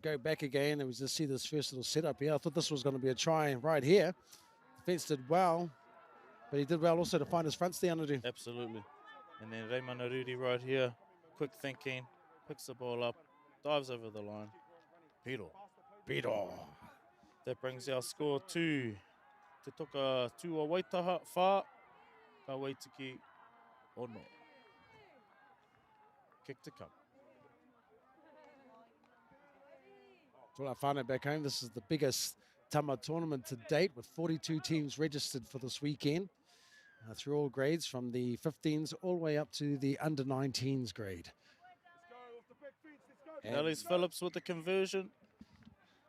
Go back again, and we just see this first little setup here. I thought this was going to be a try right here. Defense did well, but he did well also to find his fronts down to do. Absolutely. And then Rangatahi right here, quick thinking, picks the ball up, dives over the line. Piro. That brings our score to Te toka tua waitaha whā, ka waitiki ono. Kick to come. To our whānau back home, this is the biggest tama tournament to date with 42 teams registered for this weekend through all grades from the 15s all the way up to the under 19s grade. Ellis Phillips with the conversion.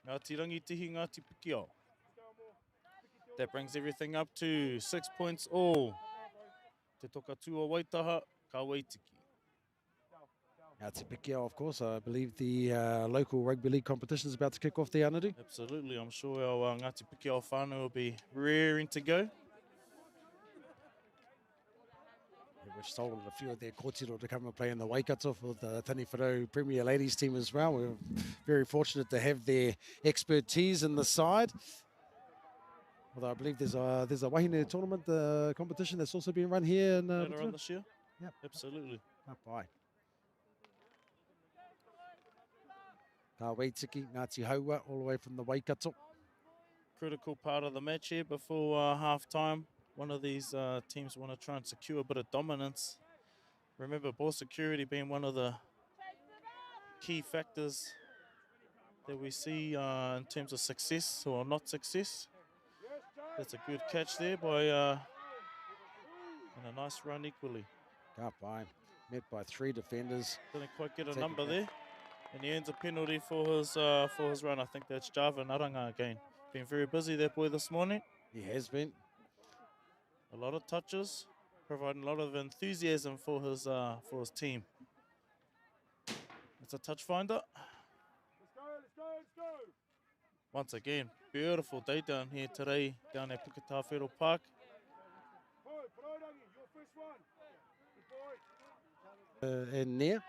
Ngāti Rangatahi, Ngāti Piki. That brings everything up to 6 points all. Te toka tua waitaha, ka waitiki. Ngāti Piki, of course. I believe the local rugby league competition is about to kick off there, Anadu. Absolutely. I'm sure our Ngāti Piki whānau will be rearing to go. We've stolen a few of their kōtiro to come and play in the Waikato for the Tani Wharau Premier Ladies team as well. We're very fortunate to have their expertise in the side. Although I believe there's a wahine tournament competition that's also being run here in Later on this year? Yep. Absolutely. Up by. Ka Waitiki, Ngāti Haua, all the way from the Waikato. Critical part of the match here before half-time. One of these teams want to try and secure a bit of dominance. Remember, ball security being one of the key factors that we see in terms of success or not success. That's a good catch there by, and a nice run equally. Up by, met by 3 defenders. Didn't quite get a number there. And he earns a penalty for his run. I think that's Java Naranga again. Been very busy, that boy, this morning. He has been. A lot of touches, providing a lot of enthusiasm for his team. It's a touch finder. Let's go. Once again, beautiful day down here today, down at Puketawhero Park. And there,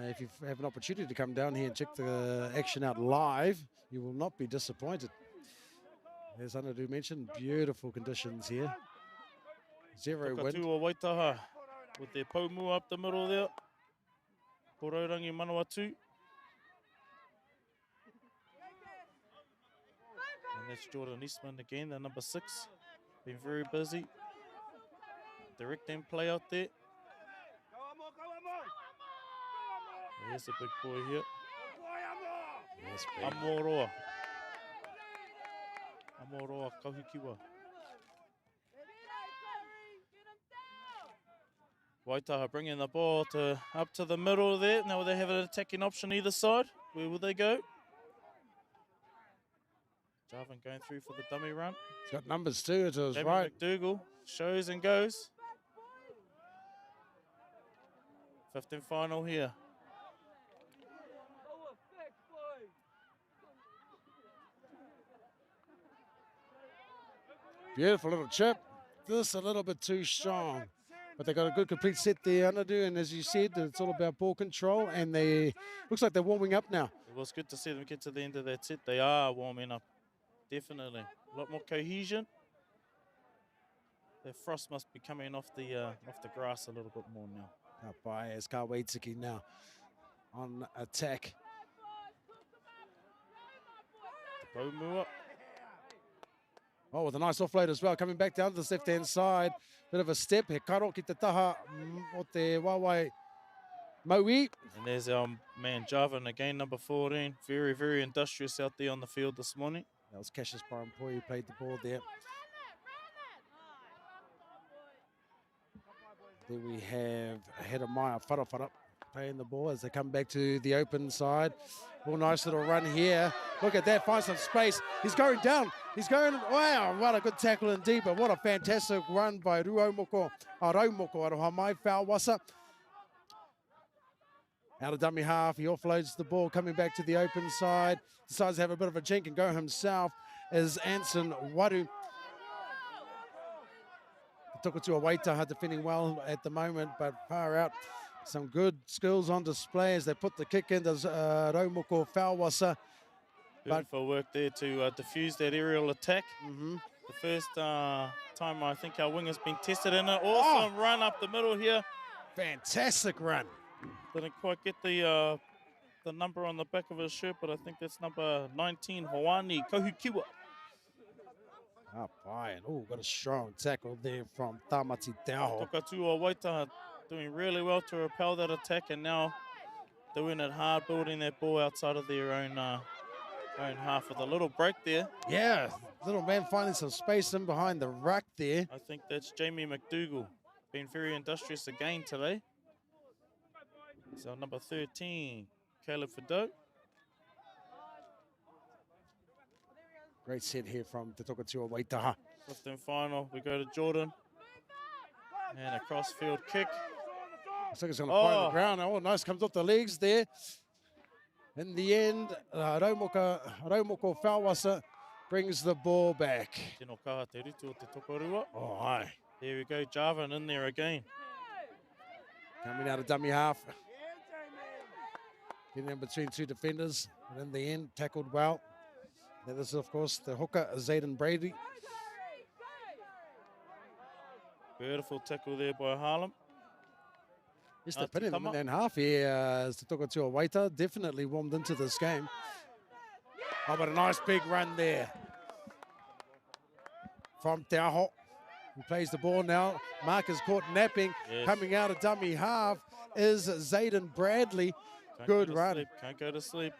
if you have an opportunity to come down here and check the action out live, you will not be disappointed. As Anadu mentioned, beautiful conditions here. 0 wind. Tua Waitaha with their paumu up the middle there. Poraurangi Manawatu. And that's Jordan Eastman again, the number 6. Been very busy. Direct end play out there. There's a big boy here. Yes, Amoroa Kahukiwa. Waitaha bringing the ball up to the middle there. Now they have an attacking option either side. Where will they go? Jarvan going through for the dummy run. He's got numbers too, to his David right. McDougall shows and goes. 15 final here. Beautiful little chip. This a little bit too strong. But they got a good complete set there, Anadu, and as you said, it's all about ball control, and they looks like they're warming up now. It was good to see them get to the end of that set. They are warming up, definitely. A lot more cohesion. The frost must be coming off the grass a little bit more now. Up by as Ka Waitiki now on attack. Paumu up. Oh, with a nice offload as well, coming back down to the left-hand side. Bit of a step. He karo ki te taha o te wawai Maui. And there's our man Jarvan again, number 14. Very, very industrious out there on the field this morning. That was Cassius Parampoi who played the ball there. Then we have ahead of Maya Wharawhara playing the ball as they come back to the open side. Oh, nice little run here. Look at that, find some space. He's going down. He's going, wow, what a good tackle indeed, but what a fantastic run by Raumoko Aroha Mai Whāwasa. Out of dummy half, he offloads the ball, coming back to the open side. Decides to have a bit of a jink and go himself as Anson Waru. Tukutua Waitaha defending well at the moment, but far out. Some good skills on display as they put the kick in. There's Raumoko Whāwasa. Beautiful work there to diffuse that aerial attack. Mm-hmm. The first time I think our wing has been tested in it. Awesome run up the middle here. Fantastic run. Didn't quite get the number on the back of his shirt, but I think that's number 19, Hoani Kohukiwa. Up fine. Oh, got a strong tackle there from Tamati Tauho. Tokatua Waitaha doing really well to repel that attack, and now doing it hard, building that ball outside of their own half with a little break there. Yeah, little man finding some space in behind the ruck there. I think that's Jamie McDougall, been very industrious again today. So number 13, Caleb Fido. Great set here from Te Tokatua Waitaha. Fifth and final, we go to Jordan. And a cross-field kick. Looks like it's going to find the ground. Oh, nice, comes off the legs there. In the end, Raumoko Whauwasa brings the ball back. Tino kaha te ritu o te tokorua. Oh, hi. There we go, Jarvan in there again. Coming out of dummy half. Getting in between two defenders. And in the end, tackled well. Then this is, of course, the hooker, Zayden Brady. Beautiful tackle there by Harlem. Just a minute and a half here as the Tokatua Waita definitely warmed into this game. Oh, but a nice big run there from Tauho, who plays the ball now. Mark is caught napping. Yes. Coming out of dummy half is Zayden Bradley. Good run. Can't go to sleep.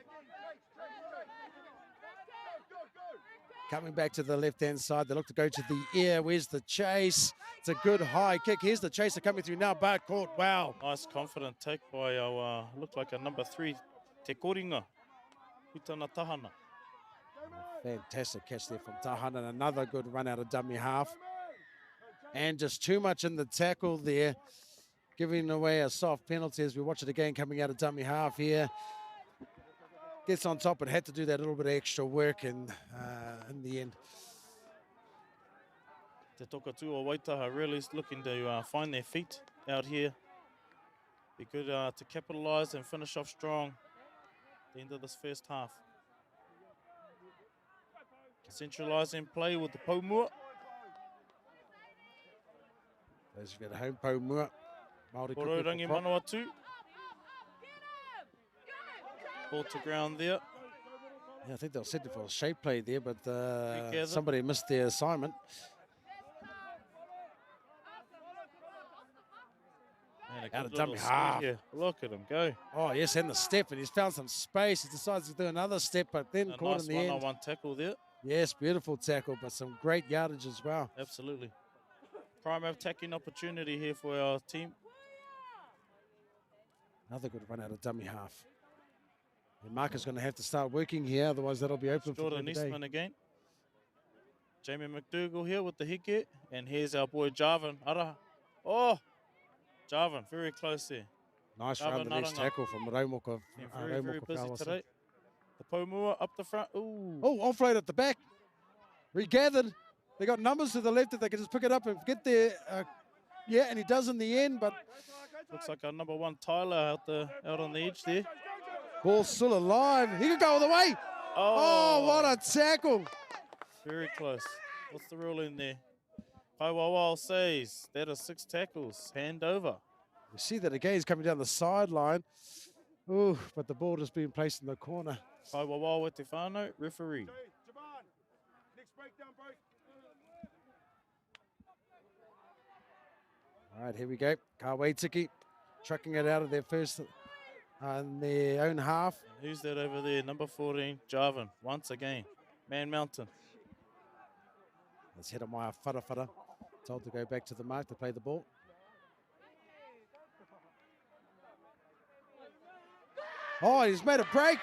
Coming back to the left-hand side. They look to go to the air. Where's the chase? It's a good high kick. Here's the chaser coming through now. But caught well. Nice confident take by our, looked like a number 3, Te Koringa, Hutana Tahana. Fantastic catch there from Tahana. Another good run out of dummy half. And just too much in the tackle there. Giving away a soft penalty as we watch it again coming out of dummy half here. Gets on top, but had to do that little bit of extra work in the end. Te Tokatua Waitaha really is looking to find their feet out here. Be good to capitalise and finish off strong at the end of this first half. Centralising play with the Paumua. As you get home, Paumua. Kororangi Manawatu. Ball to ground there. Yeah, I think they were set for a shape play there, but somebody missed their assignment. Out of dummy half. Look at him go. Oh, yes, and the step, and he's found some space. He decides to do another step, but then caught in the end. Nice one-on-one tackle there. Yes, beautiful tackle, but some great yardage as well. Absolutely. Prime attacking opportunity here for our team. Another good run out of dummy half. And Mark is going to have to start working here, otherwise that'll be open for Jordan today. Eastman again. Jamie McDougall here with the hit. And here's our boy Jarvan. Oh, Jarvan, very close there. Nice run, the next tackle from Raumoko. Very busy today. The Paumua up the front. Ooh. Oh, offload at the back. Regathered. They got numbers to the left that they can just pick it up and get there. Yeah, and he does in the end, but looks like our number 1 Tyler out on the edge there. Ball's still alive. He could go all the way. Oh, what a tackle. Very close. What's the rule in there? Kaiwawao says that is 6 tackles. Hand over. You see that again. He's coming down the sideline. Ooh, but the ball just being placed in the corner. Kaiwawao with Tefano, referee. All right, here we go. Kawaitiki trucking it out of their first in their own half. Who's that over there? Number 14, Jarvan, once again. Man Mountain. Let's hit Amaya Farafara. Told to go back to the mark to play the ball. Oh, he's made a break.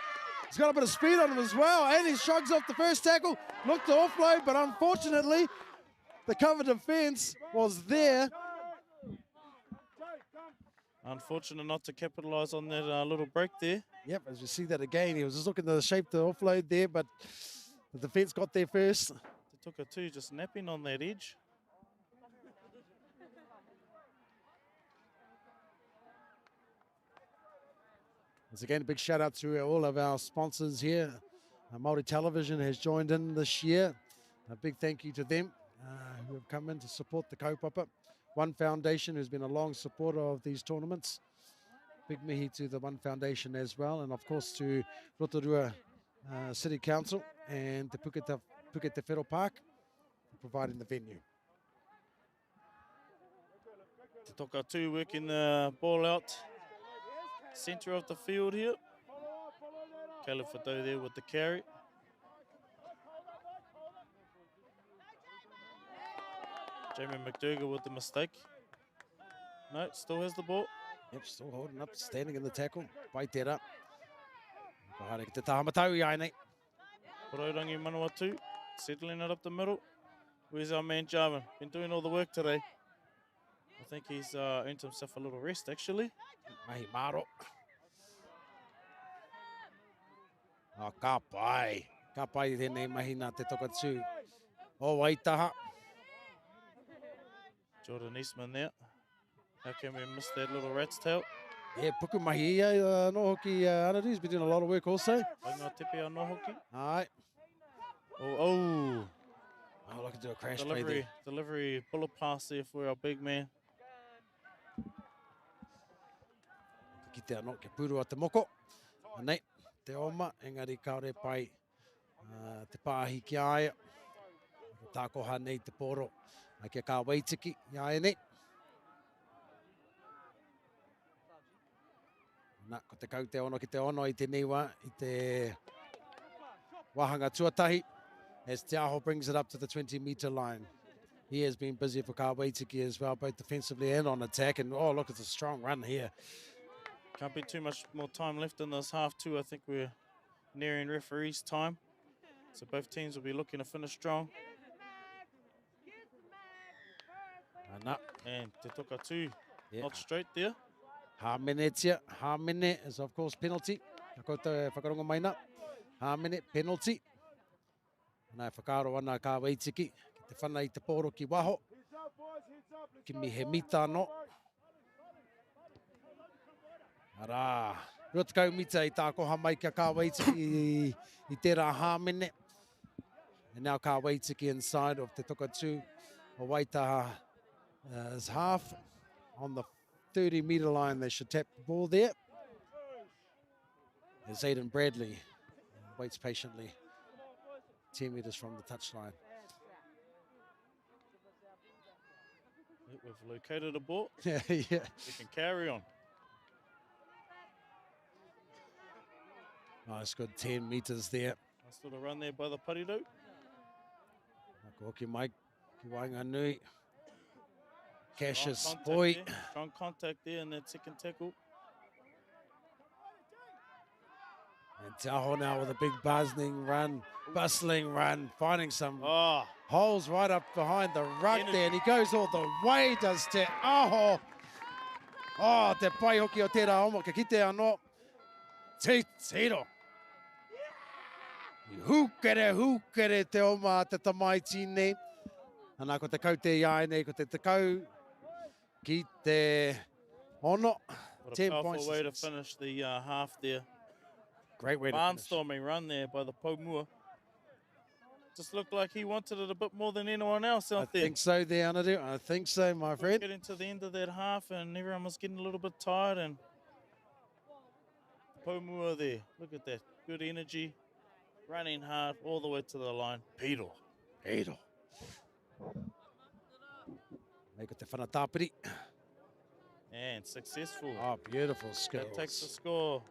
He's got a bit of speed on him as well. And he shrugs off the first tackle. Looked to offload, but unfortunately, the cover defense was there. Unfortunate not to capitalise on that little break there. Yep, as you see that again, he was just looking to the shape to offload there, but the defence got there first. It took a 2 just napping on that edge. Once again, a big shout out to all of our sponsors here Māori Television has joined in this year. A big thank you to them who have come in to support the kaupapa. One Foundation, who's been a long supporter of these tournaments. Big mihi to the One Foundation as well, and of course to Rotorua City Council and the Puketa Whero Park for providing the venue. Te toka tū working the ball out centre of the field here. Caleb Fado there with the carry. Jamie McDougall with the mistake. No, still has the ball. Yep, still holding up, standing in the tackle. Pai tērā. Kahare ki te tahamatau i ai nei. Poraurangi Manawatu, settling it up the middle. Where's our man Jarvin? Been doing all the work today. I think he's earned himself a little rest actually. Mahi maro. Ka pai. Ka pai tēnei mahi nā te toka tū. O Waitaha. Jordan Eastman there. How can we miss that little rat's tail? Yeah, puku mahi ia no hoki Anadu. He's been doing a lot of work also. Ainga tepe a no hoki. Alright. Oh. Oh, look at do a crash play there. Delivery bullet pass there for our big man. Ki te anō ke pūrua te moko. Nei, te oma, engari kaore pai te pāhi ki aia. Tākoha nei te poro. Ai kia kā waitiki i aia nei. Nā, ko te kau te ono ki te ono i te niwa, i te wahanga tuatahi. As Te Aho brings it up to the 20-metre line. He has been busy for Ka Waitiki as well, both defensively and on attack. And oh, look, it's a strong run here. Can't be too much more time left in this half two. I think we're nearing referee's time. So both teams will be looking to finish strong. And te toka tū, not straight there. Hāmene Hāmene is of course penalty. Ka koutou e whakarongo mai nā. Hāmene, penalty. Nā whakaro ana Ka Waitiki. Ki te whana i te poro ki waho. Ki mi he mita anō. Arā. Rua te kau mita i tākoha mai kia Ka Waitiki I tērā Hāmene. And now Ka Waitiki inside of te toka tū. O Waitaha is half. On the 30-metre line, they should tap the ball there. As Aiden Bradley waits patiently. 10 metres from the touchline. We've located a ball. Yeah. We can carry on. Nice, good 10 metres there. Nice little run there by the Pariru. Hoki mai, ki wainga nui. Cassius, boy. Strong contact there in that second tackle. And Te Aho now with a big bustling run, finding some holes right up behind the ruck there, and he goes all the way, does Te Aho. Oh, te pai hoki o tērā omo, ke kite anō. Te tiro. Hukere te oma te tamaiti nei. Anā ko te kau te iai nei, ko te kau ki te ono. What a powerful way to finish the half there. Great way to finish. Barnstorming run there by the Pomua. Just looked like he wanted it a bit more than anyone else out there. I think so there, Anadu. I think so, my friend. Getting to the end of that half and everyone was getting a little bit tired, and Pomua there. Look at that. Good energy. Running hard all the way to the line. Piro. Make it the whanatapiri. And successful. Oh, beautiful skills. That takes the score.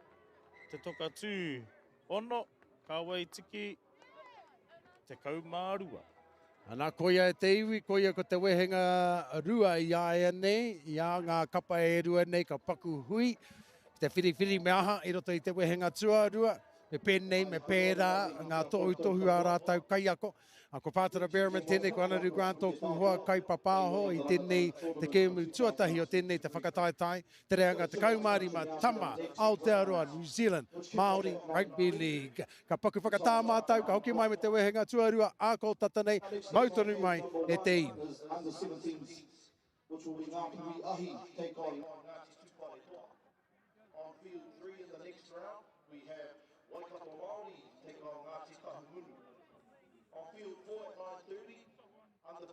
Te toka tū. Ono, Ka Waitiki, te kaumārua. Ana koia e te iwi, koia ko te wehenga rua I aia nei, I a ngā kapa e rua nei, ka paku hui. Te whiriwhiri me aha, I roto I te wehenga tua rua. Me pēnei, me pērā, ngā tohu a rātau kaiako. A ko pātara Berriman tēnei, ko Anaru Grant tōku hoa kai papāho I tēnei te kēmu tuatahi o tēnei te whakataetai. Te reanga te kaumārima tama Aotearoa, New Zealand, Māori Rugby League. Ka paku whakatā mātau, ka hoki mai me te wehenga tuarua, a ko tata nei, mautonu mai e te iwi. Which will be Ngāpuhi Ahi take on field 3 in the next round. We have Waikato Māori take on Ngāti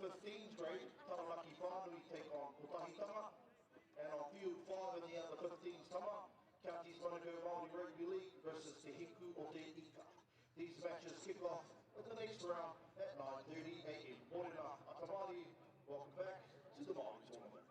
15s grade, Tamaraki Whanui take on Kotahitanga. And on field 5 in the under 15s tama, Counties Manukau Māori Rugby League versus Te Hiku o Te Ika. These matches kick off in the next round at 9:30 a.m. Morena Atamari, welcome back to the Māori tournament.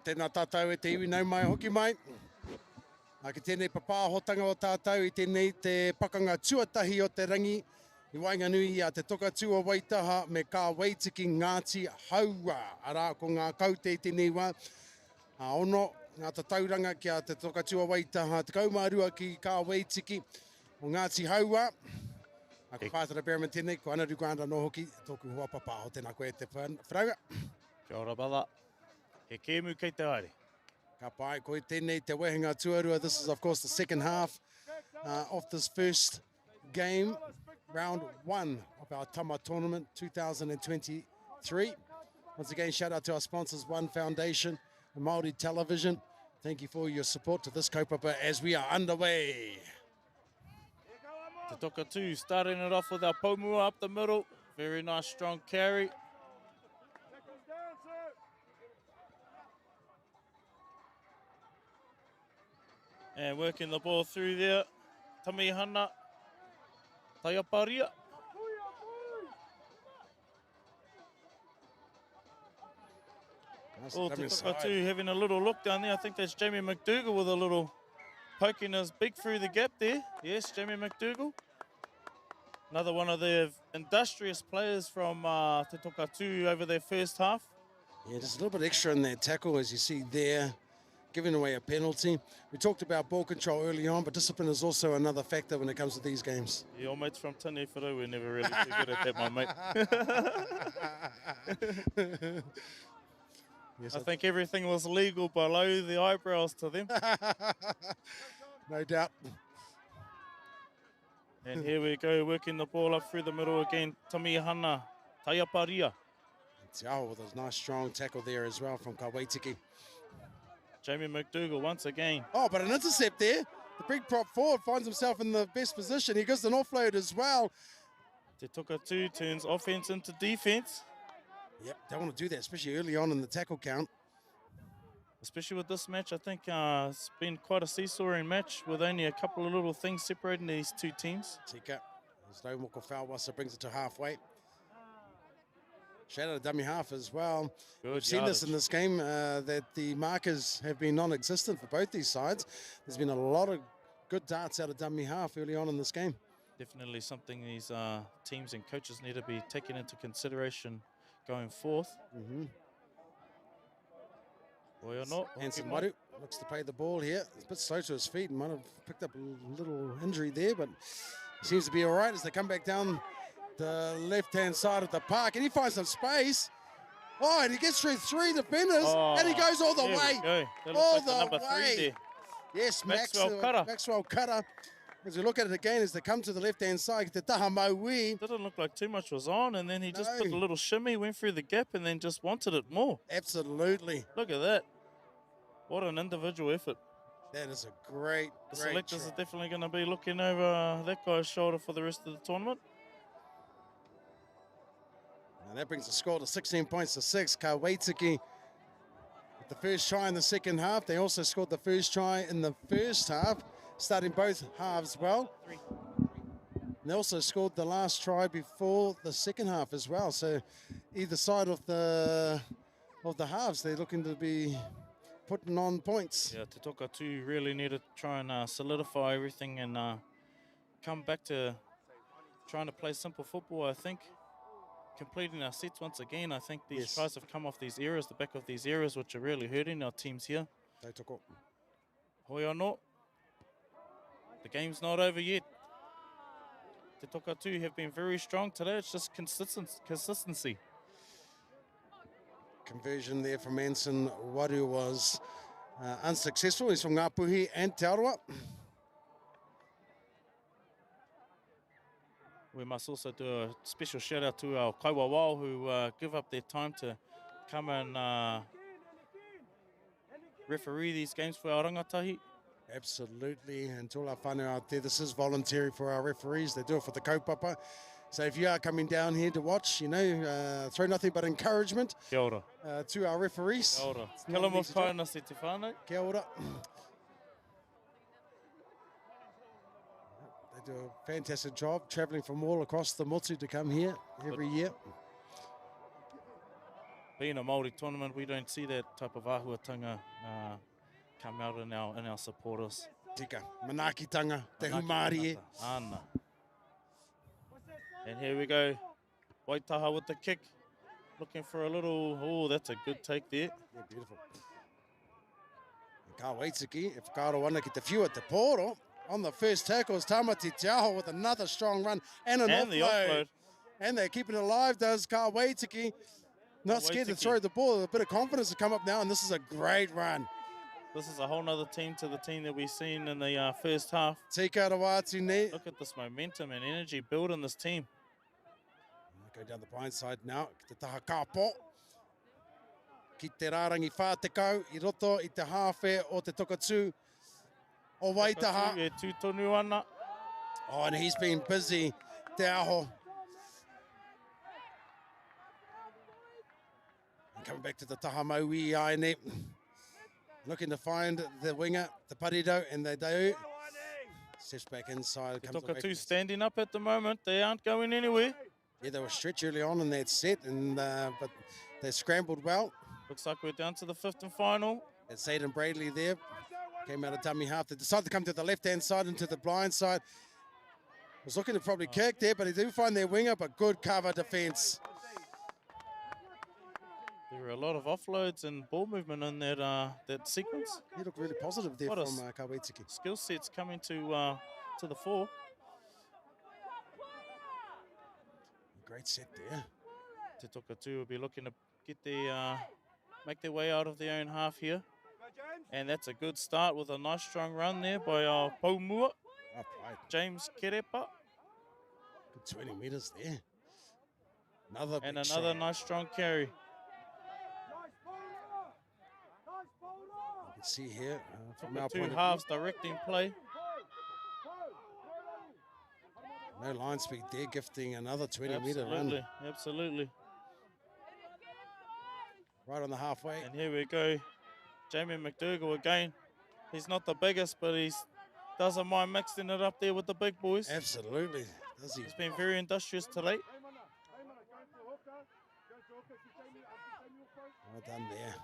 Tēnā tātou e te iwi nau mai hoki mai. Ki tēnei papāhotanga o tātou i tēnei te pakanga tuatahi o te rangi. I Wainganui a te toka tua waitaha me ka waitiki Ngāti Haua. Arā ko ngā kaute i tēnei wā. Ono ngā tatauranga ki a te toka tua waitaha. Te kaumārua ki ka waitiki o Ngāti Haua. Ko pātara Berman tēnei, ko Anaru Granda no hoki. Tōku hoa papāho tēnā koe te wharaua. Kia ora, brother. He kēmu kei te haere. Ka pai, koe tēnei te wehinga tuarua. This is, of course, the second half of this first game. Round 1 of our Tama Tournament 2023. Once again, shout out to our sponsors, One Foundation and Māori Television. Thank you for your support to this kaupapa as we are underway. Te toka tū, starting it off with our Paumua up the middle. Very nice, strong carry. And working the ball through there. Tamihana. Taiaparia. Nice Oh, dummy Te side. Tokatu having a little look down there. I think that's Jamie McDougall with a little poking his beak through the gap there. Yes, Jamie McDougall. Another one of the industrious players from Te Tokatu over their first half. Yeah, just a little bit extra in that tackle, as you see there, giving away a penalty. We talked about ball control early on, but discipline is also another factor when it comes to these games. Your mates from Tane Whara were never really too good at that, my mate. Yes, I think everything was legal below the eyebrows to them. no doubt. And here we go, working the ball up through the middle again. Tamihana, Taiaparia. Tiaho with a nice strong tackle there as well from Kawaitiki. Jamie McDougall once again. Oh, but an intercept there. The big prop forward finds himself in the best position. He gets an offload as well. Te Tokatu turns offense into defense. Yep, don't want to do that, especially early on in the tackle count. Especially with this match, I think it's been quite a seesawing match with only a couple of little things separating these two teams. Tika, as Moko Fauwasa brings it to halfway. Shout out to dummy half as well. Good We've seen this in yardage. this game, that the markers have been non-existent for both these sides. There's been a lot of good darts out of dummy half early on in this game. Definitely something these teams and coaches need to be taking into consideration going forth. Boy or not. Hanson Maru looks to play the ball here. It's a bit slow to his feet. Might have picked up a little injury there, but seems to be all right as they come back down the left-hand side of the park. And he finds some space. Oh, and he gets through three defenders, and he goes all the there way. we go. That looks All like the the number way. 3 there. Yes, Maxwell Cutter. Maxwell Cutter. As we look at it again, as they come to the left-hand side, the Taha Maui. Didn't look like too much was on, and then he just put a No. little shimmy, went through the gap, and then just wanted it more. Absolutely. Look at that. What an individual effort. That is a great, The great selectors try. are definitely going to be looking over that guy's shoulder for the rest of the tournament. And that brings the score to 16 points to 6. Kawaitiki with the first try in the second half. They also scored the first try in the first half, starting both halves well. And they also scored the last try before the second half as well. So either side of the halves, they're looking to be putting on points. Yeah, Te Tokatu really need to try and solidify everything and come back to trying to play simple football, I think. Completing our sets once again. I think these Yes. tries have come off these errors, the back of these errors, which are really hurting our teams here. They took up. Hoi anō. The game's not over yet. Te Tokatu have been very strong today. It's just consistency. Conversion there from Anson Waru was unsuccessful. He's from Ngāpuhi and Te Aroa. We must also do a special shout out to our kaiwawao who give up their time to come and referee these games for our rangatahi. Absolutely, and to all our whānau out there, this is voluntary for our referees. They do it for the kaupapa. So if you are coming down here to watch, throw nothing but encouragement Kia ora. to our referees. Kia ora. It's not an Kalama easy job. whaena se te whānau. Kia ora. They do a fantastic job travelling from all across the Motu to come here every year. Being a Māori tournament, we don't see that type of āhuatanga come out in our supporters. Tika, manakitanga, te humari e. Ana. And here we go. Waitaha with the kick. Looking for a little, oh, that's a good take there. Yeah, beautiful. Ka Waitiki, if Karo wana ki te whiu at te poro, on the first tackle is Tamati Tiaho with another strong run and an And the offload. And they're keeping it alive, does Ka Waitiki. Not scared to Waitiki. throw the ball, a bit of confidence to come up now, and this is a great run. This is a whole nother team to the team that we've seen in the first half. Tika Rawatu ne. Look at this momentum and energy build in this team. Go down the blind side now, ki te taha kāpō. Ki te rārangi whātekau, I roto I te hāwhe o te Tokatu o Waitaha. E tū tonu ana. Oh, and he's been busy, te aho. And coming back to the taha maui ai ne. looking to find the winger, the Parido, and they do. Steps back inside. Te Comes toka away two from- standing up at the moment. They aren't going anywhere. Yeah, they were stretched early on in that set, and but they scrambled well. Looks like we're down to the 5th and final. It's Aidan Bradley there. Came out of dummy half. They decided to come to the left-hand side into the blind side. Was looking to probably kick there, but they do find their winger, but good cover defence. There were a lot of offloads and ball movement in that sequence. He looked really positive there What a from Kawaitiki. Skill sets coming to the fore. Great set there. Te toka tū will be looking to get make their way out of their own half here. And that's a good start with a nice strong run there by our Paumua, Upright. James Kerepa. Good 20 metres there. Another And big another shot. nice strong carry. You can see here from The our two point of halves directing play. view, no line speed there, gifting another 20-metre Absolutely, run absolutely. right on the halfway. And here we go. Jamie McDougall again. He's not the biggest, but he doesn't mind mixing it up there with the big boys. Absolutely. Does he? He's been very industrious today. Well done there.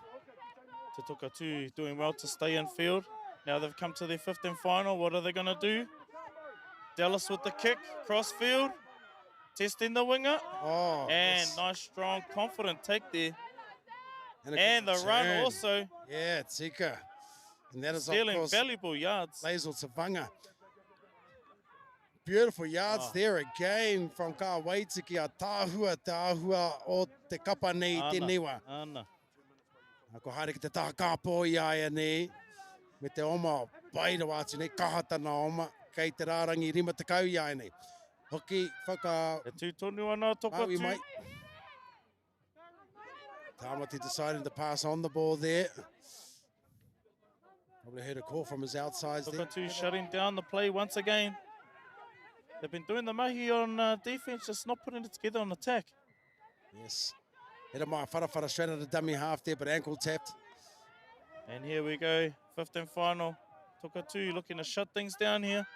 Te toka tū doing well to stay in field. Now they've come to their 5th and final. What are they going to do? Dallas with the kick, cross field, testing the winger. Oh, And yes. nice, strong, confident take there. a good And the run return. also Yeah, Tika. And that is, of stealing course, valuable yards. Lazel Savanga. Beautiful yards Oh. there again from ka Waitiki a tāhua o te kapa nei te niwa. Ana. A ko haere ki te taha kāpō i aia nei. Me te oma paira wātu nei, kahatana oma, kei te rārangi rima te kau i aia nei. Hoki, whaka, E tū tonu ana toka Maui tū. mai. Tamati deciding to pass on the ball there. Probably heard a call from his outsides Toka there. tū shutting down the play once again. They've been doing the mahi on defense, just not putting it together on attack. Yes. Hit my whara straight out of dummy half there, but ankle tapped. And here we go, 5th and final. Toka tū looking to shut things down here.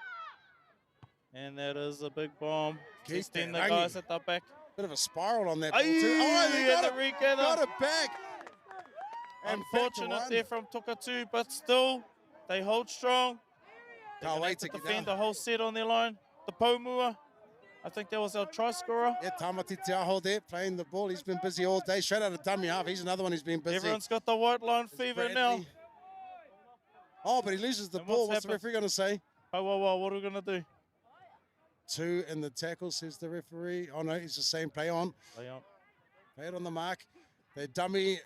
And that is a big bomb. Keep Testing the that guys rangi. at the back. Bit of a spiral on that ball too. Aye, they and got the it, regather. got it back. And back to Unfortunate one. there from Toka tū, but still, they hold strong. They're Can't gonna wait have to to get defend down. the whole set on their line. The Paumua, I think that was our try scorer. Yeah, Tamati Te Aho there playing the ball. He's been busy all day. Straight out of dummy half. He's another one who's been busy. Everyone's got the white line It's fever now. Bradley. Oh, but he loses the And ball. what's What's the happened? referee going to say? Oh, well, what are we going to do? 2 in the tackle, says the referee. Oh, no, he's just saying play on. Play on. Play it on the mark. They dummy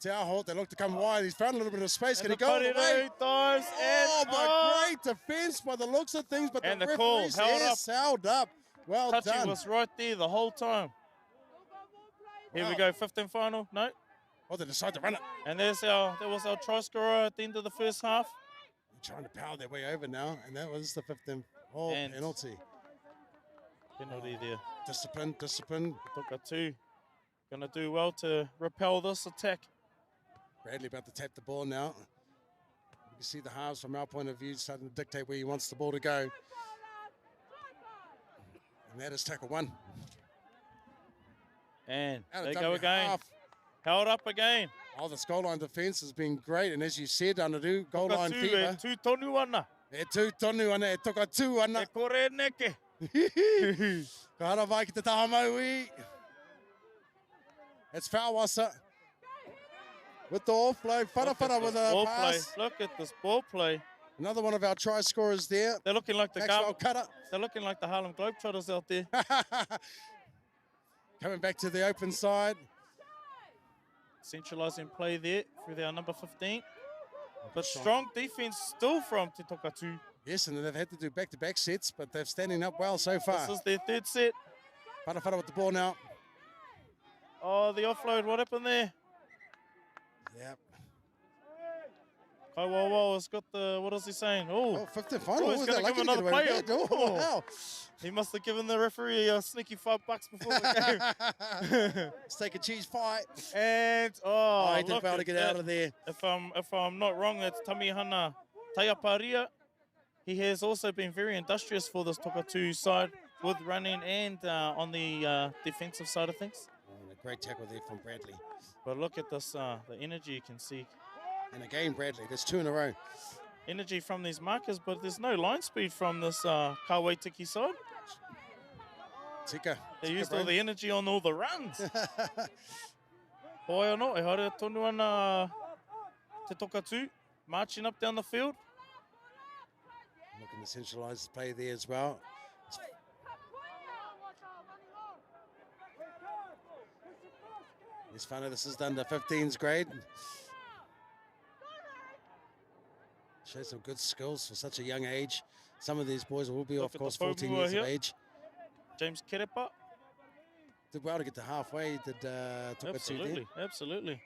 Te Aho. They look to come wide. He's found a little bit of space. Can And he the go all the way? Parido dives Oh, and but great defense by the looks of things. But And the the call referee's held yes, held up. Well Touchy done. was right there the whole time. Here we Wow. go, 5th and final. No. Oh, they decide to run it. And that was our try scorer at the end of the first half. Trying to power their way over now. And that was the 5th and And- penalty. Penalty there. Discipline, discipline. Toka tū. Going to do well to repel this attack. Bradley about to tap the ball now. You can see the halves from our point of view starting to dictate where he wants the ball to go. And that is tackle 1. And Out of they dummy go again. half. Held up again. Oh, this goal line defence has been great. And as you said, Anaru, goal Toka line tū fever. e tū tonu ana. E tū tonu ana, e toka tū ana. E kore neke. Ka hara vai ki te taha maui. It's Fauwasa with the offload. Whara with a Ball pass. play. Look at this ball play. Another one of our try scorers there. They're looking like the Maxwell Cutter. They're looking like the Harlem Globetrotters out there. Coming back to the open side. Centralising play there through their number 15. But strong defense still from Te Toka tū. Yes, and they've had to do back-to-back sets, but they're standing up well so far. This is their third set. Whara with the ball now. Oh, the offload. What happened there? Yep. Oh, whoa, it's got the, what is he saying? Oh, Oh, 15th final. he's Was going that to give lucky to another get away player. with that? Oh, wow. He must have given the referee a sneaky $5 before the game. Let's take a cheese fight. And, Oh, he look did fail to at get out that. of there. If I'm not wrong, that's Tamihana Taiaparia. He has also been very industrious for this Tokatu side with running and on the defensive side of things. Oh, and a great tackle there from Bradley. But look at this, the energy you can see. And again, Bradley, there's 2 in a row. Energy from these markers, but there's no line speed from this Kawaitiki side. Tika. They used all the energy on all the runs. Hoi anō, e haere tonu ana te Tokatu, marching up down the field. Looking to centralise the play there as well. It's funny, this is the under 15s grade. Shows some good skills for such a young age. Some of these boys will be, Look of at course, the 14 Paumua years here. of age. James Kerepa. Did well to get to halfway, did Tokatu Absolutely, absolutely.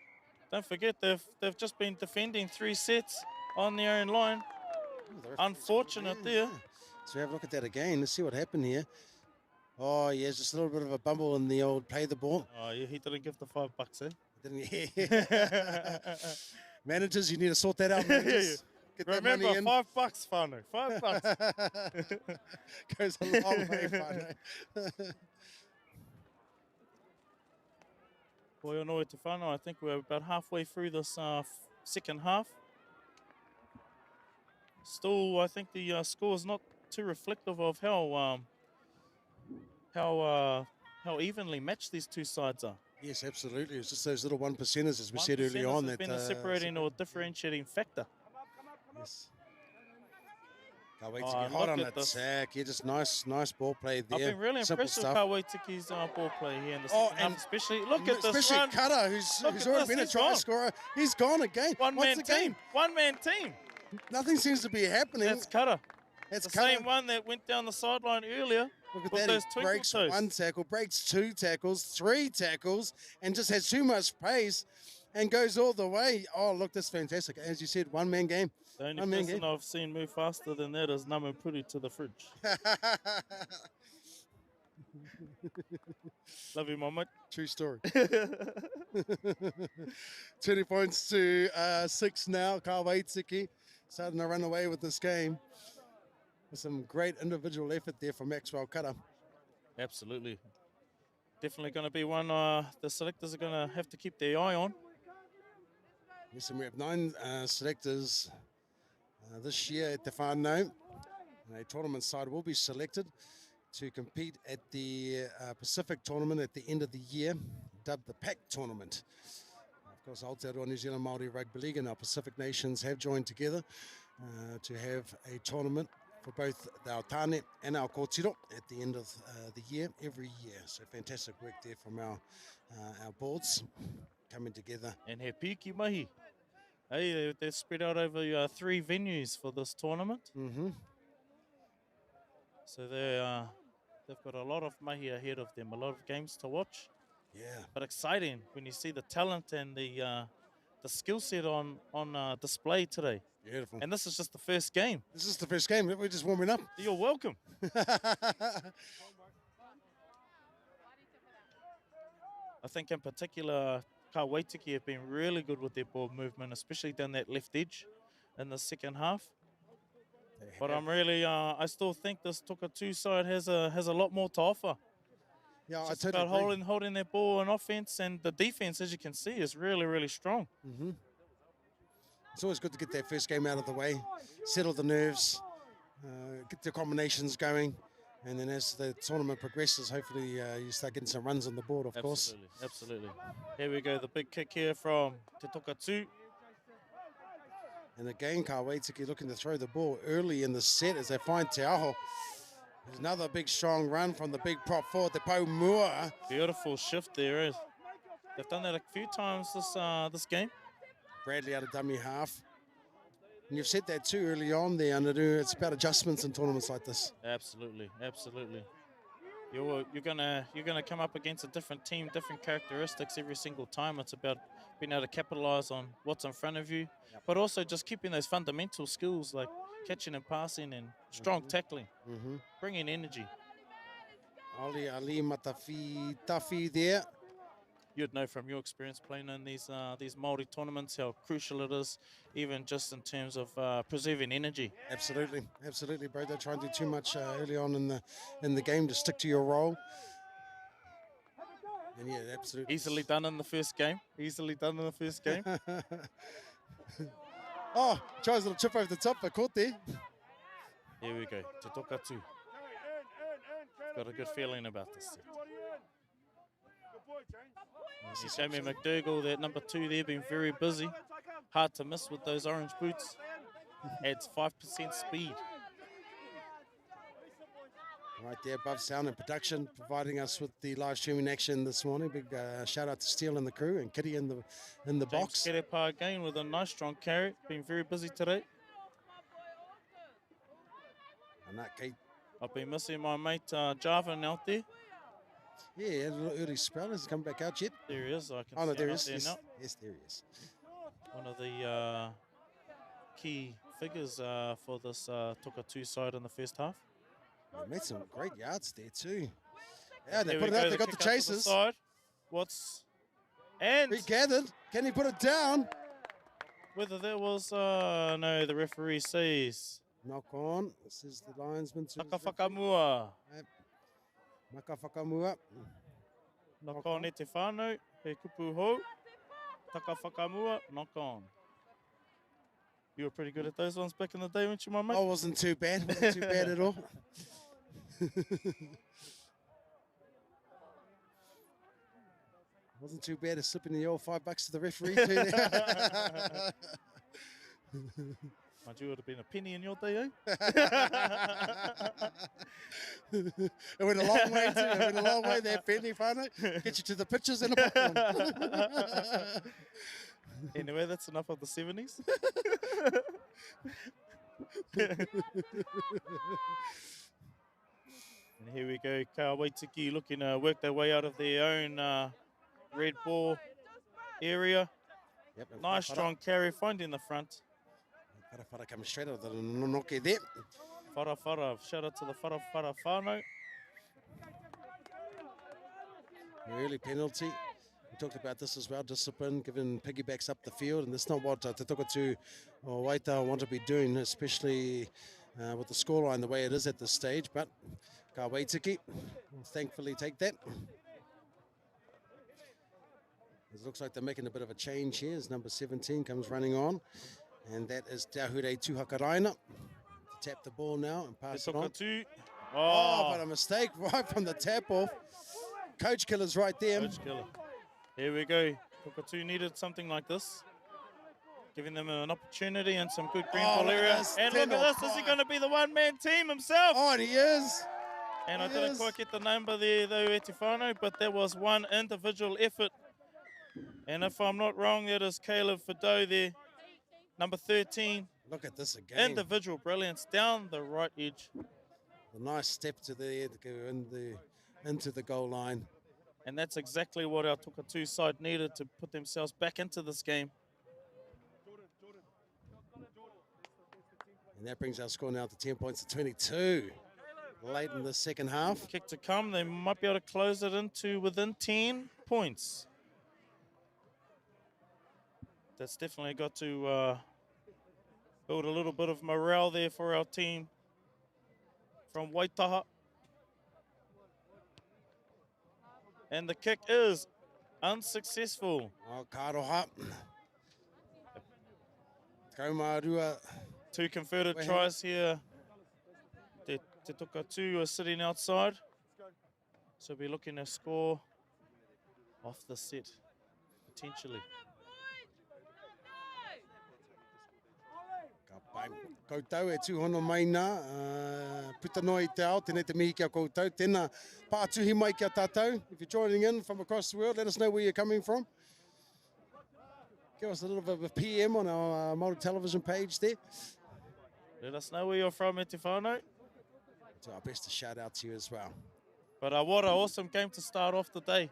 Don't forget, they've just been defending 3 sets on their own line. there. Unfortunate there. So we have a look at that again. Let's see what happened here. Oh, yes, just a little bit of a bumble in the old play the ball. Oh, yeah, he didn't give the $5, eh? Didn't he? Managers, you need to sort that out, managers. Get that Remember, money in. $5, Whānau, $5. Goes a long way, Whānau. Hoi anō e te whānau, I think we're about halfway through this second half. Still, I think the score is not too reflective of how evenly matched these two sides are. Yes, absolutely. It's just those little 1%ers, as we said earlier on. Has been a separating or differentiating factor. Yes. Can't wait to Oh, get hot look on at that this. sack. Yeah, just nice ball play there. I've been really Simple impressed with stuff. Kawaitiki's ball play here in the Oh, second half, and especially. Look at this Especially run. Cutter, who's Look at already this, been a he's try gone. scorer. He's gone again. One-man Once again, team. One-man team. nothing seems to be happening. That's Cutter. It's The Cutter. same one that went down the sideline earlier. Look at with that. those He twinkle breaks toes. 1 tackle, breaks 2 tackles, 3 tackles, and just has too much pace and goes all the way. Oh, look, that's fantastic. As you said, 1-man game. The only One-man person game. I've seen move faster than that is Namapuri to the fridge. Love you, Mama. True story. 20 points to 6 now. Kawaitiki starting to run away with this game. With some great individual effort there from Maxwell Cutter. Absolutely. Definitely going to be one the selectors are going to have to keep their eye on. Yes, and we have 9 selectors this year at the whānau. And a tournament side will be selected to compete at the Pacific tournament at the end of the year, dubbed the PAC tournament. Of course, Aotearoa New Zealand Māori Rugby League and our Pacific nations have joined together to have a tournament for both our tāne and our kōtiro at the end of the year, every year. So fantastic work there from our boards coming together. And he piki mahi. Hey, they're spread out over 3 venues for this tournament. Mm-hmm. So they've got a lot of mahi ahead of them, a lot of games to watch. Yeah. But exciting when you see the talent and the skill set on display today. Beautiful. And this is just the first game. This is the first game. We're just warming up. You're welcome. I think in particular, Kawaitiki have been really good with their ball movement, especially down that left edge in the second half. But I'm really, I still think this Tokatu side has a lot more to offer. Yeah, Just I totally about agree. holding their ball on offense, and the defense, as you can see, is really, really strong. Mm-hmm. It's always good to get that first game out of the way, settle the nerves, get the combinations going, and then as the tournament progresses, hopefully you start getting some runs on the board, of course. Absolutely. Here we go, the big kick here from Te Tokatu. And again, Kawaitiki looking to throw the ball early in the set as they find Te Aho. There's another big, strong run from the big prop forward, the Paumua. Beautiful shift there. They've done that a few times this game. Bradley out of dummy half. And you've said that too early on there, Anaru. It's about adjustments in tournaments like this. Absolutely, absolutely. you're gonna come up against a different team, different characteristics every single time. It's about being able to capitalize on what's in front of you, but also just keeping those fundamental skills like catching and passing and strong tackling, bringing energy. Ali Matafi Tafi there. You'd know from your experience playing in these Māori tournaments how crucial it is, even just in terms of preserving energy. Absolutely, absolutely, bro. Don't try and do too much early on in the game. Just stick to your role. And yeah, absolutely. Easily done in the first game. Easily done in the first game. Oh, tries a little chip over the top, but caught there. Here we go. Te toka tū. Got a good feeling about this set. You see Jamie McDougall, that number 2 there, being very busy. Hard to miss with those orange boots. Adds 5% speed. Right there, above sound and production, providing us with the live streaming action this morning. Big shout out to Steele and the crew, and Kitty in the box. James Kerepa again with a nice strong carry. Been very busy today. I've been missing my mate Jarvin out there. Yeah, a little early spell. Has he come back out yet? There he is. I can Oh, no, see there him he is. out Yes, there now. yes, there he is. One of the key figures for this Toka 2 side in the first half. They made some great yards there too. Yeah, they Here put we it out. go, They the got the kick out to chasers. side. And Regathered. Can he put it down? whether that was no, the referee says Knock on. This is the linesman. to his Whakamua. referee. Maka whakamua. Knock on e te whānau, he kupu hou. Taka whakamua, knock on. You were pretty good at those ones back in the day, weren't you, my mate? Oh, wasn't too bad. Wasn't too bad at all. Wasn't too bad at slipping the old $5 to the referee too. Mind you, it would have been a penny in your day, eh? It went a long way too. It went a long way there, penny whānau. Get you to the pictures and a popcorn. Anyway, that's enough of the 70s. And here we go, Ka Waitiki looking to work their way out of their own red ball area. Yep, Nice strong carry, finding the front. Whara coming straight out of the noke there. Whara, shout out to the whara whānau. Early penalty. We talked about this as well, discipline, giving piggybacks up the field, and that's not what Te Tokatu or Waita want to be doing, especially with the scoreline the way it is at this stage, but Ka Waitiki will thankfully take that. It looks like they're making a bit of a change here as number 17 comes running on, and that is Tahure Tuhakaraina. Tap the ball now and pass it on. Oh, but a mistake right from the tap off. Coach killer's right there. Coach killer. Here we go. Tokatu needed something like this. Giving them an opportunity and some good green ball area. And look at this, is he going to be the one-man team himself? Oh, and he is. And I didn't quite get the number there though, Etifano, but that was one individual effort. And if I'm not wrong, that is Caleb Fido there, number 13. Look at this again. Individual brilliance down the right edge. A nice step to the into the goal line. And that's exactly what our Tokatu side needed to put themselves back into this game. And that brings our score now to 10 points to 22. Late in the second half. Kick to come, they might be able to close it into within 10 points. That's definitely got to build a little bit of morale there for our team from Waitaha. And the kick is unsuccessful. Oh, Karoha. Kaumarua. 2 converted tries here. Te Tokatu are sitting outside. So we're looking to score off the set, potentially. Koutou e tūhono mai nā, puta noi te ao, tēnei te mihi kia koutou, tēnā pātuhi mai kia tātou. If you're joining in from across the world, let us know where you're coming from. Give us a little bit of a PM on our Māori television page there. Let us know where you're from, Etifano. Do our best to shout out to you as well. But what an awesome game to start off the day.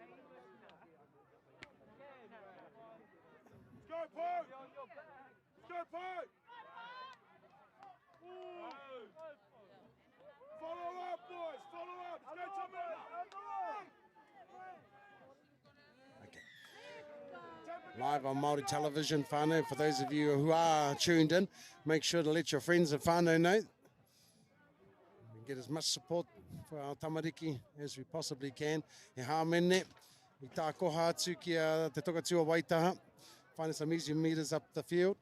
Go, Poe! Go, Poe! Follow up, boys! Follow up! Go, Live on Māori television, whānau. For those of you who are tuned in, make sure to let your friends and whānau know. We get as much support for our tamariki as we possibly can. He hāmene, I tā koha atu ki te tokatua Waitaha. Finding some easy meters up the field.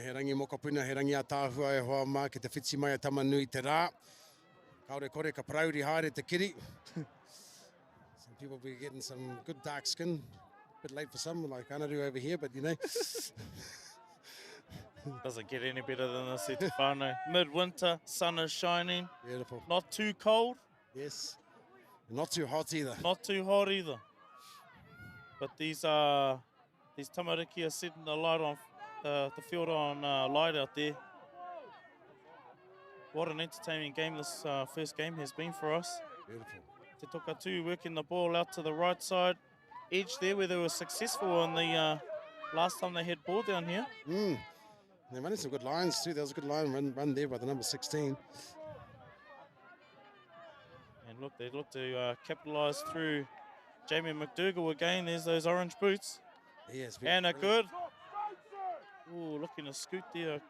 He rangi mokopuna, he rangi a tāhua e hoa mā, ke te whiti mai a tamanui te rā. Kaore kore ka prauri haere te kiri. Some people will be getting some good dark skin. A bit late for some, like Anaru over here, but you know. Doesn't get any better than this, e te whānau. Midwinter, sun is shining. Beautiful. Not too cold. Yes. And not too hot either. Not too hot either. But these tamariki are setting the light on the field on light out there. What an entertaining game this first game has been for us. Beautiful. Te Tokatu working the ball out to the right side edge there where they were successful on the last time they had ball down here. They're running some good lines too. There was a good line run there by the number 16. And look, they look to capitalise through Jamie McDougall again. There's those orange boots. Yes. And a good. Ooh, looking to scoot there.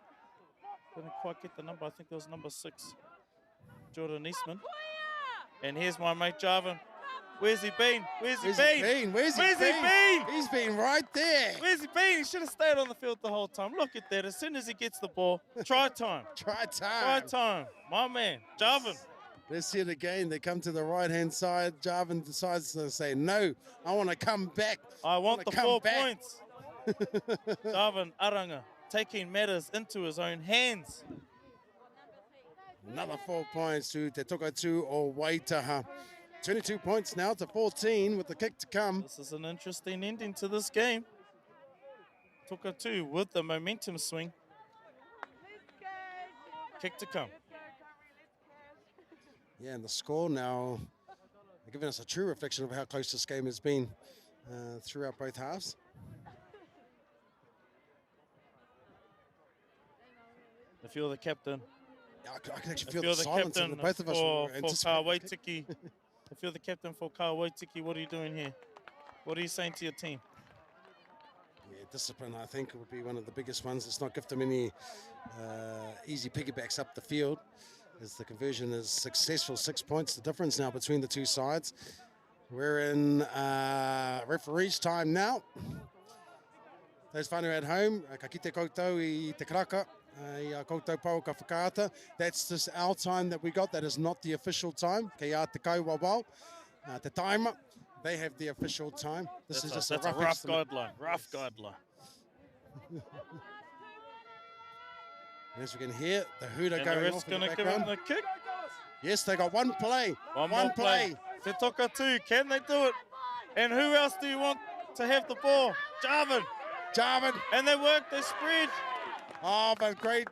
Couldn't quite get the number. I think that was number 6, Jordan Eastman. And here's my mate Jarvin. Where's he been? Where's he been? Where's he been? He's been right there. Where's he been? He should have stayed on the field the whole time. Look at that. As soon as he gets the ball, try time. Try time. Try time. My man, Jarvin. Let's see it again. They come to the right-hand side. Jarvin decides to say, no, I want to come back. I want the 4 points. Jarvin Aranga taking matters into his own hands. Another 4 points to Te Tokatu o Waitaha. 22 points now to 14 with the kick to come. This is an interesting ending to this game. Tokatu with the momentum swing. Kick to come. Yeah, and the score now giving us a true reflection of how close this game has been throughout both halves. I feel the captain. Yeah, I can actually feel the silence in the both of us. For Kawaitiki. I feel the captain for Kawaitiki. What are you doing here? What are you saying to your team? Yeah, discipline, I think, would be one of the biggest ones. Let's not give them any easy piggybacks up the field, as the conversion is successful. 6 points, the difference now between the two sides. We're in referees time now. Those whānau at home, ka kite koutou I te karaka, I koutou pau ka whakaata. That's just our time that we got. That is not the official time. Kei a te kauwawau, te timer. They have the official time. This is just a rough guideline. Rough guideline. As we can hear, the hooter going off in the background. Give him the kick. Yes, they got one play. One play. Te Tokatu, can they do it? And who else do you want to have the ball? Jarvin. And they work, they spread. Oh, but great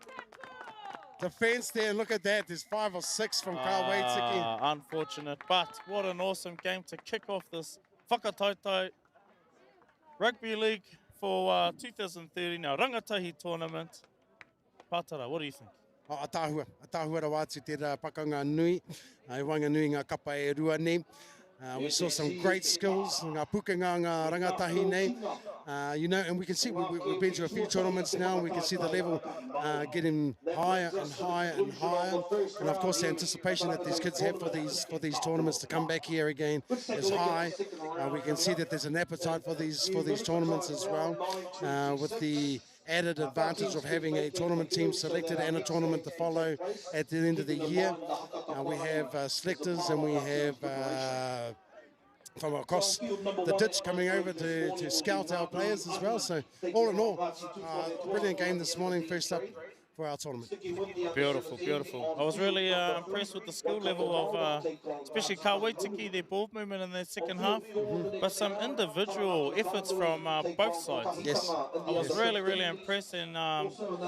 defense there. Look at that. There's 5 or 6 from Kawaitiki. Unfortunate, but what an awesome game to kick off this Whakataitai Rugby League for 2030 now Rangatahi tournament. Pātara, what do you think? Atahua rawa atu te pakanga nui. I wanga nui ngā kapa e rua nei. We saw some great skills, ngā pukenga ngā rangatahi nei. You know, and we can see we've been to a few tournaments now, and we can see the level getting higher and higher and higher. And of course, the anticipation that these kids have for these tournaments to come back here again is high. We can see that there's an appetite for these tournaments as well, with the added advantage of having a tournament team selected and a tournament to follow at the end of the year. We have selectors, and we have from across the ditch coming over to scout our players as well. So all in all, brilliant game this morning. First up for our tournament. Beautiful, beautiful. I was really impressed with the skill level of, especially Kawaitiki, their ball movement in their second half, but some individual efforts from both sides. Yes. I was really, really impressed, and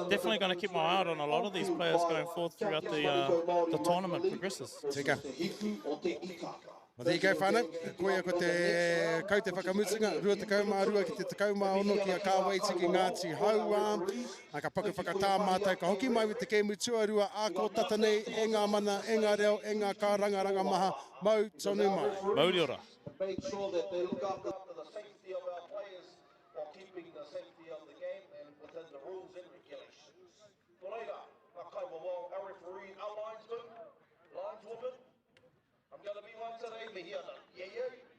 definitely going to keep my eye out on a lot of these players going forth throughout the tournament progresses. Tika. Well, there you go, whānau. Koia ko te kau te whakamutunga, rua te kaumārua ki te kaumāono ki a Kawaitiki Ngāti Hau. Ka paku whakatā mātou, ka hoki mai with te kēmu tuarua, a ko tata nei, e ngā mana, e ngā reo, e ngā kārangaranga maha, mau tonu mai. Mauri ora. Make sure that they look after the safety of our players while keeping the safety of the game and within the rules and regulations. Toreira, Makawa, our referee, our linesman, lineswoman. I'm going to be one today, me here. Yeah, yeah.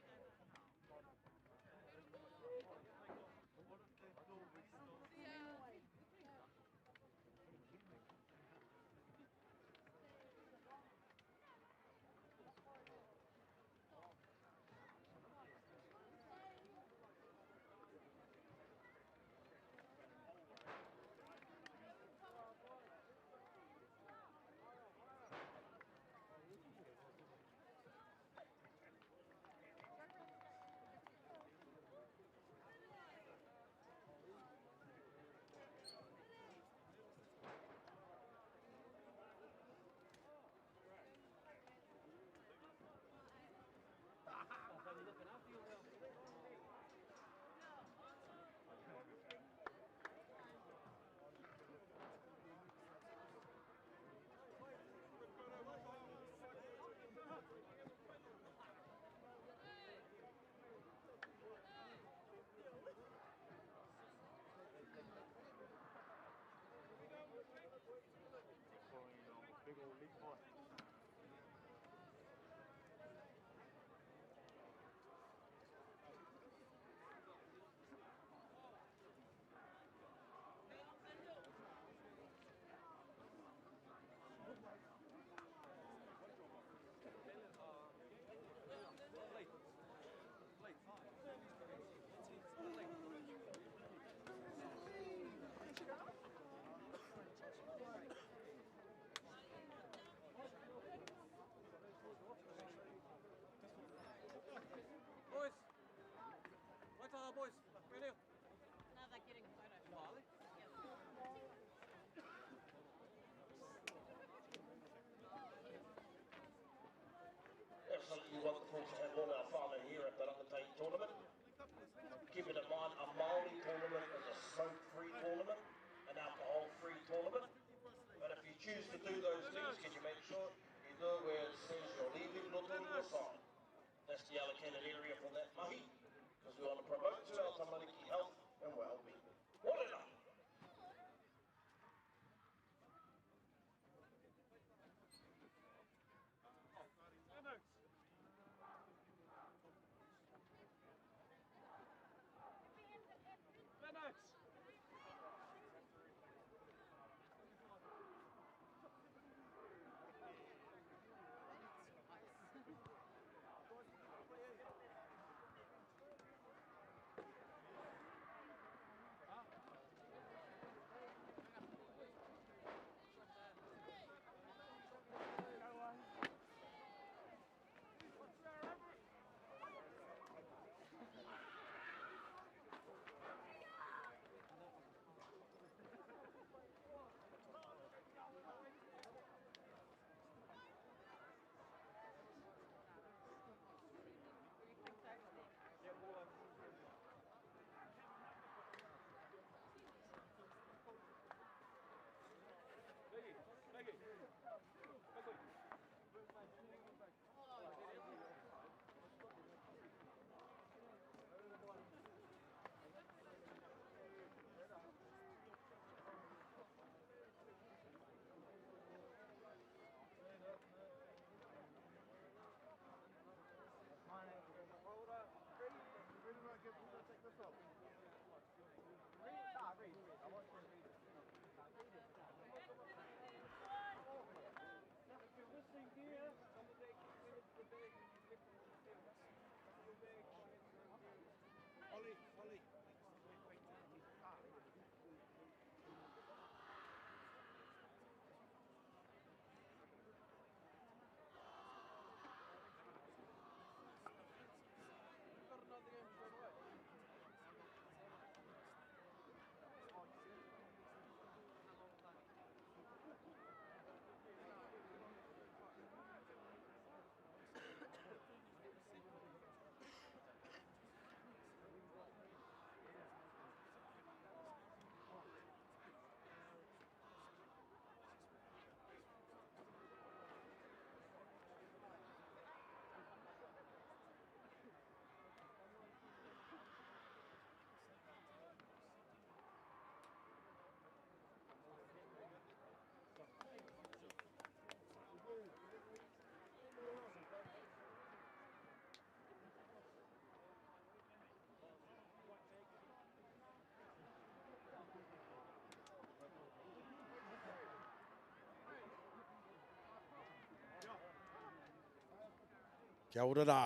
Kia ora rā.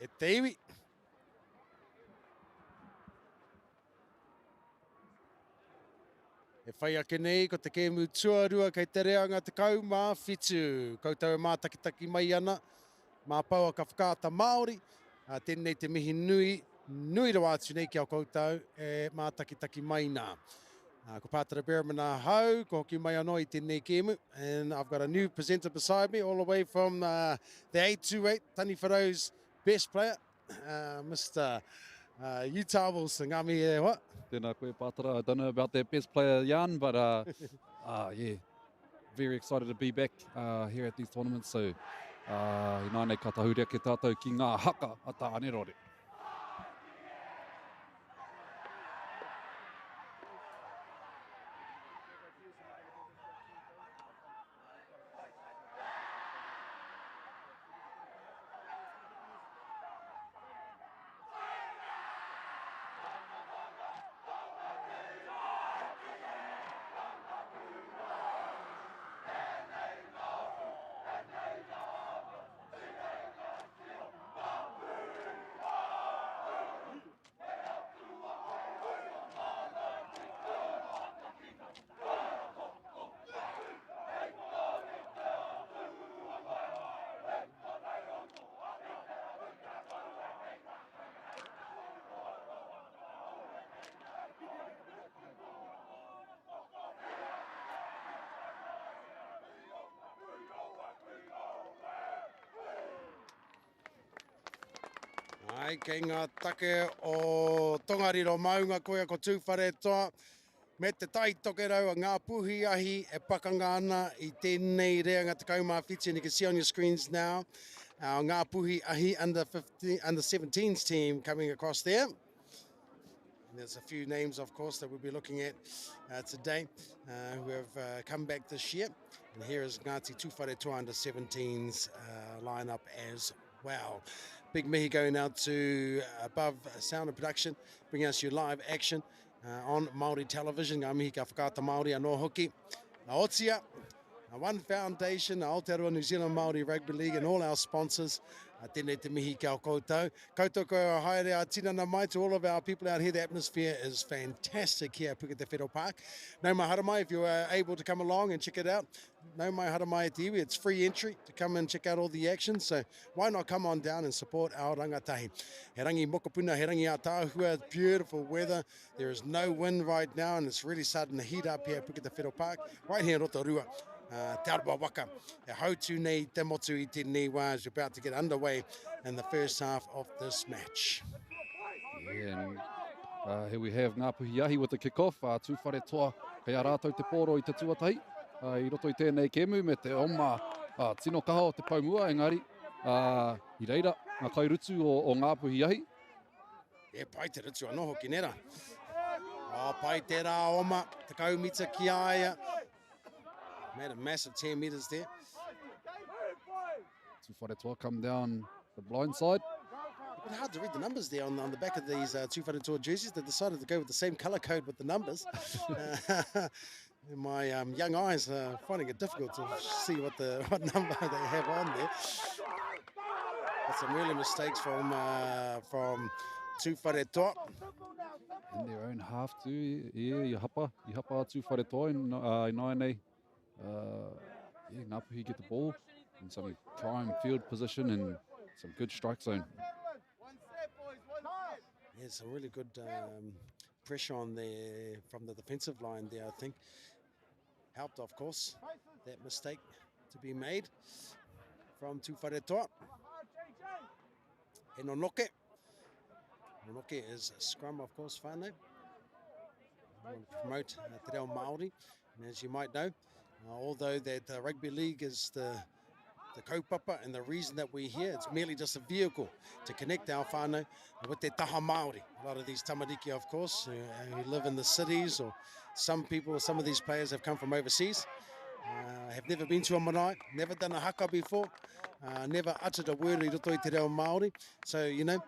E te iwi. E whai ake nei ko te kēmu tuarua kei te reanga te kau mā whitu. Koutou mā takitaki mai ana. Mā paua ka whakaata Māori. Tēnei te mihi nui. Nui rawa atu nei kia koutou e mā takitaki mai nā. Ko Pātara Berrimana hau, ko hoki mai anō I tēnei kēmu. And I've got a new presenter beside me all the way from the 828, Tani Wharau's best player, Mr. Utah Wilson. Ngā mihi e what? Tēnā koe Pātara. I don't know about that best player, Jan, but yeah, very excited to be back here at these tournaments. So, nā nei ka tahurea ke tātou ki ngā haka a tā anerore. Ai, kei ngā take o Tongariro Maunga koea ko tūwhare toa. Me te tai toke rau a ngā puhi ahi e pakanga ana I tēnei reanga te kaumā whiti. And you can see on your screens now our ngā puhi ahi under 17s team coming across there. And there's a few names, of course, that we'll be looking at today who have come back this year. And here is Ngāti Tūwhare Toa under 17s lineup as well. Big mihi going out to Above Sound and Production, bringing us your live action on Māori television. Ngā mihi ka whakaata Māori anō hoki. Ngā Otia, One Foundation, Aotearoa New Zealand Māori Rugby League, and all our sponsors. Tēnei te mihi kia koutou. Koutou koe haere a tinana mai to all of our people out here. The atmosphere is fantastic here at Pukete Whero Park. Nau mai hara mai if you are able to come along and check it out. Nau mai hara mai te iwi. It's free entry to come and check out all the action. So why not come on down and support our rangatahi. He rangi mokopuna, he rangi a tāhua, beautiful weather. There is no wind right now and it's really starting to heat up here at Pukete Whero Park. Right here in Rotorua. Te arwa waka, e hautu nei te motu I tēnei wā is about to get underway in the first half of this match. Yeah, and here we have Ngā Puhi Ahi with the kick-off. Tūwhare toa, kei a rātou te pōro I te tuatahi. I roto I tēnei kēmu me te oma tino kaha o te paumua, engari. I reira, ngā kairutu o Ngā Puhi Ahi. E pai te rutu anō hoki nera. Pai te rā oma, te kaumita ki aia. Made a massive 10 metres there. Tūwhare toa come down the blind side. A bit hard to read the numbers there on the back of these Tūwhare toa jerseys. They decided to go with the same colour code with the numbers. My young eyes are finding it difficult to see what number they have on there. But some really mistakes from Tūwhare toa. In their own half too. Yeah, I hapa Tūwhare toa in nai nei. Yeah, Ngā Puhi get the ball in some prime field position and some good strike zone. Yeah, some really good pressure on there from the defensive line there, I think. Helped, of course, that mistake to be made from Tūwhare toa. E Nonoke. Nonoke is a scrum, of course, whānau. We want to promote te reo Māori. And as you might know, although that rugby league is the kaupapa and the reason that we're here, it's merely just a vehicle to connect our whānau with te taha Māori. A lot of these tamariki, of course, who live in the cities, or some of these players have come from overseas, have never been to a marae, never done a haka before, never uttered a word I roto I te reo Māori. So, you know,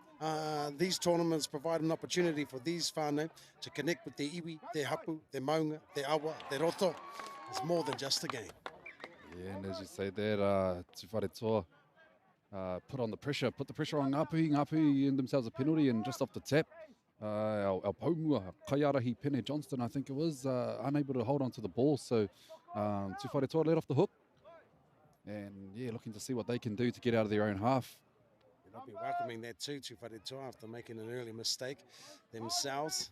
these tournaments provide an opportunity for these whānau to connect with their iwi, their hapu, their maunga, their awa, their roto. It's more than just a game. Yeah, and as you say there, Tūwhare toa put the pressure on Ngāpuhi. Ngāpuhi earned themselves a penalty, and just off the tap, our Paumua, Kaiarahi Pene Johnston, I think it was, unable to hold on to the ball. So Tūwharetoa let off the hook. And, yeah, looking to see what they can do to get out of their own half. They'll be welcoming that too, Tūwharetoa, after making an early mistake themselves.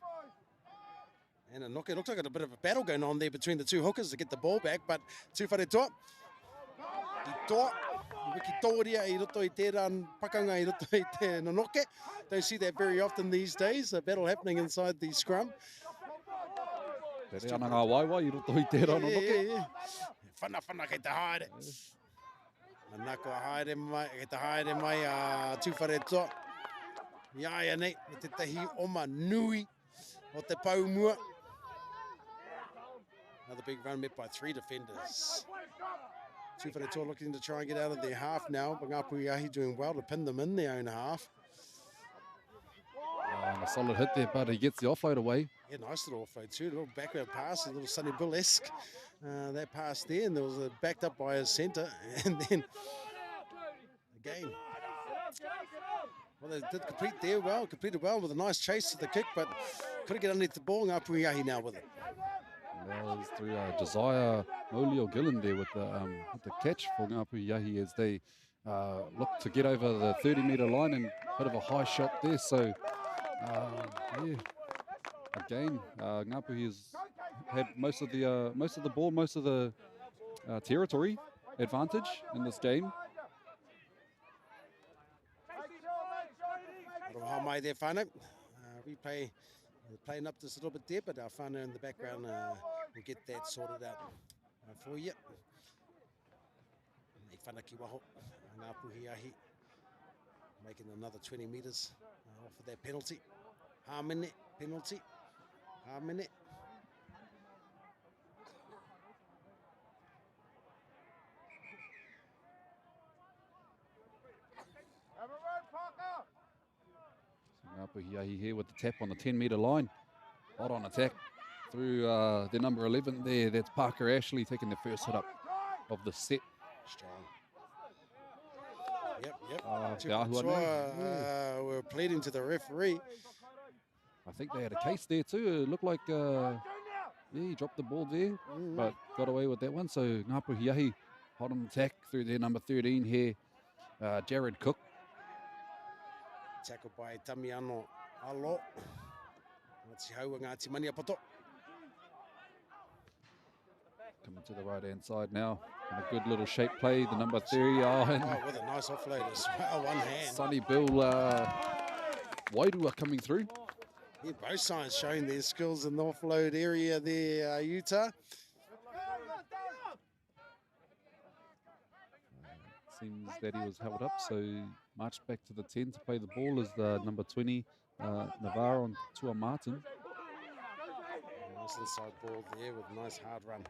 And it looks like a bit of a battle going on there between the two hookers to get the ball back, but Tūwharetoa, Wiki tōria I roto I te ran pakanga I roto I te nanoke. Don't see that very often these days, a battle happening inside the scrum. Te re ana ngā waiwai I roto I te ranonoke. Whana kei te haere. Manako haere mai, kei te haere mai a Tūwharetoa. Iaia nei, me te tahi oma nui o te Paumua. Another big run met by 3 defenders. Tūwharetoa looking to try and get out of their half now, but Ngāpuhi doing well to pin them in their own half. And a solid hit there, but he gets the offload away. Yeah, nice little offload too, a little backward pass, a little Sonny Bill-esque. That pass there, and there was a backed up by his centre, and then again. Well, they did completed well with a nice chase to the kick, but couldn't get underneath the ball. Ngāpuhi now with it. That was through Josiah Molio-Gillen there with the catch for Ngāpuhi as they look to get over the 30-metre line, and a bit of a high shot there. So, yeah, again, Ngāpuhi has had most of the ball, most of the territory advantage in this game. Mai there, whānau. Replay playing up this a little bit there, but our whānau in the background will get that sorted out for you. Nei whanaki waho, Ngāpuhi making another 20 metres off of that penalty. Hāmene penalty. Hāmene. Ngāpuhi here with the tap on the 10-metre line. Hot on attack through their number 11 there. That's Parker Ashley taking the first hit up of the set. Strong. Yep. We're pleading to the referee. I think they had a case there too. It looked like, he dropped the ball there, but got away with that one. So Ngāpuhi hot on attack through their number 13 here, Jared Cook. Tackled by Tamiano Alo. Ngāti haua Ngāti Maniapoto. Coming to the right-hand side now. And a good little shape play, the number 3. With a nice offload as well, one hand. Sonny Bill Wairua coming through. Yeah, both sides showing their skills in the offload area there, Utah. Seems that he was held up, so marched back to the 10 to play the ball as the number 20, Navarro on Tua Martin. Nice inside ball there with a nice hard run.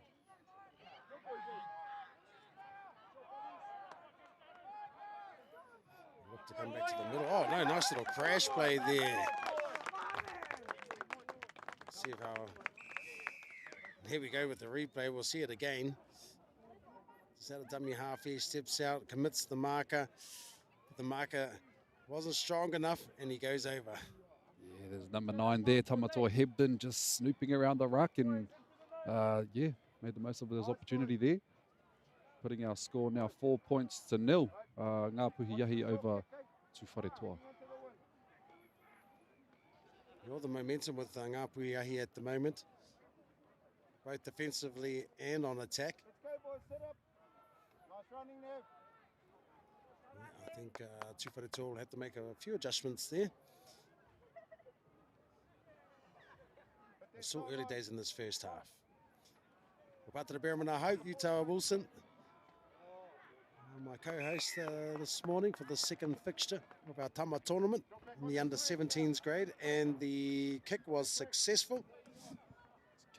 Look to come back to the middle. Oh no, nice little crash play there. See how. Here we go with the replay. We'll see it again. Just out of dummy half here, steps out, commits the marker. The marker wasn't strong enough, and he goes over. Yeah, there's number 9 there, Tamatoa Hebden, just snooping around the ruck, and yeah, made the most of his opportunity there. Putting our score now 4 points to 0. Ngāpuhi over Tūwharetoa. You're the momentum with Ngāpuhi at the moment, both defensively and on attack. I think Tūwharetoa will have to make a few adjustments there. It's still early days in this first half. We're about to the Berrimana Hope, Utah Wilson. My co-host this morning for the second fixture of our Tama tournament in the under-17s grade, and the kick was successful.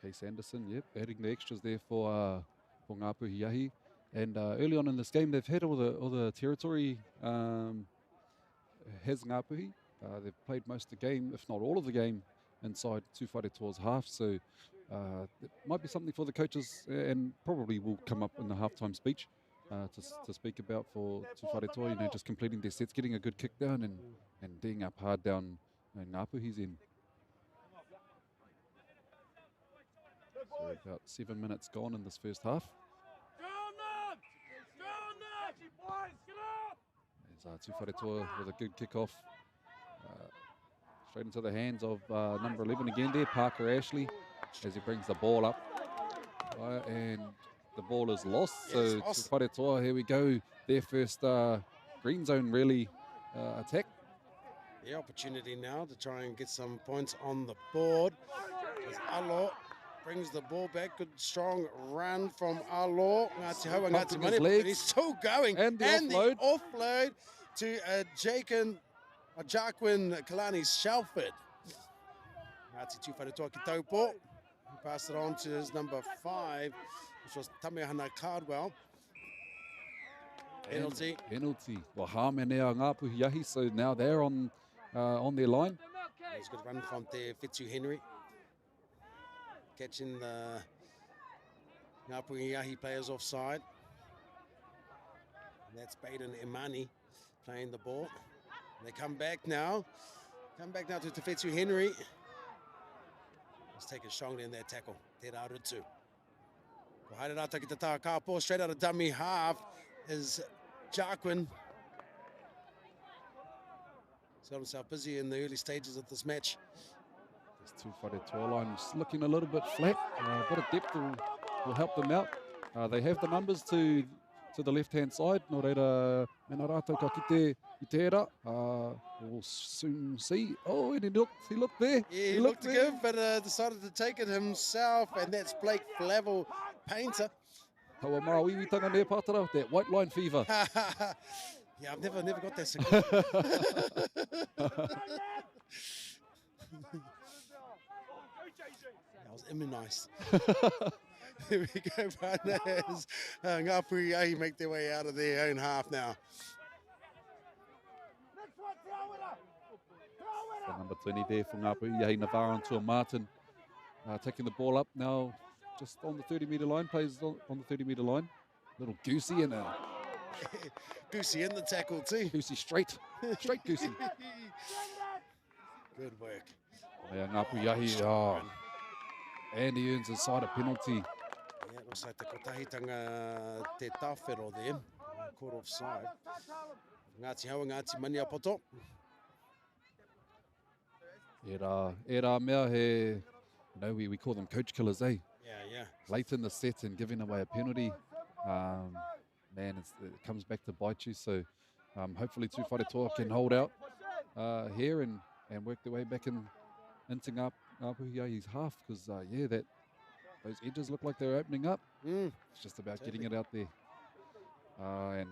Case Anderson, yep, adding the extras there for Ngāpuhi. And early on in this game, they've had all the territory has Ngāpuhi. They've played most of the game, if not all of the game, inside Tūwharetoa's half. So it might be something for the coaches, and probably will come up in the halftime speech. to speak about for Tūwharetoa, you know, just completing their sets, getting a good kick down and digging up hard down Ngāpuhi's end. So about 7 minutes gone in this first half. As Tūwharetoa with a good kick off. Straight into the hands of number 11 again there, Parker Ashley, as he brings the ball up. And the ball is lost, so Tūwharetoa, here we go, their first green zone really attack. The opportunity now to try and get some points on the board. As Alo brings the ball back, good strong run from Alo. Ngāti Haua, Ngāti Mani, but he's still going. And the offload to Jacquin Kalani Shelford. Ngāti Tūwharetoa ki taupo. He passed it on to his number 5, which was Tamehana Cardwell. Penalty. Well, Hāmenea Ngāpuhi Yahi, so now they're on their line. He's a good run from there, Fitzhugh Henry. Catching the Ngāpuhi Yahi players offside. And that's Baden Imani playing the ball. And they come back now. To Fitzhugh Henry. He's taken strongly in that tackle. Te Raurutu. Haere ki te tā kāpō, straight out of dummy half is Jacquin. He's got himself busy in the early stages of this match. This Tūwharetoa line is looking a little bit flat. A bit of depth will help them out. They have the numbers to the left-hand side. Nō reira, mena rātou ka kite I tērā. We'll soon see. Oh, and he looked there. Yeah, he looked to give, but decided to take it himself, and that's Blake Flavel, painter. Hawa māwiwitanga nē pātara, that white line fever. Yeah, I've never got that so good. I was immunised. Here we go, partners. Ngāpuhi Yahi make their way out of their own half now. So number 20 there for Ngāpuhi Yahi, Navarro to Martin. Taking the ball up now, just on the 30-metre line, plays on the 30-metre line. Little Goosey and a... Goosey in the tackle too. Goosey straight Goosey. Good work. Yeah, Ngāpuhi Yahi, and he earns his side a penalty. Yeah, it looks like the kotahitanga te tāwhero there. Caught offside. Ngāti Haua, Ngāti Mani Poto. Era mea he, you know, we call them coach killers, eh? Yeah. Late in the set and giving away a penalty. Man, it comes back to bite you. So hopefully Tūwharetoa can hold out here and work their way back into Ngāpuhi Yahi's half, because those edges look like they're opening up. It's just about getting it out there. And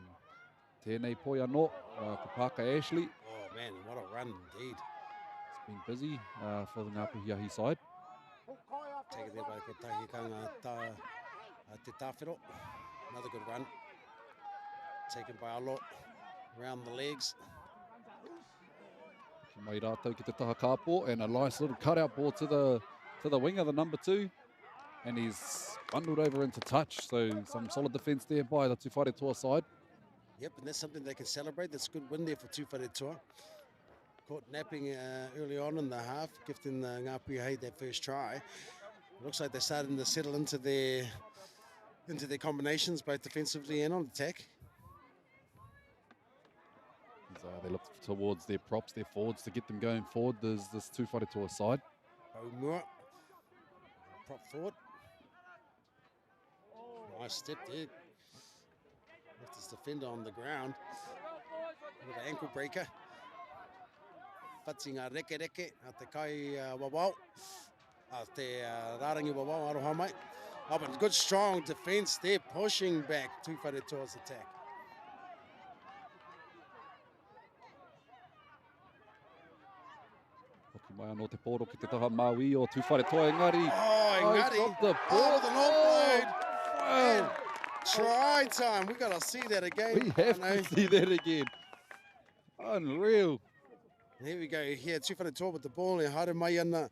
tēnei poi anō, Kupaka Ashley. Oh man, what a run indeed. It's been busy for the Ngāpuhi Yahi side. Taken there by Kotahitanga te tāwhero. Another good run. Taken by Alo around the legs. Mai rātou ki te taha kāpō, and a nice little cutout ball to the winger, the number 2, and he's bundled over into touch. So some solid defence there by the Tūwharetoa side. Yep, and that's something they can celebrate. That's a good win there for Tūwharetoa. Caught napping early on in the half, gifting the Ngāpuhi Yahi that first try. It looks like they're starting to settle into their combinations, both defensively and on attack. They look towards their props, their forwards, to get them going forward. There's this Tūwharetoa side. Omua, prop forward. Nice step there. Left his defender on the ground. With an ankle breaker. Whatsinga reke, a te kai wawau. A te rārangi wawau, aroha mai. Oh, but good strong defence there, pushing back Tūwharetoa's attack. Hoki mai anō te pōro ki te taha Maui o Tūwharetoa, engari. Oh, engari. Dropped the ball. With an offload. Man, try time. We got to see that again. We have to see that again. Unreal. Here we go. Here, Tūwharetoa with the ball. Haere mai ana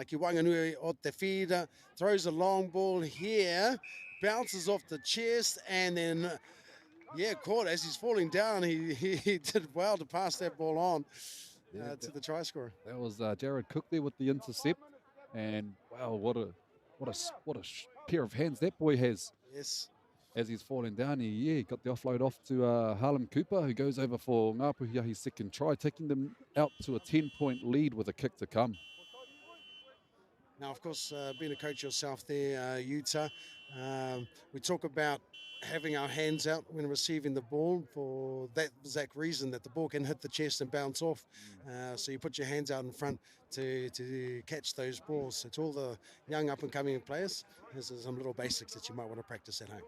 ki Wanganui o te whira. Throws a long ball here. bounces off the chest and then, yeah, caught as he's falling down. He did well to pass that ball on to the try scorer. That was Jared Cook there with the intercept. And wow, what a pair of hands that boy has. Yes. As he's falling down, he got the offload off to Harlem Cooper, who goes over for Ngāpuhiahi's second try, taking them out to a 10-point lead with a kick to come. Now, of course, being a coach yourself there, Utah, we talk about having our hands out when receiving the ball for that exact reason, that the ball can hit the chest and bounce off. So you put your hands out in front to catch those balls. So to all the young up-and-coming players, there's some little basics that you might want to practice at home.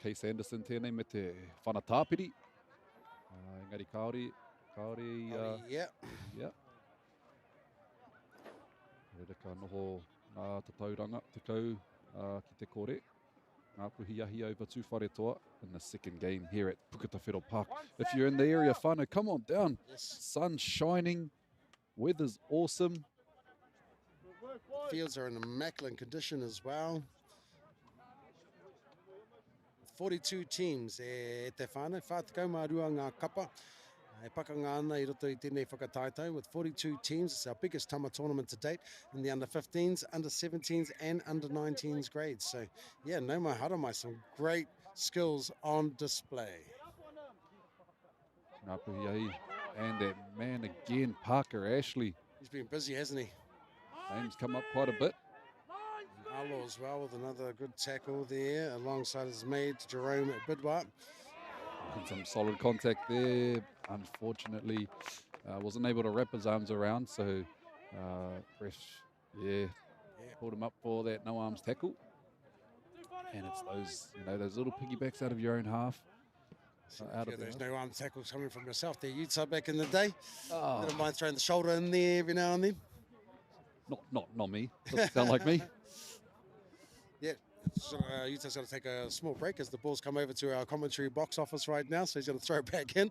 Case Anderson tēnei me te whanatāpiri. Engari Kāori. Yeah. Reka noho ngā tatauranga te kau ki te kore. Ngāpuhiahi over Tūwharetoa in the second game here at Puketawhero Park. If you're in the area, whānau, come on down. Yes. Sun shining, weather's awesome. Fields are in immaculate condition as well. 42 teams e te whānau. Whātukau mā rua ngā kapa. E pakanga ana I roto I tēnei whakataitau with 42 teams. It's our biggest tama tournament to date in the under 15s, under 17s and under 19s grades. So yeah, no mai haramai, some great skills on display. Ngāpuhiahi and that man again, Parker Ashley. He's been busy, hasn't he? Name's come up quite a bit. Arlo as well with another good tackle there alongside his mate Jerome Bidwa. And some solid contact there. Unfortunately, wasn't able to wrap his arms around, so ref, pulled him up for that no arms tackle. And it's those, those little piggybacks out of your own half. Those no arms tackles coming from yourself there, Utah, back in the day. Oh. Don't mind throwing the shoulder in there every now and then. Not me. Doesn't sound like me. Yeah, Utah's going to take a small break as the ball's come over to our commentary box office right now, so he's going to throw it back in.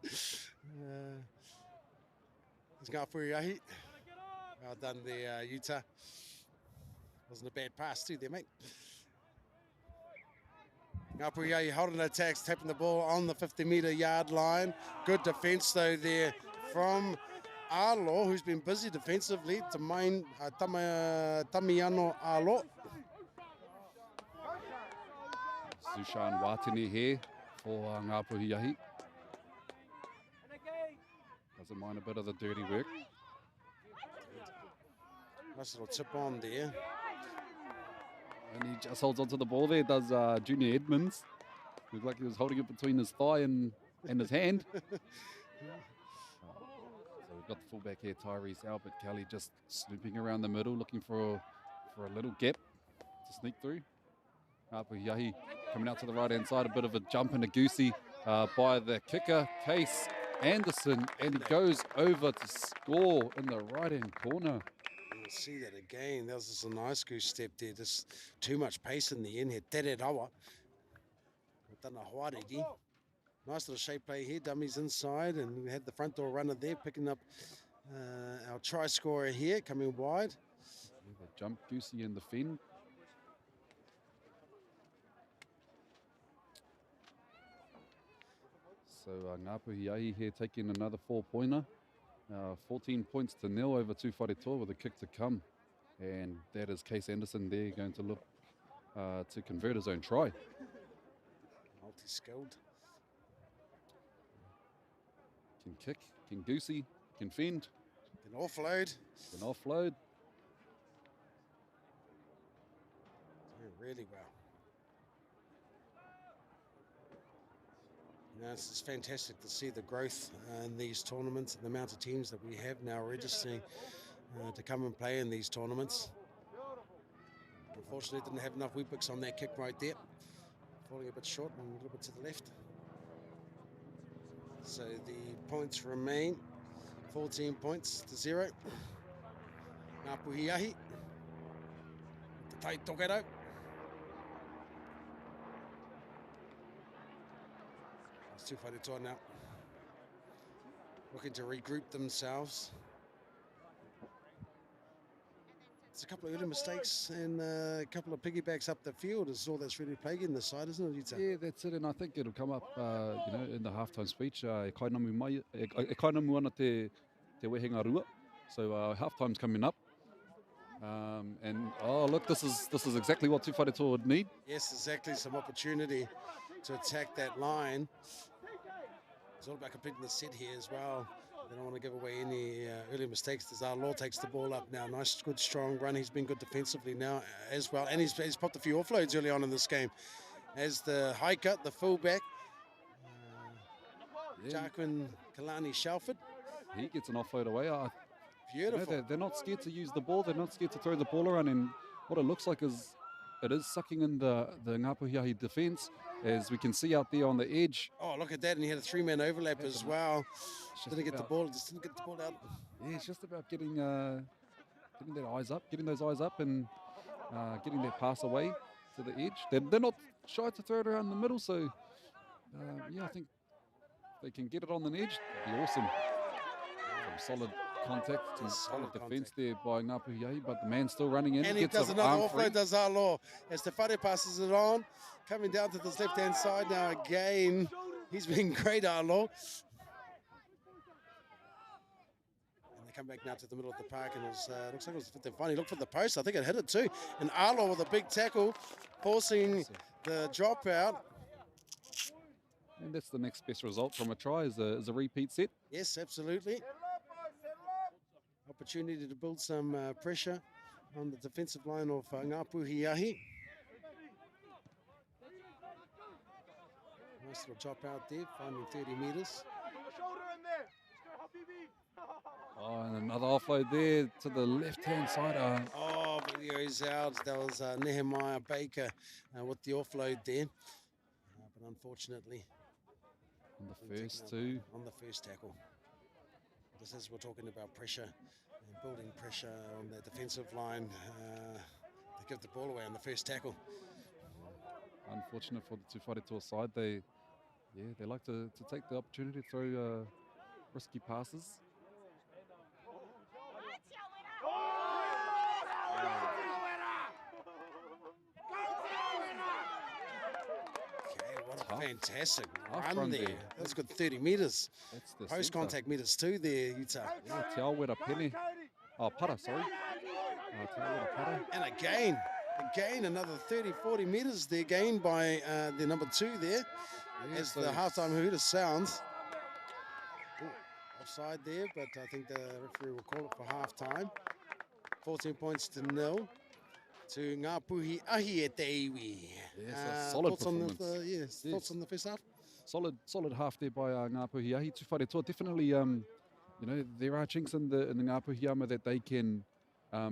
It's Ngāpuhiahi. Well done there, Utah. Wasn't a bad pass too there, mate. Ngāpuhiahi holding attacks, tapping the ball on the 50-metre yard line. Good defence though there from Arlo, who's been busy defensively. Tamiano Arlo. Sushan Watini here for Ngāpuhiahi. Doesn't mind a bit of the dirty work. Nice little tip on there. And he just holds onto the ball there, does Junior Edmonds. Looked like he was holding it between his thigh and his hand. So we've got the fullback here, Tyrese Albert Kelly, just snooping around the middle, looking for a little gap to sneak through. Ngāpuhiahi coming out to the right-hand side, a bit of a jump and a goosey by the kicker, Case Anderson, and he goes over to score in the right-hand corner. You'll see that again. That was just a nice goose step there. Just too much pace in the end here. Tere rawa. Nice little shape play here. Dummies inside, and we had the front door runner there picking up our try scorer here, coming wide. The jump goosey in the fin. So Ngāpuhiahi here taking another 4-pointer. 14 points to nil over Tūwharetoa with a kick to come. And that is Case Anderson there going to look to convert his own try. Multi-skilled. Can kick, can goosey, can fend. Can offload. Can offload. Doing really well. It's just fantastic to see the growth in these tournaments and the amount of teams that we have now registering to come and play in these tournaments. Unfortunately, didn't have enough Weepix on that kick right there. Falling a bit short and a little bit to the left. So the points remain 14 points to 0. Ngāpuhiahi. The Tai Tokero. Tūwharetoa now, looking to regroup themselves. There's a couple of early mistakes and a couple of piggybacks up the field is all that's really plaguing the side, isn't it, Yuta? Yeah, that's it, and I think it'll come up, in the halftime speech. E kainamu ana te wehenga rua. So halftime's coming up. And look, this is exactly what Tuwharetoa would need. Yes, exactly. Some opportunity to attack that line. It's all about completing the set here as well. They don't want to give away any early mistakes. As our Law takes the ball up now. Nice, good, strong run. He's been good defensively now as well. And he's popped a few offloads early on in this game. As the hiker, the fullback, Jacquin Kalani Shalford. He gets an offload away. Beautiful. They're not scared to use the ball. They're not scared to throw the ball around. And what it looks like is it is sucking in the Ngāpuhiahi defence, as we can see out there on the edge. Oh, look at that. And he had a three-man overlap as well. Didn't get the ball. Just didn't get the ball out. Yeah, it's just about getting their eyes up, getting those eyes up, and getting that pass away to the edge. They're not shy to throw it around the middle. So, I think they can get it on the edge. It'd be awesome. Some solid contact and solid defence there by Ngāpuhiahi, but the man's still running in. And he does another offload, does our Law. As the Whare passes it on, coming down to this left-hand side now again. He's been great, our Law. And they come back now to the middle of the park, and it was, looks like it was fine. He looked for the post. I think it hit it too. And Arlo with a big tackle, forcing the dropout. And that's the next best result from a try, is a repeat set. Yes, absolutely. Opportunity to build some pressure on the defensive line of Ngāpuhiahi. Nice little drop out there, finding 30 metres. Oh, and another offload there to the left-hand side. Video's out. That was Nehemiah Baker with the offload there. But unfortunately, on the first two. On the first tackle. Just as we're talking about pressure and building pressure on the defensive line, they give the ball away on the first tackle. Unfortunate for the Tuwharetoa side. They like to take the opportunity to throw risky passes. Fantastic run there. That's a good 30 metres. Post contact metres too there, Utah. Yeah, Te Awera Pene. Oh, Para, sorry. Te Awera Para. And again, another 30, 40 metres there, gained by the number 2 there. Yeah, as the halftime hooter sounds. Ooh, offside there, but I think the referee will call it for halftime. 14 points to 0. To Ngāpuhiahi e te iwi. Yes, a solid performance. Thoughts on the first half? Solid half there by Ngāpuhiahi. Tuwharetoa definitely, there are chinks in the Ngāpuhi armour that they can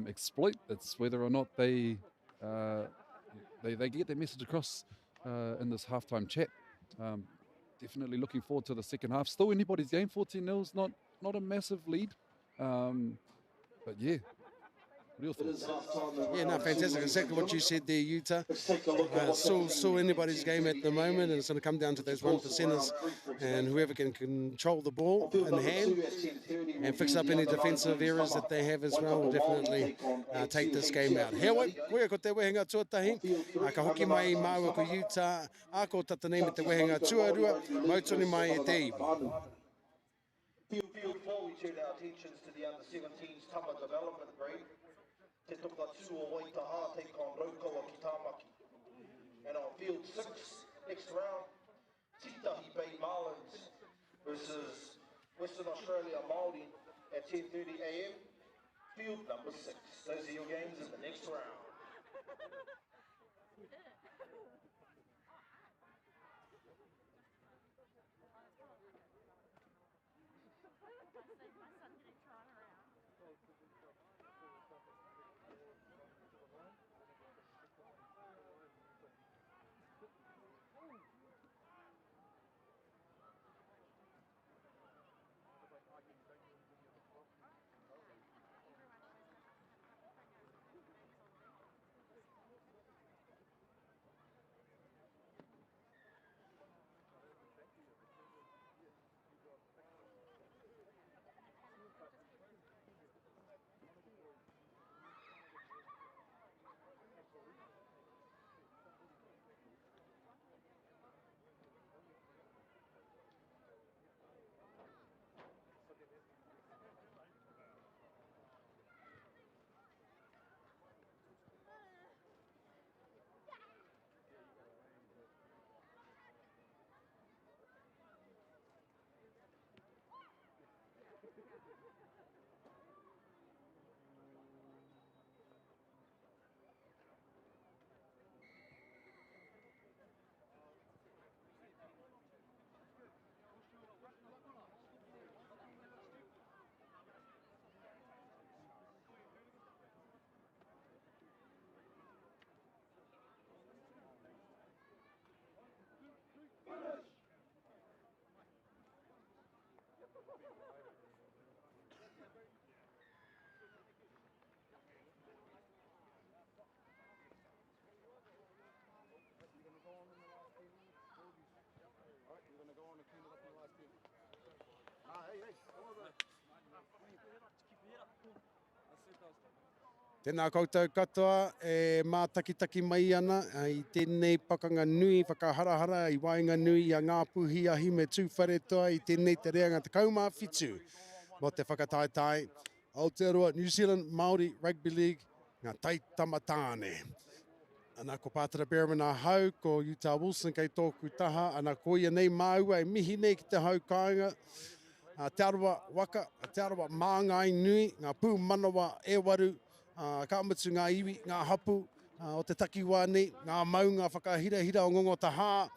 exploit. It's whether or not they get their message across in this halftime chat. Definitely looking forward to the second half. Still anybody's game. 14-0 is not a massive lead, but yeah. Yeah, no, fantastic. Exactly what you said there, Utah. Still anybody's game at the moment, and it's going to come down to those 1%ers and whoever can control the ball in hand and fix up any defensive errors that they have as well will definitely take this game out. Heoi, ko te wehenga tuatahi. Ka hoki mai māua ko Utah. Ako tata nei me te wehenga tuarua. Mautoni mai e te iwi. Field 4, we turn our attentions to the under-17s Tama development grade. Te toka tū o Waitaha take on Raukawa ki Tāmaki. And on field 6, next round, Titahi Bay Marlins versus Western Australia Māori at 10:30 a.m. Field number 6. Those are your games in the next round. Tēnā koutou katoa, mātakitaki mai ana, I tēnei pakanga nui, whakaharahara, I wainga nui, I a ngā puhiahi me tūwharetoa, I tēnei te reanga te kaumāwhitu. Mo te whakataitai, Aotearoa New Zealand Māori Rugby League, ngā tai tamatāne. Ana ko Pātara Berman a hau, ko Utah Wilson kei tōku taha, ana ko ia nei māua e mihi nei ki te hau kāinga. Te aroa waka, te aroa māngai nui, ngā pū manawa e waru, ka amatu ngā iwi, ngā hapu, o te takiwā nei, ngā mau, ngā whakahira-hira o ngongo taha,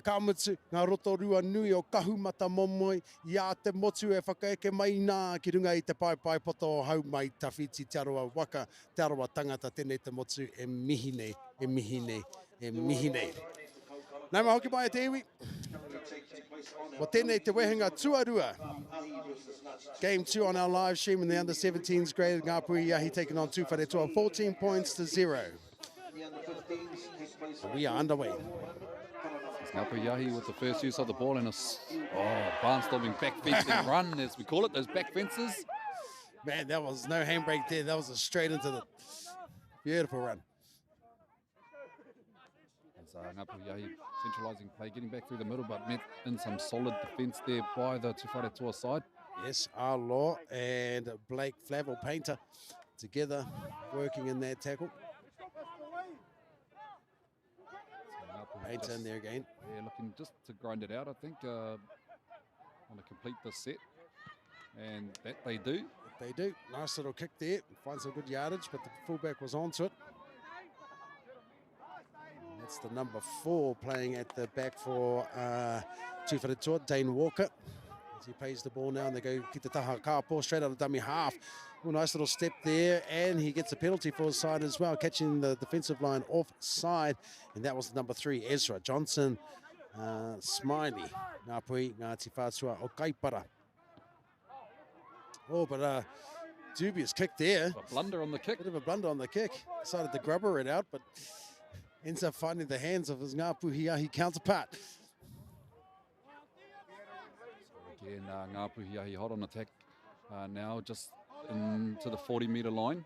ka amatu ngā rotorua nui o kahumata momoi, ia te motu e whakaeke mai nā ki runga I te pai poto o hau mai tawhiti te aroa waka, te aroa tangata tēnei te motu e mihi nei, e mihi nei, e mihi nei. Nau ma hoki mai e te iwi. Mo tēnei te wehenga tuarua. Game 2 on our live stream in the under-17s grade. Ngā Puiahi taking on Tūwharetoa, 14 points to 0. We are underway. Ngā Puiahi with the first use of the ball and a barnstorming back fencing run, as we call it, those back fences. Man, that was no handbrake there. That was a straight into the beautiful run. Ngā Puiahi centralising play, getting back through the middle, but met in some solid defence there by the Tūwharetoa side. Yes, our Law and Blake Flavel Painter together working in that tackle. Painter in there again. Yeah, looking just to grind it out, I think. Want to complete the set, and that they do. They do. Nice little kick there. Finds some good yardage, but the fullback was onto it. That's the number 4 playing at the back for Tūwharetoa, Dane Walker. As he pays the ball now, and they go ki te taha kāpō straight out of dummy half. Oh, nice little step there, and he gets a penalty for his side as well, catching the defensive line offside, and that was number 3, Ezra Johnson. Smiley, ngā pui, ngā ti whātua o Kaipara. Oh, but dubious kick there. A blunder on the kick. Bit of a blunder on the kick. Decided to grubber it out, but ends up finding the hands of his Ngā Puiahi counterpart. Again, Ngā Puiahi hot on attack now, just into the 40-metre line,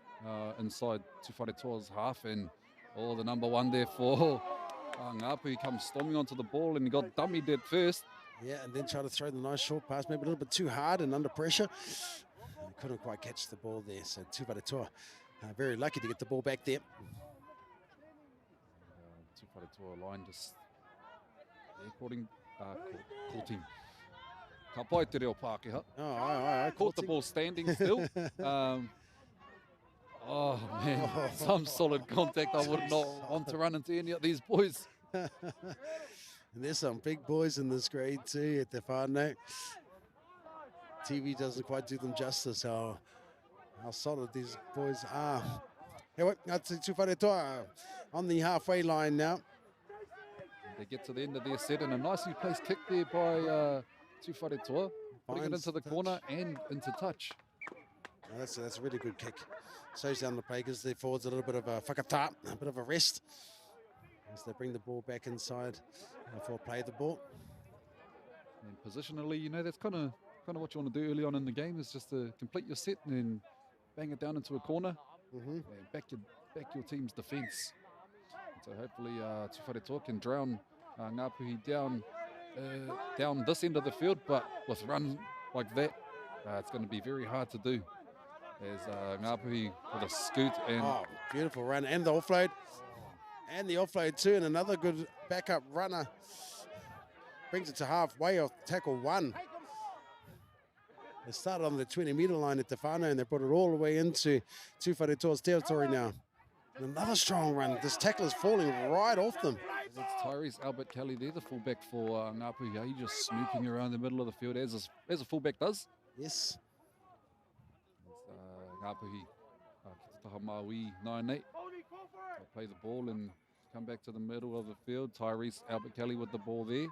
inside Tūwharetoa's half, and the number 1 there for Ngā Puiahi comes storming onto the ball, and he got dummied at first. Yeah, and then tried to throw the nice short pass, maybe a little bit too hard and under pressure. Couldn't quite catch the ball there, so Tūwharetoa very lucky to get the ball back there. Tūwharetoa line just courting. Ka pai te reo Pākehā. Caught the ball standing still. Oh man, some solid contact. I would not want to run into any of these boys. And there's some big boys in this grade too at the whānau. TV doesn't quite do them justice how solid these boys are. Anyway, Tūwharetoa on the halfway line now. They get to the end of their set, and a nicely placed kick there by Tūwharetoa, putting it into the corner and into touch. Oh, that's a really good kick. Slows down the play, gives the forwards a little bit of a whakatā, a bit of a rest as they bring the ball back inside for play the ball. And positionally, that's kind of what you want to do early on in the game, is just to complete your set and then bang it down into a corner and back your team's defence. So hopefully Tūwharetoa can drown Ngā Puiahi down this end of the field, but with run like that, it's going to be very hard to do. As Ngā Puiahi with a scoot and beautiful run, and the offload, too, and another good backup runner brings it to halfway off tackle 1. They started on the 20-metre line at the whānau, and they brought it all the way into Tūwharetoa's territory now. And another strong run. This tackle is falling right off them. It's Tyrese Albert Kelly there, the fullback for Ngā Puiahi, just snooping around the middle of the field as a fullback does. Yes. Ngā Puiahi, ki te taha Māui 9-8. They play the ball and come back to the middle of the field. Tyrese Albert Kelly with the ball there.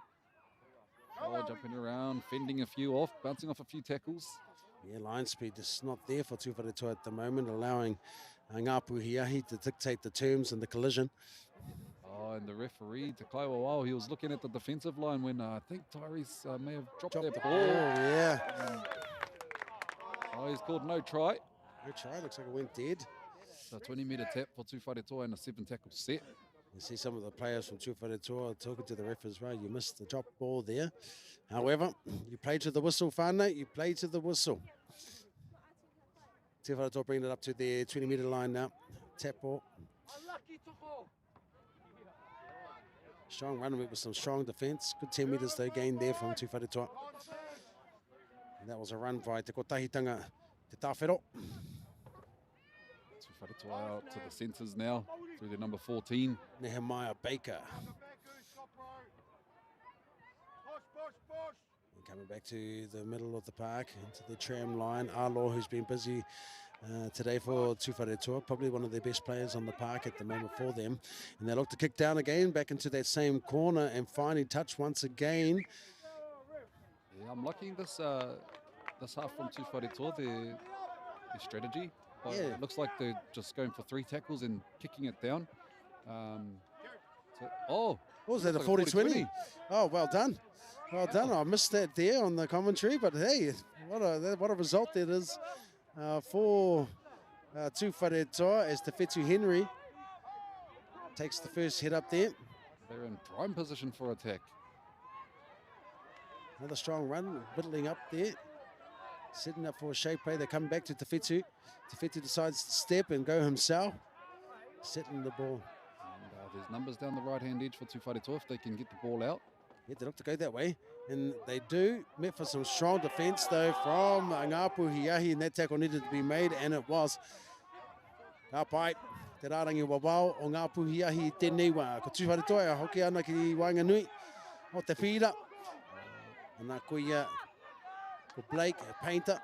Jumping around, fending a few off, bouncing off a few tackles. Yeah, line speed is not there for Tūwharetoa at the moment, allowing Ngā Puiahi to dictate the terms and the collision. And the referee, Te Kaiwa, he was looking at the defensive line when I think Tyrese may have dropped that ball. Oh, yeah. He's called no try. No try, looks like it went dead. So 20-metre tap for Tūwharetoa and a 7-tackle set. You see some of the players from Tūwharetoa talking to the ref as well. You missed the drop ball there. However, you play to the whistle, whānau. You play to the whistle. Tūwharetoa bringing it up to their 20-metre line now. Tap ball. Strong run with some strong defence. Good 10 metres though gained there from Tūwharetoa. And that was a run by Te Kotahitanga Te Tāwhero. Tūwharetoa out to the centres now through their number 14. Nehemiah Baker. And coming back to the middle of the park, into the tram line. Arlo, who's been busy today for Tūwharetoa, probably one of their best players on the park at the moment for them. And they look to kick down again, back into that same corner and finding touch once again. Yeah, I'm liking this half from Tūwharetoa, their strategy. But Yeah. It looks like they're just going for 3 tackles and kicking it down. What was that, a looks like 40-20? Oh, well done. Well done. I missed that there on the commentary, but hey, what a result that is for Tūwharetoa as Te Whetū Henry takes the first hit up there. They're in prime position for attack. Another strong run, whittling up there. Setting up for a shape play. They come back to Te Whetū. Te Whetū decides to step and go himself. Setting the ball. And there's numbers down the right-hand edge for Tūwharetoa if they can get the ball out. Yeah, they look to go that way. And they do. Met for some strong defence, though, from Ngā Puhiahi. And that tackle needed to be made, and it was. Ka pai, te rārangi wawao o Ngā Puhiahi I tēnei wā. Ko Tūwharetoa hoki ana ki Wainganui o te whira. And nā kuia ko Blake, a painter.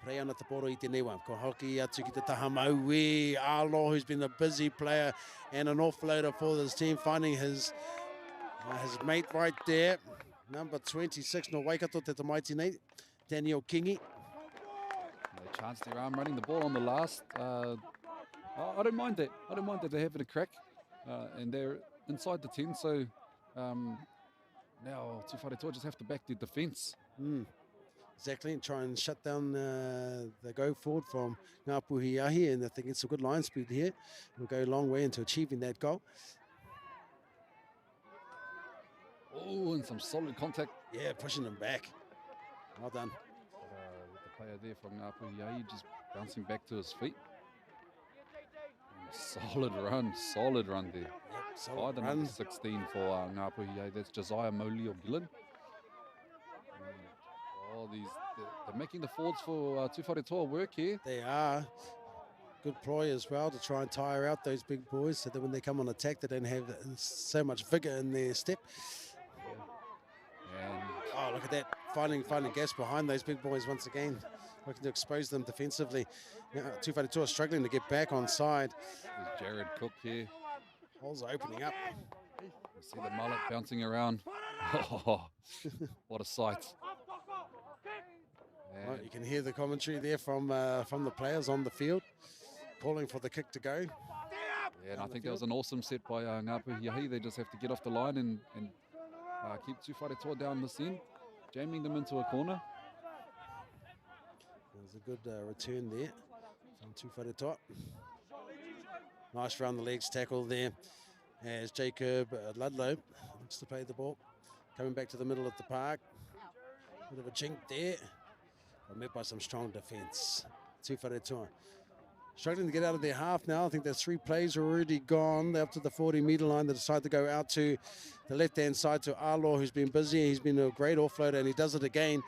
Prei ana te poro I tēnei wā. Ko hoki atu ki te taha maui. Arlo, who's been a busy player and an offloader for this team, finding his mate right there. Number 26, no Waikato te tamaiti nei, Daniel Kingi. They chance their arm running the ball on the last. I don't mind that. I don't mind that they're having a crack. And they're inside the 10, so now Tūwharetoa just have to back their defence. Exactly, and try and shut down the go forward from Ngā Puhiahi, and I think it's a good line speed here. It'll go a long way into achieving that goal. Oh, and some solid contact. Yeah, pushing them back. Well done. With the player there from Ngā Puhiahi just bouncing back to his feet. And a solid run there. Yep, By solid the run. number 16 for Ngā Puhiahi, that's Josiah Moli or Gillen. They're making the forwards for Tūwharetoa work here. They are. Good ploy as well to try and tire out those big boys so that when they come on attack, they don't have so much vigour in their step. And Oh, look at that. Finding gas behind those big boys once again. Looking to expose them defensively. Tūwharetoa struggling to get back on side. there's Jared Cook here. Holes opening up. You see the mullet bouncing around. Oh, what a sight. Right, And you can hear the commentary there from the players on the field, calling for the kick to go. yeah, and I think that was an awesome set by Ngā Puhiahi. They just have to get off the line and keep Tūwharetoa down this end, jamming them into a corner. There's a good return there from Tūwharetoa. Nice round the legs tackle there as Jacob Ludlow looks to play the ball. Coming back to the middle of the park. Bit of a jink there. But met by some strong defence. Tūwharetoa struggling to get out of their half now. I think there's 3 plays already gone. They're up to the 40-metre line. They decide to go out to the left-hand side to Arlo, who's been busy. He's been a great offloader, and he does it again,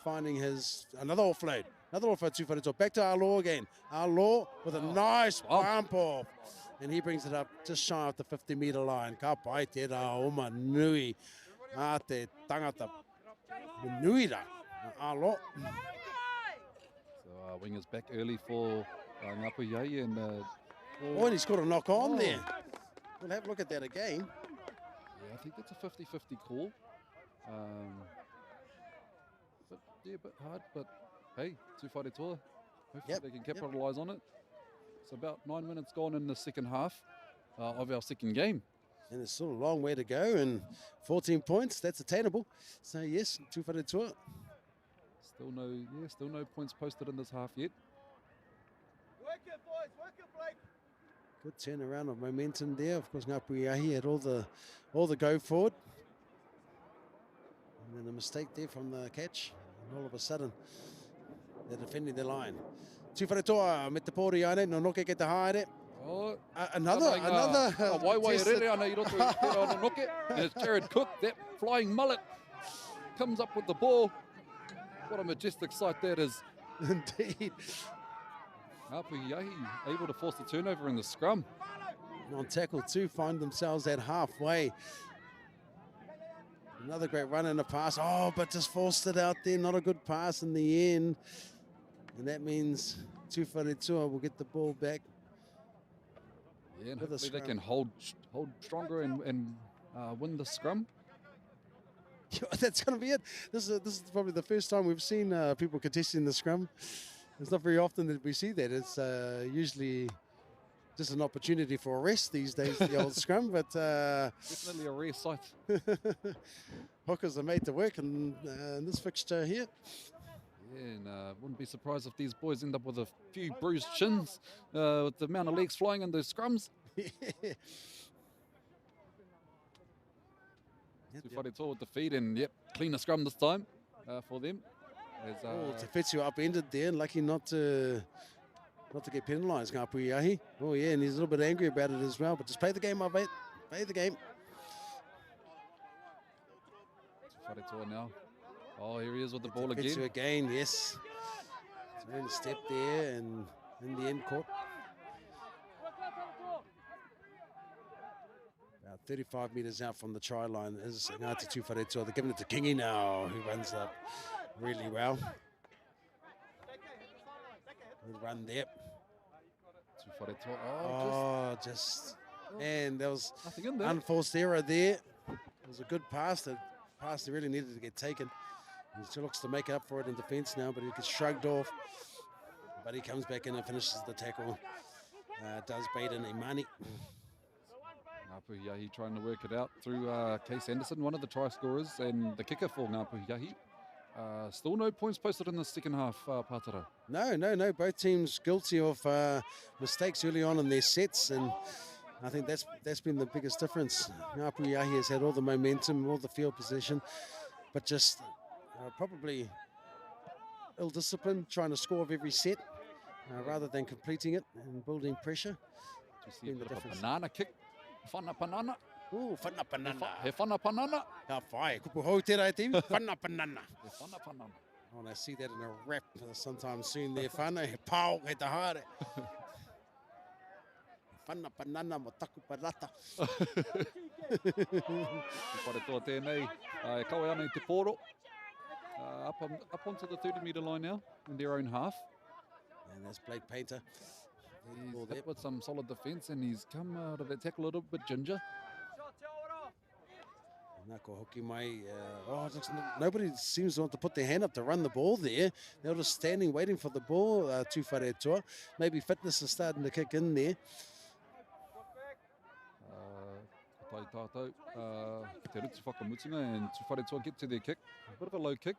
finding another offload. Another offload, Tūwharetoa. Back to Arlo again. Arlo with a nice bump off. And he brings it up just shy of the 50-metre line. Ka pai te rā oma nui. A te tangata nui rā. Arlo. So wingers back early for Ngā Puhiahi and Oh, and he's got a knock on there. We'll have a look at that again. yeah, I think that's a 50-50 call. But yeah, a bit hard, but hey, Tūwharetoa, hopefully Yep, they can yep. capitalise on it. It's about 9 minutes gone in the second half of our second game. And there's still a long way to go, and 14 points, that's attainable. So yes, Tūwharetoa. Still no points posted in this half yet. Good turnaround of momentum there. Of course, Ngāpuhi had all the go forward. And then a mistake there from the catch. And all of a sudden, they're defending the line. Tūwhare toa, me te pōri ane, no noke ke te haere. Oh, Another. Wai tested- rere ana I roto I te rana noke. And it's Jared Cook, that flying mullet, comes up with the ball. What a majestic sight that is. Indeed. Ngāpuhi able to force the turnover in the scrum. And on tackle too, find themselves at halfway. Another great run and a pass. Oh, but just forced it out there. Not a good pass in the end. And that means Tūwhare Toa will get the ball back. Yeah, and With a hopefully they scrum. can hold stronger and win the scrum. That's going to be it. This is probably the first time we've seen people contesting the scrum. It's not very often that we see that. It's usually just an opportunity for a rest these days, the old scrum. But Definitely a rare sight. hookers are made to work in this fixture here. Yeah, and wouldn't be surprised if these boys end up with a few bruised shins with the amount of legs flying in those scrums. Tūwhare Toa with the feed, and yep, cleaner scrum this time for them. As, Te Whetio upended there, lucky not to get penalised, Ngāpuhi. Oh yeah, and he's a little bit angry about it as well, but just play the game, mate. Play the game. Tūwhare Toa now. Oh, here he is with the ball Te Whetio again. again, yes. Trying to step there and in the end caught. About 35 metres out from the try line is Ngāti Tūwhare Toa. They're giving it to Kingi now, who runs up really well. Good run there. Tūwhare Toa. Oh, just and there was nothing in there. unforced error there. It was a good pass. The pass that really needed to get taken. He still looks to make up for it in defence now, but he gets shrugged off. But he comes back in and finishes the tackle. Does Baden Imani. Ngāpuhi trying to work it out through Case Anderson, one of the try scorers, and the kicker for Ngāpuhi. Still no points posted in the second half, Pātara. No. Both teams guilty of mistakes early on in their sets, and I think that's been the biggest difference. Ngāpuhi has had all the momentum, all the field possession, but just probably ill-disciplined, trying to score of every set rather than completing it and building pressure. To see a Been the bit of a difference. banana kick. Whana panana. Ooh, whana panana. He whana panana. Ka whai, kupu hou tērā te iwi, whana panana. He whana panana. I want to see that in a rap sometime soon there, whana, he pāo, he te haere. Whana panana mo taku parata. Tūwhare Toa tēnei. E kawe ana I te pōro. Up onto the 30-metre line now in their own half. And that's Blake Painter. He's hit with some solid defence, and he's come out of that tackle a little bit ginger. Nā ko hoki mai. Nobody seems to want to put their hand up to run the ball there. They were just standing waiting for the ball, Tūwhare Toa. Maybe fitness is starting to kick in there. Tai tātou, te rutu whakamutunga, and Tūwhare Toa get to their kick. A bit of a low kick,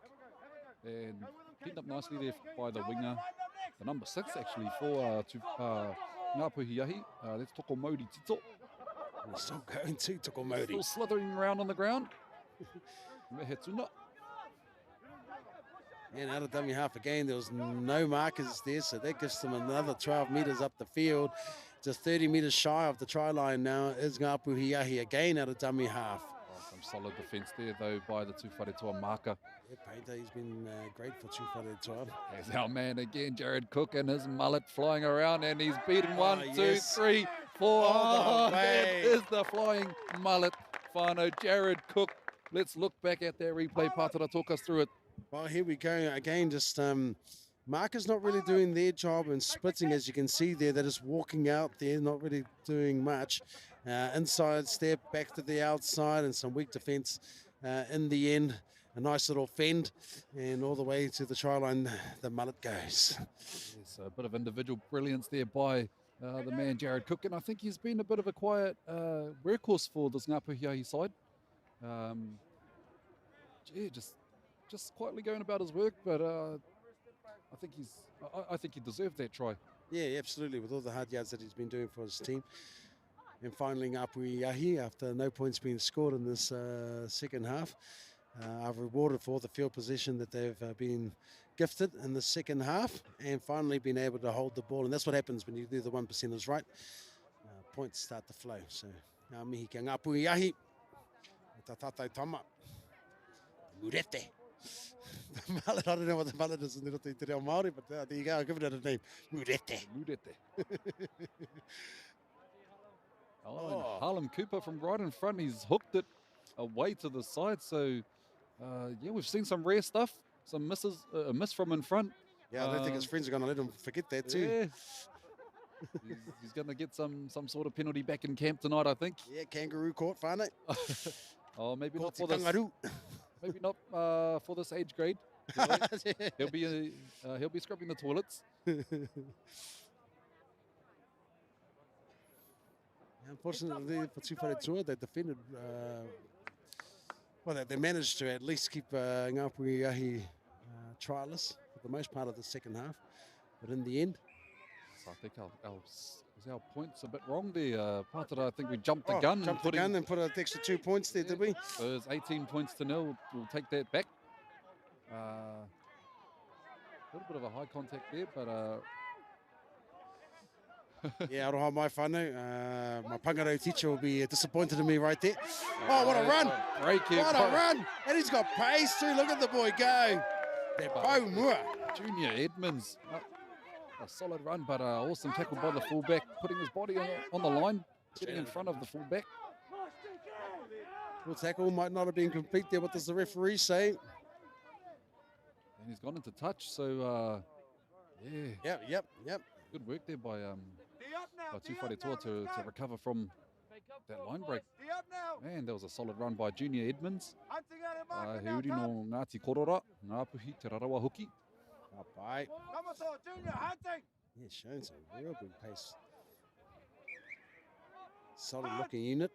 and cleaned up nicely there by the winger. The number 6 actually for Ngāpuhi. That's Toko Māori Tito. We're still going to Toko Māori. Still slithering around on the ground. Mehe tuna. And out of dummy half again, there was no markers there, so that gives them another 12 metres up the field. Just 30 metres shy of the try line now is Ngāpuhi again out of dummy half. Some solid defence there though by the Tūwhare Toa marker. Yeah, Painter, he's been great for Tūwhare Toa. There's our man again, Jared Cook, and his mullet flying around, and he's beaten 1, 2, yes. 3, 4. All the That way. is the flying mullet. Whānau, Jared Cook. Let's look back at that replay. Pātara, talk us through it. Well, here we go again. Just markers not really doing their job and splitting, as you can see there. They're just walking out there, not really doing much. Inside step, back to the outside, and some weak defence in the end. A nice little fend, and all the way to the try line, the mullet goes. Yes, a bit of individual brilliance there by the man Jared Cook, and I think he's been a bit of a quiet workhorse for this Ngāpuhi side. Just quietly going about his work, but I think he deserved that try. Yeah, absolutely, with all the hard yards that he's been doing for his team. And finally, Ngāpuhi Ahi, after no points being scored in this second half, are rewarded for all the field position that they've been gifted in the second half, and finally been able to hold the ball. And that's what happens when you do the 1%ers right. Points start to flow. So, ngā mihi kia Ngāpuhi Ahi, ta tātou tama, Murete. The mallet, I don't know what the mallet is in the roto i te reo Māori, but there you go, I'll give it a name, Murete. Murete. And Harlem Cooper from right in front, he's hooked it away to the side. So, yeah, we've seen some rare stuff, some misses, a miss from in front. Yeah, I don't think his friends are going to let him forget that too. Yeah. he's going to get some sort of penalty back in camp tonight, I think. Yeah, kangaroo court, whānau. Oh, maybe Court not for te this. kangaroo. Maybe not for this age grade. He'll be scrubbing the toilets. Unfortunately for Tūwharetua, they defended, they managed to at least keep Ngāpuhi Ahi trialless for the most part of the second half. But in the end, So I think our points a bit wrong there. Pātara, I think we jumped the gun. Jumped the gun and put an extra 2 points there, did we? So it's 18 points to 0. We'll take that back. A little bit of a high contact there, but Yeah, aroha mai whānau. My Pangarau teacher will be disappointed in me right there. Oh, what a run! Break here. What a run! And he's got pace too. Look at the boy go. Te pau mua. Junior Edmonds. A solid run, but awesome tackle by the fullback, putting his body on the line, getting in front of the fullback. Full tackle might not have been complete there. What does the referee say? And he's gone into touch, so yeah. Yep. Good work there by Tūwharetua to recover from that line break. Man, that was a solid run by Junior Edmonds. He uri no Ngāti Korora, Ngāpuhi te Rarawa Hoki. Up high. Yeah, showing some real good pace. Solid looking unit.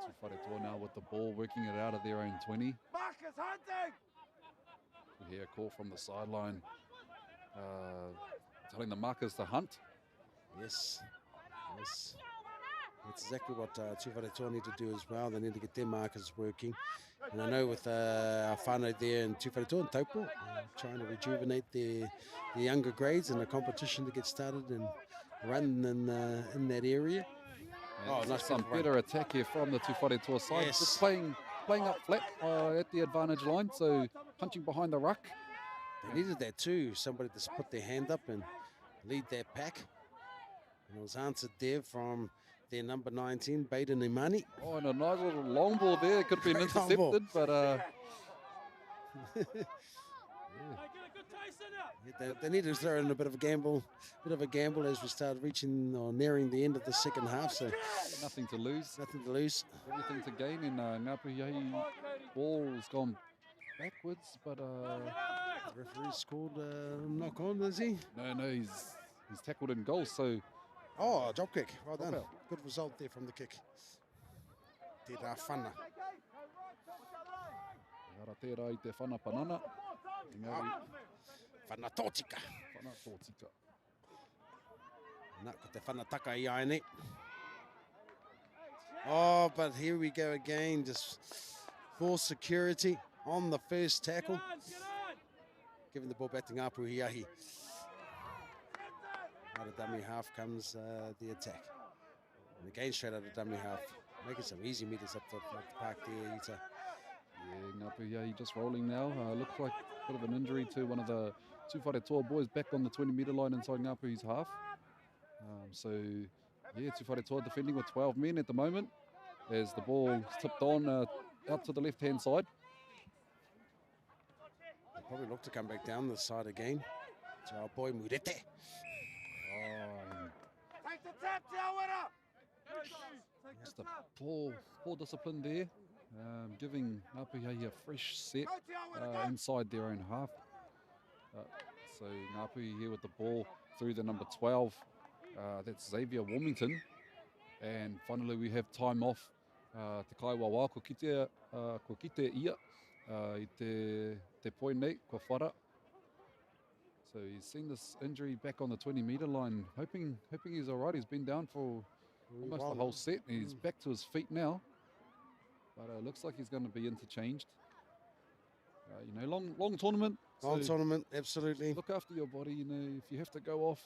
Tūwharetua now with the ball, working it out of their own 20. We hear a call from the sideline, telling the markers to hunt. Yes. That's exactly what Tūwharetua need to do as well. They need to get their markers working. And I know with our whānau there in Tūwharetua and Taupo, trying to rejuvenate the younger grades and the competition to get started and run in that area. And nice some better attack here from the Tūwharetua side. Yes. Just playing up flat at the advantage line, so punching behind the ruck. They needed that too, somebody to put their hand up and lead that pack. And it was answered there from their number 19, Baden Imani. Oh, and a nice little long ball there. Could have been Great long ball. intercepted, but They need to throw in a bit of a gamble as we start reaching or nearing the end of the second half. So nothing to lose. nothing to lose. Everything to gain. And Ngāpuhi Ahi ball has gone backwards, but The referee scored a knock on, is he? no, he's tackled in goal. So Oh, drop kick. Well done. Drop Good result there from the kick. Te rā whana. ara tērā i te whana panana. Engari, Whana tōtika. whana tōtika. Nā, ko te whana taka I aene. Oh, but here we go again. Just full security on the first tackle. Giving the ball back to Ngāpuhi Ahi. Out of dummy half comes the attack. And again straight out of dummy half. Making some easy meters up the park there, Ita. Yeah, Ngāpuhi Ahi just rolling now. Looks like a bit of an injury to one of the Tūwharetua boys back on the 20-metre line inside Ngāpuhi's half. So, yeah, Tūwharetua defending with 12 men at the moment as the ball tipped on out to the left-hand side. They'll probably look to come back down this side again. To our boy Murete. Just a poor discipline there, giving Ngāpuhi Ahi a fresh set inside their own half. So Ngāpuhi here with the ball through the number 12. That's Xavier Warmington. And finally we have time off. Te kaiwawa, ko kite ia, I te poi nei, ko whara. So he's seen this injury back on the 20-metre line, hoping he's all right. He's been down for almost the whole set. He's back to his feet now, but looks like he's going to be interchanged. You know, long tournament. Long so tournament, absolutely. Look after your body. You know, if you have to go off.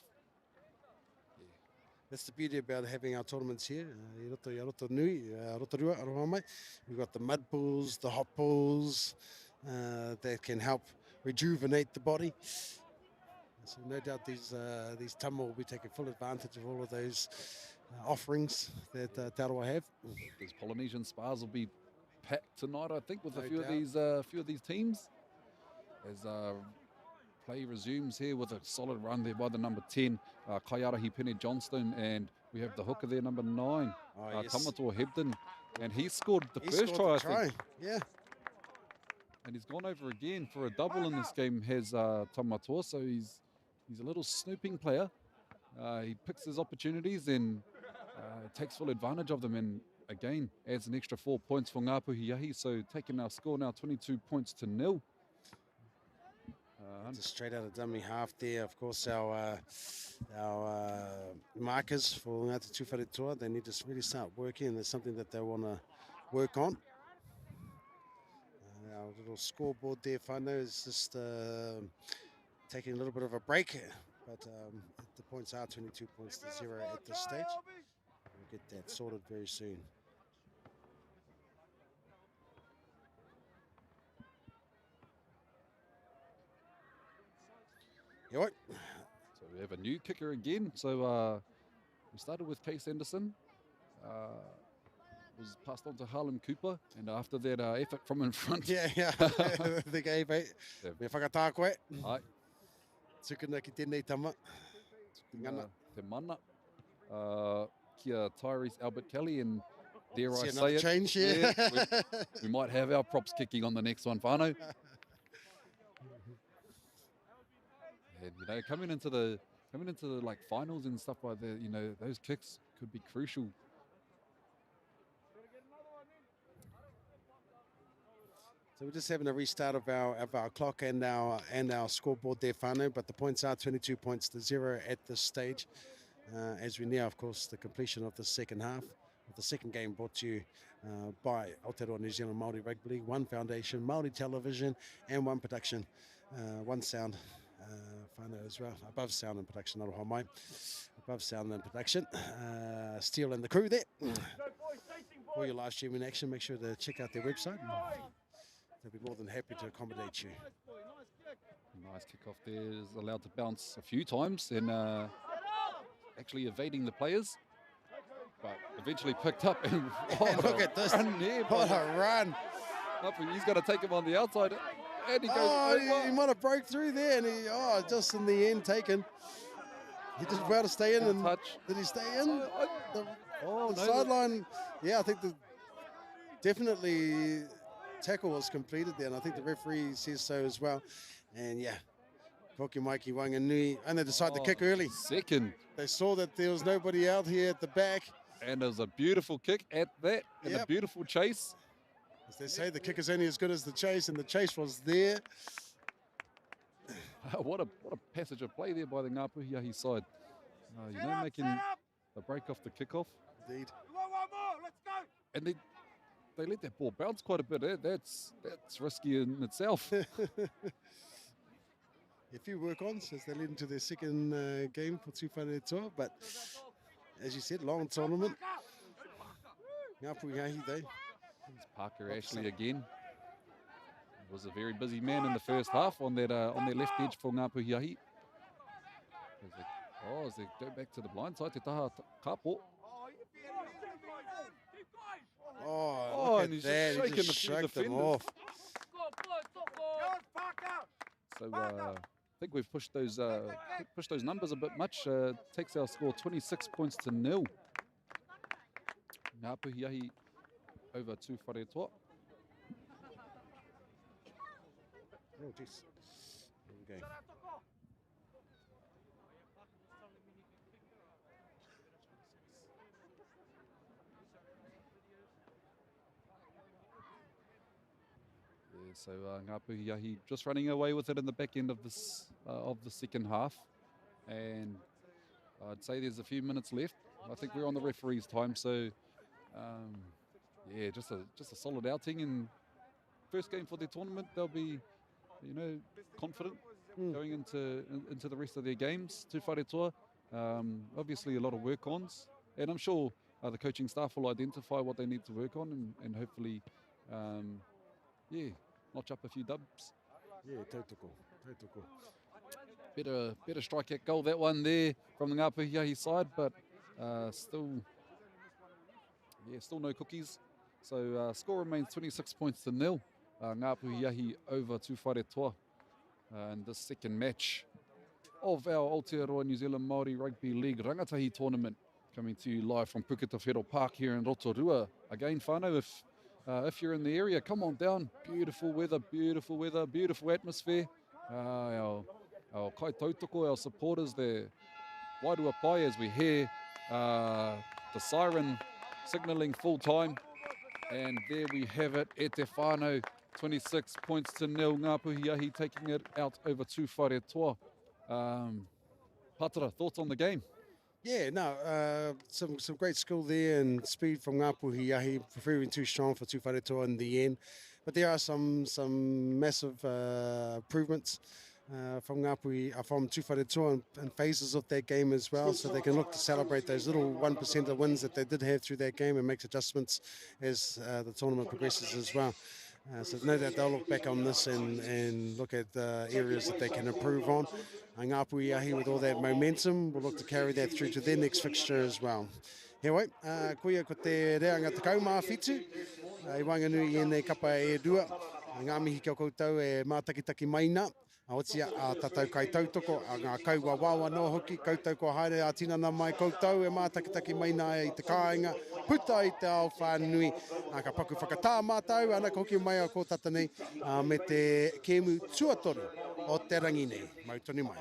That's the beauty about having our tournaments here. I roto nui, Rotorua, aroha mai. We've got the mud pools, the hot pools that can help rejuvenate the body. So no doubt these tama will be taking full advantage of all of those offerings that Te Aroha have. These Polynesian spas will be packed tonight, I think, with No a few of these teams. As play resumes here with a solid run there by the number 10, Kaiarahi Pene Johnston, and we have the hooker there, number 9, Yes. Tamatua Hebden, and he scored the first try, I think. Yeah. And he's gone over again for a double in this game, has Tamatua, so he's a little snooping player. He picks his opportunities and takes full advantage of them, and again adds an extra 4 points for Ngāpuhi, so taking our score now 22 points to 0. Just straight out of dummy half there. Of course, our markers for Ngāti Tuwharetoa, they need to really start working, and there's something that they want to work on. Our little scoreboard there, whānau, is just taking a little bit of a break, but the points are 22 points to 0 at this stage. We'll get that sorted very soon. You what? So we have a new kicker again. So we started with Case Anderson. Was passed on to Harlan Cooper, and after that effort from in front. Yeah. They gave it. Me whakatā koe. Ai. Tukuna ki tēnei tama. Te mana. Kia Tyrese Albert Kelly, and dare I See say another it. change here. We might have our props kicking on the next one, whānau. And you know, coming into the like finals and stuff like that, you know, those kicks could be crucial. So we're just having a restart of our clock and our scoreboard there, whānau, but the points are 22 points to 0 at this stage. As we near, of course, the completion of the second half of the second game, brought to you by Aotearoa New Zealand Māori Rugby League, One Foundation, Māori Television, and One Production, One Sound. Whānau as well, Above Sound and Production, aroha mai. Above Sound and Production, Steele and the crew there. For your live streaming action, make sure to check out their website. They'll be more than happy to accommodate you. Nice kick-off there, is allowed to bounce a few times and actually evading the players, but eventually picked up. And look at this, what a run. He's got to take him on the outside. And he goes, he might have broke through there, and he just in the end taken. He did well to stay in, and did he stay in? The sideline, yeah, I think definitely tackle was completed there, and I think the referee says so as well. And yeah, Koki Maiki Wanganui, and they decided to kick early. Second. They saw that there was nobody out here at the back. And it was a beautiful kick at that, and a beautiful chase. As they say, the kick is only as good as the chase, and the chase was there. What a passage of play there by the Ngāpuhi side. You know, making the break off the kickoff. Indeed. One more, let's go. And they let that ball bounce quite a bit. That's risky in itself. A few work-ons as they lead into their second game for Tuwharetoa, but as you said, long tournament. Ngāpuhi, though. Parker Ashley again. Was a very busy man in the first half on their left edge for Ngāpuhi. As they go back to the blind side, Te Taha Kapo. Look at that, he just shaked them off. So I think we've pushed those numbers a bit much. Takes our score 26 points to 0. Ngāpuhi over Tuwharetoa. Oh, jeez. Here we go. so Ngā Puhiahi just running away with it in the back end of the second half. And I'd say there's a few minutes left. I think we're on the referee's time, so yeah, just a solid outing. And first game for their tournament, they'll be, confident going into the rest of their games. Tū whare toa, obviously a lot of work-ons, and I'm sure the coaching staff will identify what they need to work on and hopefully, notch up a few dubs. Yeah, tautoko, tautoko. Better strike at goal, that one there from the Ngā Puhiahi side, but still no cookies. So score remains 26 points to 0. Ngā Puhiahi over Tū Whare Toa in the second match of our Aotearoa New Zealand Māori Rugby League Rangatahi tournament, coming to you live from Puketawhero Park here in Rotorua. Again, whānau, if you're in the area, come on down. Beautiful weather, beautiful atmosphere. Our kai tautoko, our supporters there, wairua pai as we hear the siren signalling full time. And there we have it, e te whānau, 26 points to 0. Ngā Puhiahi taking it out over Tū Whare Toa. Patara, thoughts on the game? Yeah, no, some great skill there and speed from Ngā Puhiahi, proving too strong for Tū Whare Toa in the end. But there are some massive improvements from Tū Whare Toa in phases of that game as well, so they can look to celebrate those little 1% of wins that they did have through that game and make adjustments as the tournament progresses as well. So no doubt they'll look back on this and look at areas that they can improve on. Ngā Puhiahi, with all that momentum, will look to carry that through to their next fixture as well. Heoi, kuia ko te reanga te kaumā whitu, I wanganui e nei kapa e rua, ngā mihi kia koutou e mātakitaki maina, a otia a tatau kai tautoko, a ngā kaua wawa no hoki, koutou ko haere a tinana mai koutou e mātakitaki maina i te kāinga, puta i te ao whānui, a ka paku whakatā mātou, ana ka hoki mai a ko tatanei, me te kēmu tuatoru o te rangi nei. Mautoni mai.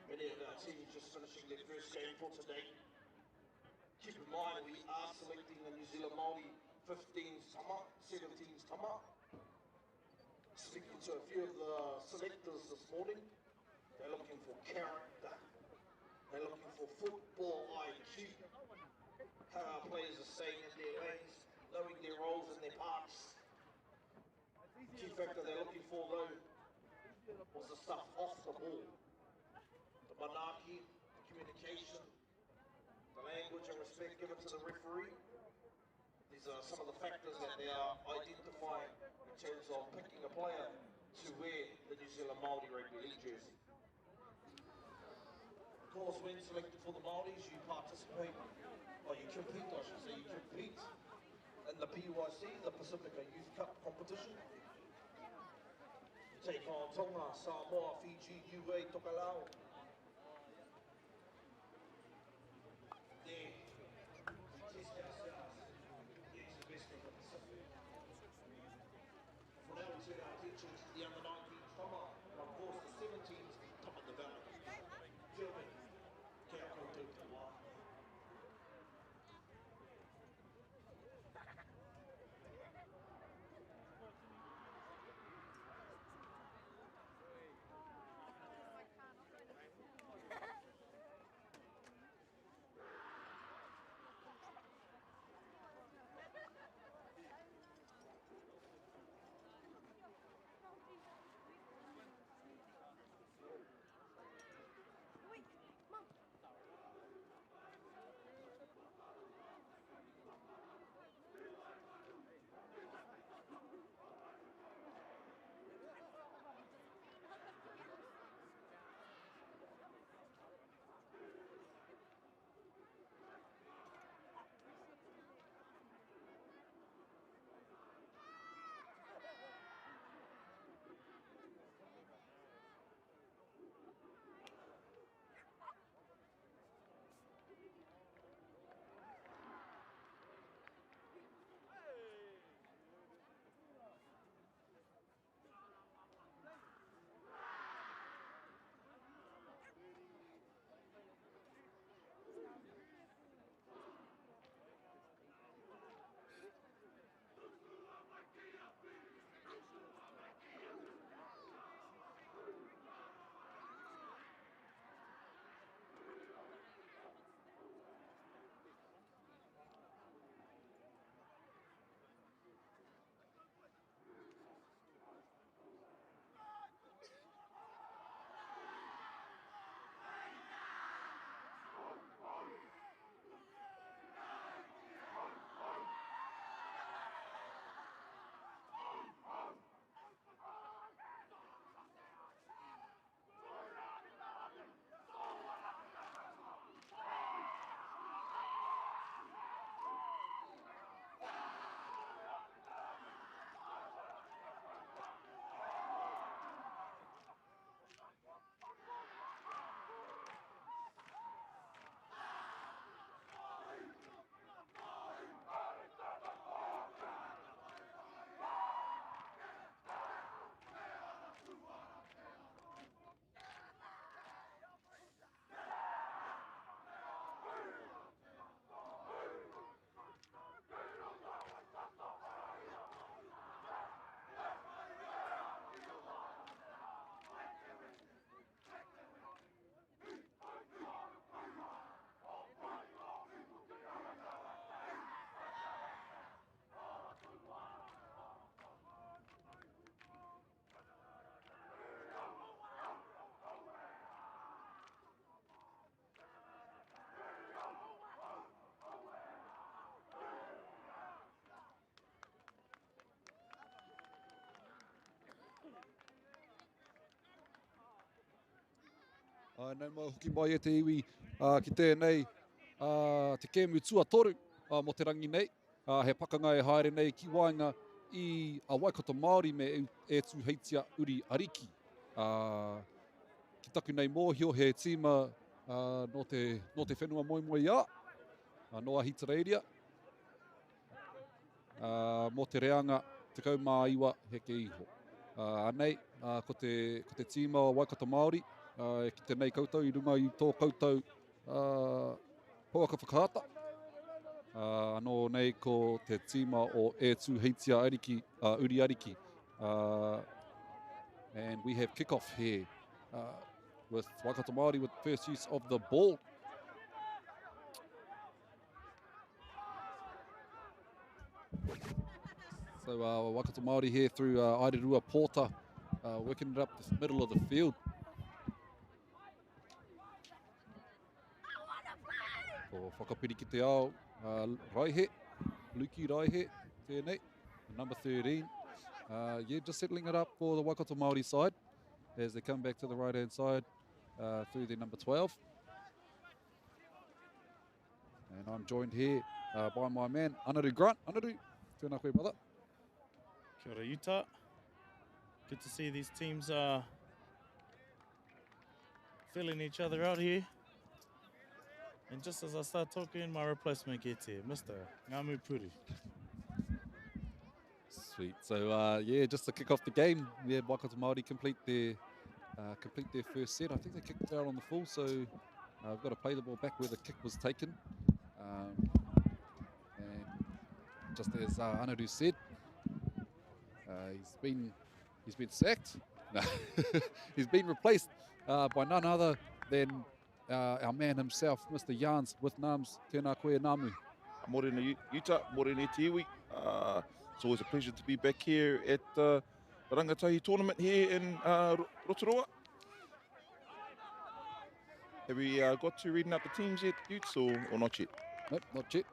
Many of our teams just finishing their first game for today. Keep in mind we are selecting the New Zealand Māori 15s tama, 17s tama. Speaking to a few of the selectors this morning, they're looking for character, they're looking for football IQ, how our players are staying in their lanes, knowing their roles and their parts. Key factor they're looking for though was the stuff off the ball. The manaki, the communication, the language and respect given to the referee. These are some of the factors that they are identifying in terms of picking a player to wear the New Zealand Māori Rugby League jersey. Of course, when selected for the Māoris, you participate, or you compete, I should say, you compete in the PYC, the Pacifica Youth Cup competition. You take on Tonga, Samoa, Fiji, UA, Tokelau. Nau mau hoki mai e te iwi ki tēnei te kēmu tuatoru mo te rangi nei. He pakanga e haere nei ki wainga I a Waikato Māori me e tū heitia uri ariki. Ki taku nei mōhio he tīma no te whenua moe ia, no a Hitaraeria. Mō te reanga te kaumā iwa heke iho. Anei, ko te tīma o Waikato Māori, ki te nei koutou I runga I tō koutou hoaka whakaata. Anō nei ko te tīma o e tū heitia ariki, uri ariki. And we have kick-off here with Waikato Māori with first use of the ball. So Waikato Māori here through Airerua Porter, working it up the middle of the field. Ko whakapiri ki te ao, Raihe, Luki Raihe, tēnei, number 13. Yeah, just settling it up for the Waikato Māori side as they come back to the right-hand side through their number 12. And I'm joined here by my man, Anaru Grant. Anaru, tēnā koe, brother. Kia ora, Utah. Good to see these teams filling each other out here. And just as I start talking, my replacement gets here, Mr. Ngamu Puri. Sweet. So yeah, just to kick off the game, yeah, Waikato Māori complete their first set. I think they kicked it out on the full, so I've got to play the ball back where the kick was taken. And just as Anaru said, he's been sacked. No, he's been replaced by none other than our man himself, Mr. Yarns with Nams. Tēnā koe Namu. Morena Utah, morena te iwi. It's always a pleasure to be back here at the Rangatahi tournament here in Rotorua. Have we got to reading out the teams yet, Utes, or not yet? Nope, not yet.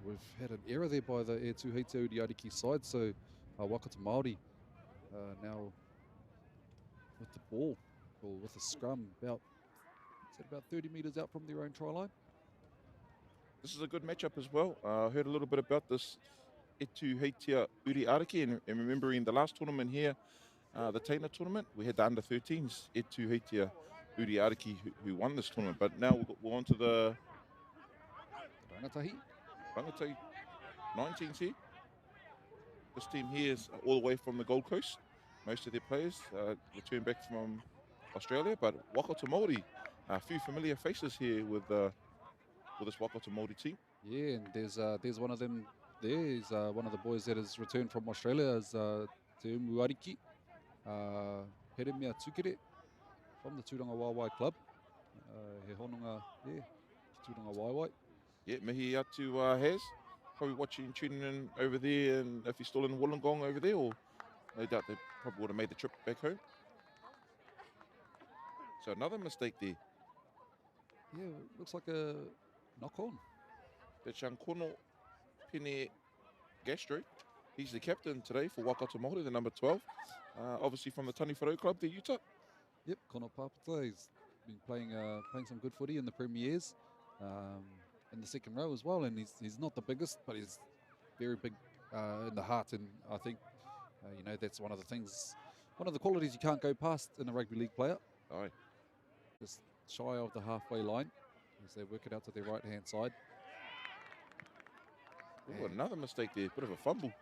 We've had an error there by the E tū heitia uri ariki side, so Waikato Māori now with the ball, or with a scrum about 30 metres out from their own try line. This is a good matchup as well. I heard a little bit about this E tū heitia uri ariki, and remembering the last tournament here, the Taina tournament, we had the under-13s E tū heitia uri ariki who won this tournament. But now we're on to the Rangatahi. Rangatahi 19s here. This team here is all the way from the Gold Coast. Most of their players returned back from Australia, but Waikato Māori, a few familiar faces here with this Waikato Māori team. Yeah, and there's one of them there. He's one of the boys that has returned from Australia, is Te Umuariki, Heremia Tukere, from the Tūranga Waiwai Club. He hononga, yeah, ki Tūranga Waiwai. Yeah, mihi atu Has, probably watching, tuning in over there, and if he's still in Wollongong over there, or no doubt they probably would have made the trip back home. So another mistake there. Yeah, looks like a knock-on. That's Shankono Pene Gastro. He's the captain today for Waikato Māori, the number 12. Obviously from the Tani Wharau Club, the Utah. Yep, Kono Papata. He's been playing some good footy in the Premiers, in the second row as well. And he's not the biggest, but he's very big in the heart. And I think, you know, that's one of the things, one of the qualities you can't go past in a rugby league player. Aye. Just shy of the halfway line as they work it out to their right-hand side. Oh, another mistake there, bit of a fumble.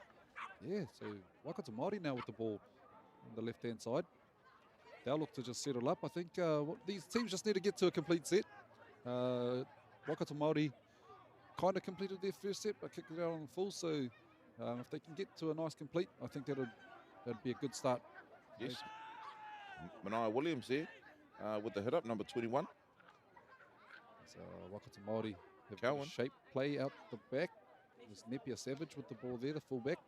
Yeah, so Waikato Māori now with the ball on the left-hand side. They'll look to just settle up. I think these teams just need to get to a complete set. Waikato Māori kind of completed their first set, but kicked it out on the full. So if they can get to a nice complete, I think that'd be a good start. Yes. Manaia Williams there with the hit up, number 21. So Waikato Māori have Cowan. a shape play out the back. There's Nepia Savage with the ball there, the fullback.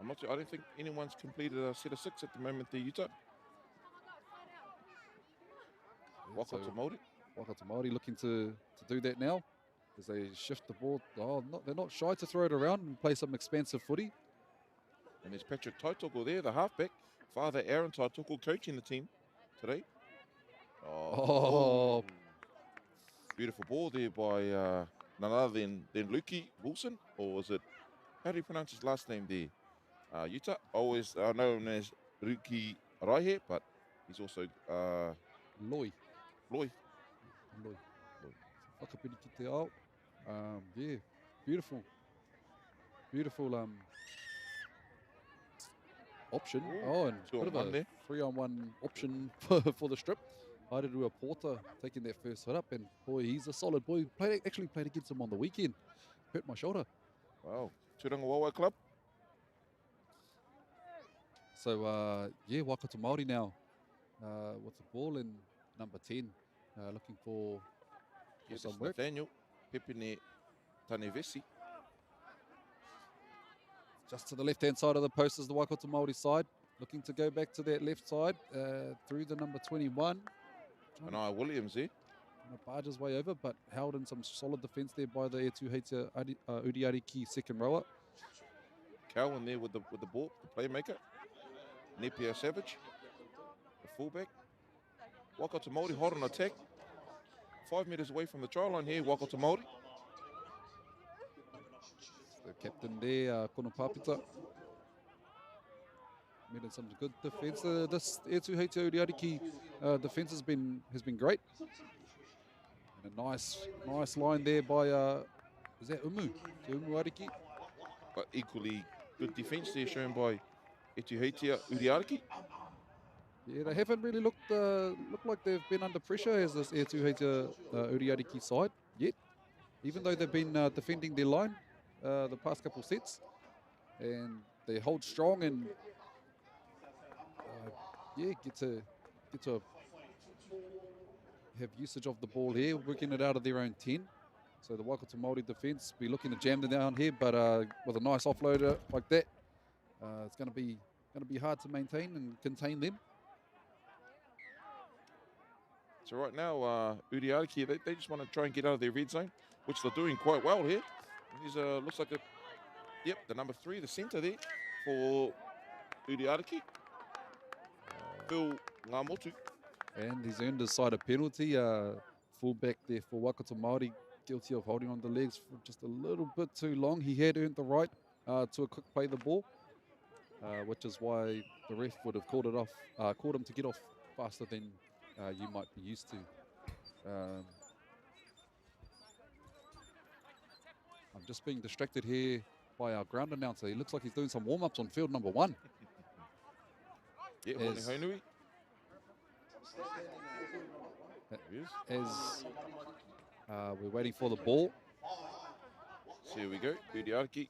I'm not sure, I don't think anyone's completed a set of 6 at the moment there, Utah. Waikato Māori. Waikato Māori looking to do that now as they shift the ball. They're not shy to throw it around and play some expansive footy. And there's Patrick Tautoko there, the halfback, Father Aaron Taitoko coaching the team today. Oh. Beautiful ball there by none other than Lukey Wilson, or was it, how do you pronounce his last name there? Utah, always known as Ruki Raihe, but he's also Loi. Loi. Whakapiri ki te ao. Yeah, beautiful. Beautiful option. Oh, and Two bit on of one a there. 3-on-1 option for the strip. Hairerua Porter taking that first hit up, and boy, he's a solid boy. Actually played against him on the weekend. Hurt my shoulder. Wow, Turanga Wawa Club. So, yeah, Waikato Māori now with the ball in number 10, looking for Yes, some work. Nathaniel Pepine Tanevesi. Just to the left-hand side of the post is the Waikato Māori side, looking to go back to that left side through the number 21. And Williams there. Trying to barge his way over, but held in some solid defence there by the Etuheita Uriariki second rower. Cowan there with the ball, the playmaker. Nepia Savage, the fullback. Waikato Māori hot on attack. 5 metres away from the try line here, Waikato Māori. The captain there, Kono Papita. Made some good defence. This Etuheita Uriariki defence has been great. And a nice line there by is that Umu? Umu Ariki? But equally good defence there shown by Etuheita Uriariki. Yeah, they haven't really looked like they've been under pressure as this Etuheita Uriariki side yet, even though they've been defending their line the past couple of sets, and they hold strong and get to have usage of the ball here, working it out of their own 10. So the Waikato Māori defence be looking to jam them down here, but with a nice offloader like that, it's going to be hard to maintain and contain them. So right now, Uriariki, they just want to try and get out of their red zone, which they're doing quite well here. He's looks like the number 3, the centre there for Uriariki. Phil Ngamotu. And he's earned his side a penalty. Fullback there for Waikato Māori, guilty of holding on the legs for just a little bit too long. He had earned the right to a quick play the ball, which is why the ref would have called him to get off faster than you might be used to. I'm just being distracted here by our ground announcer. He looks like he's doing some warm-ups on field number 1. Yeah, Honui. As we're waiting for the ball. So here we go, Uriariki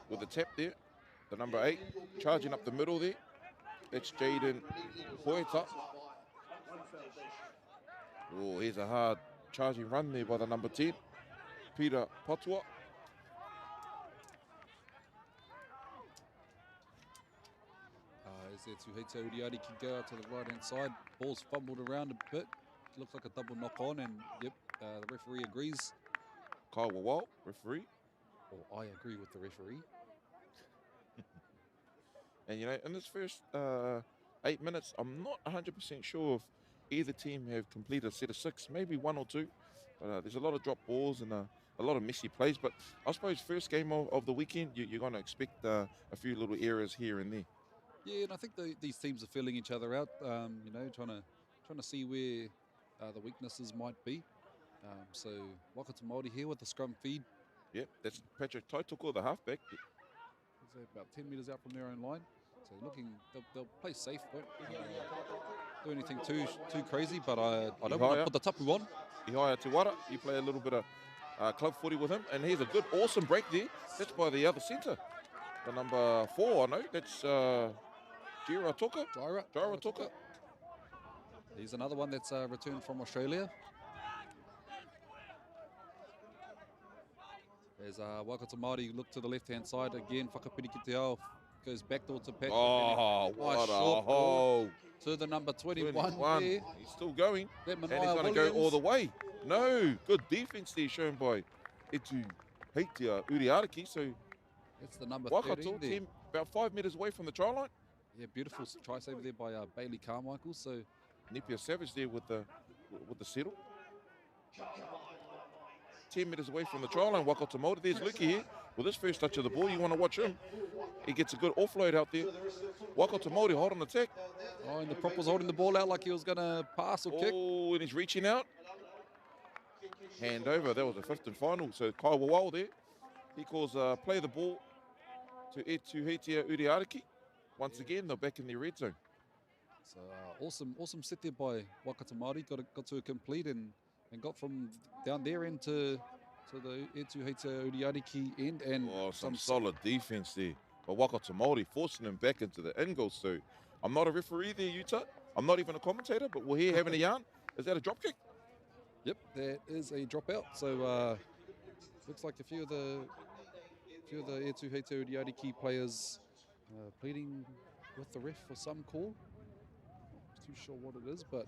with the tap there. The number 8 charging up the middle there. That's Jaden Hoeta. Oh, here's a hard charging run there by the number 10, Peter Patua. As Etuheita Uriariki can go out to the right-hand side. Ball's fumbled around a bit. Looks like a double knock-on, and yep, the referee agrees. Kyle Wawal, referee. Or I agree with the referee. And, you know, in this first 8 minutes, I'm not 100% sure if either team have completed a set of 6, maybe 1 or 2. But there's a lot of drop balls and a lot of messy plays. But I suppose first game of the weekend, you're going to expect a few little errors here and there. Yeah, and I think these teams are filling each other out, you know, trying to see where the weaknesses might be. So Waikato Māori here with the scrum feed. Yep, that's Patrick Taitoko, the halfback. He's about 10 metres out from their own line. So they'll play safe, won't do anything too crazy, but I don't want to put the tapu on. Ihaya Tiwara, you play a little bit of club footy with him, and here's a good, awesome break there. That's by the other centre. The number 4, I know, that's Jira Toka. Jira Toka. He's another one that's returned from Australia. As Waikato Māori look to the left-hand side again, Whakapiri ki te ao goes backdoor to Patrick. Oh, what a hole. To the number 21 there. He's still going, and he's going to go all the way. No, good defence there shown by Etuheita Uriariki. So it's the number Waikato 13 there. team about 5 metres away from the try line. Yeah, beautiful try saver there by Bailey Carmichael. So Nipia Savage there with the settle. 10 metres away from the try line, Waikato Māori. There's Luki here. With his first touch of the ball, you want to watch him. He gets a good offload out there. Waikato Māori hot on attack. oh, and the prop was holding the ball out like he was going to pass or kick. Oh, and he's reaching out. Hand over. That was the fifth and final. So Kai Wawao there. He calls play the ball to Etu Heitia Uriariki. Once again, they're back in the red zone. So awesome set there by Waikato Māori. Got to a complete and got from down there into the Etu Heitia Uriariki end. And some solid defense there. But Waikato Māori forcing him back into the end goal. So I'm not a referee there, Utah. I'm not even a commentator, but we're here having a yarn. Is that a drop kick? Yep, that is a dropout. So looks like a few of the Etu Heitia Uriariki players pleading with the ref for some call. Not too sure what it is, but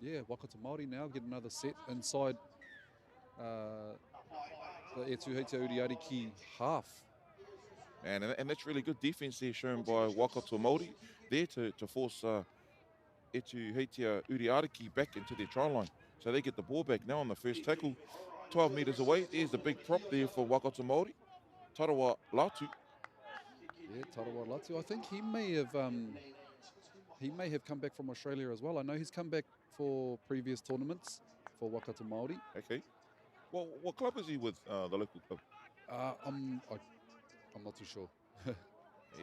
yeah, Waikato Māori now get another set inside the Etu Heitia Uriariki half. And that's really good defense there shown by Waikato Māori there to force Etu Heitia Uriariki back into their try line. So they get the ball back now on the first tackle, 12 metres away. There's the big prop there for Waikato Māori, Tarawa Latu. Yeah, Tarawa Latu. I think he may have come back from Australia as well. I know he's come back for previous tournaments for Waikato Māori. Okay. Well, what club is he with, the local club? I'm not too sure.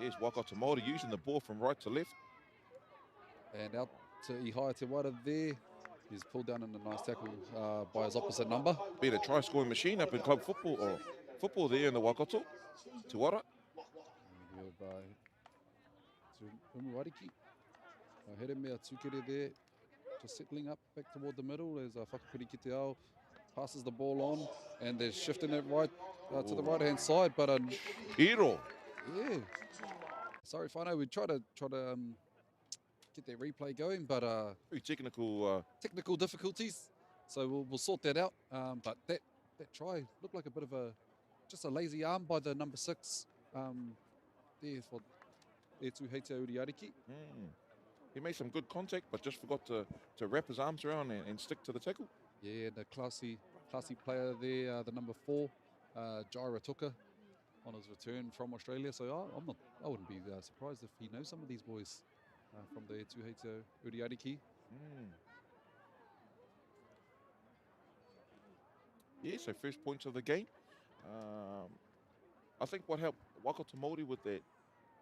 Yes, Waikato Māori using the ball from right to left. And out to Ihaya Te Wara there. He's pulled down in a nice tackle by his opposite number. Been a try-scoring machine up in club football, or football there in the Waikato. Te Wara. By Umuariki. Here mea Tukere there, just settling up back toward the middle as Whakapiri ki te ao passes the ball on, and they're shifting it right to the right-hand side. But Hero. yeah, sorry, Whānau, we try to get that replay going, but Very technical difficulties. So we'll sort that out. But that try looked like a bit of just a lazy arm by the number 6 there for Etu Heitia Uriariki. He made some good contact, but just forgot to wrap his arms around and stick to the tackle. Yeah, the classy player there, the number 4, Jaira Tuka, on his return from Australia. So I wouldn't be surprised if he knows some of these boys from the Etu Heitia Uriariki. Yeah, so first points of the game. I think what helped Waikato Māori with that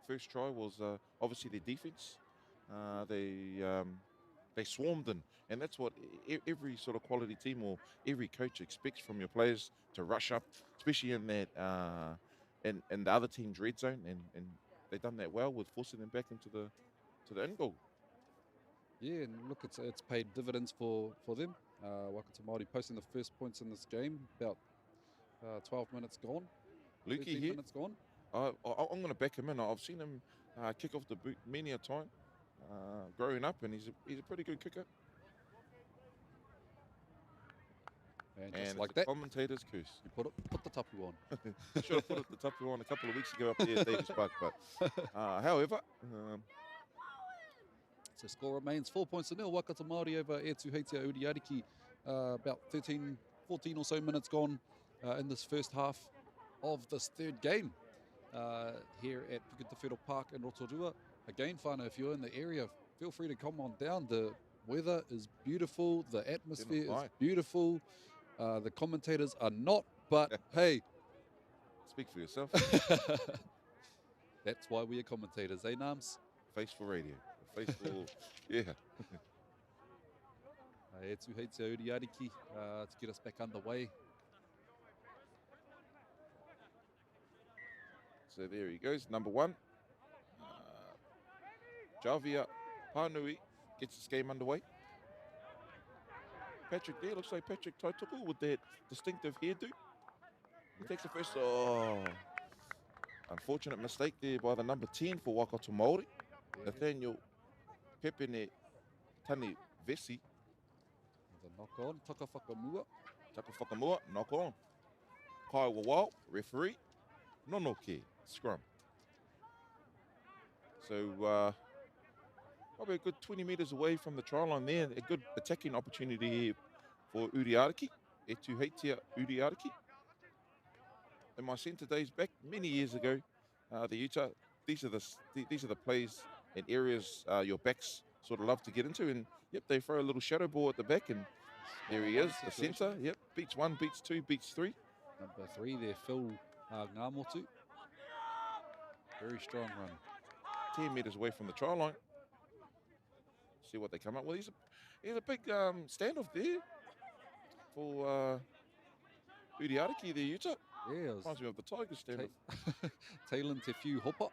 first try was obviously their defense. They swarmed in, and that's what every sort of quality team or every coach expects from your players, to rush up, especially in that in the other team's red zone, and they've done that well with forcing them back into the end goal. Yeah, and look, it's paid dividends for them. Waikato Māori posting the first points in this game, about 12 minutes gone. Luki 13 here. minutes gone. I'm going to back him in. I've seen him kick off the boot many a time growing up, and he's a pretty good kicker. And And just like it's a that, commentator's curse. you put the tapu on. Should have put it the tapu on a couple of weeks ago up there at Davis Park, but however, So score remains 4 points to nil. Waikato Māori over Etu Heitia Uriariki. About 13, 14 or so minutes gone in this first half of this third game here at Puketawhero Park in Rotorua. Again, Whānau, if you're in the area, feel free to come on down. The weather is beautiful. The atmosphere is beautiful. The commentators are not, but hey. speak for yourself. That's why we are commentators, eh, Nams? Face for radio. Face for, yeah. Etu Heitia Uriariki to get us back underway. So there he goes, number 1. Javia Panui gets this game underway. Patrick there, looks like Patrick Taituku with that distinctive hairdo. He takes the first, unfortunate mistake there by the number 10 for Waikato Māori. Nathaniel Pepene Tani Vesi. The knock on, Taka Whakamua. Taka Whakamua, knock on. Kai Wawao, referee. Nonoke, scrum. So probably a good 20 metres away from the try line there. A good attacking opportunity here for Uriariki. E tu heitia Uriariki. In my centre days back many years ago, the Utah, these are the plays and areas your backs sort of love to get into. And yep, they throw a little shadow ball at the back, and there he is, the centre. Yep, beats 1, beats 2, beats 3. Number 3 there, Phil Ngamotu. Very strong run. 10 metres away from the try line. See what they come up with. He's a big standoff there for Uriariki, the Utah. Yeah, it was Reminds me of the Tigers standoff. Taylor Te Fiu Hopa.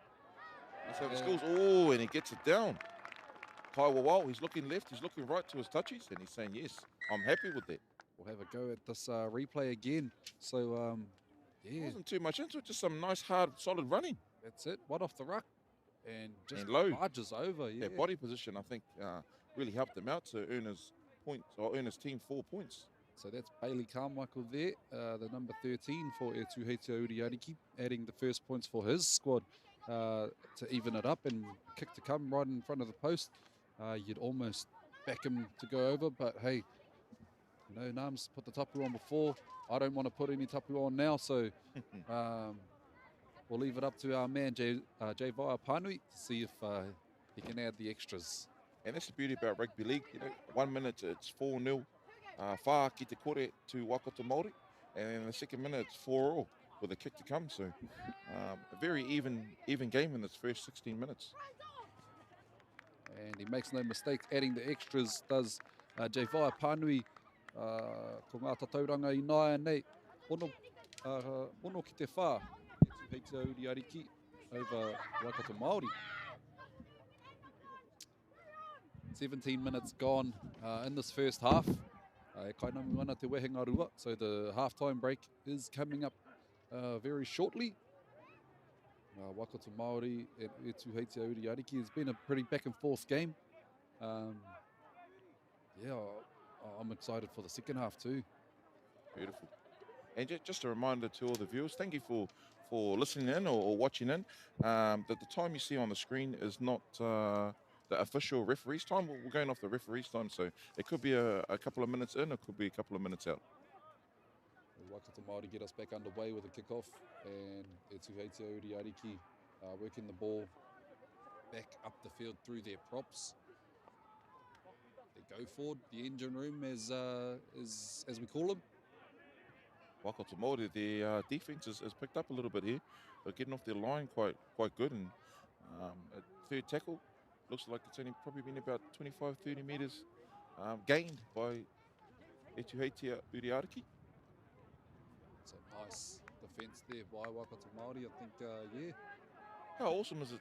He's having skills. Oh, and he gets it down. Kai Wawau, he's looking left, he's looking right to his touchies, and he's saying, yes, I'm happy with that. We'll have a go at this replay again. So, yeah. Wasn't too much into it, just some nice, hard, solid running. That's it. One off the ruck. And just And low. barges over. Yeah. That body position, I think, really helped him out to earn his points, or earn his team 4 points. So that's Bailey Carmichael there, the number 13 for E Tuheitia Uriariki, adding the first points for his squad to even it up, and kick to come right in front of the post. You'd almost back him to go over, but hey, you know, Nams put the tapu on before. I don't want to put any tapu on now, so we'll leave it up to our man Jay Vaya Panui to see if he can add the extras. And that's the beauty about rugby league. You know, 1 minute it's 4-0. Wha ki te kore to Waikato Māori, and in the second minute it's 4-all with a kick to come. So a very even game in this first 16 minutes. And he makes no mistake adding the extras, does Jay Vaya Panui. Ko ngā tatauranga I nāia nei, ono ki te whā, E Tuheitia Uriariki over Waikato Māori. 17 minutes gone in this first half. E kainami wana te wehenga rua, so the halftime break is coming up very shortly. Waikato Māori and E Tuheitia Uriariki has been a pretty back and forth game. Yeah, I'm excited for the second half too. Beautiful. And just a reminder to all the viewers, thank you for listening in or watching in. That the time you see on the screen is not the official referee's time. We're going off the referee's time, so it could be a couple of minutes in, it could be a couple of minutes out. Waikato Māori get us back underway with a kick-off, and E Tuheitia Uriariki working the ball back up the field through their props. They go forward, the engine room as we call them. Waikato Māori, their defence has picked up a little bit here. They're getting off their line quite good, and at third tackle, looks like it's only probably been about 25-30 metres gained by E Tuheitia Uriariki. It's a nice defence there by Waikato Māori, I think, yeah. How awesome is it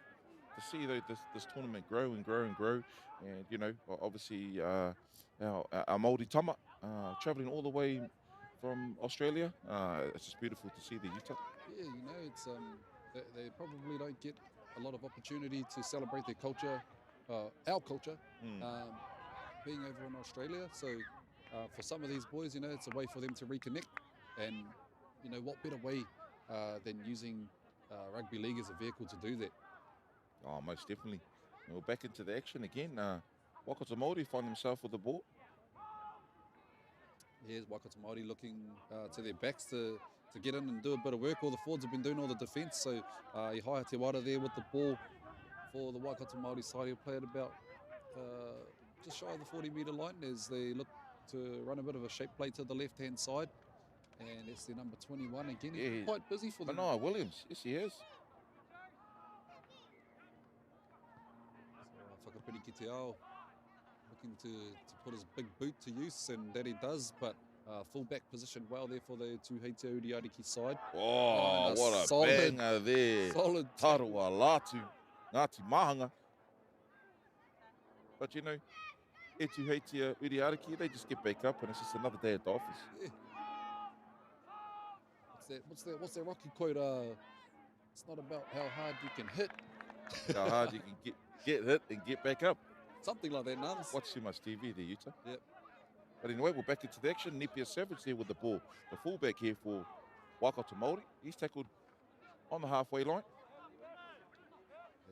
to see this tournament grow and grow and grow, and you know, obviously our Māori tama travelling all the way from Australia. It's just beautiful to see the Utah. Yeah, you know, it's they probably don't get a lot of opportunity to celebrate their culture, our culture, being over in Australia. So for some of these boys, you know, it's a way for them to reconnect, and you know, what better way than using rugby league as a vehicle to do that. Oh, most definitely. And we're back into the action again. Waikato Māori find themselves with the ball. Here's Waikato Māori looking to their backs to get in and do a bit of work. All the forwards have been doing all the defence, so Ihaya Te Wara there with the ball for the Waikato Māori side. He'll play it about just shy of the 40-metre line as they look to run a bit of a shape play to the left-hand side. And it's their number 21 again. He's quite busy for them. No, Williams. Yes, he is. So Whakapiri ki te ao, looking to put his big boot to use, and that he does, but full-back position well there for the Tuheitia Uriariki side. Oh, what a solid, banger there. Solid. Tarua Latu, Ngāti Mahanga. But you know, E Tuheitia Uriariki, they just get back up and it's just another day at the office. Yeah. What's that Rocky quote? It's not about how hard you can hit. How hard you can get hit and get back up. Something like that, Nums. Watch too much TV there, Utah. Yep. But anyway, we're back into the action. Nepia Savage there with the ball. The fullback here for Waikato Māori. He's tackled on the halfway line.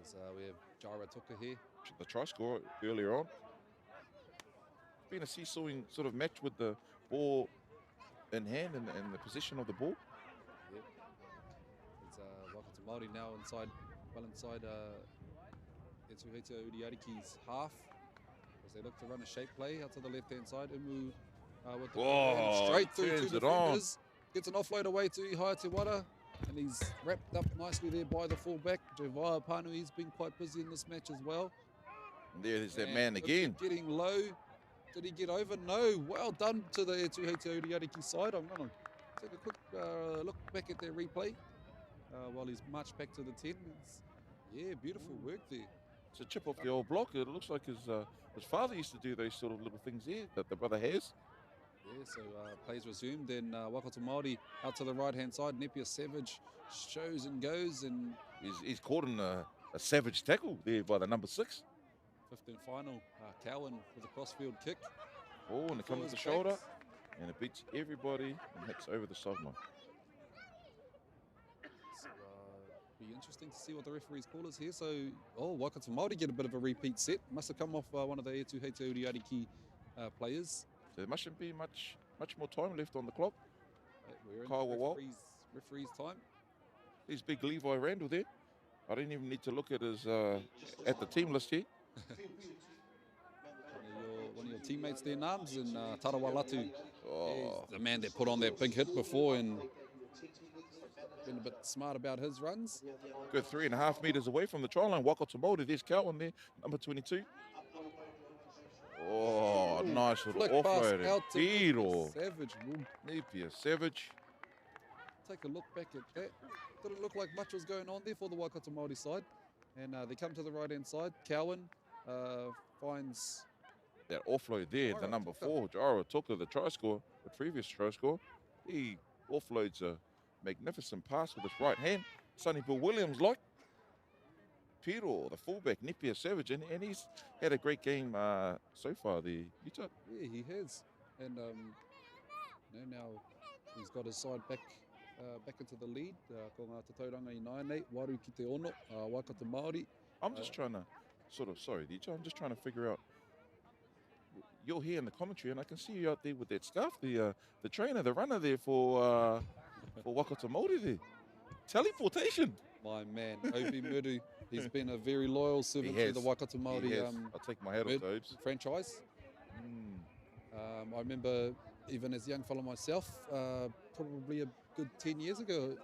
As we have Jara Tuka here. The try scorer earlier on. Been a seesawing sort of match with the ball in hand and the position of the ball. Yep. It's Waikato Māori now inside, well inside Etuheitia Uriariki's half. As they look to run a shape play out to the left-hand side. Umu with the ball straight through turns two it on. defenders. Gets an offload away to Ihaya Te Wara. And he's wrapped up nicely there by the fullback. Jovaya Panui's been quite busy in this match as well. And there's that man again. Getting low. Did he get over? No. Well done to the Etuheitia Uriariki side. I'm going to take a quick look back at their replay while he's marched back to the 10. Yeah, beautiful work there. It's a chip off the old block. It looks like his father used to do those sort of little things there that the brother has. Yeah, so plays resumed. Then Waikato Māori out to the right-hand side. Nepia Savage shows and goes. And He's caught in a savage tackle there by the number 6. fifth and final, Cowan with a crossfield kick. Oh, and it comes with the shoulder. And it beats everybody and hits over the sideline. So, be interesting to see what the referees call us here. So, Waikato Māori get a bit of a repeat set. Must have come off one of the Etuheitia Uriariki players. There mustn't be much more time left on the clock. We're in Kaiwawa. referees time. He's big Levi Randall there. I didn't even need to look at his at the team list here. One of your teammates there, Nams, and Tarawa Latu. Oh. The man that put on that big hit before and been a bit smart about his runs. Good 3.5 meters away from the try line. Waikato Māori. There's Cowan there, number 22. Oh, nice little Flick pass offload. out to Hero. Savage. Nepia Savage. Take a look back at that. Didn't look like much was going on there for the Waikato Māori side. And they come to the right-hand side. Cowan finds... That offload there, the number 4, Jara Tuka, the try scorer, the previous try scorer. He offloads a magnificent pass with his right hand. Sonny Bill Williams like. Piro, the fullback, Nepia Savage, and he's had a great game so far there, Utah. Yeah, he has. And now he's got his side back into the lead. Ko ngā te tauranga I Nainei, Waru ki te ono, Waikato Māori. I'm just trying to I'm just trying to figure out. You're here in the commentary, and I can see you out there with that scarf, the trainer, the runner there for Waikato Māori there. Teleportation. My man, Obi Muru, he's been a very loyal servant to the Waikato Māori I'll take my hat off, Obes. franchise. I remember, even as a young fellow myself, probably a good 10 years ago.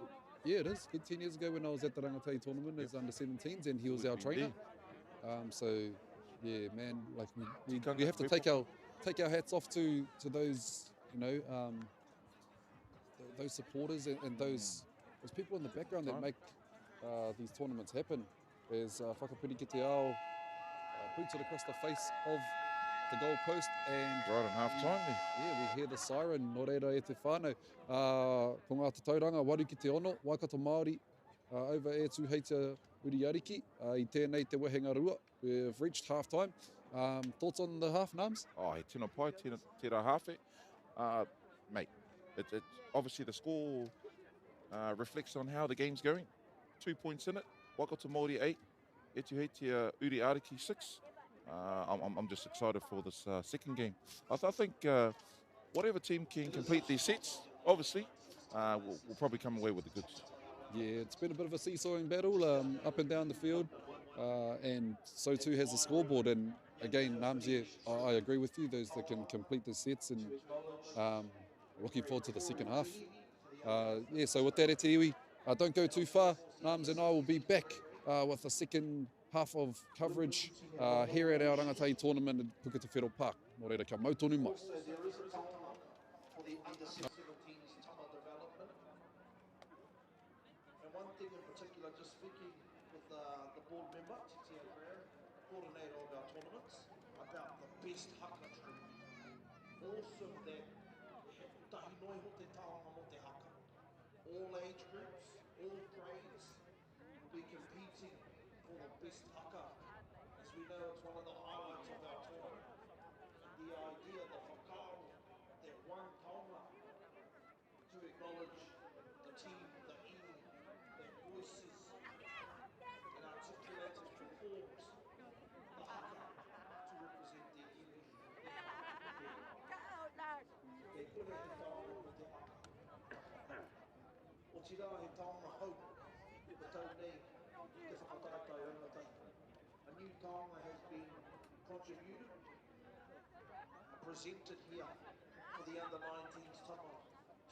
Yeah, it is. Good 10 years ago when I was at the Rangatahi tournament as under-17s, and he was our trainer. So, yeah, man, like we have to take our hats off to those, those supporters and those people in the background that make these tournaments happen. There's whakapiri ki te ao, boots it across the face of the goal post, and right on half time there. Yeah, we hear the siren, no reira e te whānau. Ko ngā te tauranga, Waru ki te ono, Waikato Māori, over Etuheitia Uriariki, I tēnei te wehenga rua. We've reached half time. Thoughts on the half, Nams? Oh, he tino pai, tira hawhi. Mate, it's obviously the score reflects on how the game's going. 2 points in it. Waikato Māori 8, Etuheitia Uriariki 6. I'm just excited for this second game. I think whatever team can complete these sets, obviously, will probably come away with the goods. Yeah, it's been a bit of a seesawing battle up and down the field, and so too has the scoreboard. And again, Nams, yeah, I agree with you. Those that can complete the sets, and looking forward to the second half. Yeah, so with that, e te iwi, don't go too far. Nams and I will be back with the second half of coverage here at our Rangatahi tournament at Puketawhero Park. Nō reira, kia mau tonu mai. So there is a timetable for the under-17s Tama development. And one thing in particular, just speaking with the board member, Titi O'Brien, coordinator of our tournaments, about the best haka trophy. Awesome that tahi noi ho te taonga mo te haka. All age groups, all grades will be competing for the best haka. As we know, it's one of the highlights of our tournament. The idea, the whakao, that one taonga to acknowledge the team, the iwi, that voices and articulated tira he taonga hau, the tau nei, ki te whakataitai Rangatahi. A new taonga has been contributed and presented here for the under-19s tama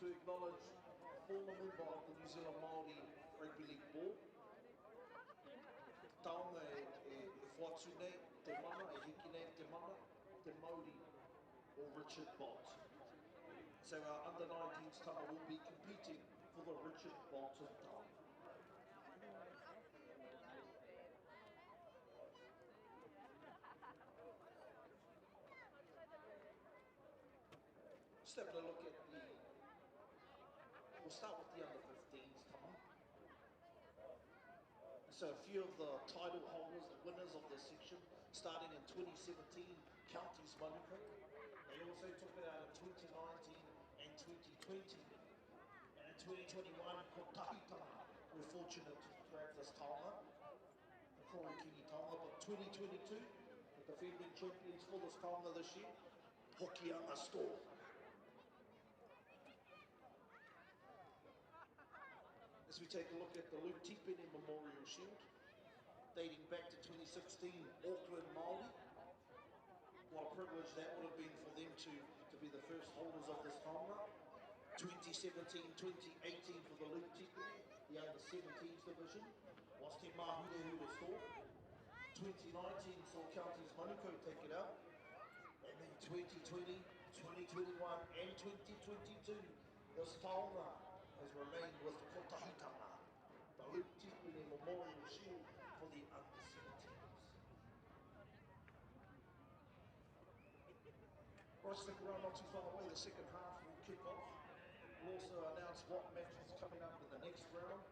to acknowledge a former member of the New Zealand Māori Rugby League Board. Taonga whatu nei, te mana, hiki nei te mana, te Māori or Richard Bolt. So our under-19s tama will be competing for the Richard Bolton taonga. Just having a look at we'll start with the under-15s tama. So a few of the title holders, the winners of this section, starting in 2017, Counties Manukau. They also took it out in 2019 and 2020. And in 2021, Kotahitanga were fortunate to grab this taonga, the Korokini taonga. But 2022, the defending champions for this taonga this year, Hokianga Storm. As we take a look at the Luke Tipene Memorial Shield, dating back to 2016, Auckland Māori. What a privilege that would have been for them to be the first holders of this taonga. 2017, 2018 for the Luke Tipene, the under-17s division, was Te Māori Storm. 2019 saw Counties Manukau take it out. And then 2020, 2021 and 2022, this taonga has remained with Kotahitanga, the Luke Tipene Memorial Shield for the under-17s. Right, stick around not too far away, the second half will kick off. We'll also announce what match is coming up in the next round.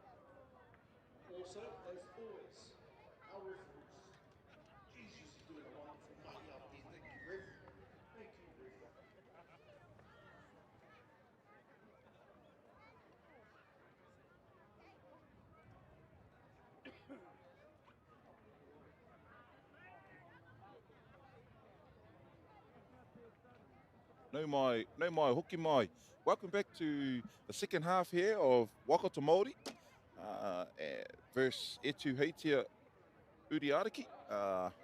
Also, as always, our referees. Jesus is doing a wonderful mahi up there. Thank you, Ref. Thank you, Ref. No mai, hoki mai. Welcome back to the second half here of Waikato Māori versus Etu Heitia Uri Ariki.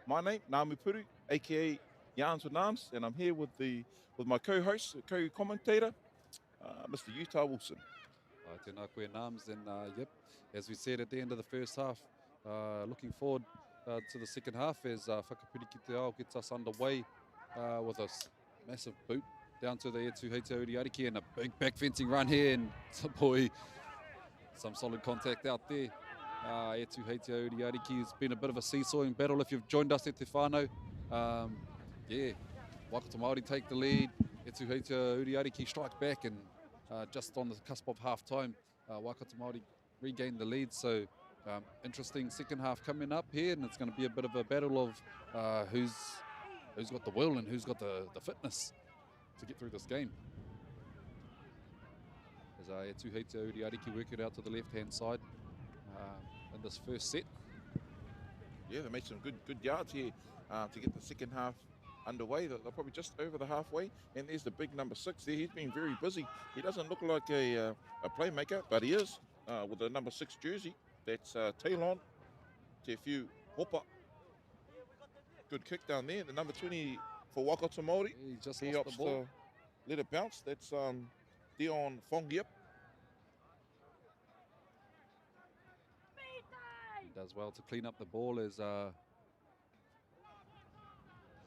My name, Ngāmu Puru, aka Yarns with Nams, and I'm here with my co-host, co-commentator, Mr. Utah Wilson. Tēnā koe Nams, and yep, as we said at the end of the first half, looking forward to the second half as Whakapiri ki te ao gets us underway with a massive boot down to the Etu Heitia Uri Ariki and a big back fencing run here, and some solid contact out there. Etu Heitia Uri Ariki has been a bit of a seesawing battle if you've joined us at Te Whānau. Yeah, Waikato Māori take the lead, Etu Heitia Uri Ariki strike back, and just on the cusp of half time, Waikato Māori regain the lead. So interesting second half coming up here, and it's going to be a bit of a battle of who's got the will and who's got the fitness to get through this game. As Etu Heitia Uri Ariki work it out to the left-hand side in this first set. Yeah, they made some good yards here to get the second half underway. They're probably just over the halfway, and there's the big number 6 there. He's been very busy. He doesn't look like a playmaker, but he is with the number 6 jersey. That's Taylon Te Whiu Hopa. Good kick down there. The number 20 for Waikato Māori. He just He lost opts the ball. to let it bounce. That's Dion Fongiap. He does well to clean up the ball as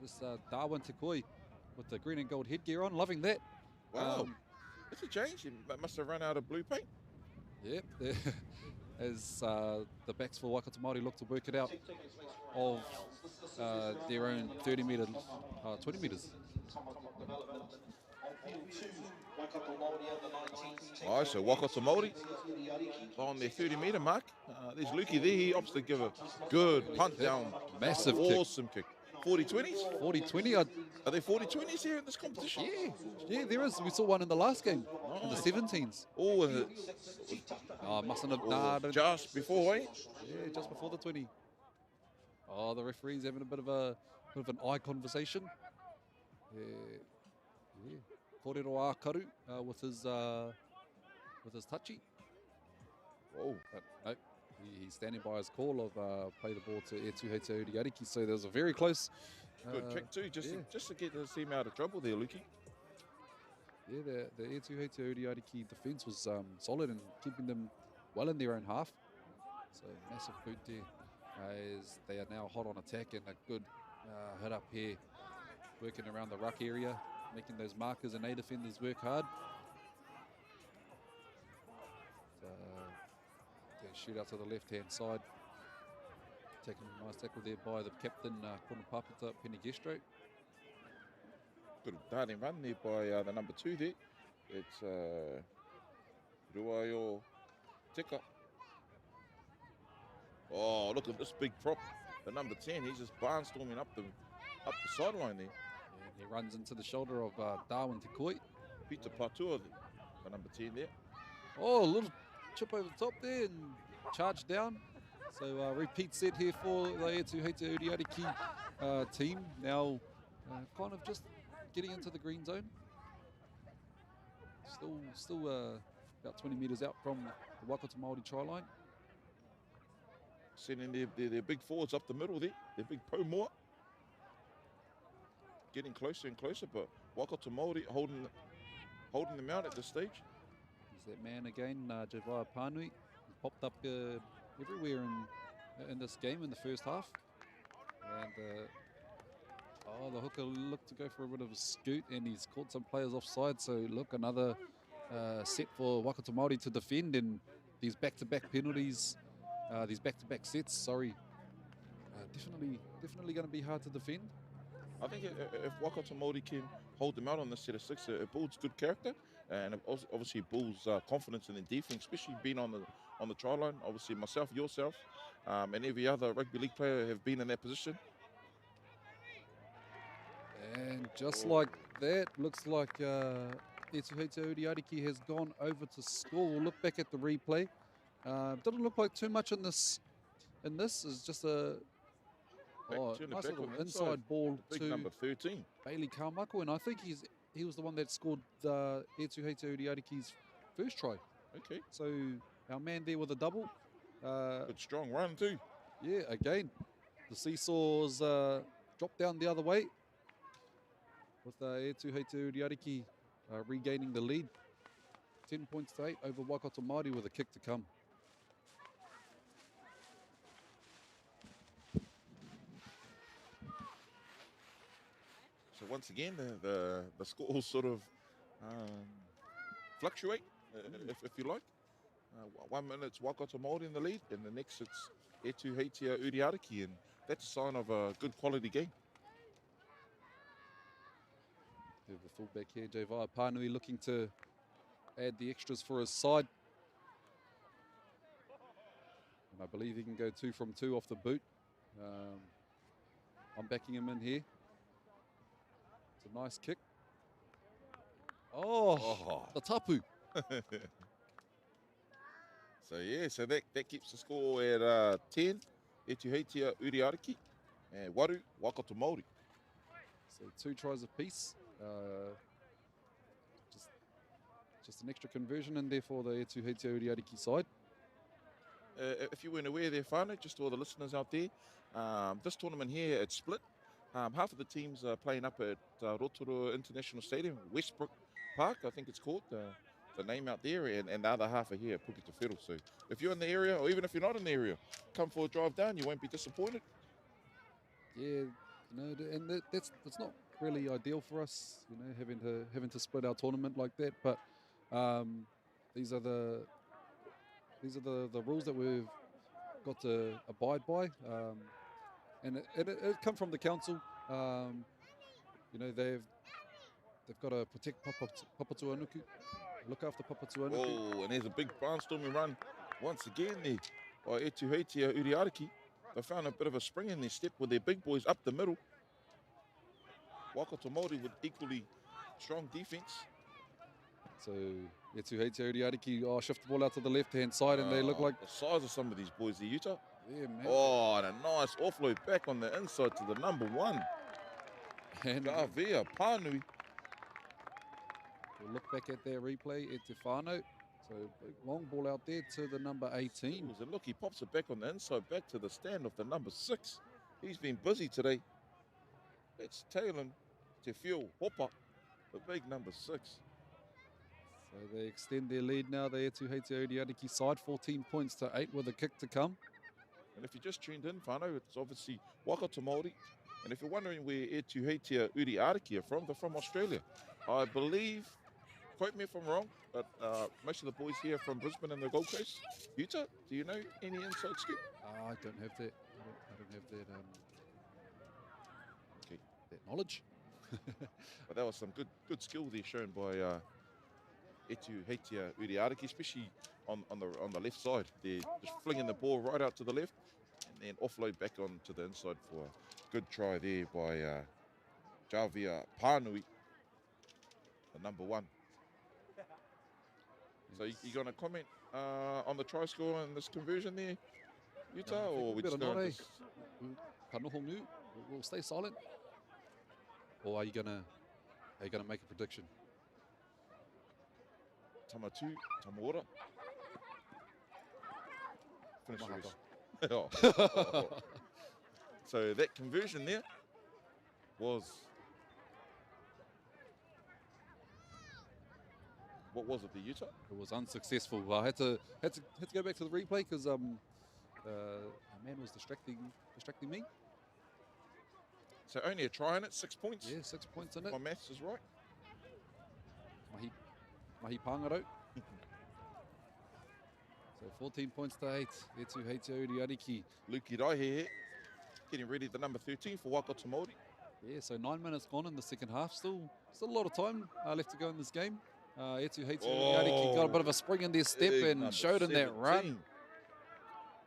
this Darwin Tekoi with the green and gold headgear on, loving that. Wow, it's a change. He must have run out of blue paint. Yep, as the backs for Waikato Māori look to work it out of their own 30 metres, 20 metres. All right, so Waikato Māori on their 30-metre mark. There's Lukey there. He opts to give a good punt down. Massive awesome kick. 40-20s? 40-20. Are there 40-20s here in this competition? Yeah, there is. We saw one in the last game, in the 17s. Oh, and mustn't have... just before, eh? Yeah, just before the 20. Oh, the referee's having a bit of an eye conversation. Yeah. Kōrero Ākaru with his touchy. Oh, But nope, he's standing by his call of play the ball to Etuhete Uriariki. So there was a very close. good kick too, just to get the team out of trouble there, Lukey. Yeah, the Etuhete Uriariki defence was solid and keeping them well in their own half. So massive boot there as they are now hot on attack, and a good hit up here, working around the ruck area, making those markers and A defenders work hard. They shoot out to the left-hand side. Taking a nice tackle there by the captain, Kona Papata Penegestro. Good darting run there by the number 2 there. It's Ruaio Tika. Oh, look at this big prop. The number 10, he's just barnstorming up the sideline there. And he runs into the shoulder of Darwin Tikoi. Peter Patua, the number 10 there. Oh, a little chip over the top there and charge down. So repeat set here for the Etuhete Uriariki team. Now kind of just getting into the green zone. Still about 20 metres out from the Waikato Māori try line. Sending their big forwards up the middle there. Their big Pomoa. Getting closer and closer, but Waikato Māori holding them out at this stage. There's that man again, Javai Panui. He popped up everywhere in this game in the first half. And the hooker looked to go for a bit of a scoot, and he's caught some players offside. So look, another set for Waikato Māori to defend, and these back-to-back penalties, these back-to-back sets, sorry, definitely going to be hard to defend. I think if Waikato Māori can hold them out on this set of 6, it builds good character, and it obviously builds confidence in their defense, especially being on the try line. Obviously myself, yourself, and every other rugby league player have been in that position. And just like that, looks like Etuhete Uriariki has gone over to score. We'll look back at the replay. Didn't look like too much in this. This is just a nice little inside ball to number 13, Bailey Kaumako, and I think he was the one that scored Etuhete Uriariki's first try. Okay. So our man there with a double. Good strong run too. Yeah, again, the seesaws dropped down the other way, with Etuhete Uriariki regaining the lead. 10 points to 8 over Waikato Māori with a kick to come. So once again, the scores sort of fluctuate, if you like. 1 minute it's Waikato Māori in the lead, and the next it's Etuhete Uriariki, and that's a sign of a good quality game. The fullback here, Javai Panui, looking to add the extras for his side. And I believe he can go 2 from 2 off the boot. I'm backing him in here. It's a nice kick. Oh. The tapu. So that keeps the score at 10. Etuhete Uriariki and Waru Waikato Māori. So 2 tries apiece. Just an extra conversion in there for the Etuhete Uriariki side. If you weren't aware there, whānau, just to all the listeners out there, this tournament here, it's split. Half of the teams are playing up at Rotorua International Stadium, Westbrook Park, I think it's called, the name out there, and the other half are here at Puketa Whero. So if you're in the area, or even if you're not in the area, come for a drive down, you won't be disappointed. Yeah, and that's not really ideal for us, having to split our tournament like that. But these are the rules that we've got to abide by, and it come from the council. They've got to protect Papatuanuku, look after Papatuanuku. Oh, and there's a big barnstorming run once again there by Etuhete Uriariki. They found a bit of a spring in their step with their big boys up the middle. Waikato Māori with equally strong defence. So Etuhete Uriariki shift the ball out to the left-hand side, and they look like... The size of some of these boys there, Utah. Yeah, man. Oh, and a nice offload back on the inside to the number 1. And Gavea Panui. we'll look back at their replay. Etefano. So big long ball out there to the number 18. And look, he pops it back on the inside, back to the stand of the number 6. He's been busy today. It's Taylor Te Fio Hopa, the big number 6. So they extend their lead now. The Etuheitia Uriariki side, 14 points to 8 with a kick to come. And if you just tuned in, whānau, it's obviously Waikato Māori. And if you're wondering where Etuheitia Uriariki are from, they're from Australia. I believe, quote me if I'm wrong, but most of the boys here are from Brisbane and the Gold Coast. Utah, do you know any inside scoop? I don't have that. I don't have that. Okay. That knowledge. But that was some good skill there shown by Etuheitia Uriariki, especially on the left side. They're just flinging the ball right out to the left and then offload back onto the inside for a good try there by Javia Pānui, the number 1. So you going to comment on the try score and this conversion there, Utah, or we just going to... Kanohongu, we'll stay silent. Or are you gonna make a prediction? Tamatu, Tamora. Finish the rest. Oh. So that conversion there was... What was it, the Utah? It was unsuccessful. I had to go back to the replay because a man was distracting me. So only a try in it, 6 points. Yeah, 6 points in it. My maths is right. Mahi Pangaro. So 14 points to 8. Etuheitia Uriariki. Luki Raihe getting ready the number 13 for Waikato Māori. Yeah, so 9 minutes gone in the second half. Still a lot of time left to go in this game. Etuheitia Uriariki got a bit of a spring in their step and showed in that run.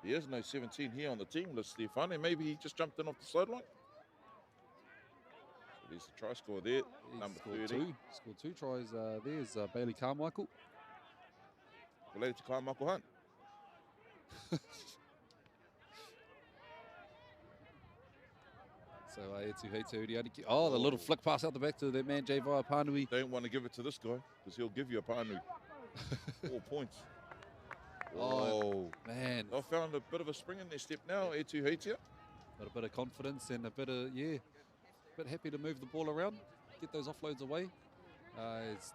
There is no 17 here on the team list, Stefan, and maybe he just jumped in off the sideline. So there's the try score there, number 30. Scored 2 tries. There's Bailey Carmichael. Related to Carmichael Hunt. So Etuheitia Uriariki. Oh, the little flick pass out the back to that man, Javia Pānui. Don't want to give it to this guy because he'll give you a Pānui. 4 points. Oh, man. I found a bit of a spring in their step now, Etuheitia. Got a bit of confidence and a bit happy to move the ball around, get those offloads away.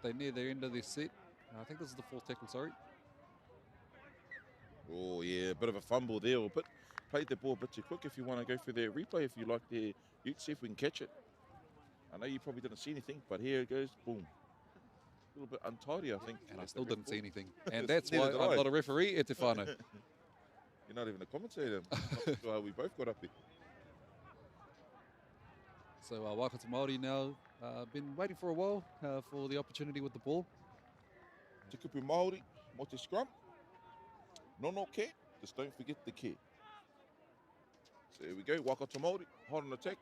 They're near the end of their set. I think this is the 4th tackle, sorry. Oh, yeah, a bit of a fumble there. We'll played the ball a bit too quick. If you want to go for their replay, if you like their, you see if we can catch it. I know you probably didn't see anything, but here it goes, boom. A little bit untidy, I think. And I still didn't see anything. And that's why I'm not a referee, Etefano. You're not even a commentator. We both got up there. So Waikato Māori now been waiting for a while for the opportunity with the ball. Te kupu Māori, mo te scrum. No care, just don't forget the care. So here we go, Waikato Māori, hot on attack.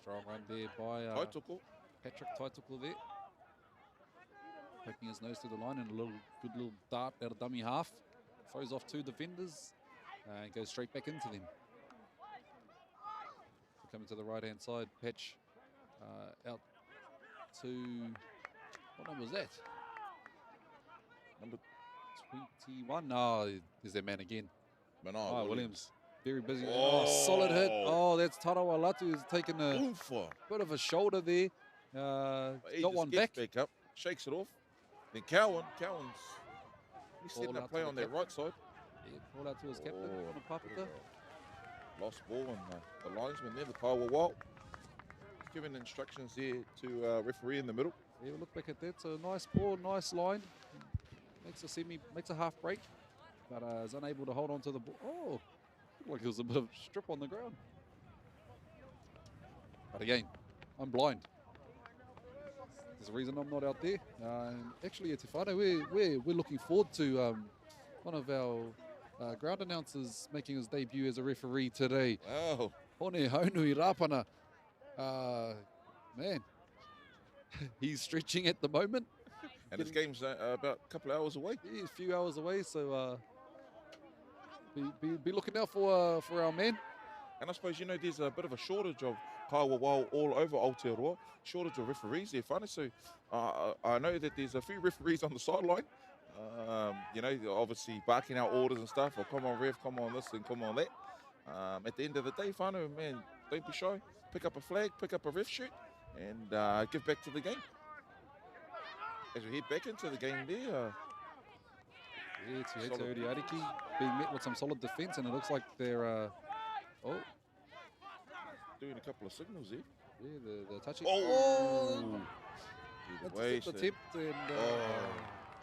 Strong run there by Taitoko. Patrick Taitoko there. Poking his nose through the line and a good little dart out of dummy half. Throws off 2 defenders and goes straight back into them. So coming to the right-hand side, Patch out to, what number was that? Number 21. No, there's that man again. Mana Williams. Very busy. Oh, solid hit. Oh, that's Tarawa Latu who's taken a bit of a shoulder there. Got one back up, shakes it off. Then Cowan's he's setting up play on that right side. Yeah, ball out to his captain on a papita. Lost ball and the linesman there, the Kawa Wild. He's giving instructions there to referee in the middle. Yeah, we'll look back at that. So nice ball, nice line. Makes a half break, but is unable to hold on to the ball. Oh, looked like there was a bit of strip on the ground. But again, I'm blind. There's a reason I'm not out there. Actually, Etefano, we're looking forward to one of our ground announcers making his debut as a referee today. Wow. Hone Haunui Rapana. Man, he's stretching at the moment. And this game's about a couple of hours away. Yeah, a few hours away, so be looking out for our man. And I suppose, you know, there's a bit of a shortage of Kaiwawao all over Aotearoa, shortage of referees there, whānau. So I know that there's a few referees on the sideline, you know, obviously barking out orders and stuff, or come on ref, come on this and come on that. At the end of the day, whānau, man, don't be shy. Pick up a flag, pick up a ref shirt, and give back to the game. As we head back into the game there. Yeah, Te Ariki being met with some solid defence, and it looks like they're doing a couple of signals there. Yeah, the touching. Oh! That's the attempt, and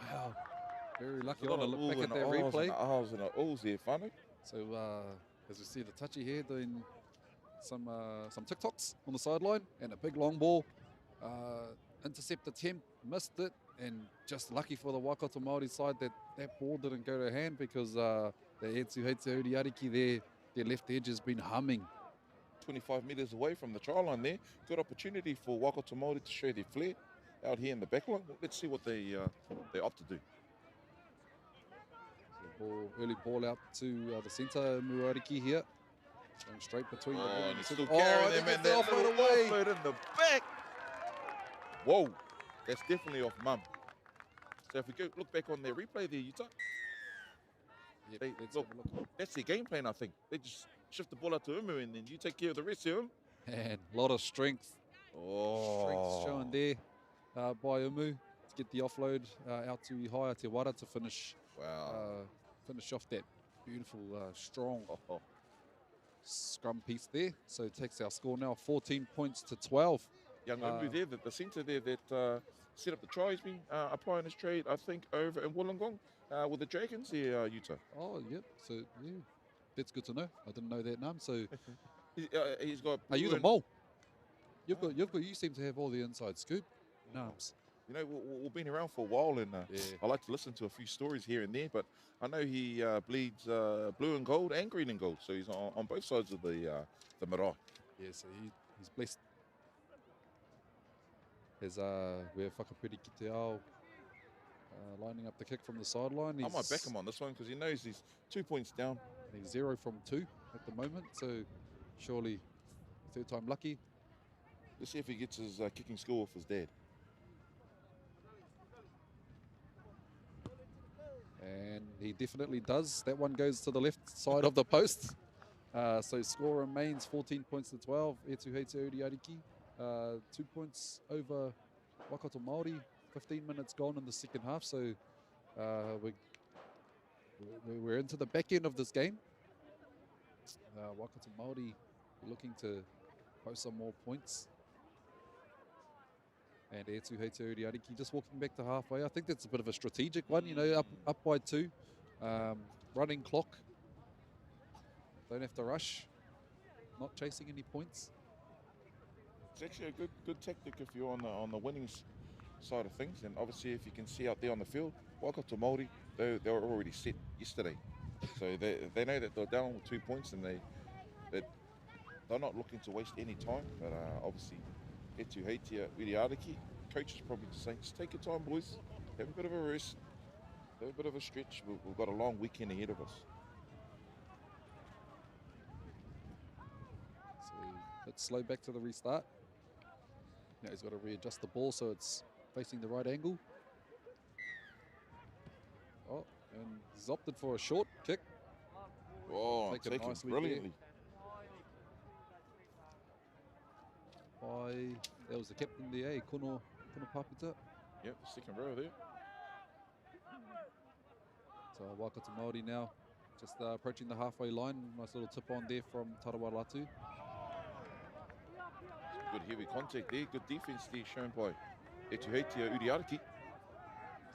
wow, very lucky on to look back at that replay. Ahs and ahs there, whānau. So as we see the touchy here doing some TikToks on the sideline, and a big long ball, intercept attempt, missed it, and just lucky for the Waikato Māori side that that ball didn't go to hand, because the Te Ariki their left edge has been humming. 25 metres away from the try line there. Good opportunity for Waikato Māori to show their flair out here in the back line. Let's see what they opt to do. So early ball out to the centre, Muariki here. Going straight between the and he's still carrying them, and that little offload in the back. Whoa, that's definitely off mum. So if we go look back on their replay there, Utah, look, that's their game plan, I think. They just shift the ball out to Umu, and then you take care of the rest of them. And a lot of strength. Strength shown there by Umu to get the offload out to Ihaya Te Wara to finish off that beautiful, strong scrum piece there. So it takes our score now 14 points to 12. Young Umu there, the centre there that set up the try, has been applying his trade, I think, over in Wollongong with the Dragons here, Utah. Oh, yep. So, yeah, that's good to know. I didn't know that name. So, he's got. Are you the mole? You seem to have all the inside scoop names. You know, we've been around for a while, and I like to listen to a few stories here and there. But I know he bleeds blue and gold and green and gold, so he's on both sides of the marae. Yeah, so he's blessed. As we're whakapiri ki te ao, lining up the kick from the sideline. I might back him on this one because he knows he's 2 points down. He's 0 from 2 at the moment, so surely third time lucky. Let's see if he gets his kicking score off his dad. And he definitely does. That one goes to the left side of the post. So score remains 14 points to 12. Etuhei Te Ariki. 2 points over Waikato Māori. 15 minutes gone in the second half. So we're into the back end of this game. Waikato Māori looking to post some more points. And Etuhei Te Ariki just walking back to halfway. I think that's a bit of a strategic one, you know, up by 2. Running clock. Don't have to rush. Not chasing any points. It's actually a good tactic if you're on the winning side of things. And obviously, if you can see out there on the field, Waikato Māori, they were already set yesterday. So they know that they're down with 2 points, and they're not looking to waste any time. But obviously, Etuhei Te Ariki, coach is probably just saying, just take your time, boys. Have a bit of a rest. Have a bit of a stretch. We've got a long weekend ahead of us. So a bit slow back to the restart. Now he's got to readjust the ball so it's facing the right angle. Oh, and he's opted for a short kick. Oh, taken brilliantly. That was the captain there, Kono Papita. Yep, second row there. So Waikato Māori now just approaching the halfway line. Nice little tip on there from Tarawa Latu. Good heavy contact there. Good defense there shown by Etuhei Te Ariki.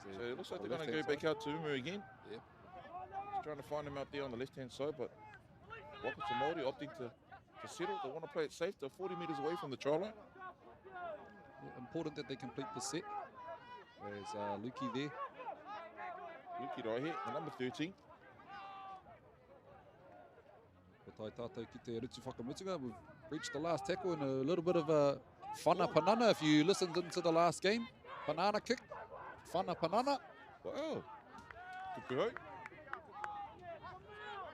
So it looks like they're going to go back out to Umu again. Yep. Just trying to find him out there on the left-hand side, but Waikato Māori opting to settle. They want to play it safe. They're 40 metres away from the try line. Yeah, important that they complete the set. There's Luki there. Luki right here, the number 13. Ko tai tātou ki te rutu whakamutunga. We've reached the last tackle and a little bit of a whana panana if you listened into the last game. Banana kick, whana panana. Wow, good go.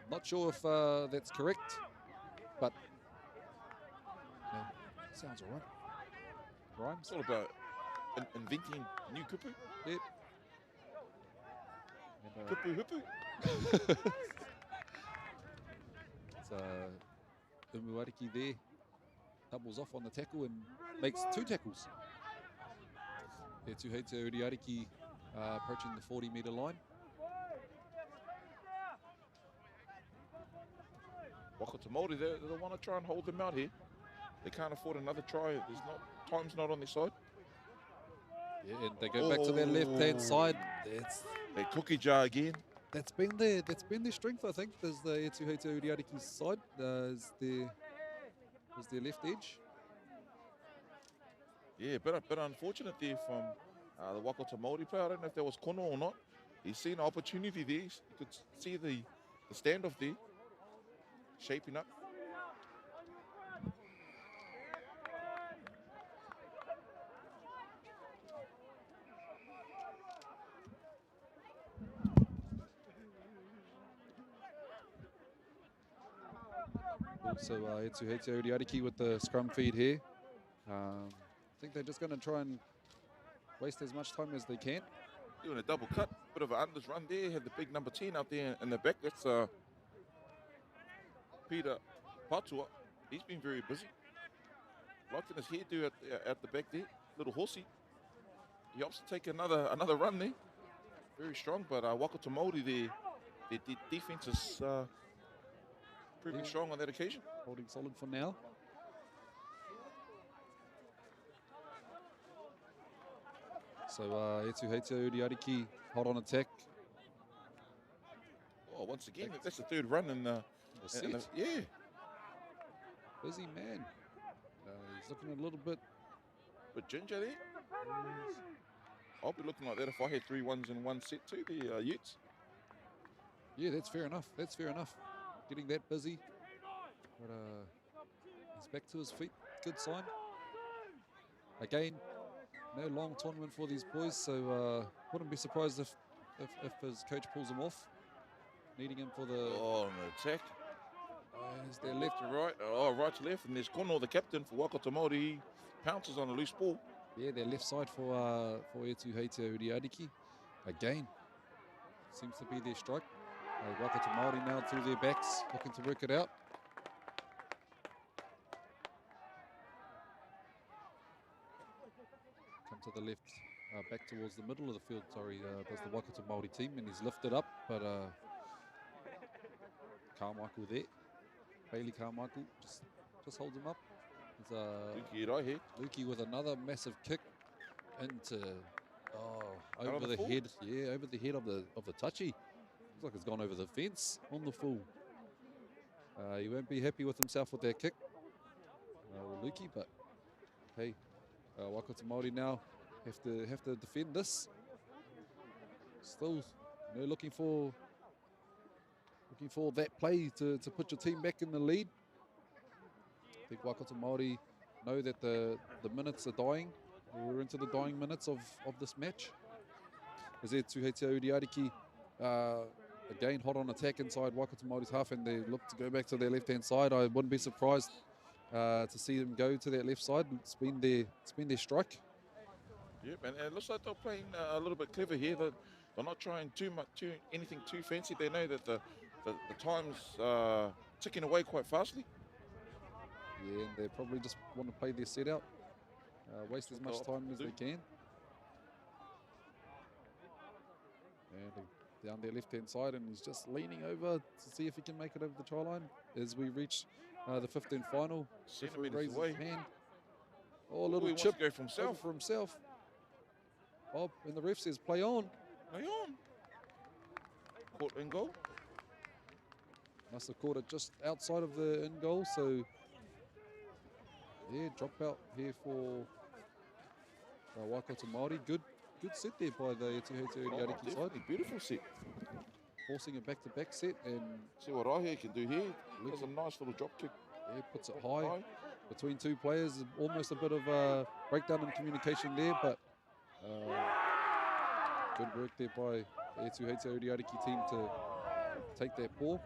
Not sure if that's correct. but yeah, sounds all right. Rhymes. It's all about inventing new kupu. Yep. And, Kupu hupu. it's Umuariki there doubles off on the tackle and makes 2 tackles. Tuheitia Uriariki approaching the 40-metre line. Waikato Māori, they want to try and hold them out here. They can't afford another try. Time's not on their side. Yeah, and they go back to their left-hand side. They cookie jar again. That's been their strength, I think. There's the Tuheitia Uriariki's side. Is their left edge. Yeah, bit unfortunate there from the Waikato Māori player. I don't know if that was kono or not. He's seen an opportunity there. You could see the standoff there, shaping up. Also, Tuheitia Uriariki with the scrum feed here. I think they're just going to try and waste as much time as they can. Doing a double cut, bit of an unders run there. Had the big number 10 out there in the back. That's Peter Patua. He's been very busy. Locked in his hairdo at the back there. Little horsey. He opts to take another run there. Very strong, but Waikato Māori their defense is proving strong on that occasion. Holding solid for now. So Tuheitia Uriariki hot on attack. Oh, once again, that's the 3rd run in the set. Yeah. Busy man. He's looking a little bit ginger there. I'll be looking like that if I had 3 ones in one set too, the Utes. Yeah, that's fair enough. That's fair enough. Getting that busy. But he's back to his feet. Good sign. Again, no long tournament for these boys, so wouldn't be surprised if his coach pulls him off. Needing him for the... Oh, an attack. Is there left to right? Oh, right to left. And there's Kono, the captain for Waikato Māori. He pounces on a loose ball. Yeah, their left side for Tuheitia Uriariki. Again, seems to be their strike. Waikato Māori now through their backs, looking to work it out. Come to the left, back towards the middle of the field, sorry, does the Waikato Māori team, and he's lifted up, but Carmichael there. Bailey Carmichael just holds him up. Lukey with another massive kick into over the head. Yeah, over the head of the touchy. Looks like it's gone over the fence on the full. He won't be happy with himself with that kick, Lukey. But hey, Waikato Māori now have to defend this. Still, looking for that play to put your team back in the lead. I think Waikato Māori know that the minutes are dying. We're into the dying minutes of this match. As there Tuheitia Uriariki again hot on attack inside Waikato Māori's half, and they look to go back to their left-hand side. I wouldn't be surprised to see them go to that left side. It's been their strike. Yep, and it looks like they're playing a little bit clever here. They're not trying anything too fancy. They know that the time's ticking away quite fastly. Yeah, and they probably just want to play their set out, waste as much time as they can. And down their left-hand side, and he's just leaning over to see if he can make it over the try line as we reach the 15th final. Centimetres away. Hand. Oh, a little chip go for himself. Oh, and the ref says play on. Play on. Caught in goal. Must have caught it just outside of the in goal, so yeah, drop out here for Waikato Māori. Good set there by the Tuheitia Uriariki side. Beautiful set. Forcing a back-to-back set, and see what Rahia can do here. There's a nice little drop kick. Yeah, puts it high between two players. Almost a bit of a breakdown in communication there, but good work there by the Tuheitia Uriariki team to take that ball.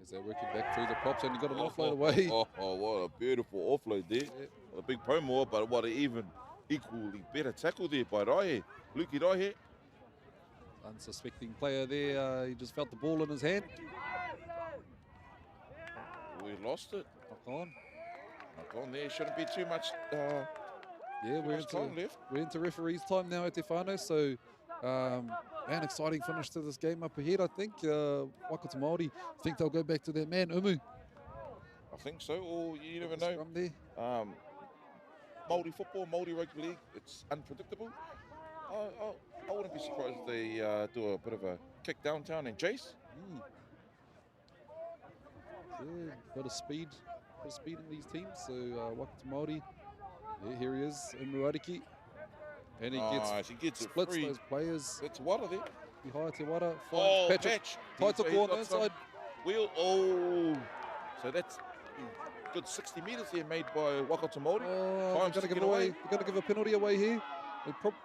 As they're working back through the props, and he got an offload away. What a beautiful offload there. Yeah. A big pomo, but what an even equally better tackle there by Raihe. Luki Raihe. Unsuspecting player there. He just felt the ball in his hand. We lost it. Knock on. Knock on there. Shouldn't be too much. Yeah, we're into referees' time now at Tefano, so man, exciting finish to this game up ahead, I think. Waikato Māori, I think they'll go back to their man, Umu. I think so, or you never know. Scrum there. Māori football, Māori Rugby League, it's unpredictable. I wouldn't be surprised if they do a bit of a kick downtown and chase. Yeah, bit of speed in these teams. So Waikato Māori, yeah, here he is, Umu Ariki. And he gets splits those players. It's Wara there. Behind Te Wara, finds Patrick. Taitoko on the inside. Wheel, so that's good 60 metres there made by Waikato Māori. They're going to give it away. They're going to give a penalty away here.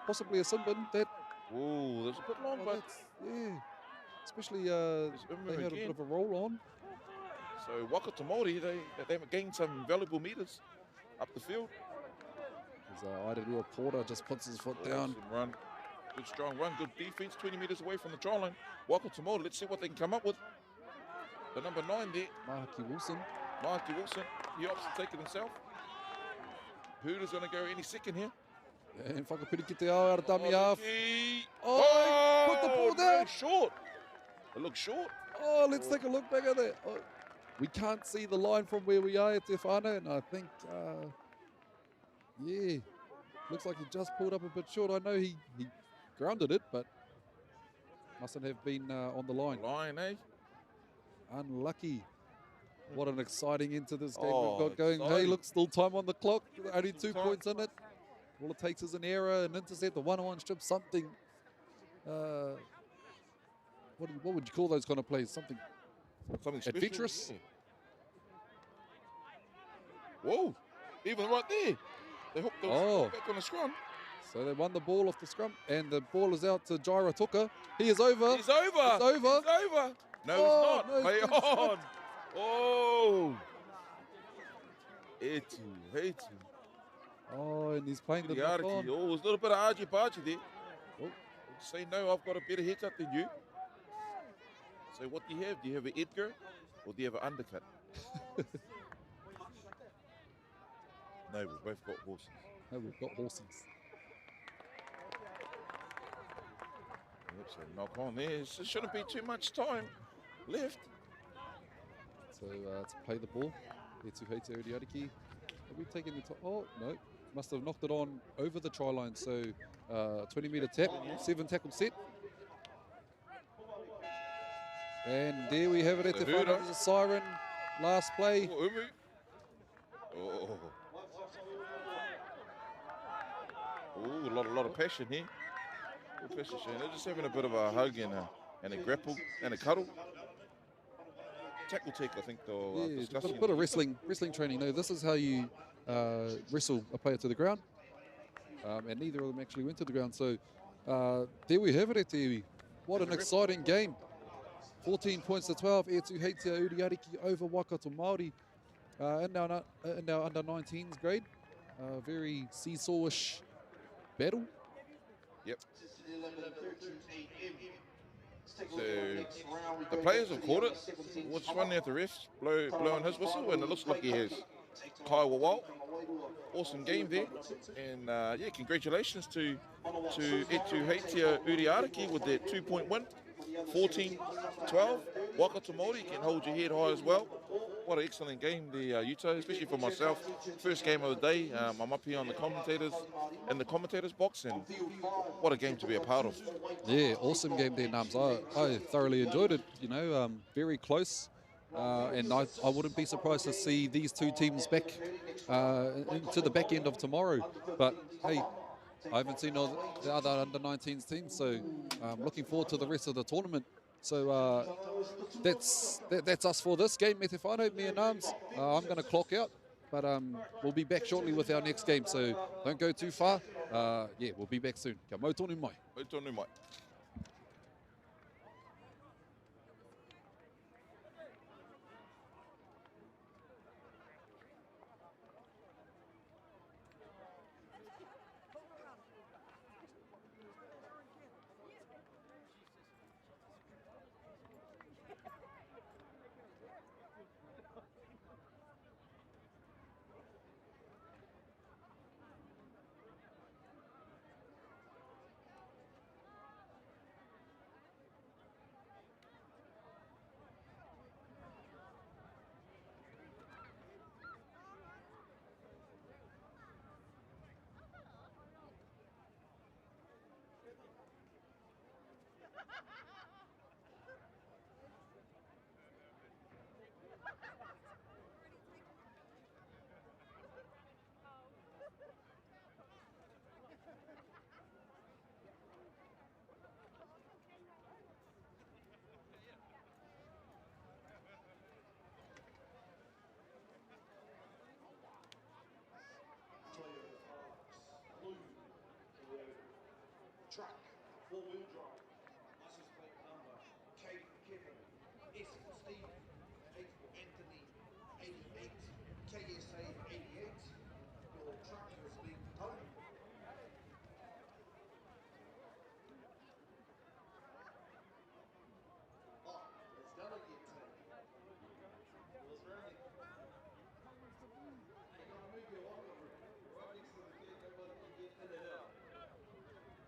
Possibly a sin bin. Oh, that's a bit long, but yeah. Especially they had a bit of a roll on. So Waikato Māori, they've gained some valuable metres up the field. Airerua Porter just puts his foot down. Run. Good strong run, good defense, 20 metres away from the try line. Waikato Māori, let's see what they can come up with. The number 9 there. Mahaki Wilson, he opts to take it himself. Hooter's going to go any second here. And whakapiri te ao out of dummy half. Put the ball down. Short. It looks short. Let's take a look back at that. We can't see the line from where we are at Te Whānau, and I think, yeah, looks like he just pulled up a bit short. I know he grounded it, but mustn't have been on the line. Unlucky. What an exciting end to this game we've got going. Hey, look, still time on the clock. Only 2 points in it. All it takes is an error, an intercept, a one-on-one strip, something. What would you call those kind of plays? Something adventurous. Whoa, even right there. They hooked the back on the scrum. So they won the ball off the scrum, and the ball is out to Jaira Tuka. He is over. He's over. He's over. He's over. No, he's not. No, Play on. Oh. Etu. And he's playing the knock on. There's a little bit of argy-bargy there. Say no, I've got a better haircut than you. So what do you have? Do you have an Edgar or do you have an undercut? No, we've both got horses. No, we've got horses. So knock on there. There shouldn't be too much time left. So to play the ball, Etuheite Uriariki. Have we taken the top? Oh, no. Must have knocked it on over the try line. So 20-metre tap, 7 tackle set. And there we have it at the front. There's a siren. Last play. A lot of passion here. They're just having a bit of a hug and a grapple and a cuddle. Tackle take, I think they'll discuss. A bit of wrestling training. No, this is how you wrestle a player to the ground. And neither of them actually went to the ground. So there we have it at Te. What an exciting game. 14 points to 12. Etuheite Uriariki over Waikato Māori in our under 19s grade. Very seesawish battle. Yep. So the players have caught it. What's running at the refs, blowing his whistle, and it looks like he has. Kai Wawau, awesome game there, and congratulations to Etuheite Uriariki with their 2-point win, 14-12. Waikato Māori can hold your head high as well. What an excellent game there, Yuto, especially for myself. First game of the day. I'm up here on the commentators box, and what a game to be a part of. Yeah, awesome game there, Nums. I thoroughly enjoyed it. Very close. And I wouldn't be surprised to see these two teams back into the back end of tomorrow. But hey, I haven't seen the other under-19s teams, so I'm looking forward to the rest of the tournament. So that's us for this game, me and Nums. I'm going to clock out, but we'll be back shortly with our next game. So don't go too far. We'll be back soon. Kia mau tonu mai. Mau tonu mai. four-wheel drive. License plate number K for Kevin, S for Steve, H for Anthony, 88, KSA 88. Your truck is being towed. Oh, it's gonna get towed. What's right? You're gonna move your walker room right next to the gate. Nobody can get in and out.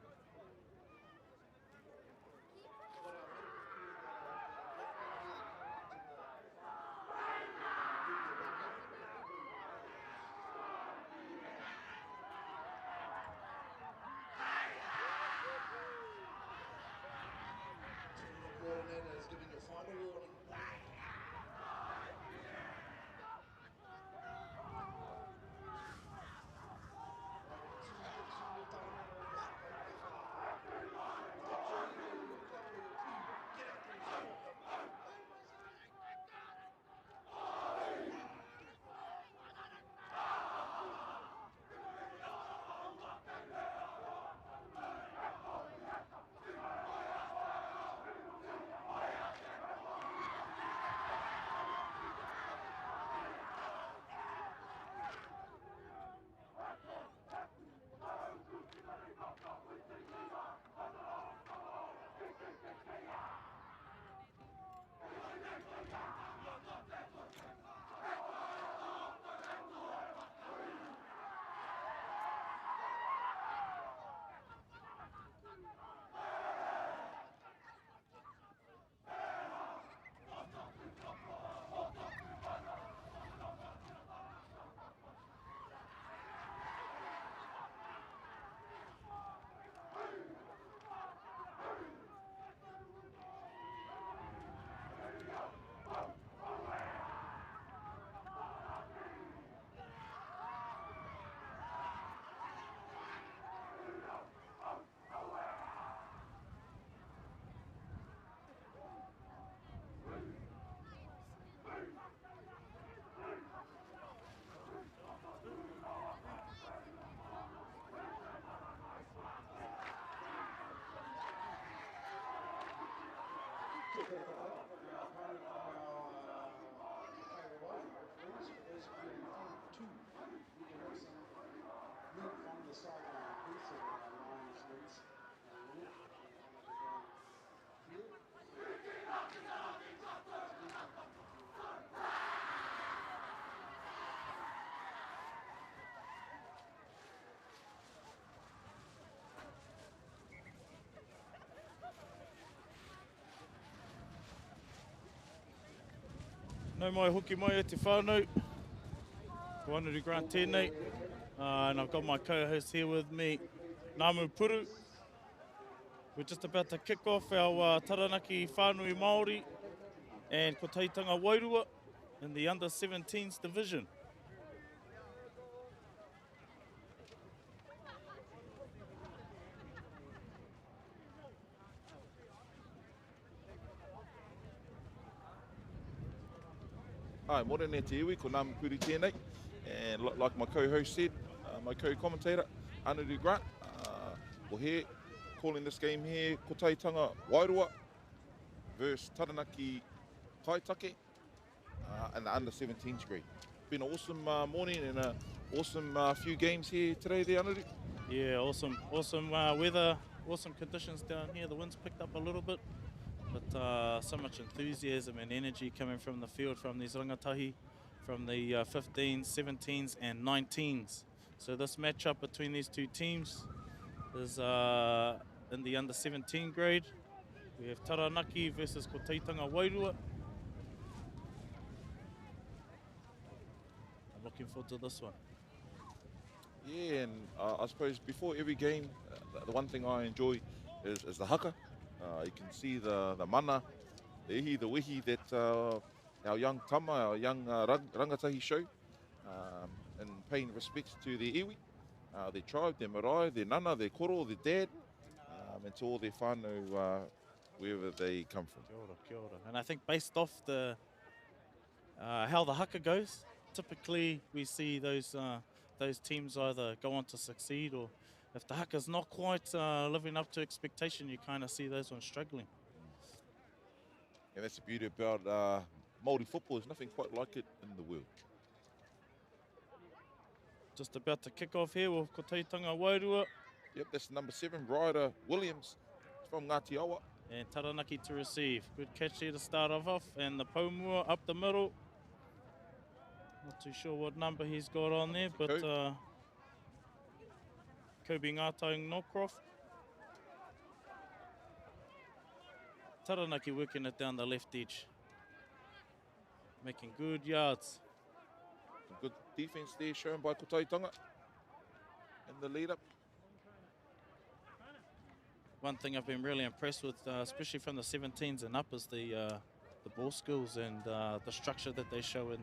What I heard is the coordinator is giving a final warning. No mai hoki mai e te whānau. Ko Anuri Grant tēnei. And I've got my co-host here with me, Ngāmu Puru. We're just about to kick off our Taranaki whānui Māori and ko Taitanga Wairua in the under-17s division. Hi, morena te iwi, ko Ngāmu Puru tēnei. And like my co-host said, my co-commentator, Anuri Grant, we're here calling this game here, ko Taitanga Wairua versus Taranaki Kaitake in the under-17s grade. Been an awesome morning and an awesome few games here today there, Anuri. Yeah, awesome weather, awesome conditions down here. The wind's picked up a little bit, but so much enthusiasm and energy coming from the field, from these rangatahi, from the 15s, 17s and 19s. So this matchup between these two teams is in the under-17 grade. We have Taranaki versus ko Taitanga Wairua. I'm looking forward to this one. Yeah, and I suppose before every game, the one thing I enjoy is the haka. You can see the mana, the ihi, the wihi that our young tama, our young rangatahi show, and paying respects to their iwi, their tribe, their marae, their nana, their koro, their dad, and to all their whānau wherever they come from. Kia ora, kia ora. And I think based off the how the haka goes, typically we see those teams either go on to succeed or if the haka's not quite living up to expectation, you kind of see those ones struggling. And that's the beauty about Māori football. There's nothing quite like it in the world. Just about to kick off here with Kotaitanga Wairua. Yep, that's number 7, Ryder Williams from Ngāti Awa. And Taranaki to receive. Good catch here to start off. And the Paumua up the middle. Not too sure what number he's got on there, but Kobe Ngātai Norcroft. Taranaki working it down the left edge. Making good yards. Some good defense there shown by Kotaitanga in the lead up. One thing I've been really impressed with, especially from the 17s and up, is the ball skills and the structure that they show in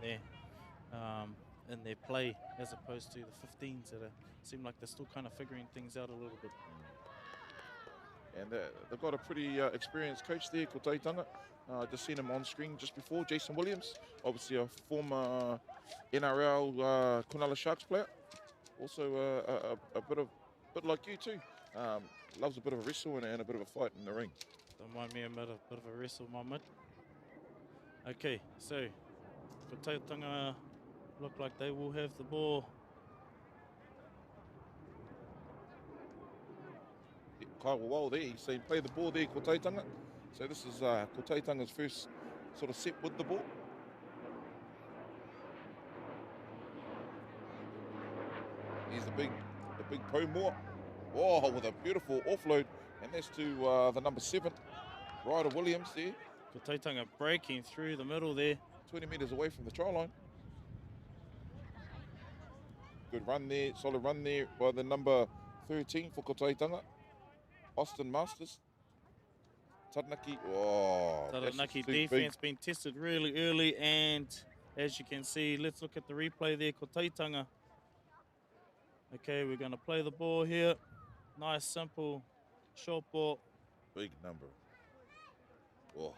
their play, as opposed to the 15s that seem like they're still kind of figuring things out a little bit. And they've got a pretty experienced coach there, Kotaitanga. Just seen him on screen just before, Jason Williams, obviously a former NRL Cronulla Sharks player. Also a bit like you too. Loves a bit of a wrestle and a bit of a fight in the ring. Don't mind me a bit of a wrestle, my mate. Okay, so Kotaitanga look like they will have the ball. Kyle Wall there, he's saying play the ball there, Kotaitanga. So this is Kotaitanga's first sort of set with the ball. Here's the big Paumua. Oh, with a beautiful offload, and that's to the number 7, Ryder Williams there. Kotaitanga breaking through the middle there. 20 metres away from the try line. Good run there, solid run there by the number 13 for Kotaitanga, Austin Masters. Taranaki, Taranaki defense being tested really early, and as you can see, let's look at the replay there, Kotaitanga. Okay, we're going to play the ball here. Nice, simple, short ball. Big number. Oh,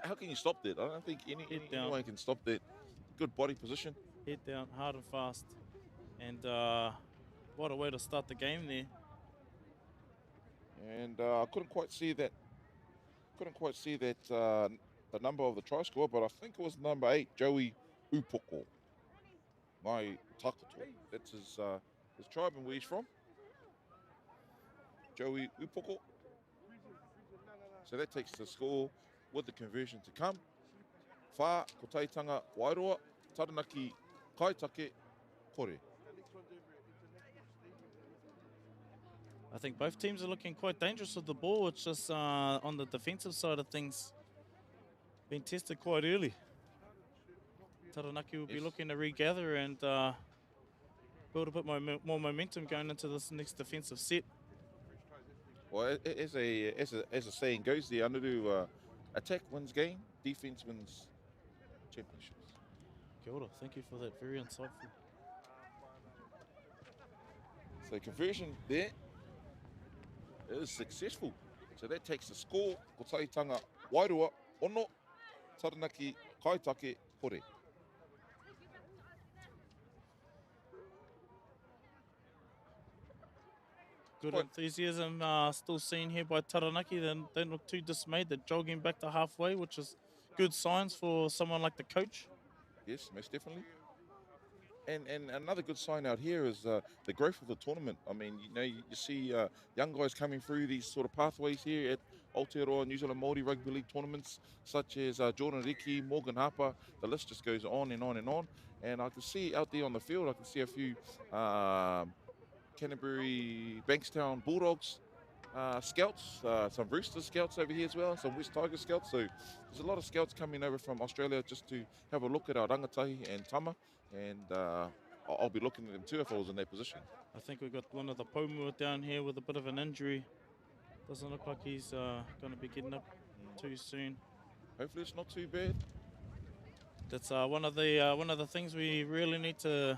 how can you stop that? I don't think anyone can stop that. Good body position. Head down, hard and fast. And what a way to start the game there. And I couldn't quite see that. The number of the try scorer, but I think it was number 8, Joey Upoko. My Takato. That's his tribe and where he's from. Joey Upoko. So that takes the score with the conversion to come. Whā, Kotaitanga, Wairoa, Taranaki, Kaitake, Kore. I think both teams are looking quite dangerous with the ball. It's just on the defensive side of things, being tested quite early. Taranaki will be looking to regather and build a bit more momentum going into this next defensive set. Well, as a saying goes there, Anuru, attack wins game, defense wins championships. Kia ora, thank you for that, very insightful. So conversion there is successful. So that takes the score. Kotaitanga Wairua, Ono, Taranaki, Kaitake, Kore. Good enthusiasm still seen here by Taranaki. They don't look too dismayed. They're jogging back to halfway, which is good signs for someone like the coach. Yes, most definitely. And another good sign out here is the growth of the tournament. I mean, you see young guys coming through these sort of pathways here at Aotearoa New Zealand Māori Rugby League tournaments, such as Jordan Riki, Morgan Harper. The list just goes on and on and on. And I can see out there on the field, I can see a few Canterbury, Bankstown Bulldogs scouts, some Roosters scouts over here as well, some West Tiger scouts. So there's a lot of scouts coming over from Australia just to have a look at our Rangatahi and Tama, and I'll be looking at them too if I was in that position. I think we've got one of the Paumua down here with a bit of an injury. Doesn't look like he's going to be getting up too soon. Hopefully it's not too bad. That's one of the things we really need to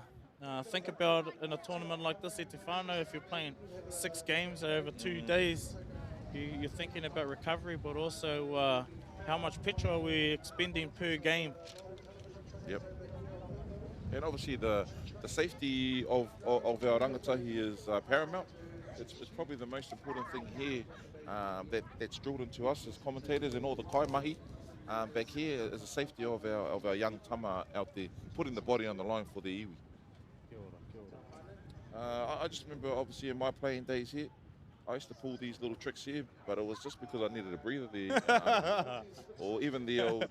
think about in a tournament like this, Etefano. If you're playing 6 games over 2 days, you're thinking about recovery, but also how much petrol are we expending per game. Yep. And obviously the safety of our rangatahi is paramount. it's probably the most important thing here that's drilled into us as commentators and all the kaimahi back here is the safety of our young tama out there, putting the body on the line for the iwi. Kia ora, kia ora. I just remember, obviously, in my playing days here, I used to pull these little tricks here, but it was just because I needed a breather there. Or even the old,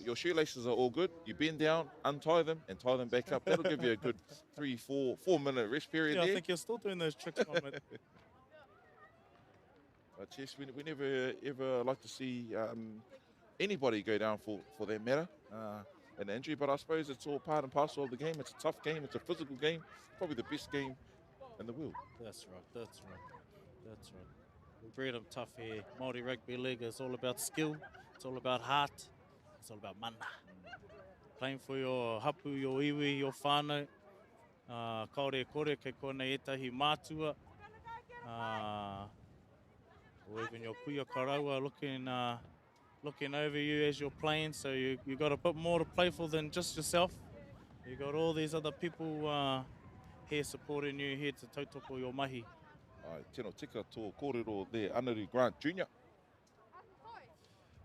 your shoelaces are all good. You bend down, untie them, and tie them back up. That'll give you a good 4-minute rest period Yeah, there. I think you're still doing those tricks, mate. But yes, we never ever like to see anybody go down for that matter, an injury. But I suppose it's all part and parcel of the game. It's a tough game. It's a physical game. Probably the best game in the world. That's right, that's right, that's right. We breed them tough here. Māori Rugby League is all about skill, it's all about heart, it's all about mana. Playing for your hapu, your iwi, your whānau. Kaore kore kei kone etahi mātua. Or even your kuia karaua looking over you as you're playing. So you got a bit more to play for than just yourself. You got all these other people here supporting you, here to tautoko your mahi. Tēnā tika tō kōrero there, Anari Grant Jr.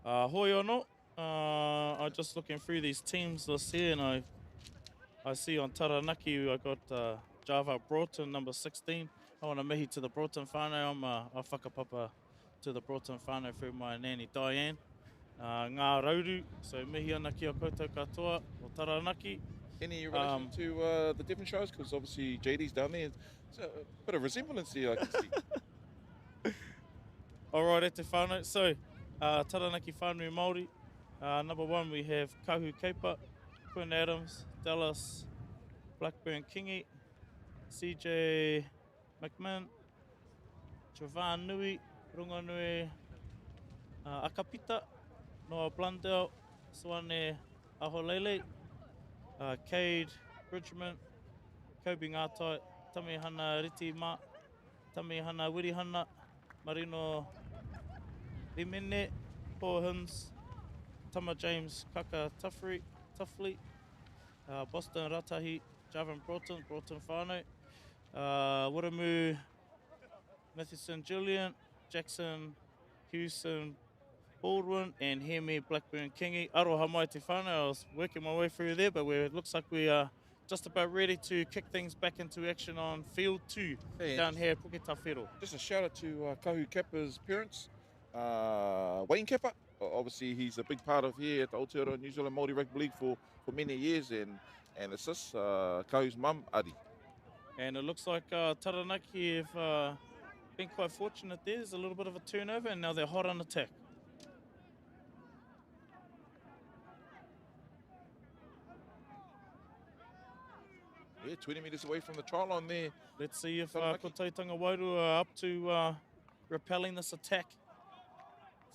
Hoi anō. I'm just looking through these teams list here, and I see on Taranaki I got Java Broughton, number 16. I want to mihi to the Broughton whānau. I'm a whakapapa to the Broughton whānau through my nanny Diane. Ngā rauru, so mihi ana ki a koutou katoa o Taranaki. Any relation to the Devonshires? Because obviously JD's down there. It's a bit of resemblance here, I can see. All right, e te whānau. So, Taranaki whānau Māori. Number 1, we have Kahu Keipa, Quinn Adams, Dallas, Blackburn Kingi, CJ McMahon, Jovan Nui, Runganui, Akapita, Noah Blundell, Swane Aholele, Cade Bridgman, Kobe Ngātai, Tamihana Ritima, Tamihana Wirihana, Marino Rimene, Paul Hins, Tama James Kaka Tuffley, Boston Ratahi, Javan Broughton whānau, Waramu Matheson Julian, Jackson Hewson Baldwin, and Hemi Blackburn Kingi. Aroha mai te whānau. I was working my way through there, but it looks like we are just about ready to kick things back into action on field 2 down here at Puketawhero. Just a shout out to Kahu Kepa's parents, Wayne Kepa. Obviously, he's a big part of here at the Aotearoa New Zealand Māori Rugby League for many years, and assists Kahu's mum, Adi. And it looks like Taranaki have been quite fortunate there. There's a little bit of a turnover, and now they're hot on attack. Yeah, 20 metres away from the try line there. Let's see if Kotaitanga Wairu are up to repelling this attack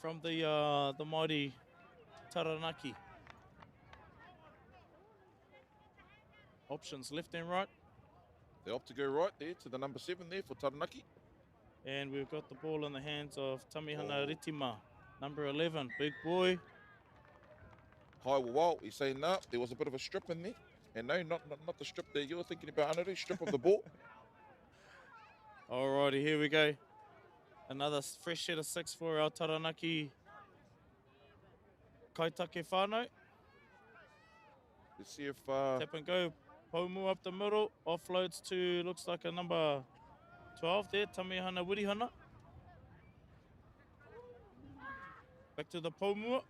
from the mighty Taranaki. Options left and right. They opt to go right there to the number 7 there for Taranaki. And we've got the ball in the hands of Tamihana Ritima, number 11, big boy. Hi, wow, he's saying no, there was a bit of a strip in there. And no, not the strip that you're thinking about, Anari, strip of the ball. Alrighty, here we go. Another fresh set of 6 for our Taranaki Kaitake whānau. Let's see if... Tap and go, Paumu up the middle, offloads to, looks like a number 12 there, Tamihana Wirihana. Back to the Paumu.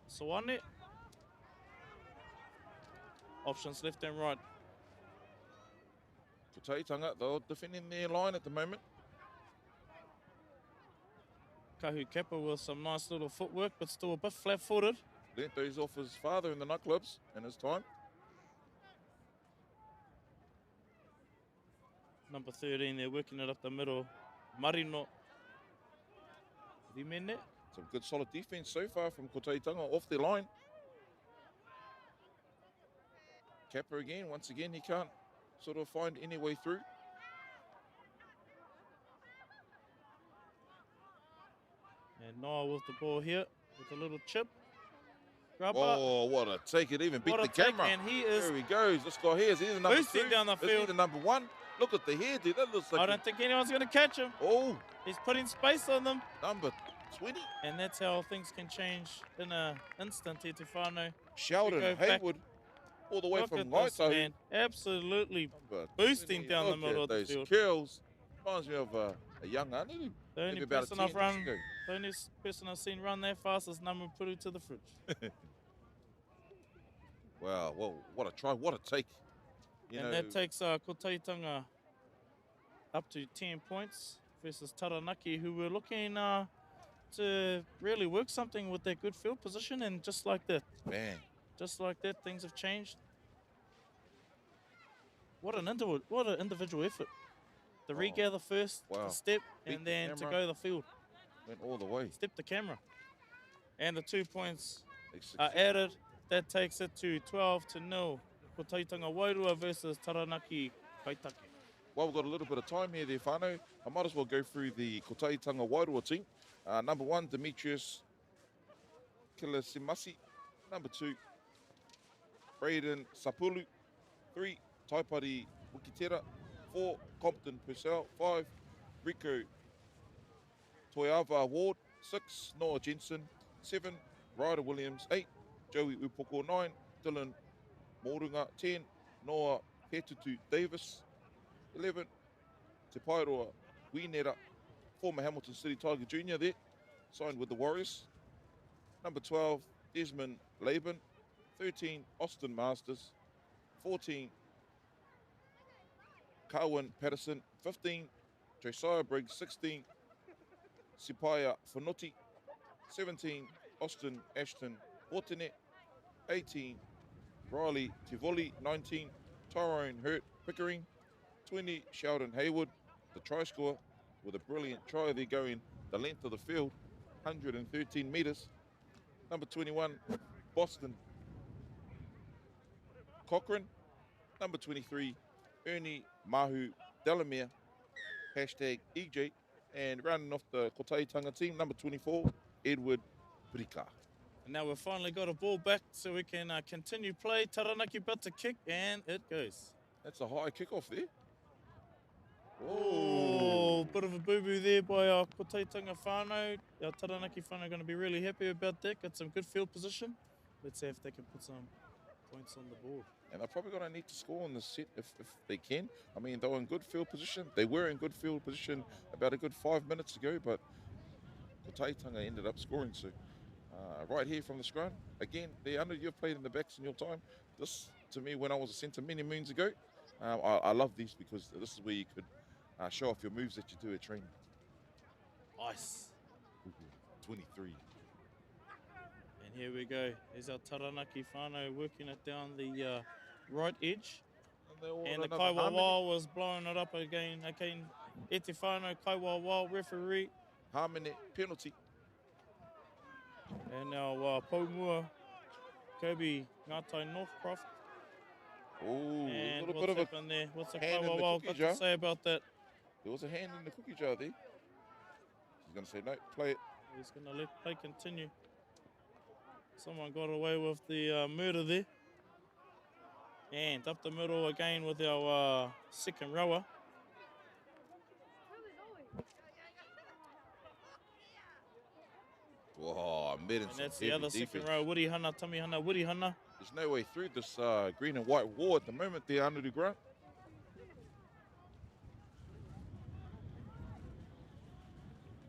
Swane. Options left and right. Kotaitanga, they're defending their line at the moment. Kahu Kepa with some nice little footwork, but still a bit flat-footed. Learnt those off his father in the nightclubs in his time. Number 13, they're working it up the middle. Marino Rimene. Some good solid defence so far from Kotaitanga off their line. Kappa again, once again, he can't sort of find any way through. And Noah with the ball here, with a little chip. Grab Oh, what a take. It even beat the camera. And he is there he goes. This guy here, he's the number boosting 2. down the Is he field. the number 1? Look at the head there. That looks like... I don't think anyone's going to catch him. Oh, He's putting space on them. number 20. And that's how things can change in an instant here, Tefano. Sheldon go back. Haywood, all the way Look from at this Ngāitahu. man. Absolutely Number boosting 20. down the Look middle at of the those field. curls. Reminds me of a young Anu. The only Maybe about person 10 I've run, years ago. the only person I've seen run that fast is Namu Puru to the fridge. Wow, well, what a try, what a take. You And know, that takes Kotaitanga up to 10 points versus Taranaki, who were looking to really work something with their good field position. And just like that, things have changed. What an individual effort. The regather first, wow. the step, Beat and the then to camera. go the field. went all the way. Step the camera. And the 2 points They are succeeded. added. That takes it to 12-0 for Taitanga Wairua versus Taranaki Kaitaki. Well, we've got a little bit of time here there, whānau. I might as well go through the Kotaitanga Wairua team. Number 1, Demetrius Kilasimasi. Number 2, Braden Sapulu. 3, Taipari Wikitera. 4, Compton Purcell. 5, Rico Toiava Ward. 6, Noah Jensen. 7, Ryder Williams. 8, Joey Upoko. 9, Dylan Morunga. 10, Noah Petutu Davis. 11, Te Pairoa Winera, former Hamilton City Tiger Jr. there, signed with the Warriors. Number 12, Desmond Laban. 13, Austin Masters. 14, Carwin Patterson. 15, Josiah Briggs. 16, Sipaya Fonuti. 17, Austin Ashton Hortene. 18, Riley Tivoli. 19, Tyrone Hurt Pickering. 20, Sheldon Haywood, the try scorer, with a brilliant try there going the length of the field, 113 metres. Number 21, Boston Cochrane. Number 23, Ernie Mahu Delamere, hashtag EJ. And rounding off the Kotaitanga team, number 24, Edward Prika. And now we've finally got a ball back so we can continue play. Taranaki about to kick, and it goes. That's a high kickoff there. Oh, bit of a boo-boo there by our Kotaitanga whānau. Our Taranaki whānau are going to be really happy about that. Got some good field position. Let's see if they can put some points on the board. And they're probably going to need to score on this set if they can. I mean, they were in good field position. They were in good field position about a good 5 minutes ago, but Kotaitanga ended up scoring. So right here from the scrum, again, you've played in the backs in your time. This, to me, when I was a centre many moons ago, I love these because this is where you could show off your moves that you do at training. Nice. 23. And here we go. There's our Taranaki whānau working it down the right edge. And the Kaiwawa was blowing it up again. Again, E Te Whānau, Kaiwawa, referee. Harmony penalty. And our Paumua, Kobe Ngatai Northcroft. Oh, a And little what's bit of happened there? What's the hand in the Kaiwawa cookie got jar. to say about that? There was a hand in the cookie jar there. He's going to say, no, play it. He's going to let play continue. Someone got away with the murder there. And up the middle again with our second rower. Whoa, I'm meeting And some that's the heavy other defense. second row. Woody Hana, Tami Hana, Woody Hana. There's no way through this green and white wall at the moment there under the ground.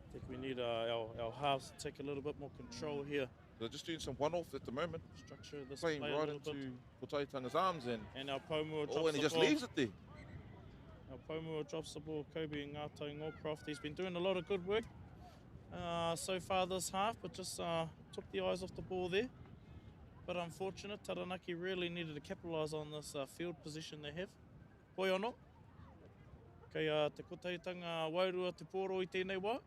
I think we need our halves to take a little bit more control here. They're just doing some one-off at the moment. Structure this Playing play a right little into bit. Kotaitanga's arms And our Paumua drops and he the just ball. leaves it there. Our Paumua drops the ball. Kobe and Ngatai Norcroft. He's been doing a lot of good work so far this half, but just took the eyes off the ball there. But unfortunate, Taranaki really needed to capitalise on this field position they have. Poi ono. Kei te Kotaitanga Wairua te poro I tēnei wā.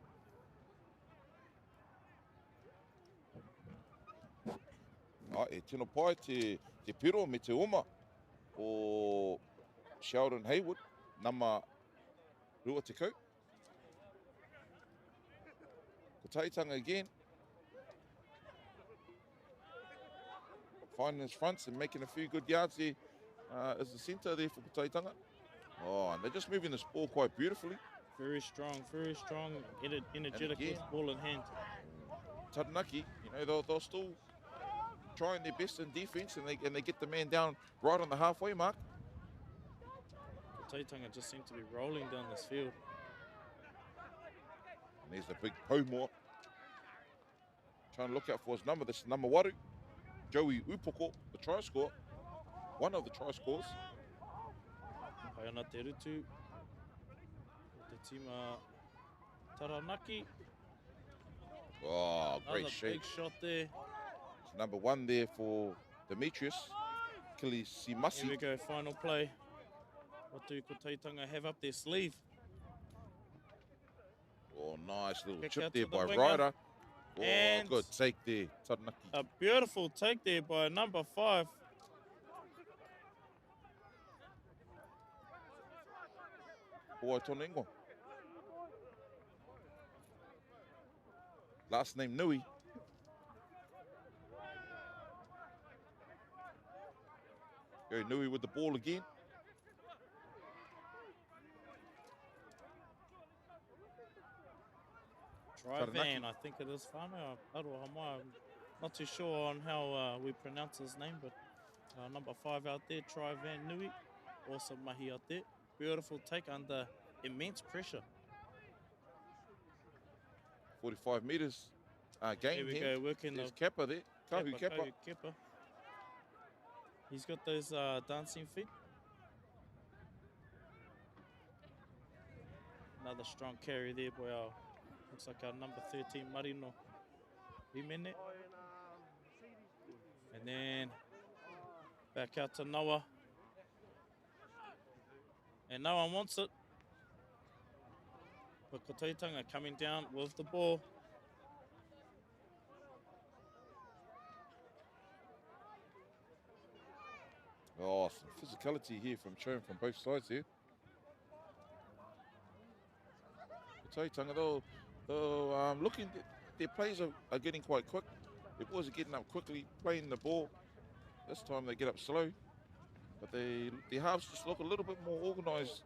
E tino pai te piro me te oma o Sheldon Haywood, nama rua te kau. Kotaitanga again. Finding his fronts and making a few good yards there as the centre there for Kotaitanga. Oh, and they're just moving this ball quite beautifully. Very strong, energetic again. with ball in hand. Taranaki, you know, they'll still trying their best in defense, and they get the man down right on the halfway mark. Taitanga just seem to be rolling down this field. And there's the big Pomor. Trying to look out for his number. This is number Waru. Joey Upoko, the try scorer. One of the try scores. Paiana te rutu. Te tima Taranaki. Oh, great Another shake. big shot there. It's number 1 there for Demetrius. Kilisimasi. Here we go, final play. What do ko Taitanga have up their sleeve? Oh, nice little Kick chip out there to the by winger. Ryder. Oh, And good take there, Taranaki. a beautiful take there by number 5. Boa Tonengo. Last name Nui. Go Nui with the ball again. Van, I think it is whānau, Aroha. I'm not too sure on how we pronounce his name, but number 5 out there, Van Nui. Awesome mahi out there. Beautiful take under immense pressure. 45 metres gain Here we here. go, working There's the Kappa there. Kahu Kappa. Kahu Kepa. He's got those dancing feet. Another strong carry there by our, looks like our number 13, Marino Himene. And then back out to Noah. And no one wants it. But Kotaitanga coming down with the ball. Oh, some physicality here shown from both sides here. Taitanga, though, looking, their plays are getting quite quick. The boys are getting up quickly, playing the ball. This time they get up slow. But the halves just look a little bit more organised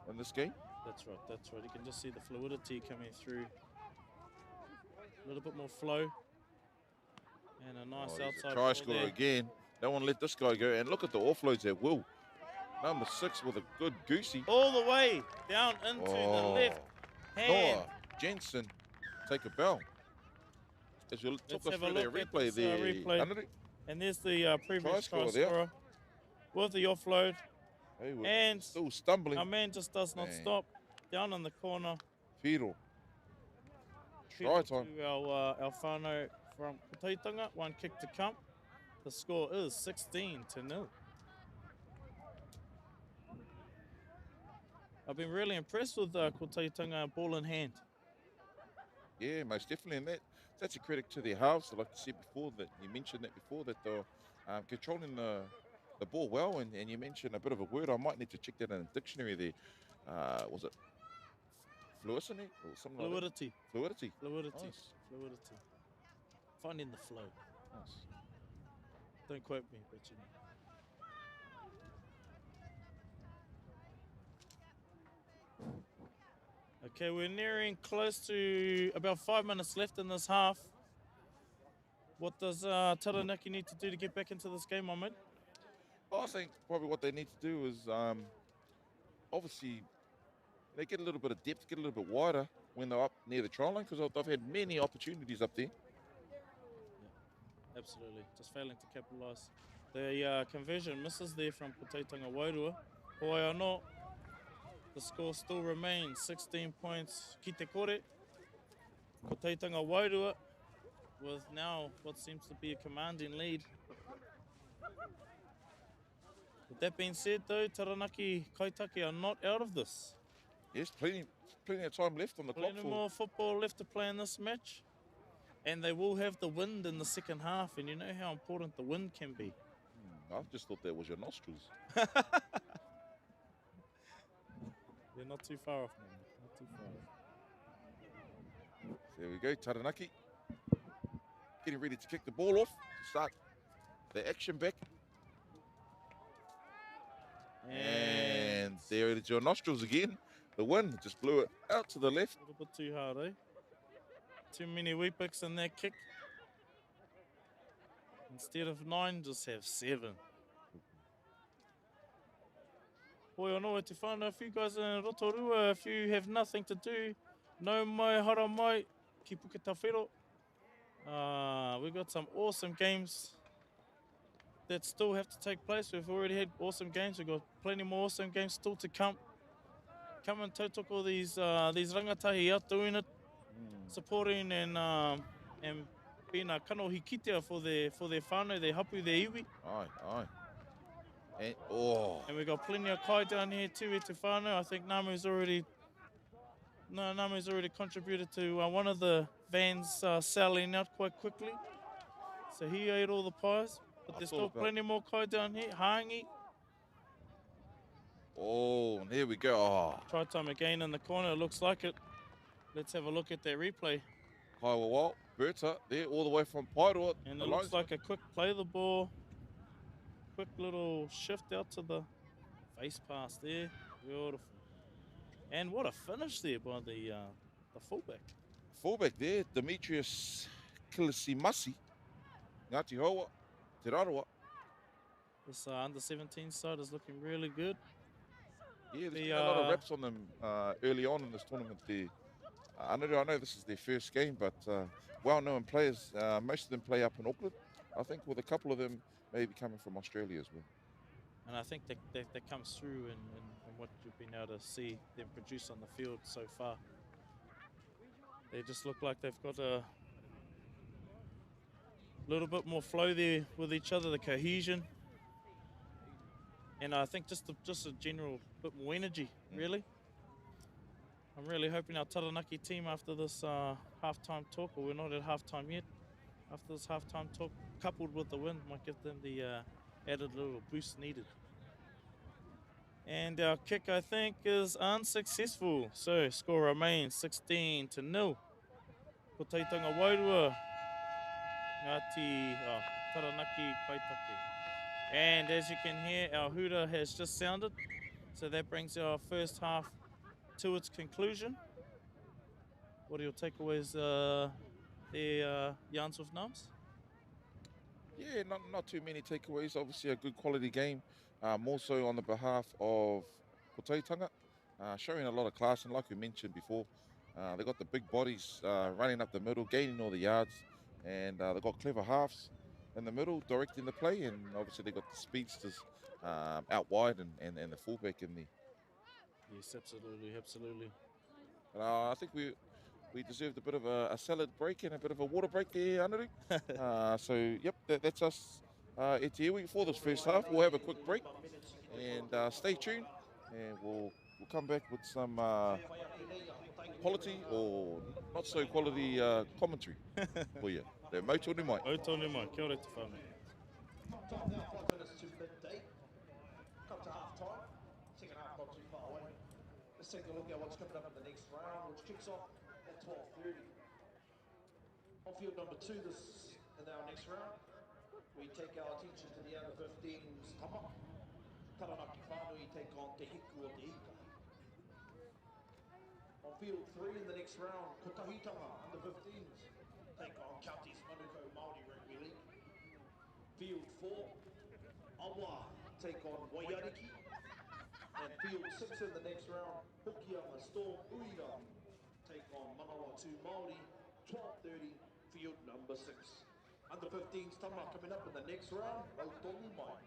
in this game. That's right, that's right. You can just see the fluidity coming through. A little bit more flow. And a nice outside Try ball scorer there. again. Don't want to let this guy go. And look at the offloads at will. Number 6 with a good goosey. All the way down into the left hand. Noah Jensen take a bow. As you took us have a through their look at replay this, there, replay. Anari. And there's the previous try scorer there. scorer with the offload. They were And still stumbling. our man just does not Man. stop. Down in the corner. Firo. Try Credit time. to our whānau from Kotaitanga. 1 kick to come. The score is 16-0. I've been really impressed with Kotaitanga ball in hand. Yeah, most definitely. And that's a credit to their halves. Like I said before, that you mentioned that before, that they're controlling the ball well. And you mentioned a bit of a word. I might need to check that in a dictionary there. Was it fluidity or something Fluidity. like that? Fluidity. Fluidity. Nice. Fluidity. Finding the flow. Nice. Don't quote me, but you know. Okay, we're nearing close to about 5 minutes left in this half. What does Taranaki need to do to get back into this game, Ahmed? Well, I think probably what they need to do is obviously they get a little bit of depth, get a little bit wider when they're up near the try line, because they've had many opportunities up there. Yeah, absolutely. Just failing to capitalise. The conversion misses there from Kotaitanga Wairua. Hoai anō, the score still remains 16 points ki te kore. Kotaitanga Wairua with now what seems to be a commanding lead. With that being said though, Taranaki Kaitaki are not out of this. Yes, plenty of time left on the clock. Plenty more football left to play in this match. And they will have the wind in the second half, and you know how important the wind can be. I just thought that was your nostrils. You're not too far off, man. Not too far off. There we go, Taranaki. Getting ready to kick the ball off to start the action back. And And there it is, your nostrils again. The wind just blew it out to the left. A little bit too hard, eh? Too many wee picks in that kick. Instead of 9, just have 7. Hoi anō te whānau, if you guys are in Rotorua, if you have nothing to do, no mai, hara mai, ki puke tawhero. We've got some awesome games that still have to take place. We've already had awesome games. We've got plenty more awesome games still to come. Come and tautoko these rangatahi out doing it, supporting and being a kanohi kitea for their whānau, their hapu, their iwi. Aye. And we've got plenty of kai down here too, te whānau. I think Namu's already contributed to one of the vans selling out quite quickly. So he ate all the pies, but there's still plenty more kai down here. Hangi. Oh, there we go. Oh. Try time again in the corner, it looks like it. Let's have a look at that replay. Kaiwawa, Berta, there all the way from Paeroa. And it looks like a quick play the ball. Quick little shift out to the face pass there. Beautiful. And what a finish there by the fullback. Fullback there, Demetrius Kilisimasi. Ngāti Hoa, Te Raroa. This under-17 side is looking really good. Yeah, there's been a lot of reps on them early on in this tournament there. I know this is their first game, but well-known players, most of them play up in Auckland. I think with a couple of them maybe coming from Australia as well. And I think that comes through in what you've been able to see them produce on the field so far. They just look like they've got a little bit more flow there with each other, the cohesion. And I think just a general bit more energy, really. I'm really hoping our Taranaki team after this halftime talk, or we're not at halftime yet, after this halftime talk, coupled with the win, might give them the added little boost needed. And our kick, I think, is unsuccessful. So score remains 16-0. Ko Taitanga Wairua, Ngāti Taranaki Kaitake. And as you can hear, our hura has just sounded. So that brings our first half to its conclusion. What are your takeaways there, Jans with Nams? Yeah, not too many takeaways. Obviously a good quality game. More so on the behalf of Kotaitanga, showing a lot of class, and like we mentioned before, they got the big bodies running up the middle, gaining all the yards, and they got clever halves in the middle, directing the play, and obviously they got the speedsters out wide and the fullback in there. Yes, absolutely. I think we deserved a bit of a salad break and a bit of a water break there, Anaru. So, yep, that's us. It's here for this first half. We'll have a quick break and stay tuned, and we'll come back with some quality or not so quality commentary for you. Mau tōnu mai. Mau tōnu mai. Kia ora te whānau. Now 5 minutes to midday. Come to half time. Second half not too far away. Let's take a look at what's coming up in the next round, which kicks off at 12:30. On field number 2 this in our next round, we take our attention to the under 15s tama. Taranaki whānui take on Te Hiku o Te Ika. On field 3 in the next round, Kotahitanga under 15s take on Counties Manukau Māori Rugby League. Field 4, Awa take on Waiariki. And field 6 in the next round, Hokianga Storm Uira take on Manawatu Māori, 12:30, field number 6. Under 15s tama coming up in the next round, Mau tōnu mai.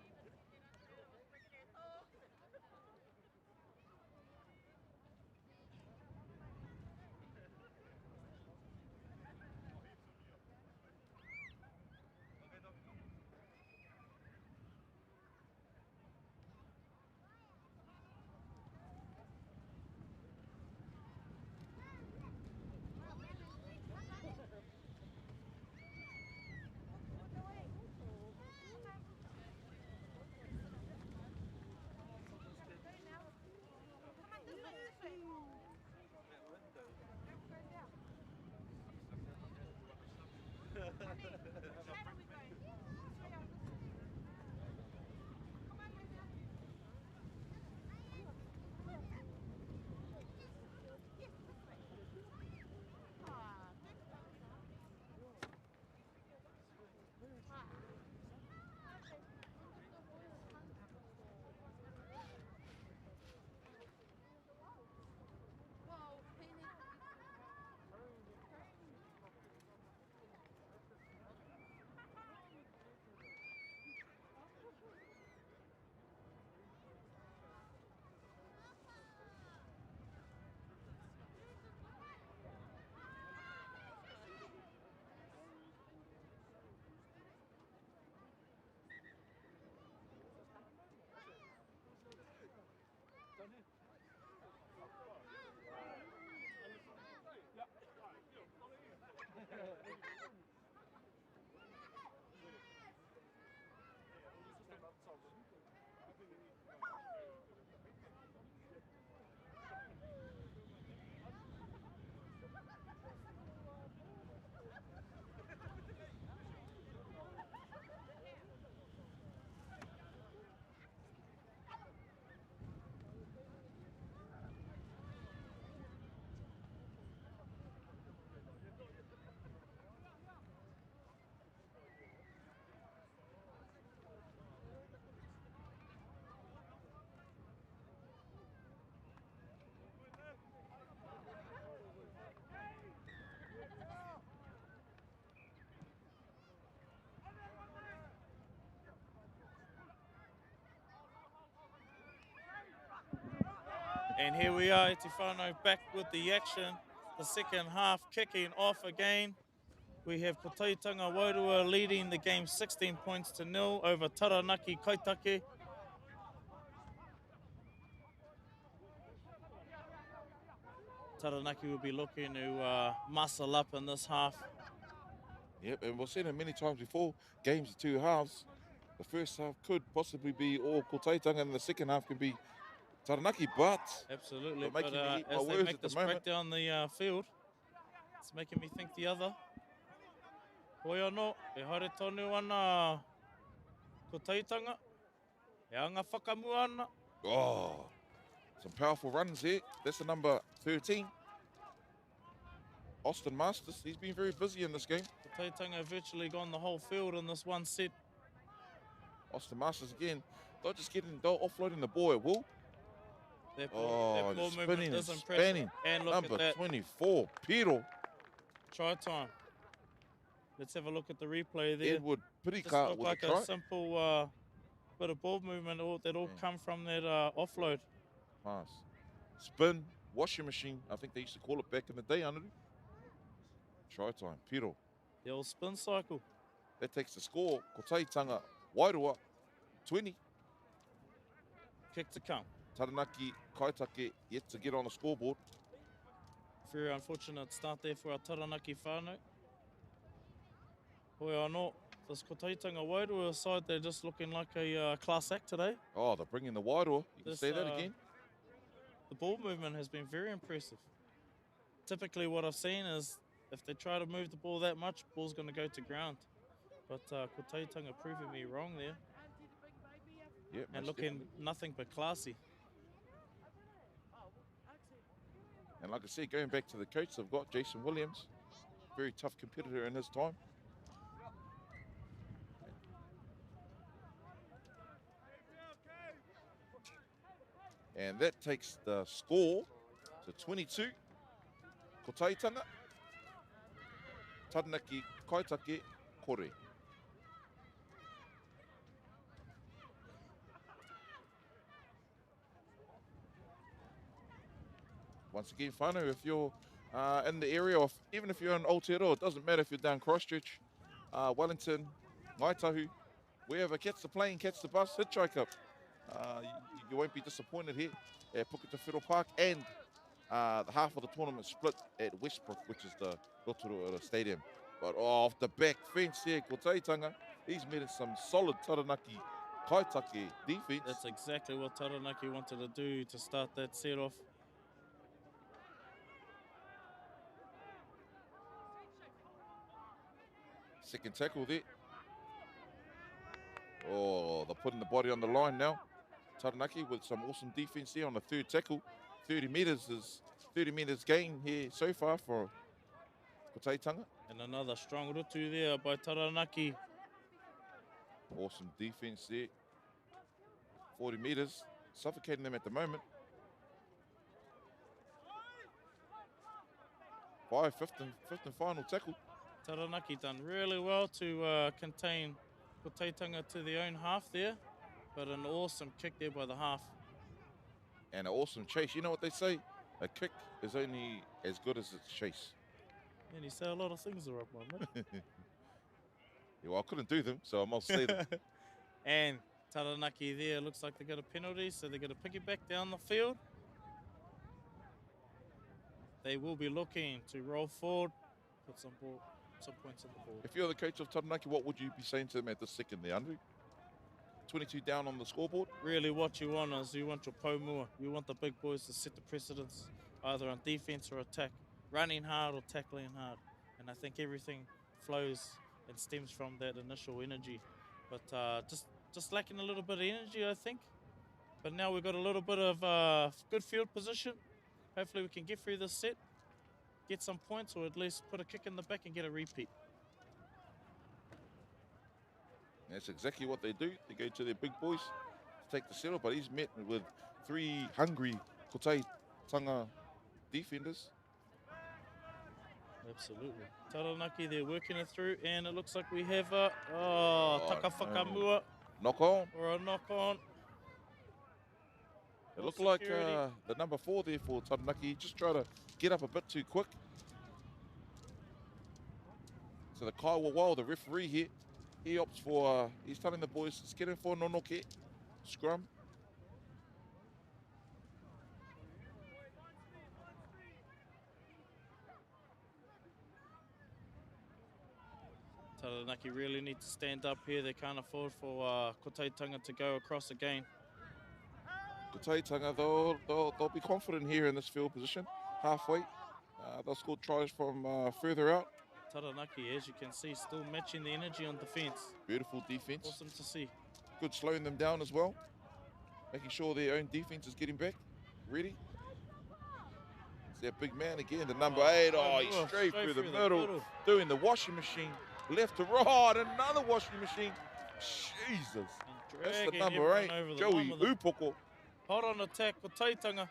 And here we are, Etifano back with the action. The second half kicking off again. We have Kotaitanga Wairua leading the game 16 points to 0 over Taranaki Kaitake. Taranaki will be looking to muscle up in this half. Yep, and we've seen it many times before. Games of two halves. The first half could possibly be all Kotaitanga and the second half can be Taranaki, but Absolutely, but making me eat my as they words make at the this break moment. down the field, it's making me think the other. Hoi anō, e haere tonu ana Kotaitanga, e anga whakamua ana. Oh, some powerful runs here. That's the number 13. Austin Masters, he's been very busy in this game. Kotaitanga have virtually gone the whole field in this one set. Austin Masters again, they're offloading the ball at will. That ball movement spinning is and impressive. spanning. And look Number at that, 24, Piro. try time. Let's have a look at the replay there. Edward Just Pirika looked with like a try. a simple bit of ball movement that all come from that offload. Pass. Spin, washing machine. I think they used to call it back in the day, Anu. Try time, Piro. The old spin cycle. That takes the score. Kotaitanga, Wairua, 20. Kick to come. Taranaki, Kaitake, yet to get on the scoreboard. Very unfortunate start there for our Taranaki whānau. Hoi anō, this Kotaitanga Wairua side, they're just looking like a class act today. Oh, they're bringing the Wairua. You can This, say that again. The ball movement has been very impressive. Typically what I've seen is if they try to move the ball that much, ball's going to go to ground. But Kotaitanga proving me wrong there. Yeah, And most looking definitely. nothing but classy. And like I said, going back to the coach, they've got Jason Williams, very tough competitor in his time. And that takes the score to 22. Kotaitanga, Taranaki Kaitake, Kore. Once again, whānau, if you're in the area of, even if you're in Aotearoa, it doesn't matter if you're down Christchurch, Wellington, Ngaitahu, wherever, catch the plane, catch the bus, hitchhike up. You won't be disappointed here at Puketawhiro Park, and the half of the tournament split at Westbrook, which is the Rotorua Stadium. But off the back fence here, Kotaitanga, he's made some solid Taranaki Kaitake defense. That's exactly what Taranaki wanted to do to start that set off. Second tackle there. Oh, they're putting the body on the line now. Taranaki with some awesome defense there on the third tackle. 30 meters gain here so far for Kotaitanga. And another strong rutu there by Taranaki. Awesome defense there. 40 meters, suffocating them at the moment. Fifth and final tackle. Taranaki done really well to contain Kotaitanga to their own half there, but an awesome kick there by the half. And an awesome chase. You know what they say? A kick is only as good as its chase. And you say a lot of things the right one, mate. Yeah, well, I couldn't do them, so I must say them. And Taranaki there looks like they got a penalty, so they're going to pick it back down the field. They will be looking to roll forward, put some points on the board. If you're the coach of Taranaki, what would you be saying to them at the second there, Andrew? 22 down on the scoreboard. Really what you want is you want your paumua. You want the big boys to set the precedence, either on defense or attack, running hard or tackling hard. And I think everything flows and stems from that initial energy. But just lacking a little bit of energy, I think. But now we've got a little bit of good field position. Hopefully we can get through this set, get some points, or at least put a kick in the back and get a repeat. That's exactly what they do. They go to their big boys to take the settle, but he's met with three hungry Kotaitanga defenders. Absolutely. Taranaki, they're working it through, and it looks like we have a taka whakamua Knock on. or a knock on. It looked like the number 4 there for Taranaki. He just tried to get up a bit too quick. So the Kaiwawao, the referee here, he opts for, he's telling the boys, let's get in for nonoke, scrum. Taranaki really need to stand up here. They can't afford for Kotaitanga to go across again. Kotaitanga, they'll be confident here in this field position, halfway. They'll score tries from further out. Taranaki, as you can see, still matching the energy on defense. Beautiful defense. Awesome to see. Good slowing them down as well. Making sure their own defense is getting back. Ready. It's that big man again, the number 8. Oh, he's straight through the middle. Doing the washing machine. Left to right, another washing machine. Jesus. That's the number 8, Joey Upoko. Hot on attack for Taitanga.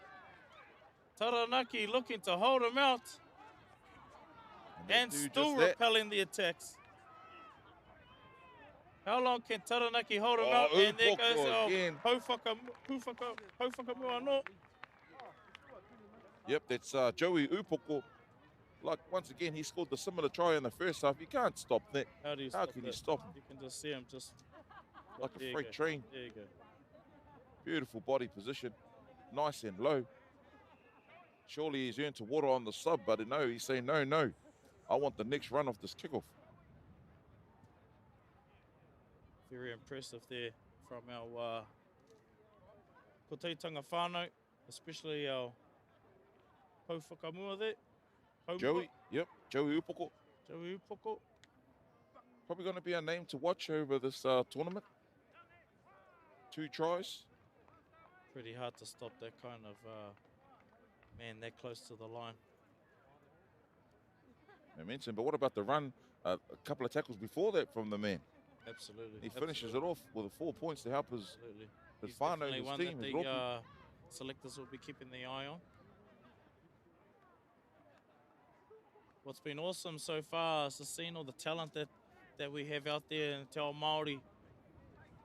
Taranaki looking to hold him out. And still repelling the attacks. How long can Taranaki hold him out? And there goes Hofaka. Yep, that's Joey Upoko. Like, once again, he scored the similar try in the first half. You can't stop that. How do you How stop can that? you stop him? You can just see him just Like a freight train. There you go. Beautiful body position. Nice and low. Surely he's earned to water on the sub, but no, he's saying, no. I want the next run of this kickoff. Very impressive there from our Kotaitanga whānau, especially our Hofaka there. Joey, yep, Joey Upoko. Joey Upoko. Probably going to be a name to watch over this tournament. 2 tries. Pretty hard to stop that kind of man that close to the line. Momentum, but what about the run? A couple of tackles before that from the man. Absolutely. He finishes it off with 4 points to help his He's whānau, definitely his one team. that the selectors will be keeping the eye on. What's been awesome so far is to see all the talent that we have out there in Te Ao Māori,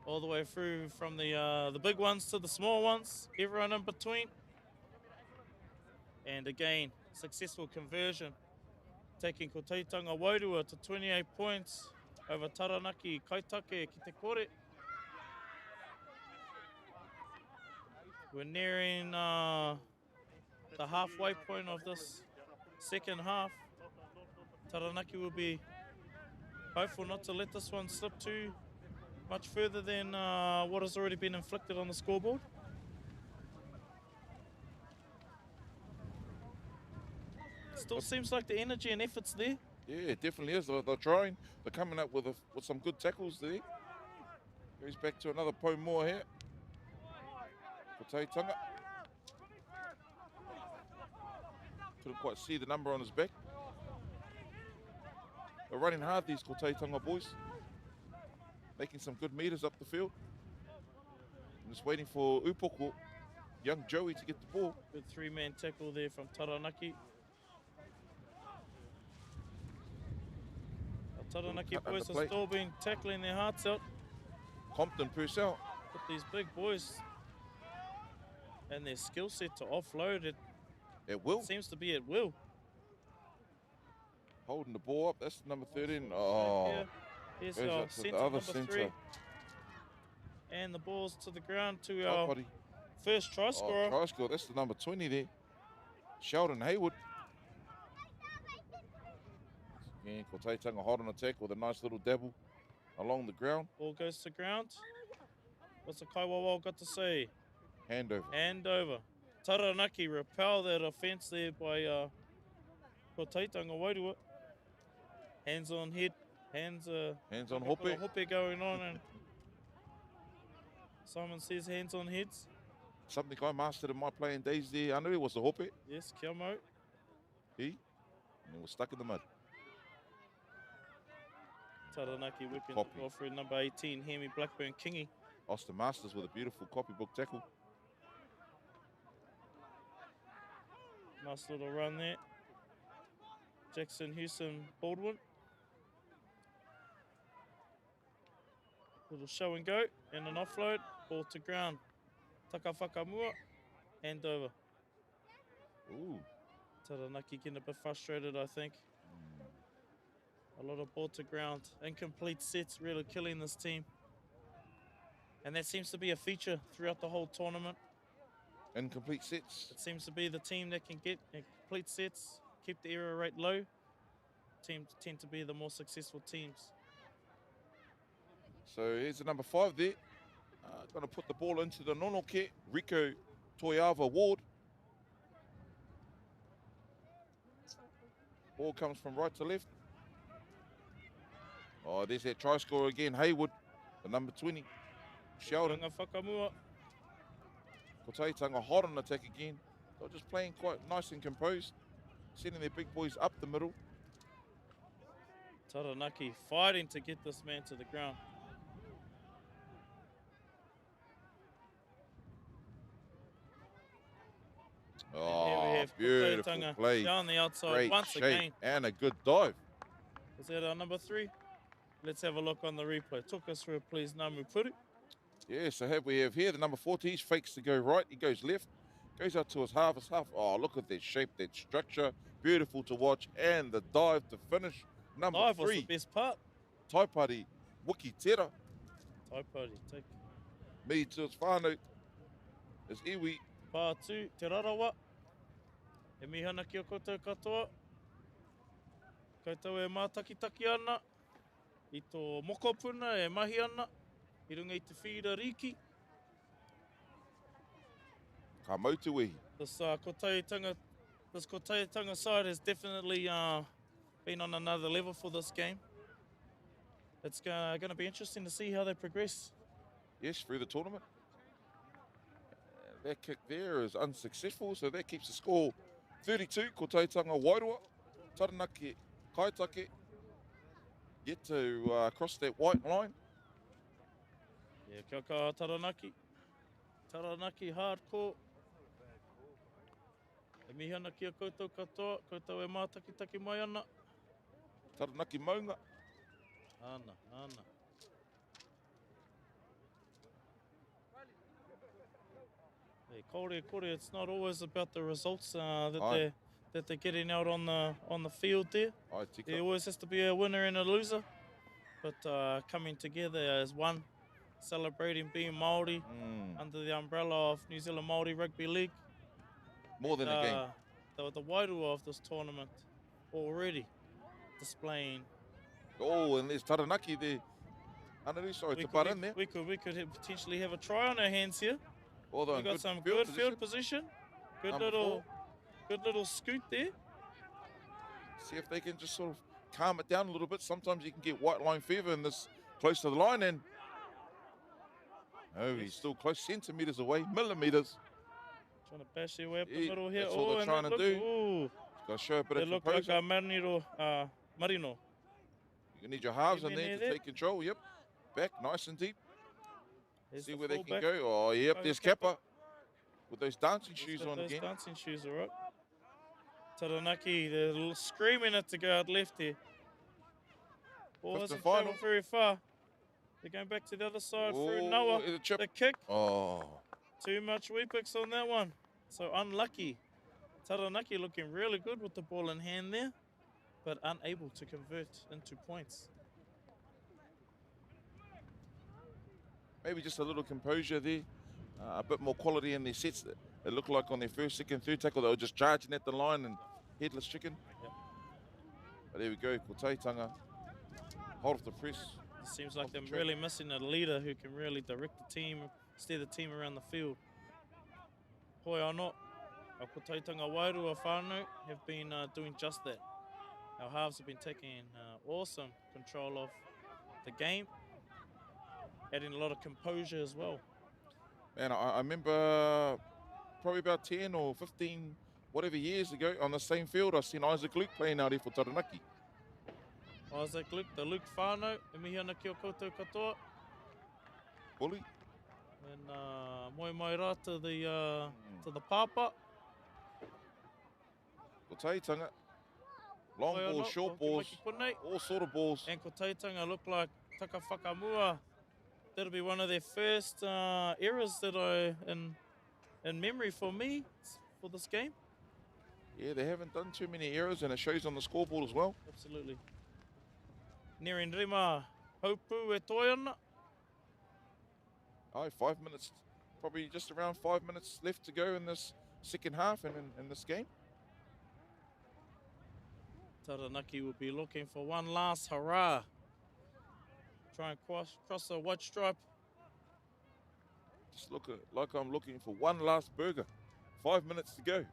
all the way through from the big ones to the small ones, everyone in between. And again, successful conversion, taking Kotaitanga Wairua to 28 points over Taranaki Kaitake ki te kore. We're nearing the halfway point of this second half. Taranaki will be hopeful not to let this one slip too much further than what has already been inflicted on the scoreboard. Still seems like the energy and effort's there. Yeah, it definitely is. They're trying. They're coming up with some good tackles there. Goes back to another po more here. Kotaitanga. Couldn't quite see the number on his back. They're running hard, these Kotaitanga boys. Making some good meters up the field. I'm just waiting for Upoko, young Joey, to get the ball. Good 3-man tackle there from Taranaki. Our Taranaki boys have still been tackling their hearts out. Compton Purcell. With these big boys and their skill set to offload it. It will. Seems to be at will. Holding the ball up. That's number 13. Oh. Here's our centre, number 3. And the ball's to the ground to our first try scorer. Try scorer. That's the number 20 there. Sheldon Haywood. Again, Kotaitanga hot on attack with a nice little dabble along the ground. Ball goes to ground. What's the Kaiwawao got to say? Hand over. Hand over. Taranaki repel that offence there by Kotaitanga Wairua. Hands on head. Hands on hope. Hope going on. And Simon says hands on heads. Something I mastered in my playing days there. I knew it was a hope. Yes, kia mau. And it was stuck in the mud. Taranaki whipping the ball through number 18, Hemi Blackburn Kingi. Austin Masters with a beautiful copybook tackle. Nice little run there. Jackson Houston Baldwin. Little show and go and an offload. Ball to ground. Taka Whakamua. Hand over. Ooh. Taranaki getting a bit frustrated, I think. A lot of ball to ground. Incomplete sets really killing this team. And that seems to be a feature throughout the whole tournament. Incomplete sets. It seems to be the team that can get complete sets, keep the error rate low. Teams tend to be the more successful teams. So here's the number 5 there. Going to put the ball into the nonoke, Rico Toiava Ward. Ball comes from right to left. Oh, there's that try scorer again, Haywood, the number 20. Sheldon. Ranga whakamua. Kotaitanga hot on attack again. They're just playing quite nice and composed, sending their big boys up the middle. Taranaki fighting to get this man to the ground. Oh, beautiful Kotaitanga play. down the outside Great once shape again. and a good dive. Is that our number 3? Let's have a look on the replay. Talk us through it, please, Namu Puri. Yeah, so we have here the number 40. He fakes to go right. He goes left. Goes out to his half. Oh, look at that shape, that structure. Beautiful to watch. And the dive to finish. Number Dive 3. was the best part. Taipari Wiki Tera. Taipari, take Me to his whānau. Is iwi. pā tū, te rarawa. E mihana ki o koutou katoa. Koutou e mātakitaki ana. I tō mokopuna e mahi ana. I runga i te whira riki. Ka mautu wehi. This Kotaitanga side has definitely been on another level for this game. It's going to be interesting to see how they progress. Yes, through the tournament. That kick there is unsuccessful, so that keeps the score 32. Kotaitanga Wairua. Taranaki Kaitake yet to cross that white line. Yeah, kia kaha Taranaki. Taranaki hardcore. E mihana ki a koutou katoa, koutou e mātakitaki mai ana. Taranaki maunga. Ana, ana. Hey, kore, it's not always about the results that they're getting out on the field there. Ai tika. There always has to be a winner and a loser. But coming together as one, celebrating being Māori under the umbrella of New Zealand Māori Rugby League. More than a game. The wairua of this tournament already displaying. Oh, and there's Taranaki there. Anaru, sorry, to butt in there. We could potentially have a try on our hands here. Although We got some good field position. Good Number little scoot there. See if they can just sort of calm it down a little bit. Sometimes you can get white line fever in this close to the line, and oh, he's still close centimetres away, millimetres. Trying to bash their way up the Yeah, middle here. that's all they're and trying to look, do. Ooh, Got to show a bit they of look like composure. Marino. You need your halves in Get in there to there. take control. Yep, back nice and deep. There's See the where they can fullback. go. Oh, yep, Go there's Kappa. Kappa with those dancing He's shoes got on those again. dancing shoes, all right. Taranaki, they're screaming it to go out left here. Ball Fifth hasn't and final. travelled very far. They're going back to the other side through Oh, Noah. the chip. The kick, Oh, too much wee picks on that one. So unlucky. Taranaki looking really good with the ball in hand there, but unable to convert into points. maybe just a little composure there. A bit more quality in their sets. It looked like on their first, second, third tackle, they were just charging at the line and headless chicken. Yep. But there we go, Kotaitanga. Hold off the press. It seems like Off the they're track. really missing a leader who can really direct the team, steer the team around the field. Hoi anō, our Kotaitanga Wairua whānau have been doing just that. Our halves have been taking awesome control of the game, adding a lot of composure as well. Man, I remember probably about 10 or 15, whatever years ago, on the same field, I seen Isaac Luke playing out here for Taranaki. Isaac Luke, the Luke whānau, e mihi ana ki o koutou katoa. Bully. And moi mai rā to the papa. Kotaitanga. Long Hoi balls, anō, short ko balls, Maki Punei. all sort of balls. And Kotaitanga look like taka whakamua. That'll be one of their first errors that in memory for me for this game. Yeah, they haven't done too many errors, and it shows on the scoreboard as well. Absolutely. Neri Rima Haupu e Toiana. Oh, 5 minutes, probably just around 5 minutes left to go in this second half and in this game. Taranaki will be looking for one last hurrah. Try and cross the white stripe. Just look like I'm looking for one last burger. 5 minutes to go.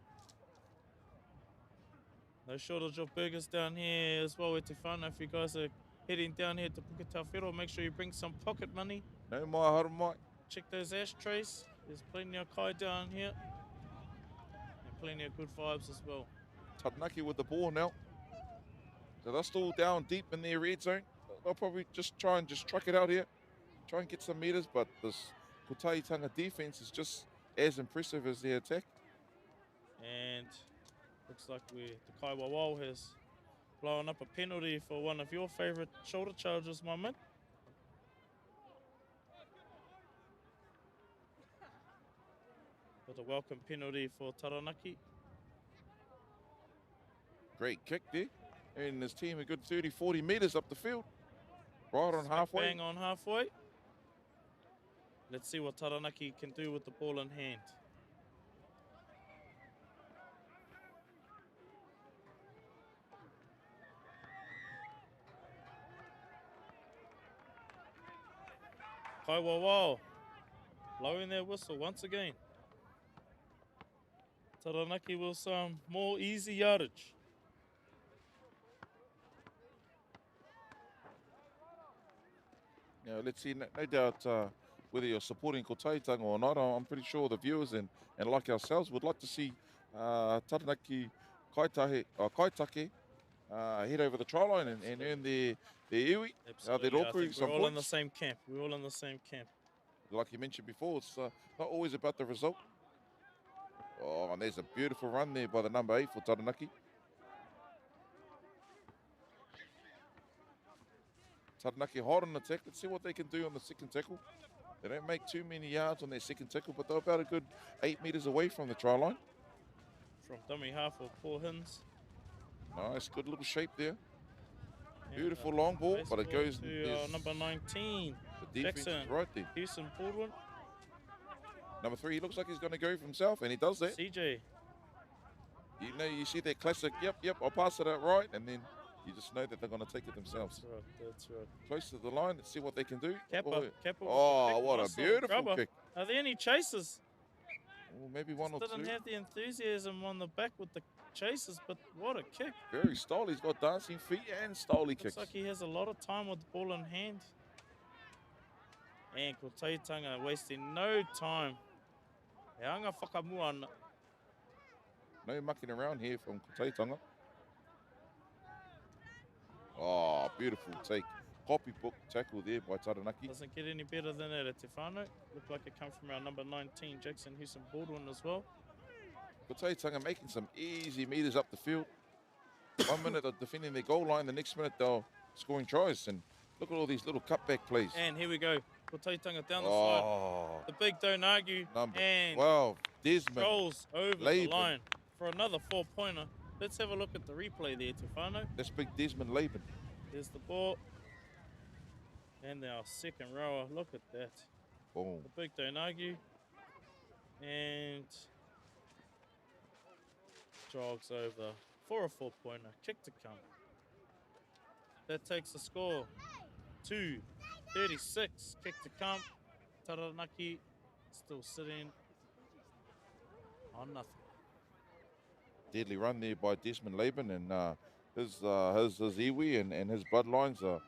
No shortage of burgers down here as well at Te Whānau. If you guys are heading down here to Puketawhero, make sure you bring some pocket money. No mai haramai. Check those ashtrays. There's plenty of kai down here. And plenty of good vibes as well. Taranaki with the ball now. So they're still down deep in their red zone. They'll probably just try and truck it out here. Try and get some meters, but this Kotahitanga defense is just as impressive as their attack. And looks like the Kai Wawau has blown up a penalty for one of your favourite shoulder charges, my man. But a welcome penalty for Taranaki. Great kick there. And his team a good 30, 40 meters up the field. Right on Smack halfway. Bang on halfway. Let's see what Taranaki can do with the ball in hand. Kai Wawau blowing their whistle once again. Taranaki with some more easy yardage. Now, let's see, no doubt whether you're supporting Kotahitanga or not, I'm pretty sure the viewers and like ourselves would like to see Taranaki Kaitake head over the try line and earn their iwi, their Absolutely. I roku, think some we're all in the points. same camp. We're all in the same camp. Like you mentioned before, it's not always about the result. Oh, and there's a beautiful run there by the number 8 for Taranaki. Taranaki hard on the attack. Let's see what they can do on the second tackle. They don't make too many yards on their second tackle, but they're about a good 8 meters away from the try line. From dummy half of Paul Hins. Nice, good little shape there. And, Beautiful long ball, base but it ball goes. to number 19. The defense Jackson. is right there. Houston Baldwin. Number 3, he looks like he's going to go for himself, and he does that. CJ. You know, you see that classic, yep, I'll pass it out right, and then you just know that they're going to take it themselves. That's right. That's right. Close to the line, let's see what they can do. Kappa. Kappa. Oh, what a beautiful kick. Are there any chasers? Oh, maybe one or Didn't two. have the enthusiasm on the back with the chasers, but what a kick. Very stylish. He's got dancing feet and stylish Looks kicks. like he has a lot of time with the ball in hand. And Kotahitanga wasting no time. E anga whakamua ana. No mucking around here from Kotahitanga. Oh, beautiful take. Copybook tackle there by Taranaki. Doesn't get any better than that at Te Whānau. Looked like it come from our number 19, Jackson Houston Baldwin as well. Kotahitanga making some easy meters up the field. 1 minute they're defending their goal line, the next minute they're scoring tries. And look at all these little cutback plays. And here we go. Kotahitanga down the side. Oh, The big don't argue. number And 12, Desmond. goes over Laban. the line for another 4-pointer. Let's have a look at the replay there, Te Whānau. That's big Desmond Laban. There's the ball. And our second rower. Look at that. Boom. The big don't argue. And jogs over for a 4-pointer. Kick to come. That takes the score to 36. Kick to come. Taranaki still sitting on nothing. Deadly run there by Desmond Laban, and his iwi and his bloodlines are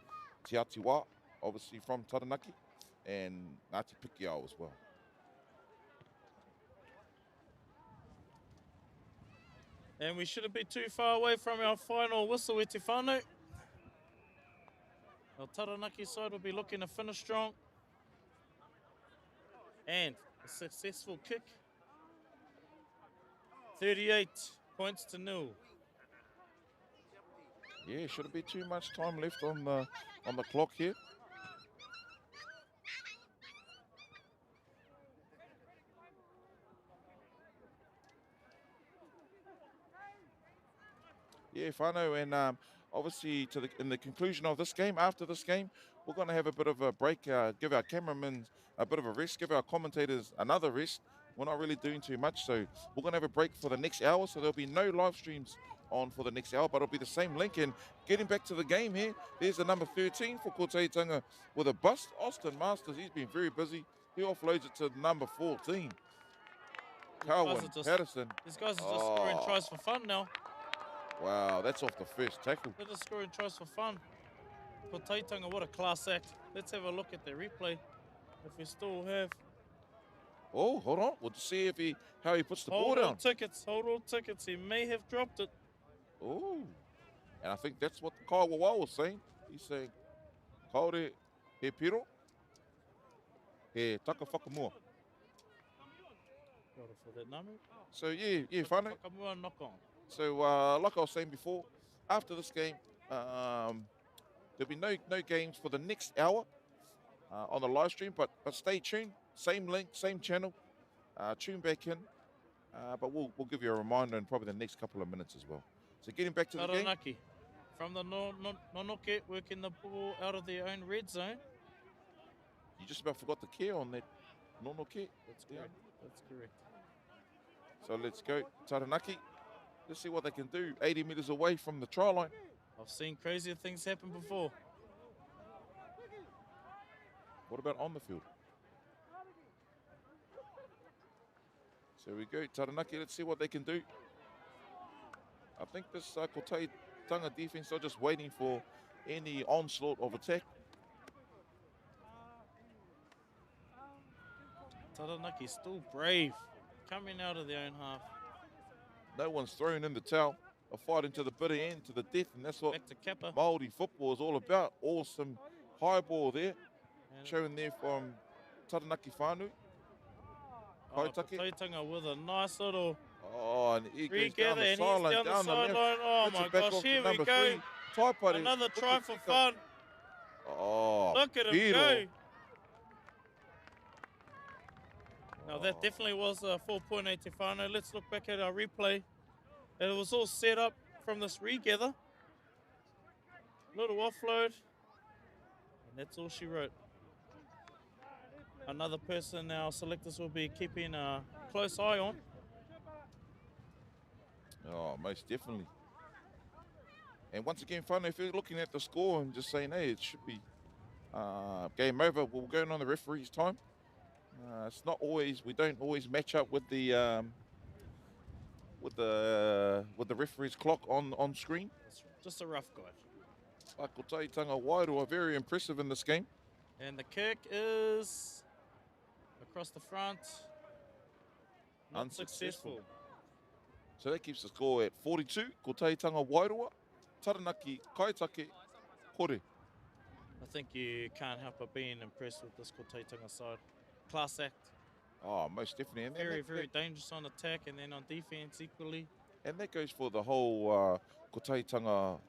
Te Atiwa, obviously from Taranaki, and Ngāti Pikiao as well. And we shouldn't be too far away from our final whistle at Te Whānau. Our Taranaki side will be looking to finish strong. And a successful kick. 38 points to 0. Yeah, shouldn't be too much time left on the clock here. Yeah, whānau, and obviously in the conclusion of this game, after this game, we're going to have a bit of a break, give our cameramen a bit of a rest, give our commentators another rest. We're not really doing too much, so we're going to have a break for the next hour, so there'll be no live streams on for the next hour, but it'll be the same link. And getting back to the game here, there's the number 13 for Kotaitanga with a bust. Austin Masters, he's been very busy. He offloads it to number 14. Carwin Patterson. These guys are just scoring tries for fun now. Wow, that's off the first tackle. They're just scoring tries for fun. Kotaitanga, what a class act. Let's have a look at their replay, if we still have. Oh, hold on. We'll see if how he puts the ball Hold down. all tickets. He may have dropped it. Oh, and I think that's what Kai Wawa was saying. He's saying, kaore he piro, he taka whakamua. For that number. So yeah, whānau. Whakamua knock on. So like I was saying before, after this game, there'll be no games for the next hour on the live stream, but stay tuned. Same link, same channel. Tune back in, but we'll give you a reminder in probably the next couple of minutes as well. So getting back to the game. Taranaki from the Nonoke, working the ball out of their own red zone. You just about forgot the care on that Nonoke. That's correct. That's correct. So let's go, Taranaki. Let's see what they can do. 80 metres away from the try line. I've seen crazier things happen before. What about on the field? So we go, Taranaki. Let's see what they can do. I think this Kotaitanga defense are just waiting for any onslaught of attack. Taranaki still brave, coming out of their own half. No one's thrown in the towel. A fight into the bitter end, to the death, and that's what Back to Kappa. Māori football is all about. Awesome high ball there, And showing there from Taranaki whānau. Kaitake. Kotaitanga with a nice little Oh, and he goes down regather, the and he's sideline, down the down the left. sideline. Oh Puts my it back gosh, off to here we number go. 3. Taipare. Another Look try at for Tika. fun. Oh, Look at him Piro. go. Now that definitely was a 4.8 te whānau. Let's look back at our replay. It was all set up from this regather. Little offload. And that's all she wrote. Another person our selectors will be keeping a close eye on. Oh, most definitely. And once again, whānau, if you're looking at the score and just saying, hey, it should be game over, we'll go on the referee's time. It's not always, we don't always match up with the referee's clock on screen. It's just a rough guy. Like Kotaitanga Wairua, very impressive in this game. And the kick is across the front. Not Unsuccessful. successful. So that keeps the score at 42. Kotaitanga Wairua, Taranaki Kaitake Kore. I think you can't help but being impressed with this Kotaitanga side. Class act. Oh, most definitely. And Very, very dangerous on attack and then on defense equally. And that goes for the whole Kotaitanga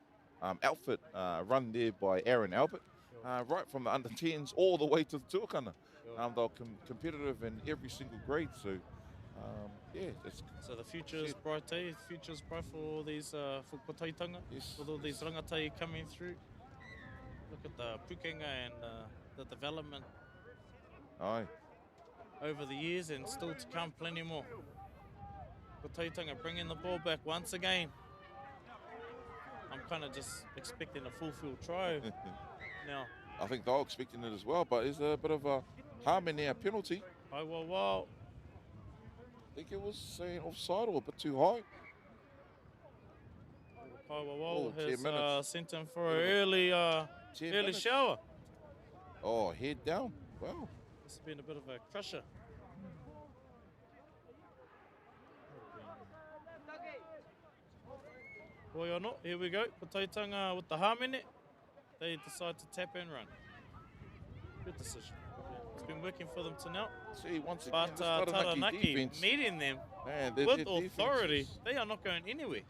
outfit run there by Aaron Albert. Right from the under-10s all the way to the tuakana. They're competitive in every single grade. So, yeah. So the future is bright, eh? The future is bright for all these, for Kotaitanga. Yes. With all these Rangatahi coming through. Look at the pukenga and the development Aye. over the years, and still to come plenty more. Kotaitanga bringing the ball back once again. I'm kind of just expecting a full field try now. I think they're expecting it as well, but is there a bit of a harm in there, penalty? Oh, wow. I think it was saying offside or a bit too high. Kaiwawa 10 has minutes. sent him for an early 10 early minutes. shower. Oh, head down. Wow. This has been a bit of a crusher. Boy, here we go. Kotaitanga with the harm in it. They decide to tap and run. Good decision. It's been working for them to now. See, once again, But this Taranaki defense, meeting them man, with their defense authority. is- They are not going anywhere.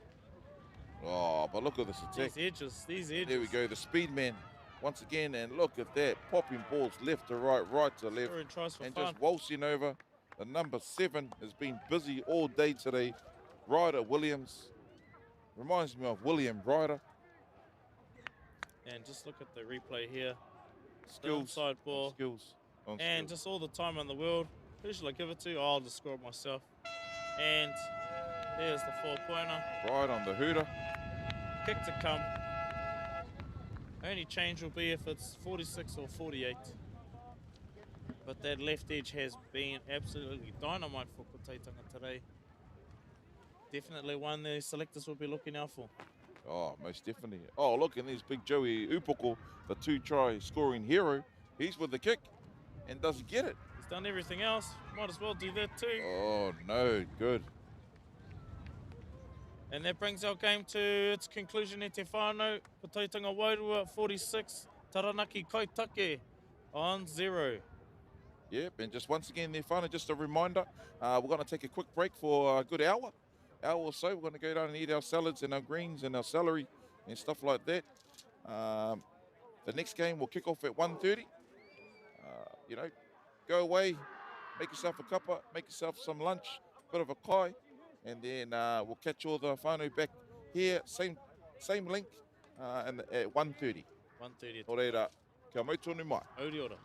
Oh, but look at this attack. These edges. There we go, the speed man once again, and look at that, popping balls left to right, right to left, Scoring tries for and fun. just waltzing over. The number 7 has been busy all day today. Ryder Williams Reminds me of William Ryder. And just look at the replay here. Skills. Side ball. Skills. On And skills. just all the time in the world. Who should I give it to? Oh, I'll just score it myself. And there's the 4-pointer. Right on the hooter. Kick to come. Only change will be if it's 46 or 48. But that left edge has been absolutely dynamite for Kotaitonga today. Definitely one the selectors will be looking out for. Oh, most definitely. Oh, look, and there's big Joey Upoko, the 2-try scoring hero. He's with the kick and doesn't get it. He's done everything else. Might as well do that too. Oh, no, good. And that brings our game to its conclusion e te whānau. Kotaitonga Wairua 46, Taranaki Kaitake on 0. Yep, and just once again there, finally, just a reminder, we're going to take a quick break for a good hour or so. We're going to go down and eat our salads and our greens and our celery and stuff like that. The next game will kick off at 1:30. You know, go away, make yourself a cuppa, make yourself some lunch, bit of a kai, and then we'll catch all the whānau back here, same link, and at 1:30. 1:30. O reira, kia mau tonu mai. Auri ora.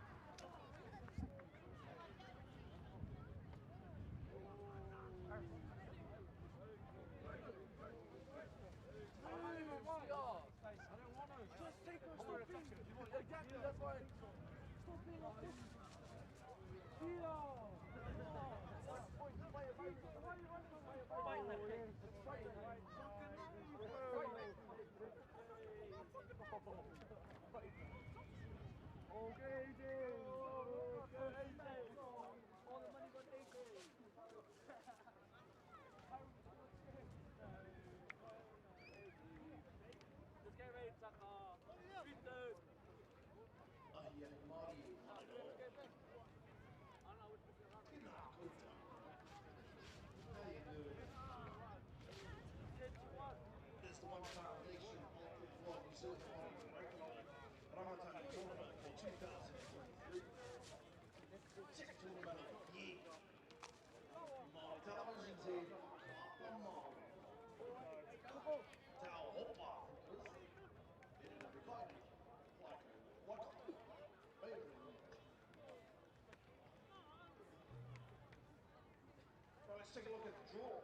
It's the one foundation for New Zealand Rangatahi tournament for 2023. Second tournament of the year. Māori television team, Māori. Tau hopa. Let's take a look at the draw.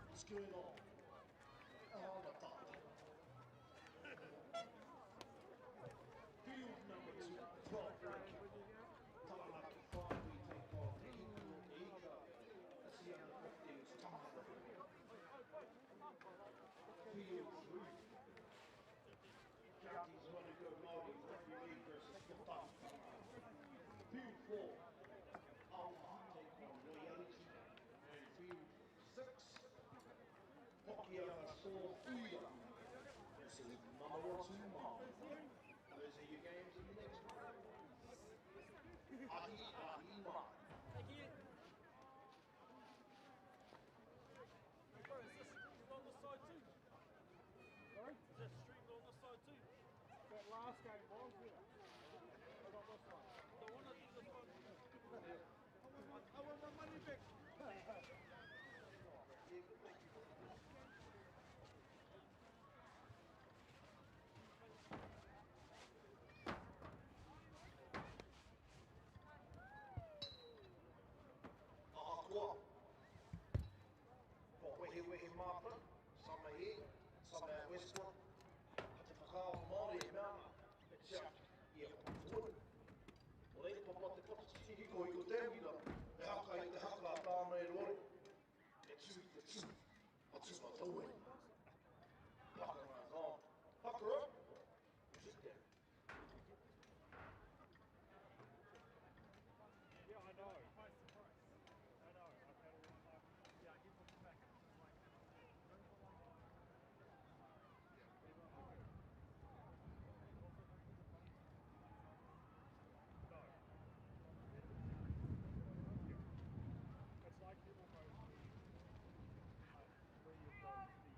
What's going on? On the top. Field number 2, 12 ranking. Taranaki 5, we take on Hiku Ika. That's the under 15s, Tamara. Field 3. Counties want to go Māori Rugby League versus Kotaitonga. Field 4. Aotahi take on Royalty. And field 6. Hokianga Soul Uia. This is Māori Māori. Those are your games in the next round. Ahi Ahi Mai. Last game was, yeah. I got this one. So when I did this one, I want my money back. Ahakoa. Ko wehe māpuna. Sama here, sama at Westwood. Te whakao Māori e mea. Tia, ia hotu. O rei papa te potitiki ko i ko tēngira. Te haka i te haka a tāna e rore. Te tū. A tū ma tau e. Pakanga nā. Pakara. Sit there. Yeah, I know. I know. I've had a lot of, yeah, he puts it back. It's like, it's like you almost where you've got the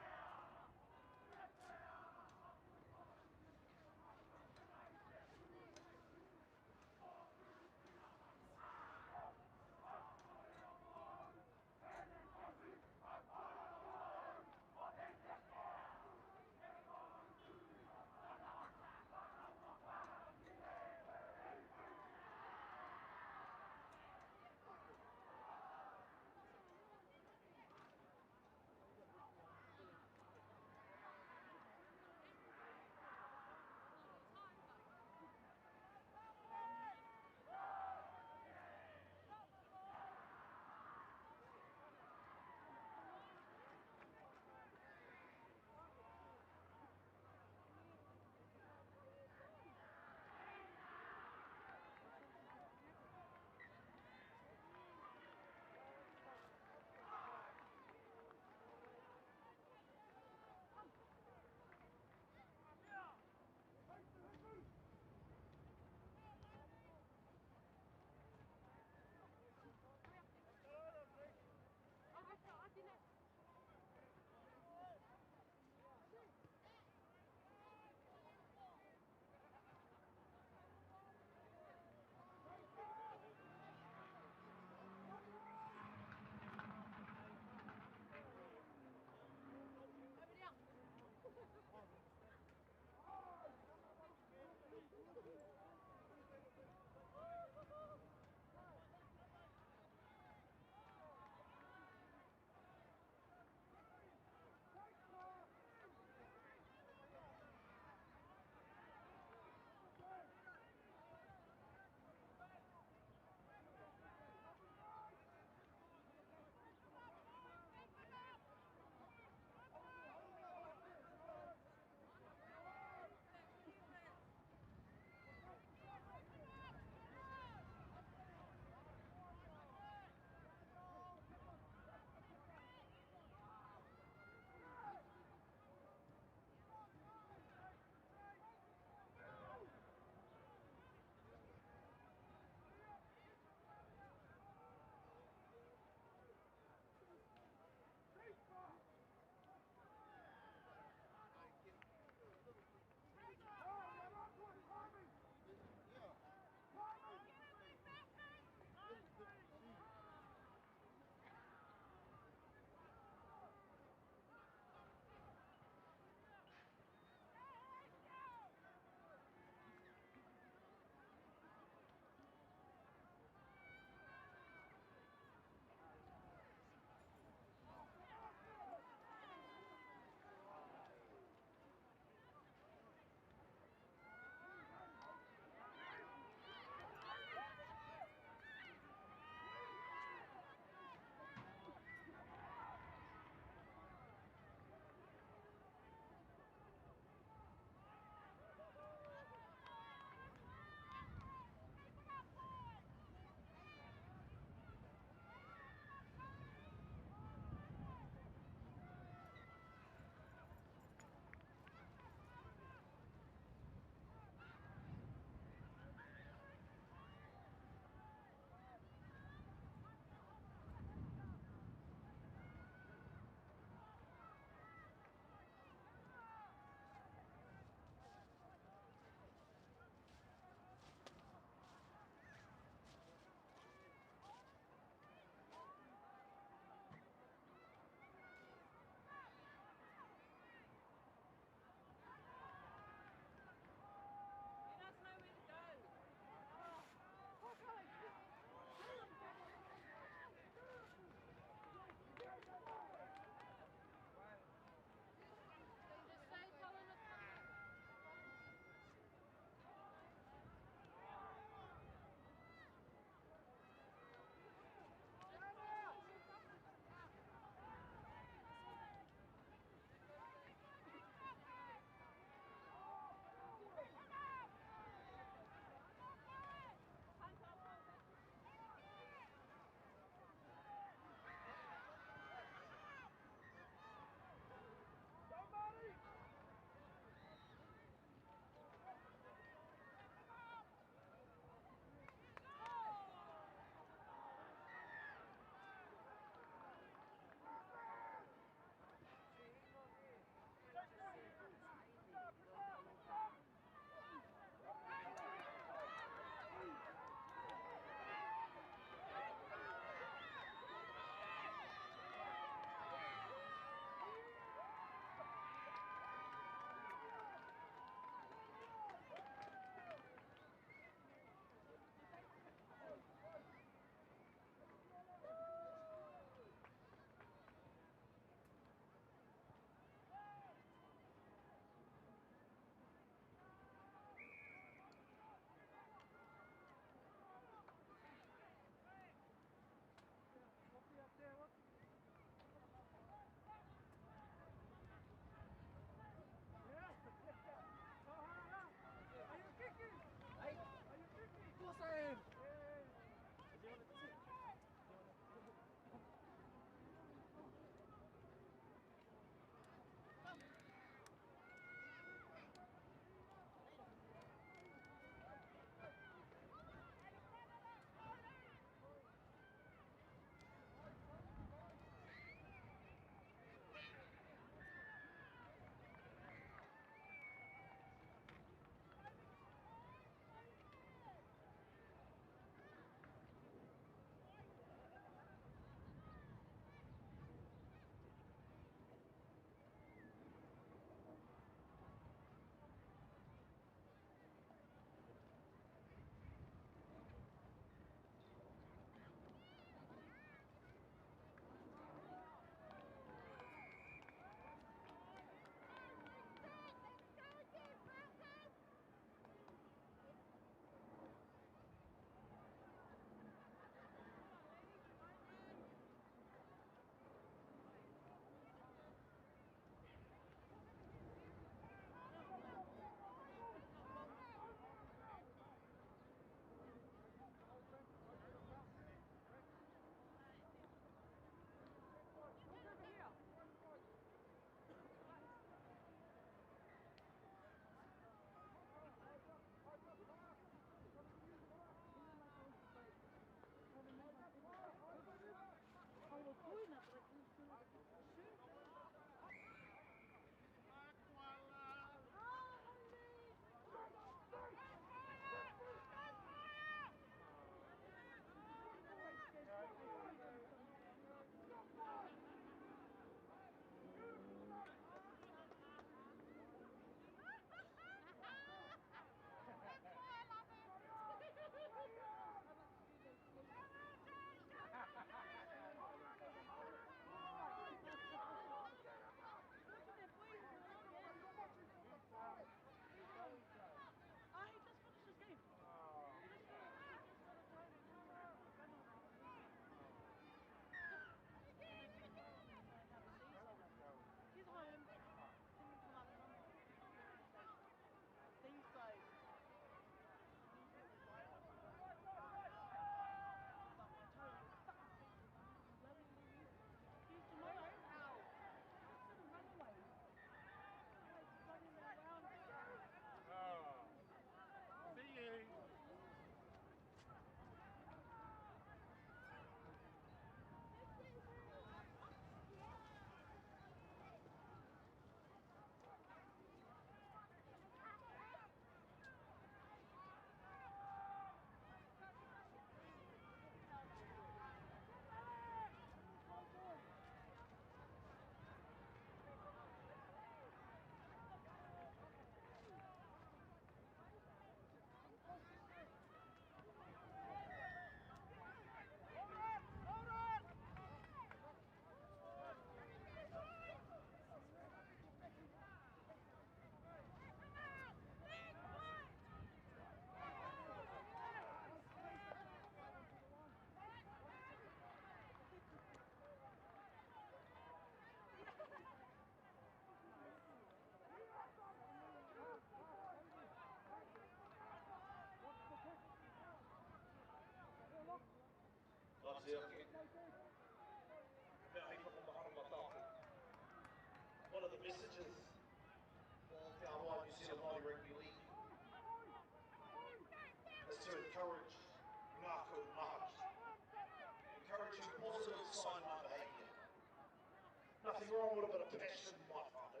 nothing wrong with a bit of passion, my whānau.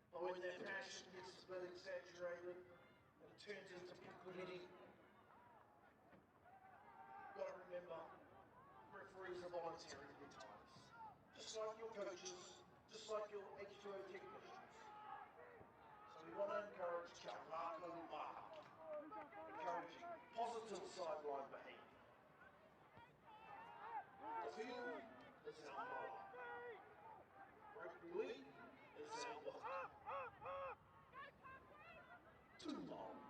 But when that passion gets a bit exaggerated and it turns into pukuriri, you've got to remember, referees are voluntary at times. Just like your coaches, just like your H2O technicians. So we want to encourage kia rākau maha, encouraging positive sideline behaviour. The field is our marae. Rugby league is our waka. Tū Māori.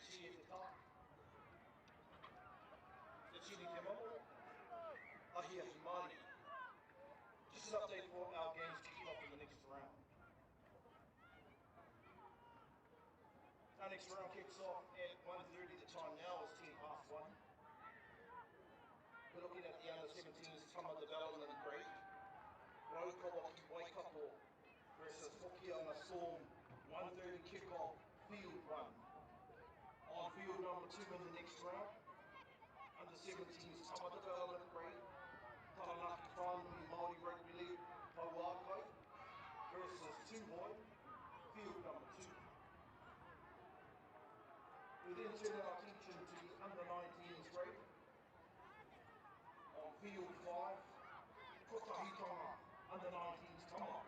Chia te tā. Te tini te momo. Ahia hi Māori. Just an update for our games kicking off in the next round. Our next round kicks off at 1:30. The time now is 1:10 past 1. We're looking at the under-17s Tama development grade. Raukawaki Waikato versus Hokianga Storm. 1:30 kickoff, field 1. On field number 2 in the next round, under-17s Tama development grade. Taranaki Whānui Māori Rugby League, Pauakai versus Tūhoi, field number 2. We then turn our attention to the under-19s grade. On field 5, Kotahitonga under-19s Tama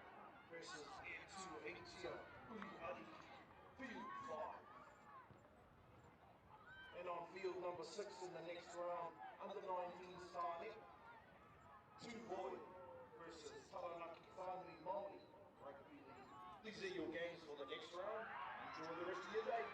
versus E2 Uri Ariki, field 5. And on field number 6 in the next round, under-19s Tāne, Tūhoi versus Taranaki Whānui Māori Rugby League. These are your games for the next round. Enjoy the rest of your day.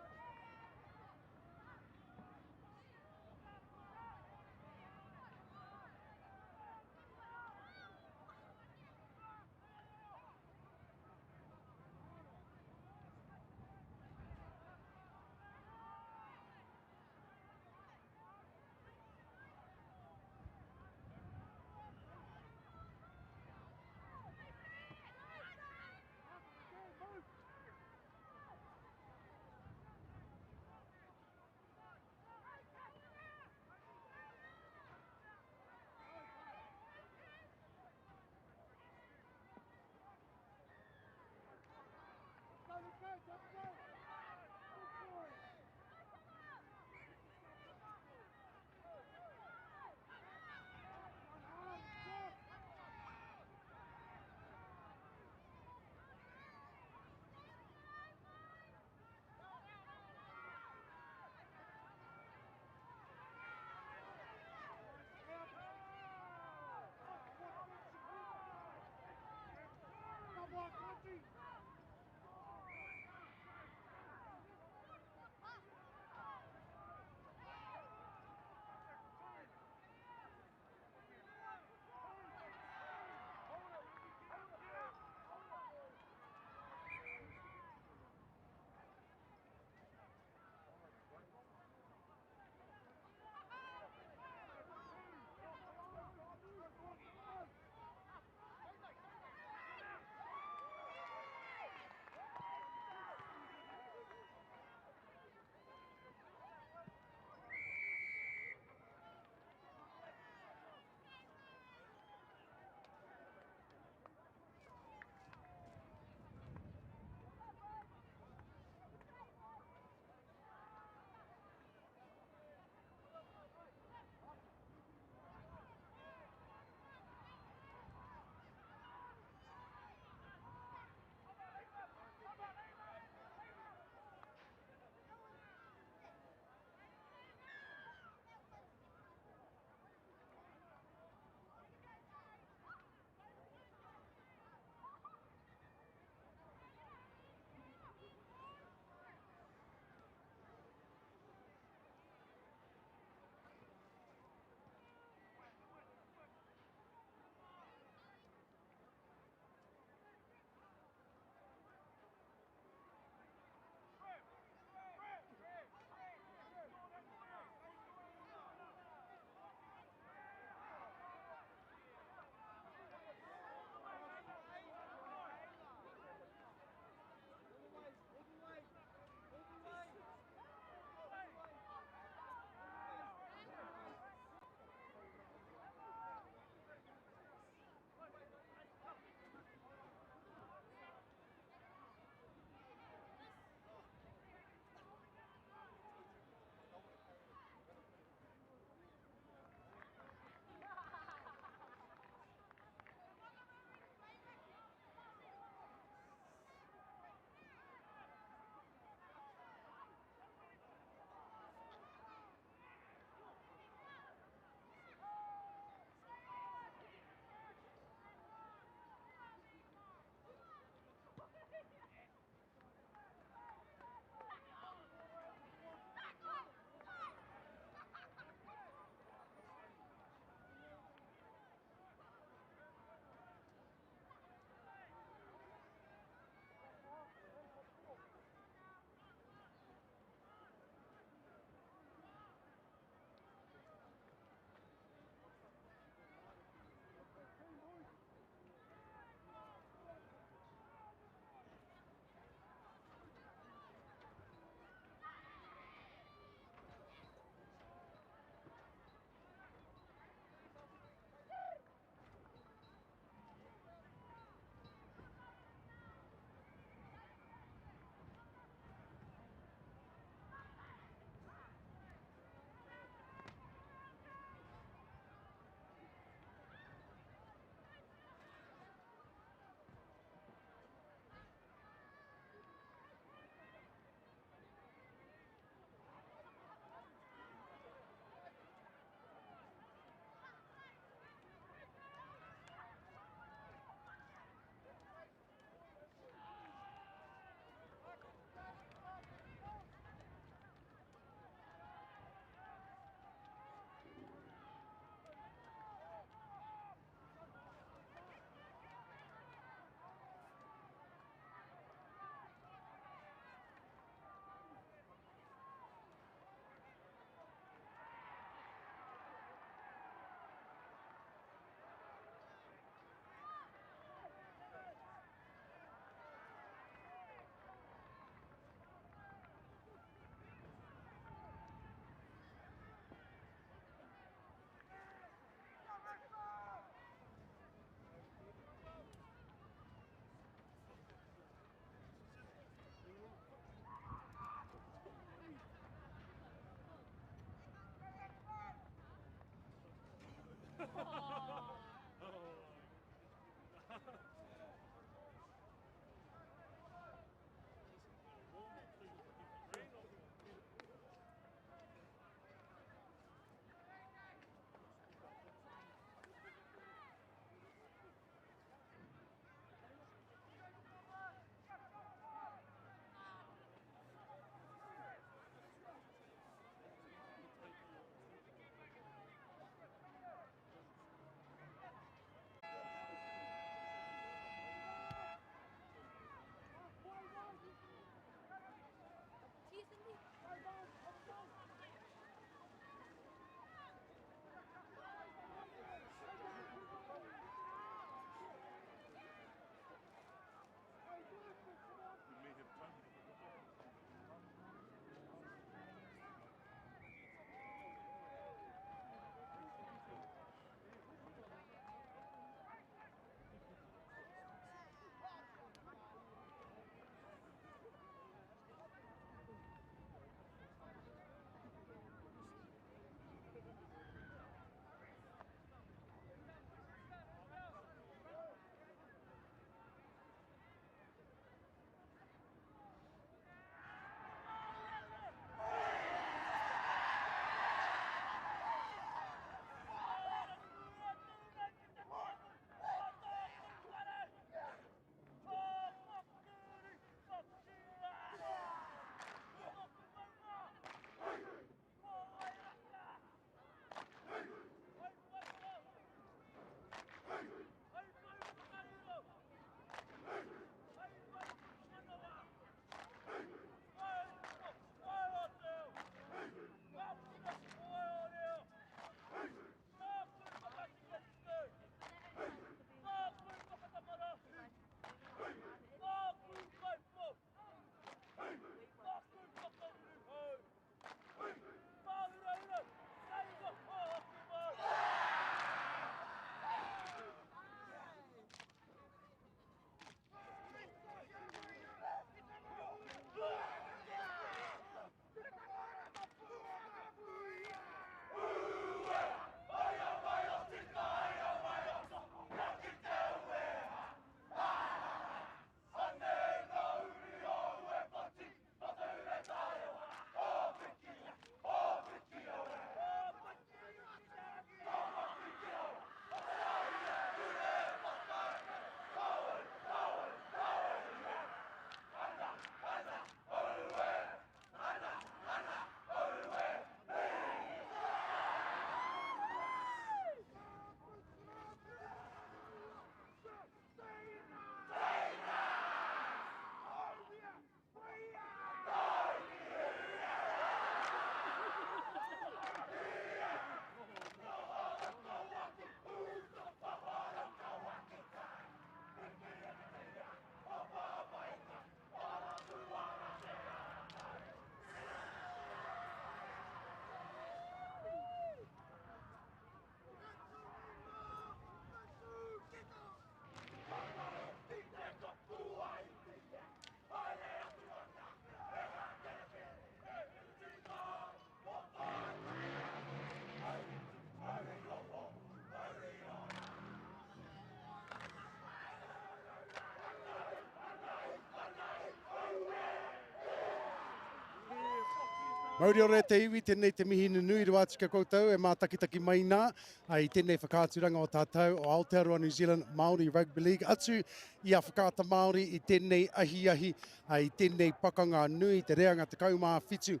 Mauri ora te iwi, tēnei te mihi nui rua tika koutou, e mātakitaki mai nā, ai tēnei whakāturanga o tātou o Aotearoa New Zealand Māori Rugby League. Atu i a whakāta Māori i tēnei ahi, ai tēnei pakanga nui, te reanga te kaumā whitu,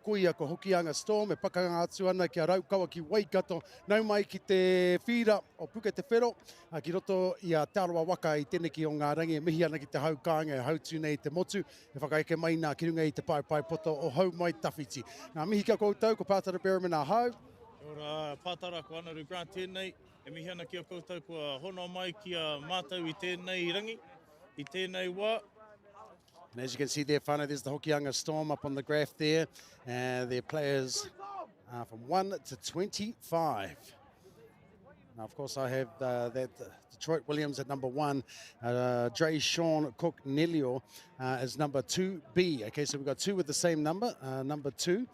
koia ko Hokianga Storm, e pakanga atu ana ki a Raukawa ki Waikato, nau mai ki te whira o Puke te Whero, ki roto i a Tāroa Waka i tēnei ki o ngā rangi, e mihi ana ki te haukānga, e hautu nei te motu, e whakaeke mai nā ki runga i te pai poto o hau mai tawhiti. Nā mihi kia koutou, ko Pātara Berriman a hau. Ora Pātara ko Anaru Grant tēnei, e mihi ana kia koutou kua hono mai ki a mātou i tēnei rangi, i tēnei wā. And as you can see there, whānau, there's the Hokianga Storm up on the graph there, and their players from 1 to 25. Now, of course, I have that Detroit Williams at number 1, Dre Sean Cook Nelio as number 2B. Okay, so we've got two with the same number, number 2.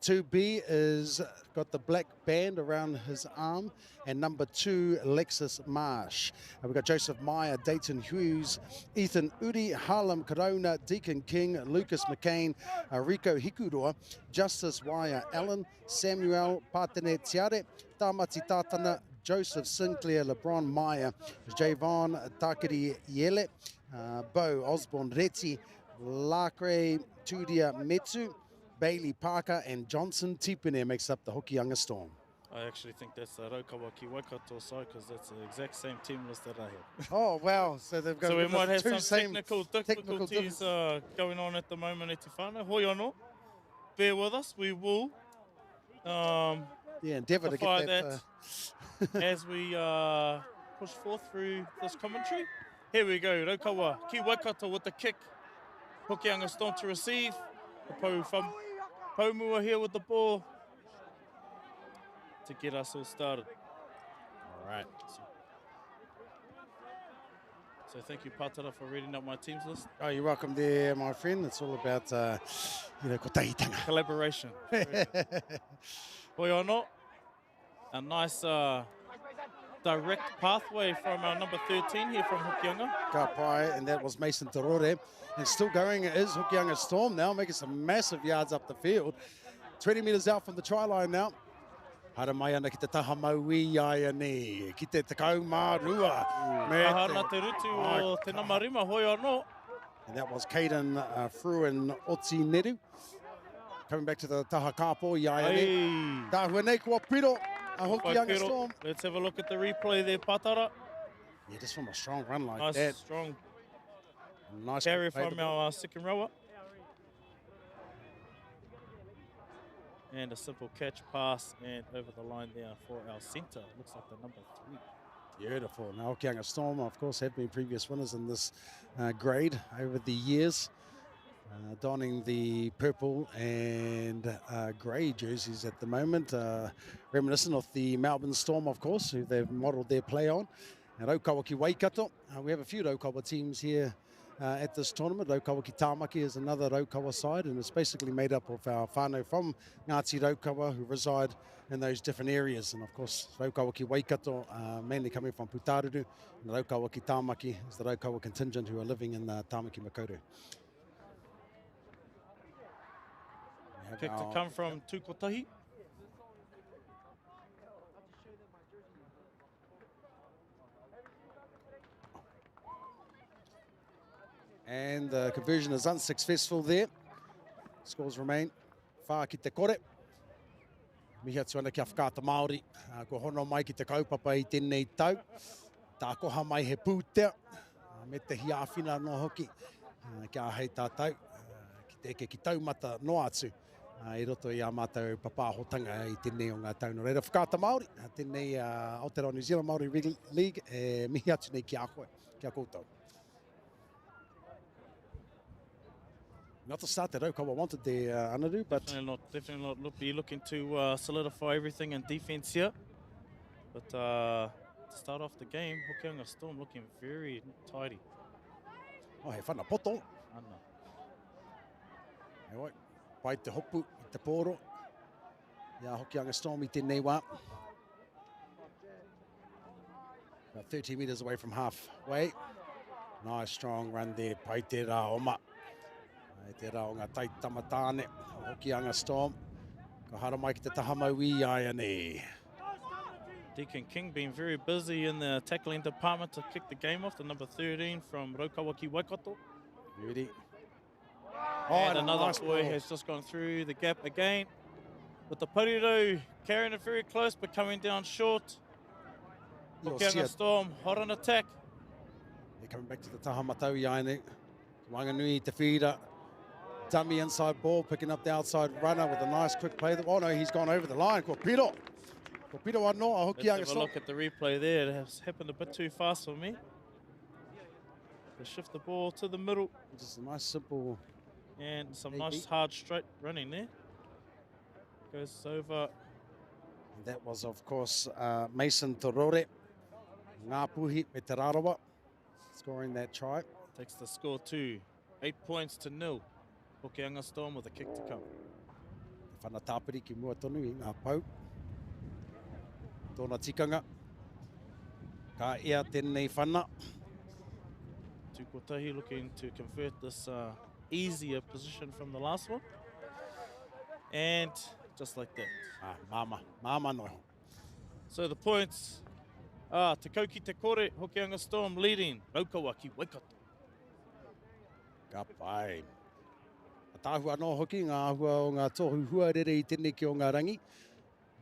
2B is got the black band around his arm, and number 2, Alexis Marsh. We've got Joseph Meyer, Dayton Hughes, Ethan Uri, Harlem Corona, Deacon King, Lucas McCain, Rico Hikuroa, Justice Wire Allen, Samuel Patene Tiare, Tamati Tatana, Joseph Sinclair, LeBron Meyer, Javon Takiri Yele, Bo Osborne Reti, Lacre Tudia Metsu, Bailey Parker, and Johnson Tipene makes up the Hokianga Storm. I actually think that's the Raukawa Ki Waikato side because that's the exact same team list that I have. Oh, wow. So they've got So we the might have two some same technical difficulties going on at the moment at Tifana. Hoi anō. Bear with us. We will endeavour to rectify get that. as we push forth through this commentary. Here we go. Raukawa Ki Waikato with the kick. Hokianga Storm to receive. The Paumua here with the ball to get us all started. All right. So thank you, Patara, for reading up my team's list. Oh, you're welcome there, my friend. It's all about, kotahitanga. Collaboration. Hoi anō. A nice direct pathway from our number 13 here from Hokianga. Ka pai, and that was Mason Terore. And still going is Hokianga Storm now, making some massive yards up the field. 20 metres out from the try line now. Hara mai ana ki te taha maui ai nei, ki te takau mārua. Ahana te rutu o te namarima, hoi anō. And that was Caden Fruin Oti Neru. Coming back to the taha kāpō i ai nei. Tāhua nei kua piro a Hokianga Storm. Let's have a look at the replay there, Patara. Yeah, just from a strong run like Nice, that. strong Nice carry from our second rower. And a simple catch, pass, and over the line there for our centre. Looks like the number 3. Beautiful. Now, Hokianga Storm, of course, have been previous winners in this grade over the years, donning the purple and grey jerseys at the moment, reminiscent of the Melbourne Storm, of course, who they've modelled their play on. And Raukawa Ki Waikato, we have a few Raukawa teams here at this tournament. Raukawa Ki Tāmaki is another Raukawa side, and it's basically made up of our whānau from Ngāti Raukawa who reside in those different areas. And of course, Raukawa Ki Waikato, mainly coming from Putaruru, and Raukawa Ki Tāmaki is the Raukawa contingent who are living in Tāmaki Makaurau. Kick to come from Tukotahi. And the conversion is unsuccessful there. Scores remain whā ki te kore. Mihi atu ana kia whakata Māori. Ko hono mai ki te kaupapa i tēnei tau. Tā koha mai he pūtea. Me te hiawhina no hoki. Kia hei tātou. Ki te eke ki taumata no atu. I roto i a mātou papahotanga i tēnei o ngā tau no reira. Whakata Māori. Tēnei Aotearoa New Zealand Māori Rugby League. Mihi atu nei ki a koe. Kia koutou. Not the start that Raukawa wanted there, Anadu, but Definitely not be looking to solidify everything in defence here. But to start off the game, Hokianga Storm looking very tidy. oh, he whana poto. Ana. He oi, pai te hopu, i te pōro. Ia Hokianga Storm I tēnei wā. About 30 metres away from halfway. Nice strong run there, pai te rā oma. Te rā o ngā tai tamatāne, Hokianga Storm. Ka hara mai ki te taha maui ai anei. Deacon King being very busy in the tackling department to kick the game off. The number 13 from Raukawa Ki Waikato. Beauty. And another nice boy ball. has just gone through the gap again. With the Pariro carrying it very close but coming down short. You'll see Hokianga it. Storm hot on attack. They're coming back to the taha matau i anei. Wanganui te whira. Dummy inside ball, picking up the outside runner with a nice quick play. Oh no, he's gone over the line. Ko piro. Ko piro anō a Let's Hokianga have a Storm. look at the replay there. It has happened a bit too fast for me. They shift the ball to the middle. Just a nice simple. And some Maybe. nice hard straight running there. Goes over. And that was, of course, Mason Torore. Ngāpuhi me te Rarawa, scoring that try. Takes the score to 8 points to 0. Hokianga Storm with a kick to come. whana tāpiri ki mua tonu i ngā pau. Tōna tikanga. Ka ea tēnei whana. Tukotahi looking to convert this easier position from the last one. And just like that. Māma noho. So the points are Te Kauki Te Kore, Hokianga Storm leading, Raukawa ki Waikato. Ka pai. A tāhua anō hoki, ngā hua o ngā tohu huarere I tēnei ki o ngā rangi.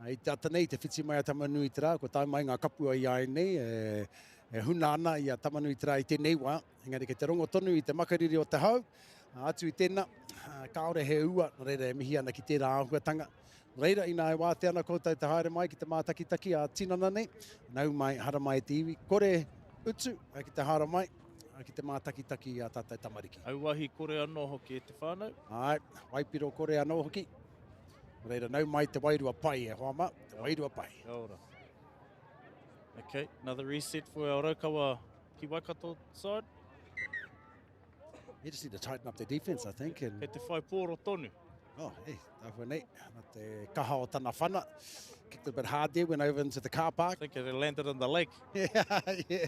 I tata nei, te whiti mai a Tamanui Tara, ko tai mai ngā kapua I ai nei, e huna ana I a Tamanui Tara I tēnei wā. Engari ke te rongo tonu I te makariri o te hau, atu I tēnā, kaore he ua, no reira e mihi ana ki tērā āhuatanga. Reira ina e wā te ana koutou te haere mai ki te mātakitaki a tinana nei, nau mai hara mai te iwi. Kore utu ki te hara mai, ki te mātakitaki a tātou tamariki. Auahi kore anō hoki e te whānau. Ai, waipiro kore anō hoki. Reira, nau mai te wairua pai e hoama, te wairua pai. Kia ora. Okay, another reset for our Raukawa ki Waikato side. You just need to tighten up their defence, I think. And He te whai pōro tonu. oh, hey, tāwhua nei. Nā te kaha o tana whana. Kicked it a bit hard there, went over into the car I park. think it landed in the lake. Yeah, yeah.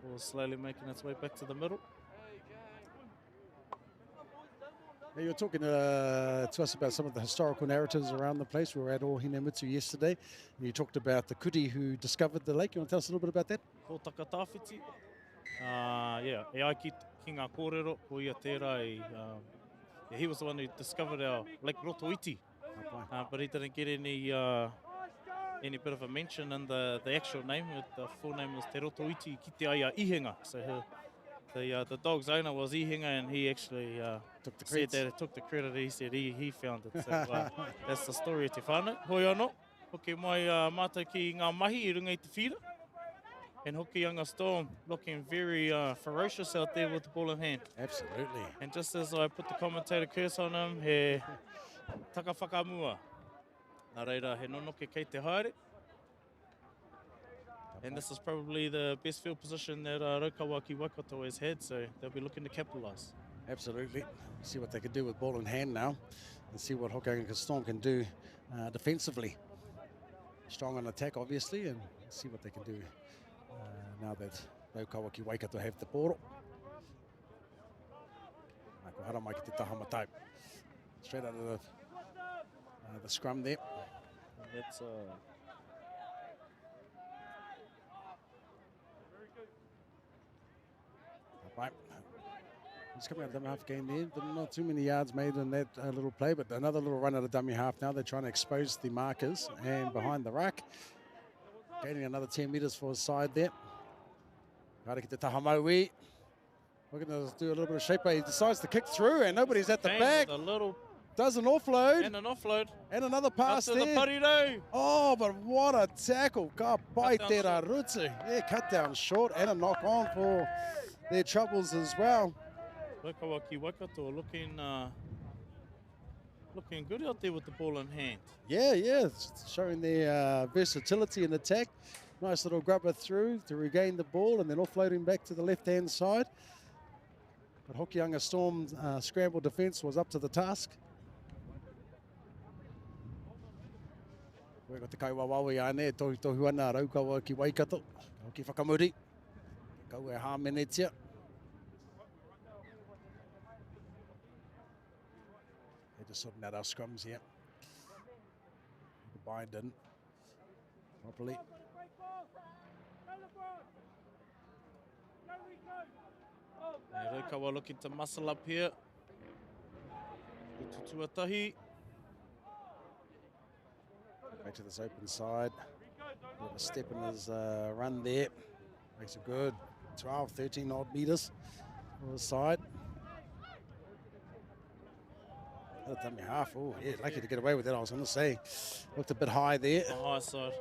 Ball slowly making its way back to the middle. Now, you were talking to us about some of the historical narratives around the place. We were at Ohinemutu yesterday, and you talked about the Kuri who discovered the lake. You want to tell us a little bit about that? Ko Takatawhiti. Yeah, e ai ki ngā kōrero, ko ia tērā yeah, he was the one who discovered our Lake Rotoiti. But he didn't get any bit of a mention in the actual name. The full name was Te Rotoiti ki te aia Ihenga. So the dog's owner was Ihenga, and he actually said that it took the credit. He said he found it. So that's the story of te whānau. Hoi anō, hoki mai mātou ki ngā mahi I runga I te whira. And Hokianga Storm looking very ferocious out there with the ball in hand. Absolutely. And just as I put the commentator curse on him, he taka whakamua. Nā reira, he nonoke kei te haere. And this is probably the best field position that Raukawa ki Waikato has had, so they'll be looking to capitalise. Absolutely. See what they can do with ball in hand now, and see what Hokianga Storm can do defensively. Strong on attack, obviously, and see what they can do now that Raukawa ki Waikato have the pōro. Ko hara mai ki te taha matai. Straight out of the scrum there. And that's Right. He's coming out of dummy half again there. Not too many yards made in that little play, but another little run out of dummy half now. They're trying to expose the markers and behind the ruck. Gaining another 10 metres for his side there. Kara ki te taha maui. We're going to do a little bit of shape. He decides to kick through and nobody's at the back. a little Does an offload. and an offload. And another pass Up to the there. pariro. Oh, but what a tackle. Ka pai Cut te down Rarutsu. Yeah, cut down short and a knock on for their troubles as well. Raukawa ki Waikato looking good out there with the ball in hand. Yeah, it's showing their versatility in attack. Nice little grubber through to regain the ball and then offloading back to the left-hand side. But Hokianga Storm's scramble defence was up to the task. We've got the Kaiwawawi ane, tohu ana Raukawa ki Waikato. Hoki whakamuri. Kau e hāmenetia. They're just sorting out our scrums here. The bind in properly. And Raukawa looking to muscle up here. Tuatahi. Back to this open side. Bit of a step in his run there. Makes it good. 12, 13 odd metres for the side. That'll done me half. Oh, yeah, lucky to get away with that, I was going to say. Looked a bit high there. The high side.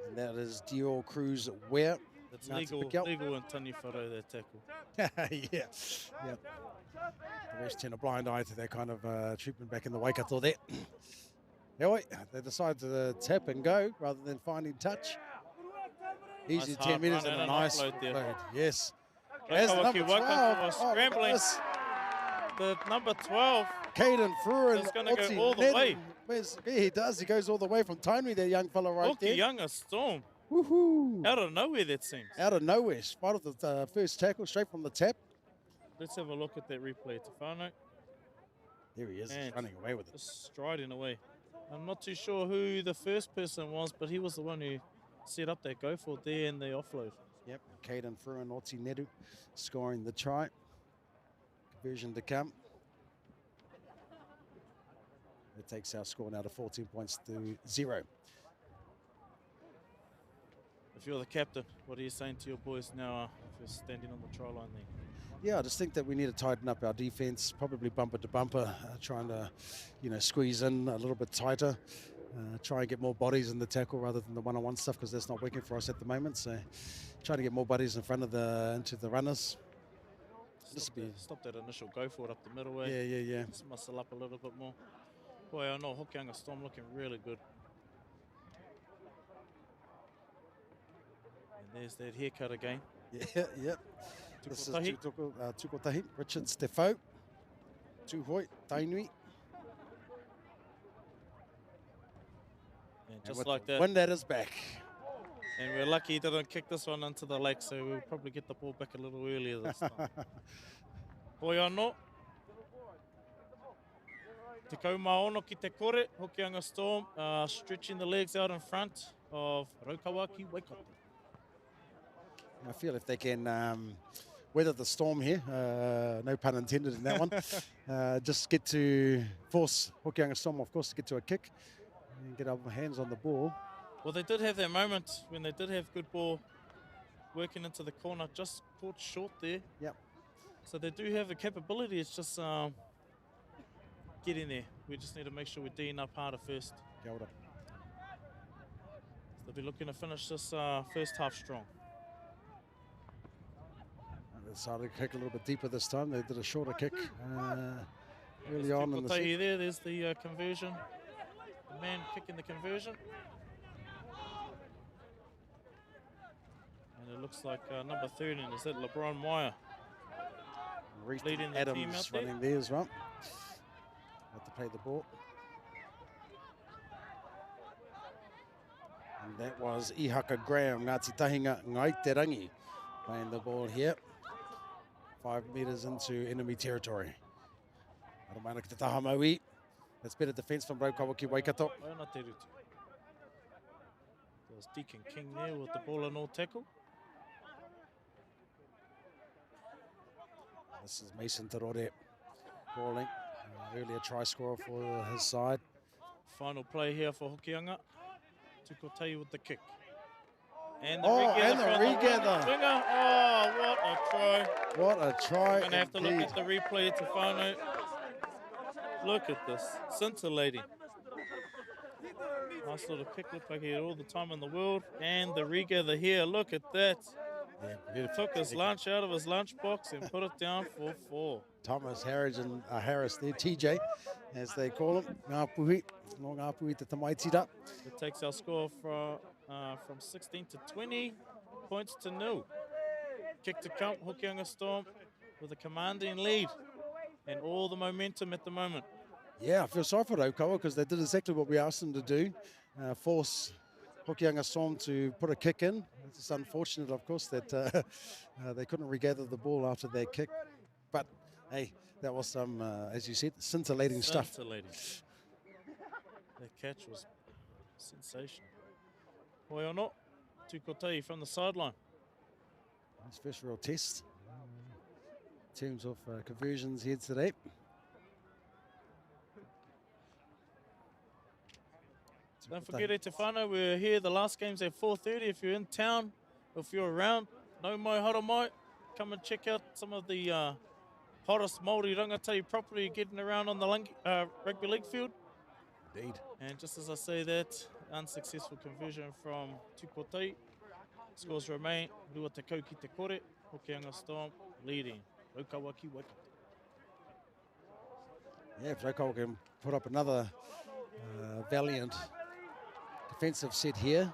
And that is Dior Cruz Ware. It's Now to legal pick up. in Tani Wharo, that tackle. Yeah. The rest turn a blind eye to that kind of treatment back in the Waikato there. Anyway, they decide to tap and go rather than finding touch. Easy Nice 10 hard metres run and a and an nice offload there. offload. Yes. Raukawa As ki number Waikato 12. was Oh, scrambling. goodness. the number 12. Caden Fruin. That's gonna go all the way. Yeah, he does. He goes all the way from Tainui, that young fella right there. Hokianga Storm. Woohoo! Out of nowhere, that seems. Out of nowhere. Spot of the first tackle, straight from the tap. Let's have a look at that replay, Tefano. There he is. He's And running away with it. just striding away. I'm not too sure who the first person was, but he was the one who set up that go for there in the offload. Yep. Caden Fruin, Oti Nedu scoring the try. Conversion to come. It takes our score now to 14 points to 0. If you're the captain, what are you saying to your boys now if you're standing on the try line there? Yeah, I just think that we need to tighten up our defense, probably bumper to bumper, trying to, squeeze in a little bit tighter, try and get more bodies in the tackle rather than the one-on-one stuff, because that's not working for us at the moment. So, trying to get more bodies in front of into the runners. Stop that initial go for it up the middle way. Yeah. Just muscle up a little bit more. Boy, I know Hokianga Storm looking really good. And there's that haircut again. Yeah. This is Tukotahi, Richard Stefo, Tuhoi, Tainui. And just like that. Wind at his back. And we're lucky he didn't kick this one into the lake, so we'll probably get the ball back a little earlier this time. Poiano. Te kaumaono ki te kore, Hokianga Storm, stretching the legs out in front of Raukawaki Waikato. I feel if they can weather the storm here, no pun intended in that one, just get to force Hokianga Storm, of course, to get to a kick and get our hands on the ball. Well, they did have that moment when they did have good ball working into the corner, just caught short there. Yep. So they do have the capability, it's just getting there. We just need to make sure we're D'ing up harder first. Kia ora. They'll be looking to finish this first half strong. They decided to kick a little bit deeper this time. They did a shorter kick early on in the set. There's the conversion. The man kicking the conversion. And it looks like number 13, is that LeBron Meyer? Leading the team out there. Running there as well. Have to play the ball. And that was Ihaka Graham, Ngāti Tahinga Ngai Te Rangi, playing the ball here. 5 meters into enemy territory. Aramaina ki te taha maui. That's better defense from Raukawaki Waikato. There was Deacon King there with the ball and all tackle. This is Mason Terore balling. Earlier try scorer for his side. Final play here for Hokianga. Tukotahi with the kick. And the regather. Winger. Oh, what a try. What a try. We're going to have to look at the replay to find out. Look at this. Scintillating. Nice little kick. Looked like he had all the time in the world. And the regather here. Look at that. Yeah, took his lunch out of his lunchbox and put it down for 4. Thomas Harris there, TJ, as they call him. Ngāpuhi, no Ngāpuhi te tamaitira. It takes our score from 16 to 20 points to 0. Kick to come, Hokianga Storm with a commanding lead and all the momentum at the moment. Yeah, I feel sorry for Raukawa because they did exactly what we asked them to do, force Hokianga Storm to put a kick in. It's unfortunate, of course, that they couldn't regather the ball after their kick. But, hey, that was some, as you said, scintillating stuff. Scintillating. That catch was sensational. Poiano, Tukotahi from the sideline. His first real test in terms of conversions here today. Don't forget, Tefano, we're here. The last game's at 4:30. If you're in town, if you're around, no mai hara mai, come and check out some of the hottest Māori Rangatahi property getting around on the rugby league field. Indeed. And just as I say that, unsuccessful conversion from Tukotahi. Scores remain, Rua te kau ki te kore, Hokianga Storm leading, Raukawaki Waikato. Yeah, if Raukawa can put up another valiant defensive set here.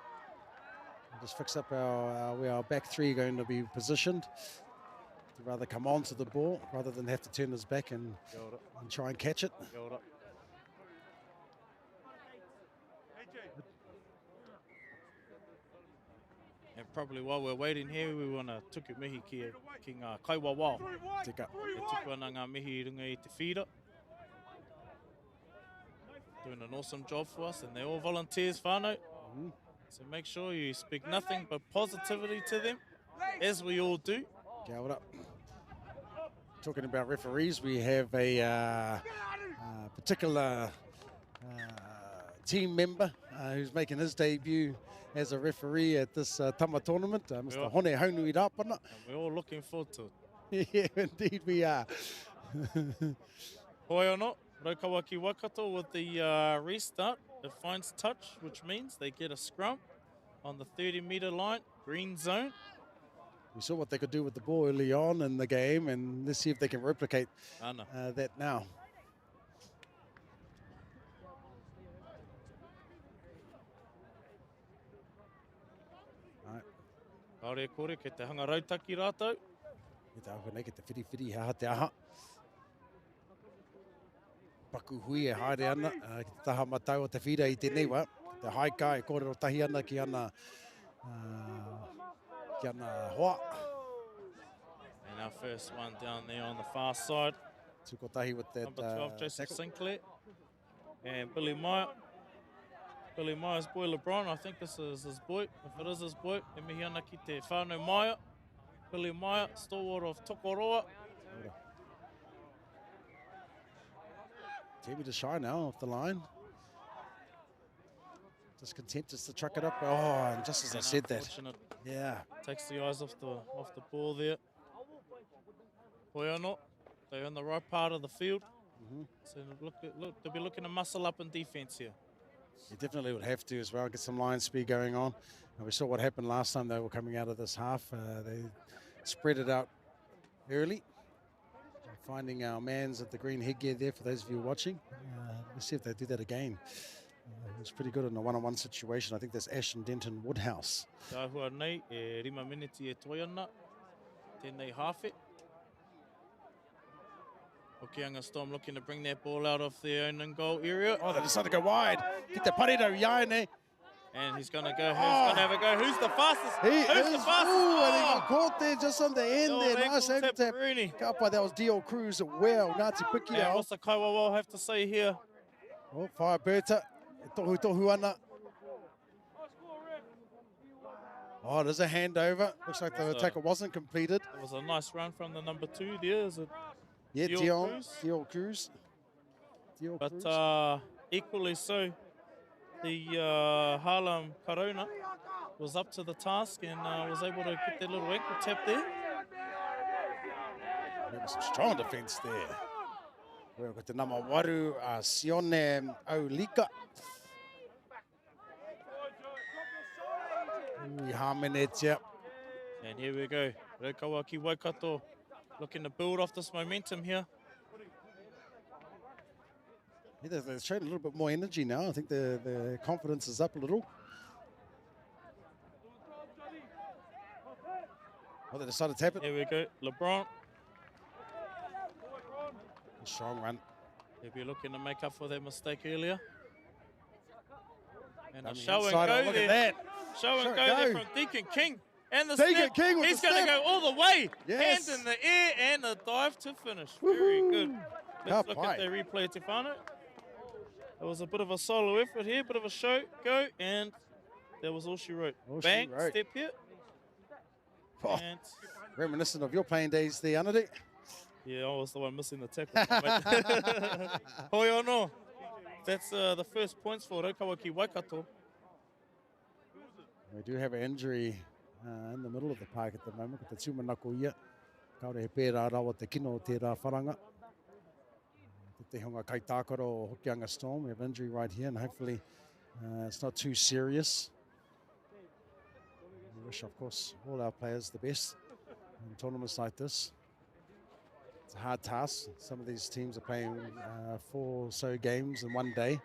We'll just fix up where our back three are going to be positioned. He'd rather come onto the ball rather than have to turn his back and try and catch it. And probably while we're waiting here, we want to tuku mihi ki ngā kaiwawao. Tika. E tuku ana ngā mihi runga I te whira. Doing an awesome job for us, and they're all volunteers, whānau. So make sure you speak nothing but positivity to them, as we all do. Kia ora. Talking about referees, we have a particular team member who's making his debut as a referee at this Tama tournament, Mr. Hone Haunui Rapana. And we're all looking forward to it. Yeah, indeed we are. Hoi anō, Raukawa ki Waikato with the restart. It finds touch, which means they get a scrum on the 30-metre line, green zone. We saw what they could do with the ball early on in the game, and let's see if they can replicate that now. Kaore kore, ke te hanga rautaki rātou. Ke te awhanei, ke te whiriwhiri, haha te aha. Paku hui e haere ana, ki te taha matau o te whira I tēnei wa. Te haika e kōrero tahi ana ki ana hoa. And our first one down there on the far side. Tukotahi with that Number 12, Joseph tackle. Sinclair. And Billy Meyer. Billy Meyer's boy LeBron, I think this is his boy. If it is his boy, e mihi ana ki te whānau Meyer. Billy Meyer, stalwart of Tokoroa. Timmy to shy now off the line. Just content just to truck it up. Oh, and just as I said that. Yeah. Takes the eyes off the ball there. Hoi anō, they're in the right part of the field. So look, they'll be looking to muscle up in defence here. You definitely would have to as well, get some line speed going on. And we saw what happened last time they were coming out of this half. They spread it out early. Finding our mans at the green headgear there for those of you watching. Let's see if they do that again. It was pretty good in a one-on-one situation. I think that's Ashton Denton Woodhouse. Tā hua nei, e rima miniti e toi ana. Tēnei hawhi. Hokianga Storm looking to bring that ball out of their own and goal area. Oh, they decided to go wide. Get the parero yaine. And he's going to go. Who's going to have a go? Who's the fastest? Who's the fastest? Ooh, and he got caught there just on the end there. Nice ankle tap. Rooney. Kapa, that was Dio Cruz well. Ngāti Piki And what's the Kaiwawa have to say here? Oh, Fireberta. Tohu ana. Oh, there's a handover. Looks like the tackle wasn't completed. It was a nice run from the number 2 there. Is it Yeah, Cruz? Dio Cruz. But equally so, the Harlem Karona was up to the task and was able to get that little ankle tap there. There was some strong defence there. We've got the number waru, Sione Aulika. Hamenetia. And here we go. Raukawa ki Waikato looking to build off this momentum here. Yeah, they're showing a little bit more energy now. I think the confidence is up a little. Oh, they decided to tap it. Here we go. LeBron. A strong run. He'll be looking to make up for that mistake earlier. And a Coming show and inside, go look there. at that. Show and go there from Deacon King. And the Deacon snap. King with He's the going to snap. go all the way. Yes. Hand in the air and a dive to finish. Very good. Let's look Kapai. at the replay, Tefano. It was a bit of a solo effort here, bit of a show, go, and that was all she wrote. All she Bang, wrote. step here. Oh, And reminiscent of your playing days there, Anadi. yeah, I was the one missing the tackle. Hoi anō. That's the first points for Raukawa ki Waikato. We do have an injury in the middle of the park at the moment with the tūmanako ia. Kaore he pērā rawa te kino o tērā wharanga. Te hunga kai tākaro o Hokianga Storm. We have an injury right here and hopefully it's not too serious. We wish, of course, all our players the best in tournaments like this. It's a hard task. Some of these teams are playing 4 or so games in one day.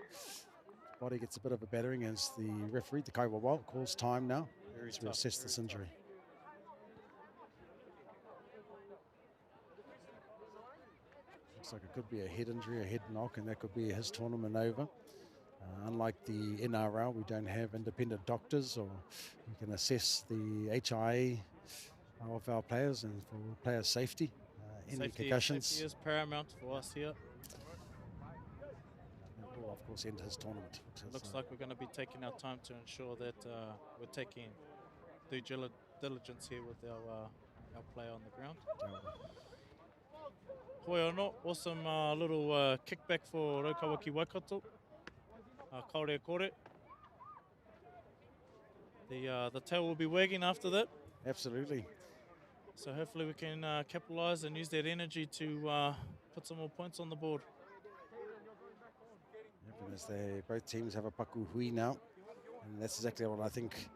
Body gets a bit of a battering as the referee, Te Kaiwawa, calls time now to assess this injury. Looks like it could be a head injury, a head knock, and that could be his tournament over. Unlike the NRL, we don't have independent doctors, or we can assess the HIA of our players and for player safety. Any concussions. Safety is paramount for us here. That will, of course, end his tournament. Looks like we're going to be taking our time to ensure that we're taking due diligence here with our player on the ground. Hoi anō, awesome little kickback for Raukawaki Waikato. Kaore kore. The tail will be wagging after that. Absolutely. So hopefully we can capitalise and use that energy to put some more points on the board. Yep, as both teams have a paku hui now, and that's exactly what I think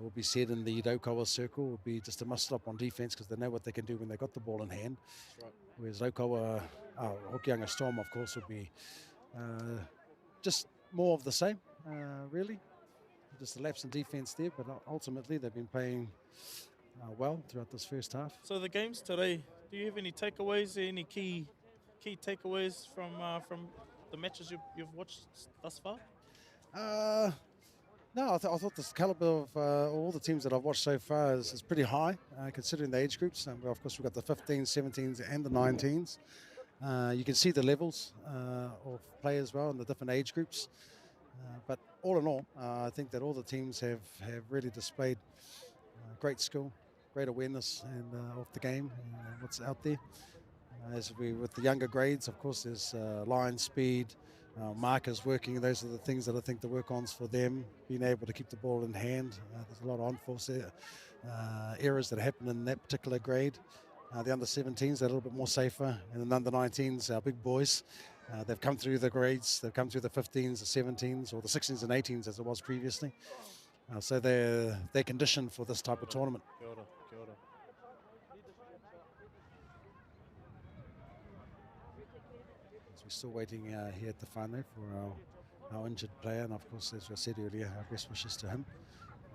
will be said in the Raukawa circle. Will be just to muster up on defence because they know what they can do when they got the ball in hand. That's right. Whereas Raukawa, Hokianga Storm, of course, will be just more of the same, really. Just a lapse in defence there, but ultimately they've been playing well throughout this first half. So the games today, do you have any takeaways, any key takeaways from the matches you've watched thus far? No, I thought the calibre of all the teams that I've watched so far is pretty high, considering the age groups. Well, of course, we've got the 15s, 17s and the 19s. You can see the levels of play as well in the different age groups. But all in all, I think that all the teams have really displayed great skill, great awareness and of the game and what's out there. With the younger grades, of course, there's line speed, markers working. Those are the things that I think the work-ons for them, being able to keep the ball in hand. There's a lot of on-force errors that happen in that particular grade. The under-17s are a little bit more safer, and the under-19s, our big boys, they've come through the grades. They've come through the 15s, the 17s, or the 16s and 18s as it was previously. So they're conditioned for this type of tournament. Kia ora, kia ora. So we're still waiting here at the whānau for our injured player, and of course, as I said earlier, our best wishes to him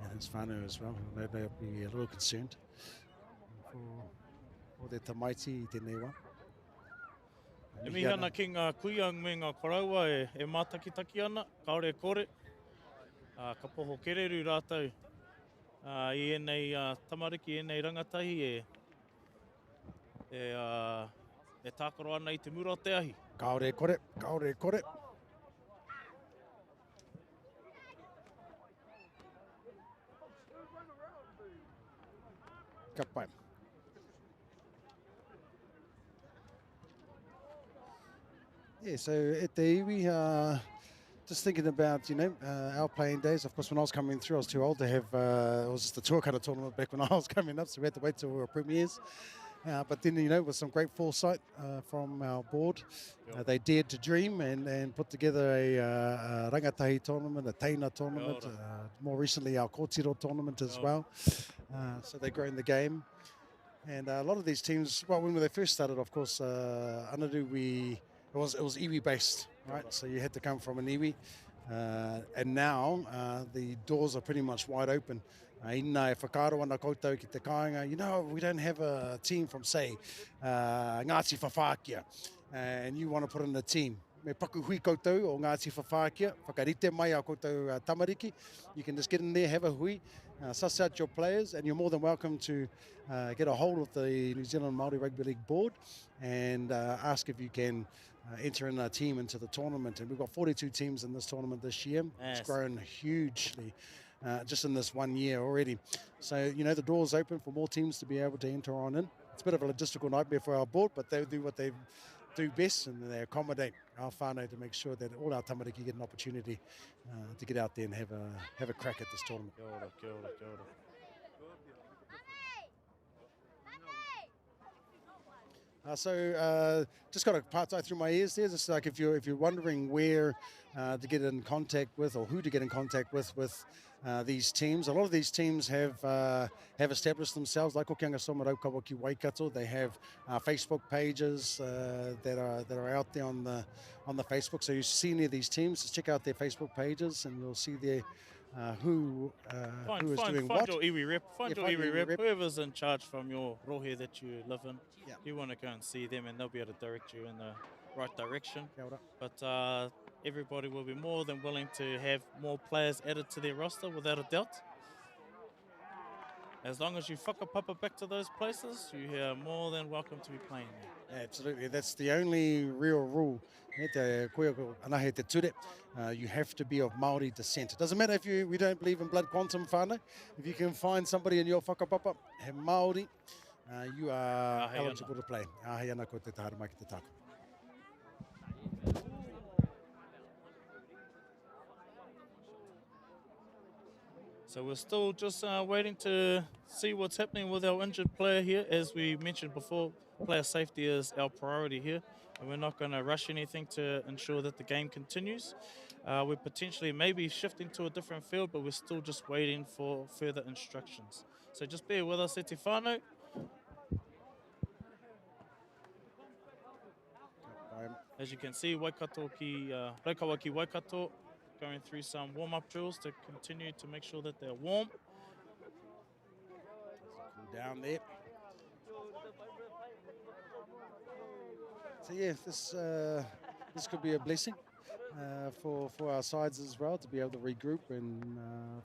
and his whānau as well. They'll be a little concerned for their tamaiti i tēnei wā. E mihi ana ki ngā kuia me ngā koraua e mātakitaki ana, kaore kore. Ka poho kereru rātou i enei tamariki, enei rangatahi e tākaro ana i te mura o te ahi. Kaore kore, kaore kore. Ka pai. Yeah, so at the iwi, just thinking about, our playing days. Of course, when I was coming through, I was too old to have, it was just the tuakara tournament back when I was coming up, so we had to wait till we were premiers. But then, with some great foresight from our board, they dared to dream and put together a Rangatahi tournament, a Teina tournament, more recently our Kōtiro tournament as well. So they're growing the game. And a lot of these teams, well, when they first started, of course, Anadu, it was iwi based, right? So you had to come from an iwi, and now the doors are pretty much wide open. Ina e whakaro ana koutou ki te kāinga, we don't have a team from, say, Ngāti Whawhākia, and you want to put in a team. Me paku hui koutou o Ngāti Whawhākia, whakarite mai a koutou tamariki. You can just get in there, have a hui, suss out your players, and you're more than welcome to get a hold of the New Zealand Māori Rugby League board and ask if you can enter in a team into the tournament. And we've got 42 teams in this tournament this year. Yes. It's grown hugely just in this 1 year already. So, the door's open for more teams to be able to enter on in. It's a bit of a logistical nightmare for our board, but they do what they do best, and they accommodate our whānau to make sure that all our tamariki get an opportunity to get out there and have a crack at this tournament. Kia ora, kia ora, kia ora. So just got a part-tie through my ears there. Just like if you're wondering where to get in contact with or who to get in contact with these teams, a lot of these teams have established themselves. Like Hokianga Storm, Raukawaki Waikato, they have Facebook pages that are out there on the Facebook. So you see any of these teams, just check out their Facebook pages, and you'll see there who is doing find what. your iwi rep. Find Yeah, your find your iwi iwi rep. rep. Whoever's in charge from your rohe that you live in. Yeah. You want to go and see them, and they'll be able to direct you in the right direction. Kia ora. But everybody will be more than willing to have more players added to their roster, without a doubt. As long as you whakapapa back to those places, you are more than welcome to be playing there. Absolutely, that's the only real rule. You have to be of Māori descent. It doesn't matter if we don't believe in blood quantum whānau. If you can find somebody in your whakapapa, he Māori, you are Ahi eligible to play. Ahi ana ko te tahara mai ki te tāku. So we're still just waiting to see what's happening with our injured player here. As we mentioned before, player safety is our priority here, and we're not going to rush anything to ensure that the game continues. We're potentially maybe shifting to a different field, but we're still just waiting for further instructions. So just bear with us, e te whānau. As you can see, Waikato Raukawa ki Waikato going through some warm-up drills to continue to make sure that they're warm. Cool down there. So yeah, this could be a blessing for our sides as well, to be able to regroup and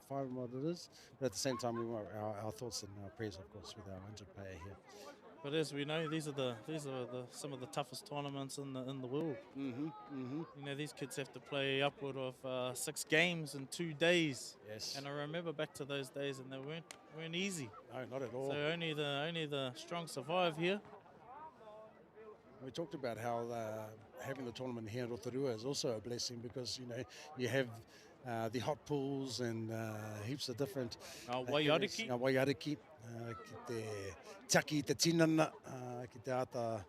find what it is. But at the same time, we want our thoughts and our prayers, of course, with our injured player here. But as we know, these are some of the toughest tournaments in the world. You You know, these kids have to play upward of 6 games in 2 days. Yes. And I remember back to those days, and they weren't easy. No, not at all. So only the strong survive here. We talked about how having the tournament here in Rotorua is also a blessing, because you have the hot pools and heaps of different Waiariki. Waiariki, ki te taki, te tinana, ki te ata,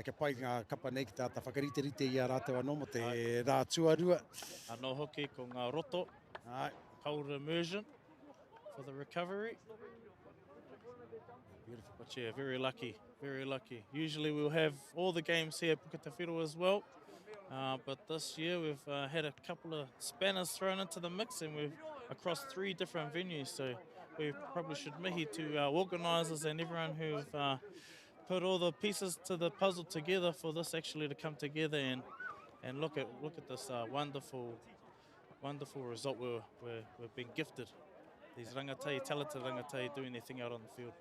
ke pai ngā kapa nei ki te ata whakarite-rite i a rātou anō mo te rā tuarua. Anō hoki ko ngā roto, Ai, cold immersion for the recovery. beautiful. But yeah, very lucky, very lucky. Usually we'll have all the games here at Puketawhiro as well. But this year we've had a couple of spanners thrown into the mix, and we've across 3 different venues. So we probably should mihi to our organisers and everyone who've put all the pieces to the puzzle together for this actually to come together and look at this wonderful result we've been gifted. These rangatahi, talented rangatahi, doing their thing out on the field.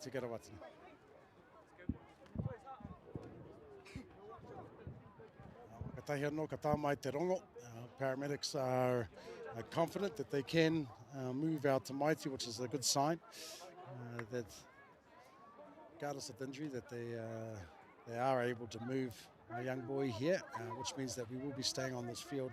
Tika ra watini. Katahi anō, ka tā mai te rongo. Paramedics are confident that they can move out to Maiti, which is a good sign. That regardless of the injury, that they are able to move a young boy here, which means that we will be staying on this field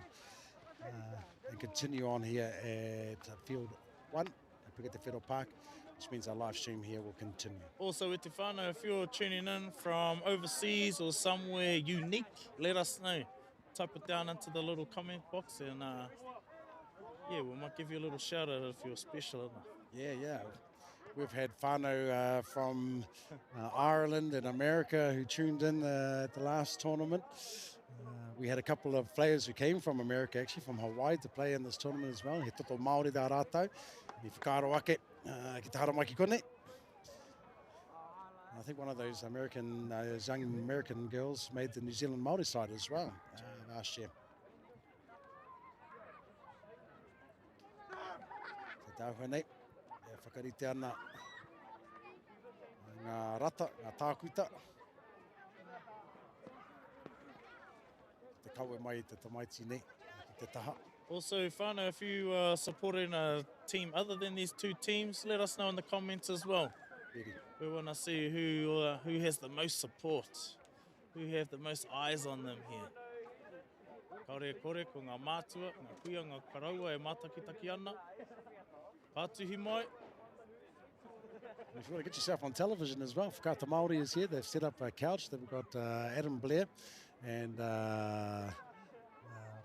and continue on here at field 1 at Puketawhiro Park, which means our live stream here will continue. Also, e te whānau, if you're tuning in from overseas or somewhere unique, let us know. Type it down into the little comment box, and yeah, we might give you a little shout out if you're special enough. Yeah. We've had whānau from Ireland and America who tuned in at the last tournament. We had a couple of players who came from America, actually from Hawaii, to play in this tournament as well. He toto Māori da rātou. I whakaaro ake ki te haramaki kone. I think one of those young American girls made the New Zealand Māori side as well last year. Te tauhua nei, whakarite ana ngā rata, ngā tākuita. Te kaue mai te tamaiti nei, ki te taha. Also, whānau, if you are supporting a team other than these 2 teams, let us know in the comments as well. Really. We want to see who has the most support, who have the most eyes on them here. Kaore kore ko ngā mātua, ngā kuia, ngā karaua e mātakitaki ana. Pātuhi mai. If you want to get yourself on television as well, Whakata Māori is here. They've set up a couch. They've got Adam Blair and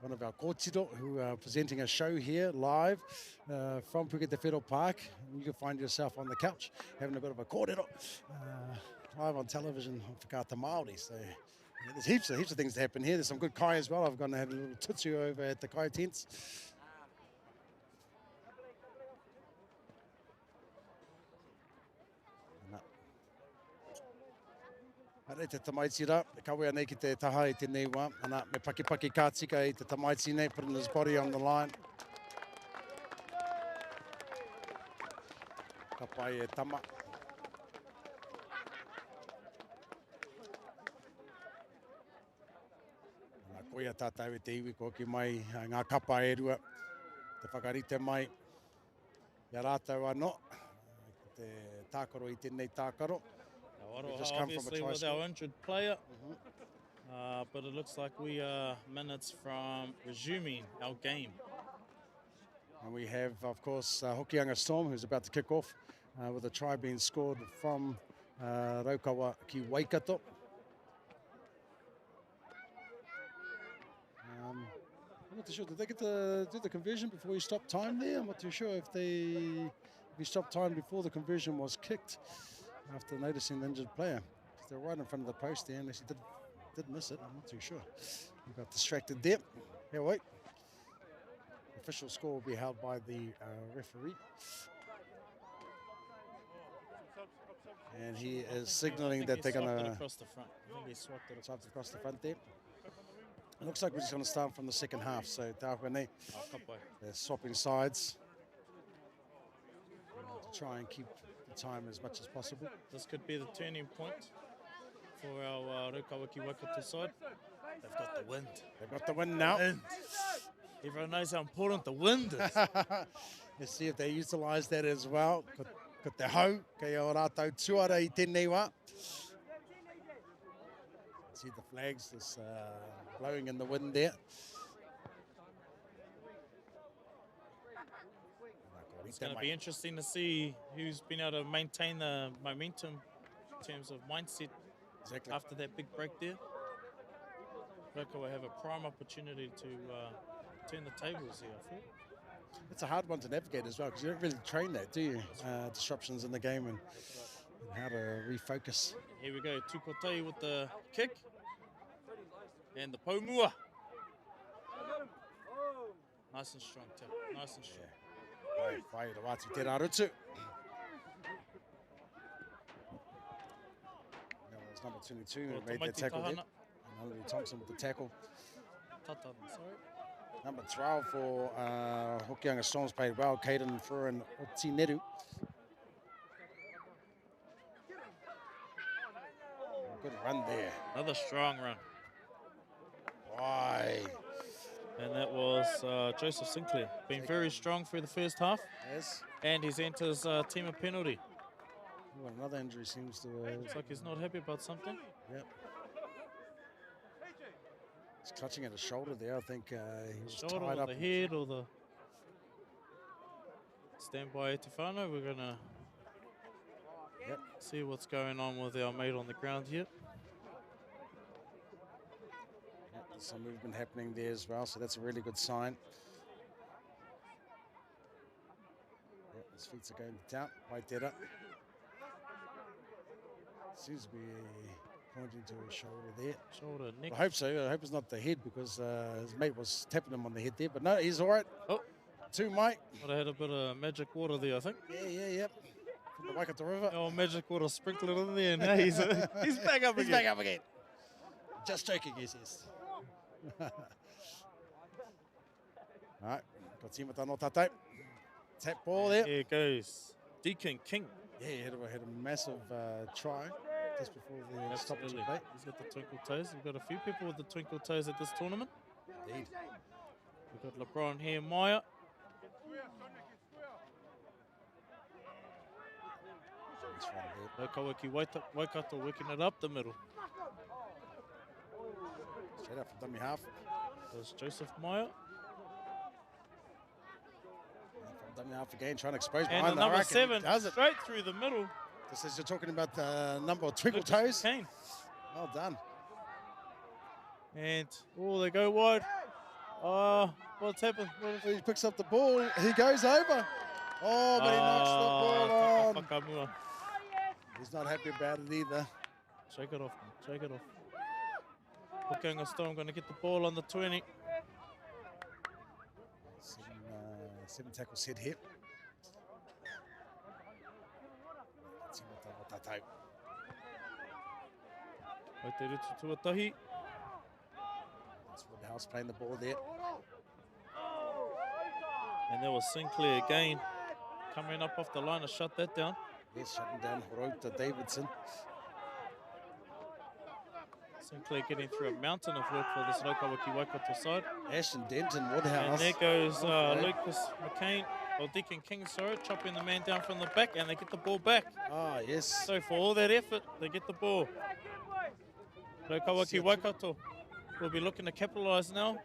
one of our kōtiro who are presenting a show here live from Puketawhiro Park. You can find yourself on the couch having a bit of a kōrero live on television on Whakata Māori. So yeah, there's heaps of things to happen here. There's some good kai as well. I've gone and had a little tutu over at the kai tents. Hare te tamaitira, e kawea nei ki te taha i tēnei wā. Ana, me paki ka tika i te tamaiti nei, putting his body on the line. Ka pai e tama. Ana, koia tātou e te iwi ko ki mai ngā kapa e rua. Te whakarite mai. Ia rātou anō. Te tākaro i tēnei tākaro. Waroha, just come from a obviously try with score. our injured player, but it looks like we are minutes from resuming our game. And we have, of course, Hokianga Storm, who's about to kick off with a try being scored from Raukawa ki Waikato. I'm not too sure. Did they get to do the conversion before he stopped time there? I'm not too sure if he stopped time before the conversion was kicked after noticing the injured player. 'Cause they were right in front of the post there, unless he did miss it. I'm not too sure. He got distracted there. Here, wait. The official score will be held by the referee. And he is signalling that they're going to to across the front. I think he swapped it swipe across the front there. It looks like we're just going to start from the second half. So they're swapping sides to try and keep the time as much as possible. This could be the turning point for our Raukawa ki Waikato side. They've got the wind. They've got the win now. Wind. Everyone knows how important the wind is. Let's see if they utilise that as well. Ko te hau, kei o rātou tuara I tēnei wā. See the flags just blowing in the wind there. It's going to be interesting to see who's been able to maintain the momentum in terms of mindset after that big break there. Raukawa have a prime opportunity to turn the tables here, I thought. It's a hard one to navigate as well, because you don't really train that, do you? Disruptions in the game and how to refocus. Here we go, Tukotai with the kick. And the Paumua. Nice and strong, Tim. Nice and strong. Wai Rawati te Rarutu. That was number 22 who made that tackle there. And Henry Thompson with the tackle. Tatan, sorry. Number 12 for Hokianga Storms played well. Caden Furin Otineru. Good run there. Another strong run. Why? And that was Joseph Sinclair. Been very strong through the first half. Yes. And he's entered his team of penalty. Ooh, another injury seems to... Looks like he's not happy about something. Yep. He's clutching at his shoulder there. I think he was shoulder tied or up. the head or the... Stand by Etifano. We're going to see what's going on with our mate on the ground here. There's some movement happening there as well, so that's a really good sign. Yep, his feet are going down. Right there. Seems to be pointing to his shoulder there. Shoulder, neck. I hope so. I hope it's not the head, because his mate was tapping him on the head there. But no, he's all right. Oh. 2, mate. Would have had a bit of magic water there, I think. Yeah. From the Waikato River. Oh, magic water sprinkled in there. Now he's back up again. He's back up again. Just joking, yes. All right, got Timata no tatai. Tap ball there. Here goes Deacon King. Yeah, he had a massive try just before the stoppage of play. He's got the twinkle toes. We've got a few people with the twinkle toes at this tournament. Indeed. We've got LeBron here, Maya. Raukawa ki Waikato working it up the middle. Straight up from dummy half. There's Joseph Maya. From dummy half again, trying to expose and behind the number 7 does it. straight through the middle. This is, you're talking about the number of twinkle toes. Kane. Well done. And, they go wide. What's happened? He picks up the ball. He goes over. Oh, but he knocks the ball on. He's not happy about it either. Shake it off, man. Shake it off. Hokianga Storm going to get the ball on the 20. 7 tackles hit here. Te rutu tuatahi. That's Woodhouse playing the ball there. And there was Sinclair again coming up off the line to shut that down. Yes, shutting down Rota Davidson. Sinclair getting through a mountain of work for this Raukawaki Waikato side. Ashton Denton, Woodhouse. And there goes Lucas McCain, or Deacon King, sorry, chopping the man down from the back, and they get the ball back. Ah, yes. So for all that effort, they get the ball. Raukawaki Waikato will be looking to capitalise now.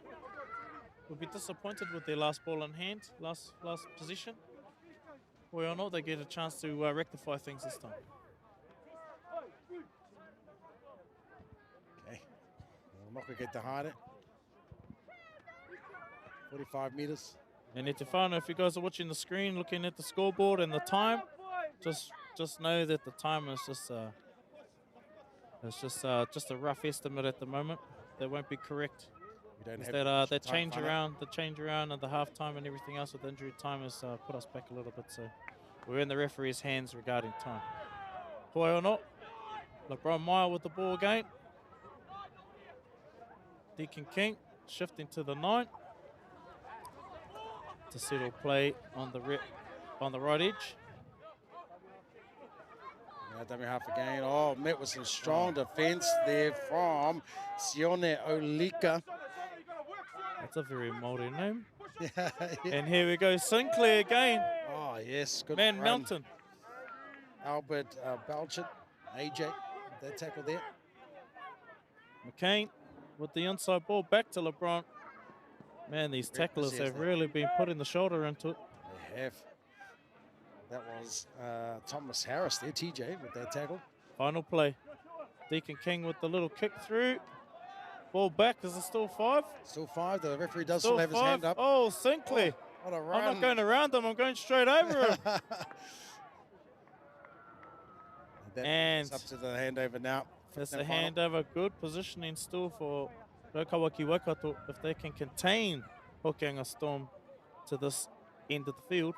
Will be disappointed with their last ball in hand, last position. Or not, they get a chance to rectify things this time. Okay. We're not going to get to hide it. 45 metres. And Etefano, if you guys are watching the screen, looking at the scoreboard and the time, just know that the time is just a rough estimate at the moment. That won't be correct. We don't have That change around, and the halftime and everything else with injury time has put us back a little bit. So we're in the referee's hands regarding time. Hoi or not, LeBron Meyer with the ball again. Deacon King shifting to the 9 to settle play on the right edge. Now dummy half again. Oh, met with some strong defence there from Sione Olika. That's a very Māori name. Yeah. And here we go, Sinclair again. Oh, yes. Good Man run. Mountain. Albert Balchin, AJ, that tackle there. McCain with the inside ball back to LeBron. Man, these tacklers have really been putting the shoulder into it. They have. That was Thomas Harris there, TJ, with that tackle. Final play. Deacon King with the little kick through. Ball back. Is it still 5? Still 5. The referee does still have his hand up. Oh, Sinclair. Oh, what a run. I'm not going around him. I'm going straight over him. And up to the handover now. That's the handover. Good positioning still for Raukawaki Waikato if they can contain Hokianga Storm to this end of the field.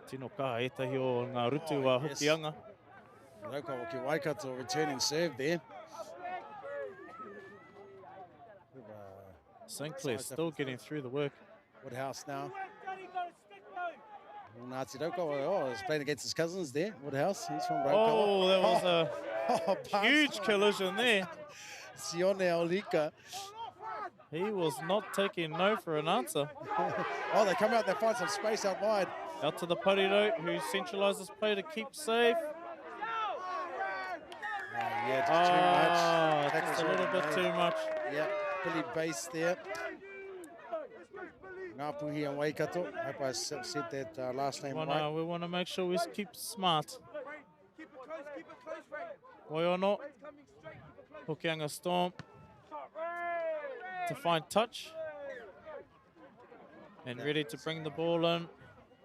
Tino ka etahi o ngā rutu wa Hokianga. Raukawaki Waikato returning serve there. Sinclair still getting through the work. Woodhouse now. Ngāti Raukawa, oh, he's playing against his cousins there. Woodhouse, he's from Raukawa. Oh, that was a huge collision there. Sione Olika. He was not taking no for an answer. Oh, they come out, they find some space out wide. Out to the Pariro, who centralises play to keep safe. Yeah, just too much. Just a little bit too much. Yeah, Billy base there. Ngāpuhi and Waikato. I hope I said that last name right. We want to make sure we keep smart. Hoi or not, Hokianga Storm to find touch and ready to bring the ball in.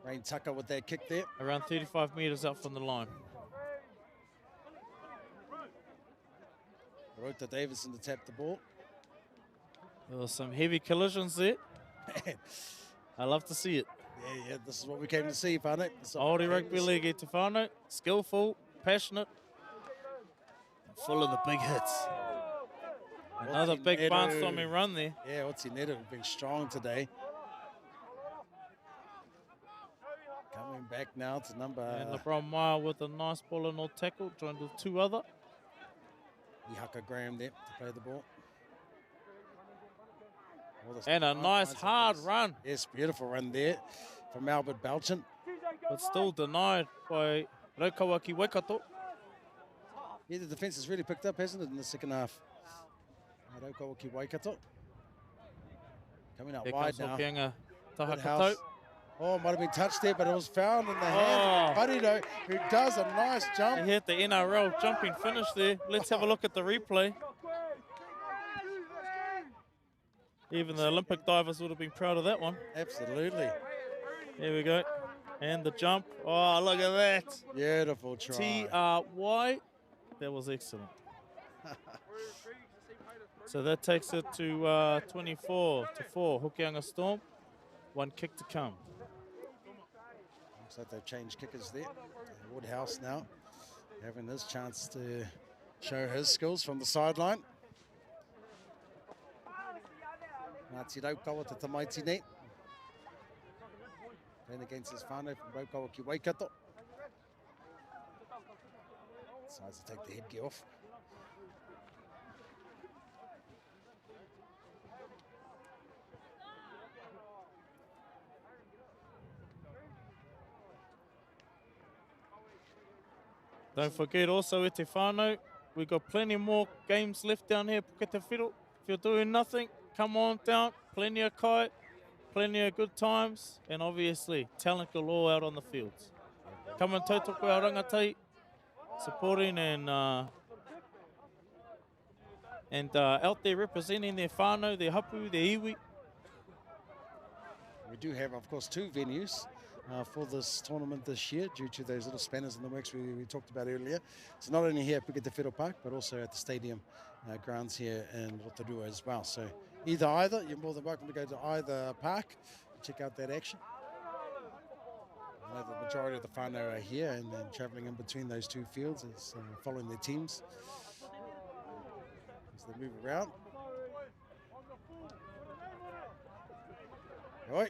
Rain Tucker with that kick there. Around 35 metres out from the line. Rota Davidson to tap the ball. There were some heavy collisions there. Man. I love to see it. Yeah, this is what we came to see, Whānau. Māori Rugby League e te whānau. Skillful, passionate, and full of the big hits. Another big barnstorming run there. Yeah, Oti Neto has been strong today. Coming back now to number... And LeBron Meyer with a nice ball and all tackle, joined with 2 other. Ihaka Graham there to play the ball. And a nice hard run. Yes, beautiful run there from Albert Balchin. But still denied by Raukawaki Waikato. Yeah, the defence has really picked up, hasn't it, in the second half? Raukawaki Waikato. Coming out wide now. Hokianga Tahakato. Oh, might have been touched there, but it was found in the hand of Pariro, who does a nice jump. He hit the NRL jumping finish there. Let's have a look at the replay. Even the Olympic divers would have been proud of that one. Absolutely. Here we go. And the jump. Oh, look at that. Beautiful try. TRY. That was excellent. So that takes it to 24-4. Hokianga Storm. 1 kick to come. Looks like they've changed kickers there. Woodhouse now having his chance to show his skills from the sideline. Ngāti Raukawa to Tamaiti Nei. Playing against his whānau from Raukawa ki Waikato. Decides to take the headgear off. Don't forget also e te whānau, we've got plenty more games left down here, Puke te Whiro. If you're doing nothing, come on down, plenty of kai, plenty of good times, and obviously talent galore out on the fields. Come and tautoko our Rangatahi, supporting and out there representing their whānau, their hapu, their iwi. We do have, of course, 2 venues for this tournament this year due to those little spanners in the works we talked about earlier. So not only here at Puke te Whiro Park, but also at the stadium grounds here in Rotorua as well. So either, you're more than welcome to go to either park and check out that action. I know the majority of the whānau are here and then travelling in between those 2 fields is following their teams as they move around. Oi,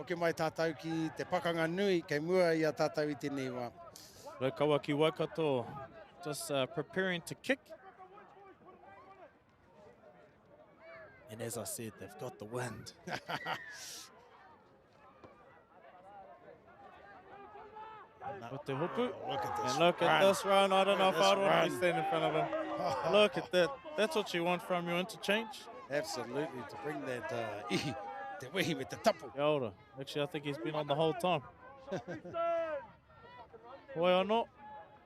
ko mai tātou ki te pakanga nui, kei mua I a tātou I tēnei wā. Raukawa ki Waikato just preparing to kick. And as I said, they've got the wind. With the hopu. Look at this And look at this run. I don't know if I'd want to be standing in front of him. Look at that. That's what you want from your interchange. Absolutely, to bring that te wehi with the tapu. Kia ora. Actually, I think he's been on the whole time. Hoi anō.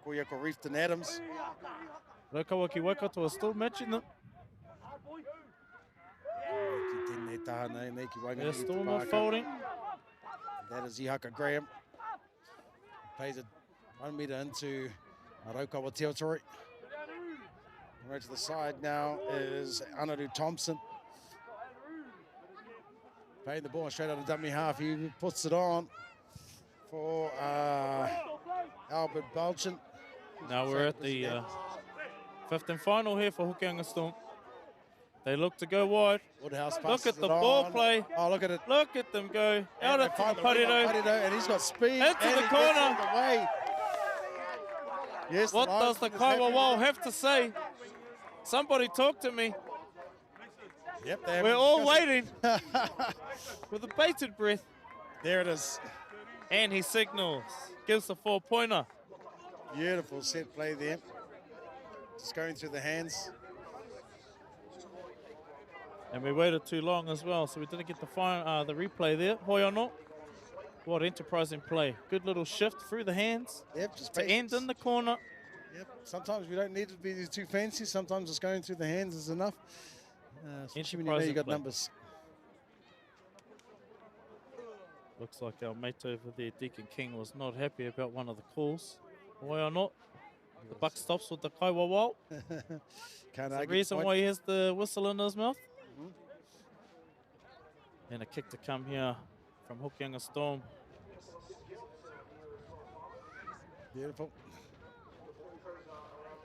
Koia ko Reefton Adams. Raukawa ki Waikato are still matching them. Ki tēnei tāna nei ki Wainganui They're te still not Pāka. folding. That is Ihaka Graham. Plays it 1 metre into Raukawa territory. Right to the side now is Anaru Thompson. Playing the ball straight out of dummy half. He puts it on for Albert Balchin. Now we're at the 5th and final here for Hokianga Storm. They look to go wide. Woodhouse Look passes at the it ball on. play. Oh, look at it. Look at them go. Out And at they find the the winger, Parido. Parido, and he's got speed. Into and the he gets corner. out of the way. Yes, What Lions does the is happy. Kaiwa have to say? Somebody talk to me. Yep, they have We're a all discussion. waiting with a bated breath. There it is. And he signals. Gives the 4-pointer. Beautiful set play there. Just going through the hands. And we waited too long as well, so we didn't get the replay there. Hoi anō. What enterprising play. Good little shift through the hands Yep, just to end in the corner. Yep. Sometimes we don't need to be too fancy. Sometimes just going through the hands is enough. Especially when you know you got play. numbers. Looks like our mate over there, Deacon King, was not happy about one of the calls. Hoi anō. The buck stops with the kaiwa. Can't That's the argue reason point. why he has the whistle in his mouth. And a kick to come here from Hokianga Storm. Beautiful.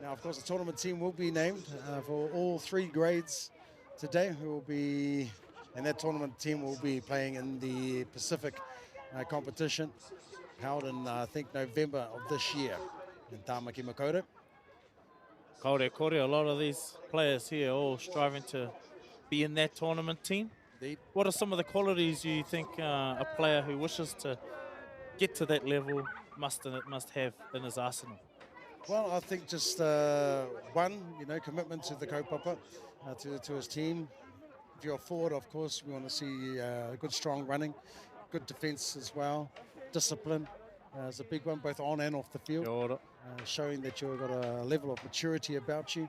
Now, of course, the tournament team will be named for all 3 grades today. Who will be, and that tournament team will be playing in the Pacific competition held in, I think, November of this year in Tāmaki Makaurau. Kaore kore, a lot of these players here all striving to be in that tournament team. Indeed. What are some of the qualities you think a player who wishes to get to that level must have in his arsenal? Well, I think just one, commitment to the kaupapa, to his team. If you're a forward, of course, we want to see good, strong running, good defence as well. Discipline is a big one, both on and off the field. Kia ora. Showing that you've got a level of maturity about you,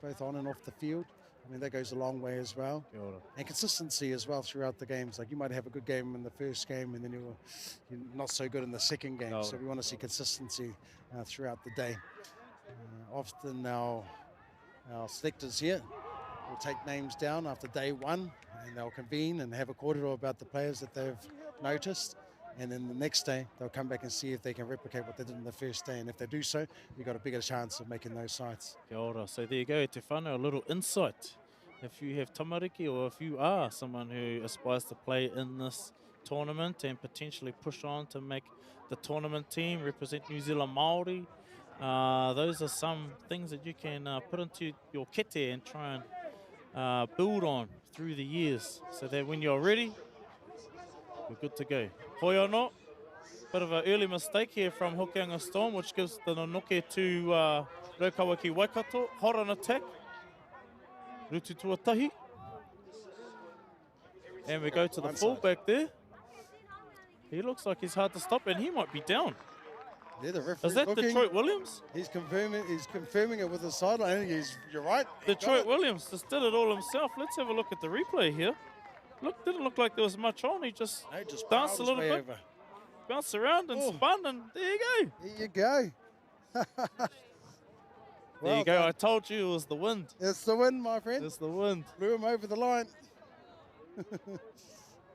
both on and off the field. I mean, that goes a long way as well. Kia ora. And consistency as well throughout the games. Like you might have a good game in the first game and then you're not so good in the second game. No. So we want to see consistency throughout the day. Often our selectors here will take names down after day 1 and they'll convene and have a corridor about the players that they've noticed. and then the next day they'll come back and see if they can replicate what they did in the first day. And if they do so, you've got a bigger chance of making those sites. Kia ora. So there you go, Te whānau, a little insight. If you have tamariki or if you are someone who aspires to play in this tournament and potentially push on to make the tournament team, represent New Zealand Māori, those are some things that you can put into your kete and try and build on through the years so that when you're ready, you're good to go. Hoi anō, bit of an early mistake here from Hokianga Storm, which gives the noke to Raukawa ki Waikato. Hot on attack. Rutu tuatahi. And we go to the fullback there. He looks like he's hard to stop, and he might be down. Yeah, the referee Is that looking. Detroit Williams? He's confirming it with the sideline. You're right. He got Detroit it. Williams just did it all himself. Let's have a look at the replay here. Look, didn't look like there was much on. He just No, just danced a powered his little way bit, over. bounced around and Oh. spun, and there you go. There you go. There you go. I told you it was the wind. It's the win, my friend. It's the wind. Blew him over the line.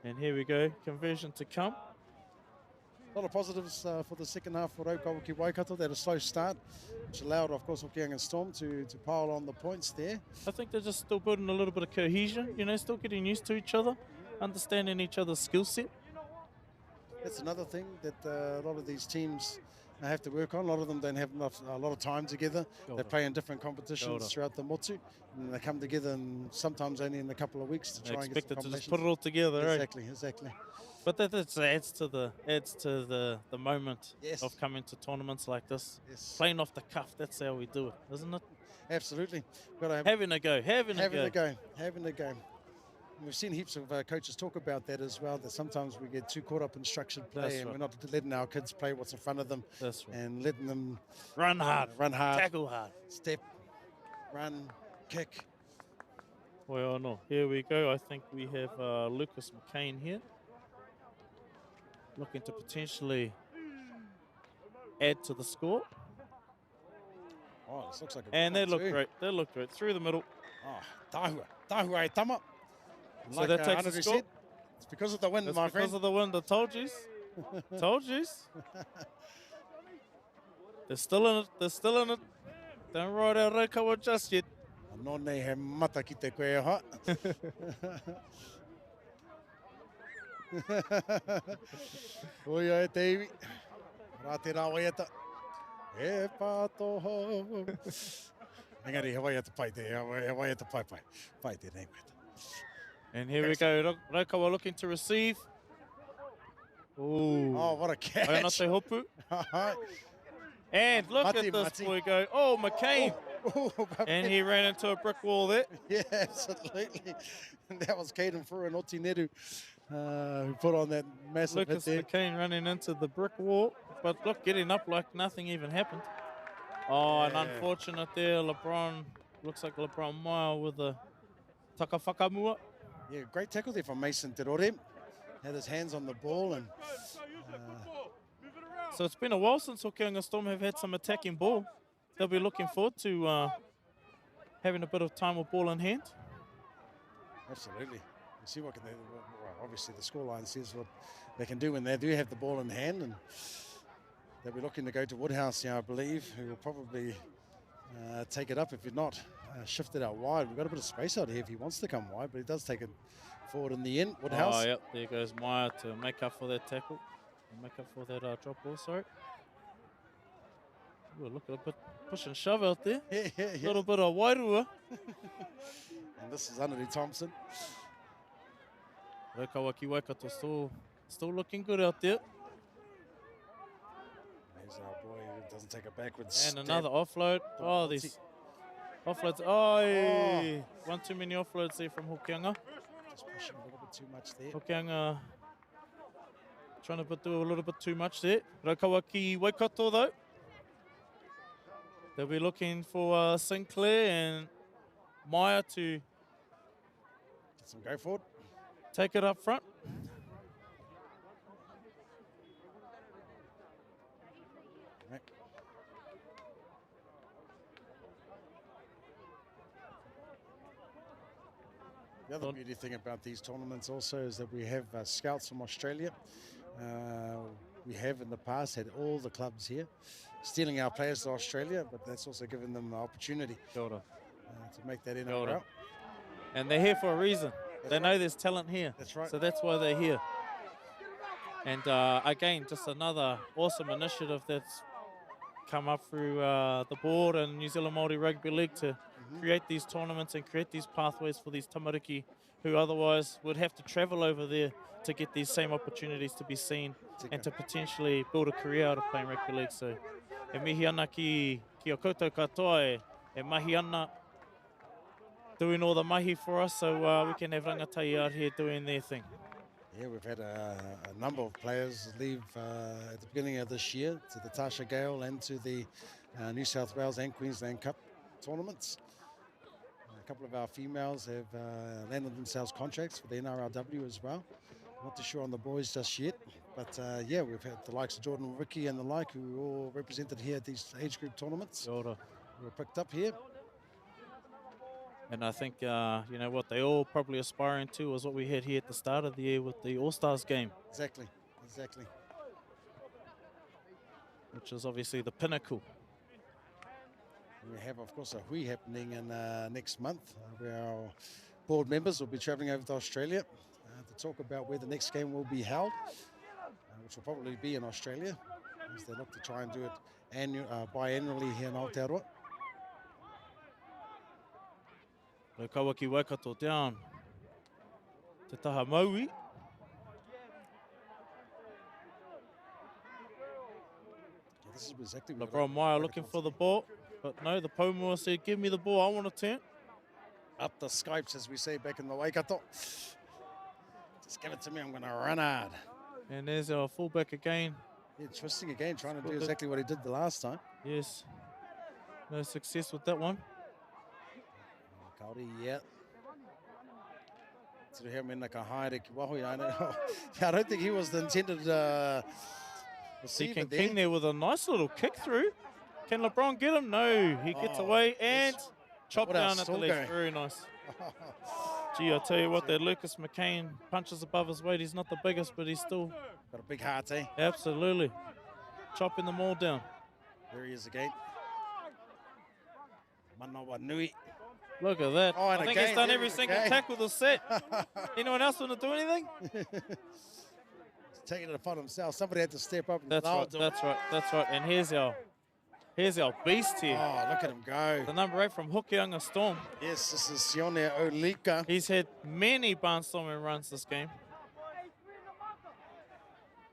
And here we go. Conversion to come. A lot of positives for the second half for Raukawa ki Waikato. They had a slow start, which allowed, of course, Hokianga Storm to pile on the points there. I think they're just still building a little bit of cohesion, you know, still getting used to each other, understanding each other's skill set. That's another thing that a lot of these teams have to work on. A lot of them don't have a lot of time together. They play in different competitions throughout the motu, and they come together and sometimes only in a couple of weeks to They're try and get some expected to just combinations. put it all together, right? Exactly. But that adds to the moment Yes. of coming to tournaments like this. Yes, Playing off the cuff, that's how we do it, isn't it? absolutely. Got to have Having a go, having a go. having a go. And we've seen heaps of coaches talk about that as well, that sometimes we get too caught up in structured play That's and right. we're not letting our kids play what's in front of them That's right. and letting them Run hard, tackle hard. step, run, kick. Well, no, here we go. I think we have Lucas McCain here, looking to potentially add to the score. Oh, this looks like a And good they one look too. great. They look great. Through the middle. Oh, tahua e tama. So that takes the Andrew score. said, it's because of the wind, That's my because friend. of the wind. I told you. Told you. They're still in it. They're still in it. Don't ride our Raukawa just yet. Nō nei he mata ki te koe ha. Oia e te iwi. Rā te rā waiata. E pātoho. Engari, he waiata pai te, he waiata pai. Pai te nei waiata. And here we go. Raukawa looking to receive. Ooh. Oh, what a catch. Ainate hopu. And look Mati, at this Mati. boy go. Oh, McCain. Oh, And he ran into a brick wall there. yeah, absolutely. And that was Caden Furu and Oti Neru who put on that massive Lucas hit there. McCain running into the brick wall. But look, getting up like nothing even happened. Oh, and Yeah. unfortunate there. LeBron, looks like LeBron Meyer with a takawhakamua. Yeah, great tackle there from Mason Te Rore. Had his hands on the ball and So it's been a while since Hokianga Storm have had some attacking ball. They'll be looking forward to having a bit of time with ball in hand. absolutely. You see what can they, well, obviously the scoreline says what they can do when they do have the ball in hand, and they'll be looking to go to Woodhouse now, I believe, who will probably take it up if not shift it out wide. We've got a bit of space out here if he wants to come wide, but he does take it forward in the end. Woodhouse. Oh, yep, there goes Meyer to make up for that tackle. Make up for that drop ball, sorry. Ooh, look at a bit push and shove out there. Yeah. A little bit of wairua. And this is Anari Thompson. Raukawa ki Waikato still looking good out there. There's our boy who doesn't take it backwards. And another offload. Oh, these offloads. Oh, one too many offloads there from Hokianga. Just pushing a little bit too much there. Hokianga trying to do a little bit too much there. Raukawa ki Waikato though. They'll be looking for Sinclair and Meyer to Get some go forward. take it up front. Right. The other beauty thing about these tournaments also is that we have scouts from Australia We have in the past had all the clubs here stealing our players to Australia, but that's also given them the opportunity Kia ora. to make that in Kia or ora. out. And they're here for a reason. That's They right. know there's talent here. That's right. So that's why they're here. And again, just another awesome initiative that's come up through the board and New Zealand Māori Rugby League to create these tournaments and create these pathways for these tamariki who otherwise would have to travel over there to get these same opportunities to be seen and to potentially build a career out of playing rugby league. So e mihi ana ki o koutou katoa e mahi ana doing all the mahi for us so we can have Rangatahi out here doing their thing. Yeah, we've had a number of players leave at the beginning of this year to the Tasha Gale and to the New South Wales and Queensland Cup tournaments. A couple of our females have landed themselves contracts for the NRLW as well. Not too sure on the boys just yet, but yeah, we've had the likes of Jordan Ricky and the like who were all represented here at these age group tournaments. Kia ora. Who were picked up here. And I think, you know, what they all probably aspiring to was what we had here at the start of the year with the All-Stars game. Exactly, exactly. Which is obviously the pinnacle. We have, of course, a hui happening in next month where our board members will be travelling over to Australia to talk about where the next game will be held, which will probably be in Australia, as they look to try and do it biannually here in Aotearoa. Kawaki Waikato down. Te taha Maui. Yeah, this is exactly what LeBron Meyer looking for the ball. But no, the Pomua said, give me the ball, I want to turn. Up the Skypes, as we say back in the Waikato. Just give it to me, I'm going to run hard. And there's our fullback again. Yeah, twisting again, trying to do exactly what he did the last time. Yes. No success with that one. Kauri, yeah. I don't think he was the intended receiver Deacon there. King there with a nice little kick through. Can LeBron get him? No, he gets away and chopped What a down at the Sorgo. left. Very nice. Gee, I tell you what, that Lucas McCain punches above his weight. He's not the biggest, but he's still Got a big heart, eh? absolutely chopping them all down. There he is again. Manawa Nui. Look at that. Oh, and I think again, he's done there every he is single again. tackle this set. Anyone else want to do anything? He's taking it upon himself. Somebody had to step up and That's right, that's right, that's right. And here's our beast here. Oh, look at him go. The number 8 from Hokianga Storm. Yes, this is Sione Olika. He's had many barnstorming runs this game.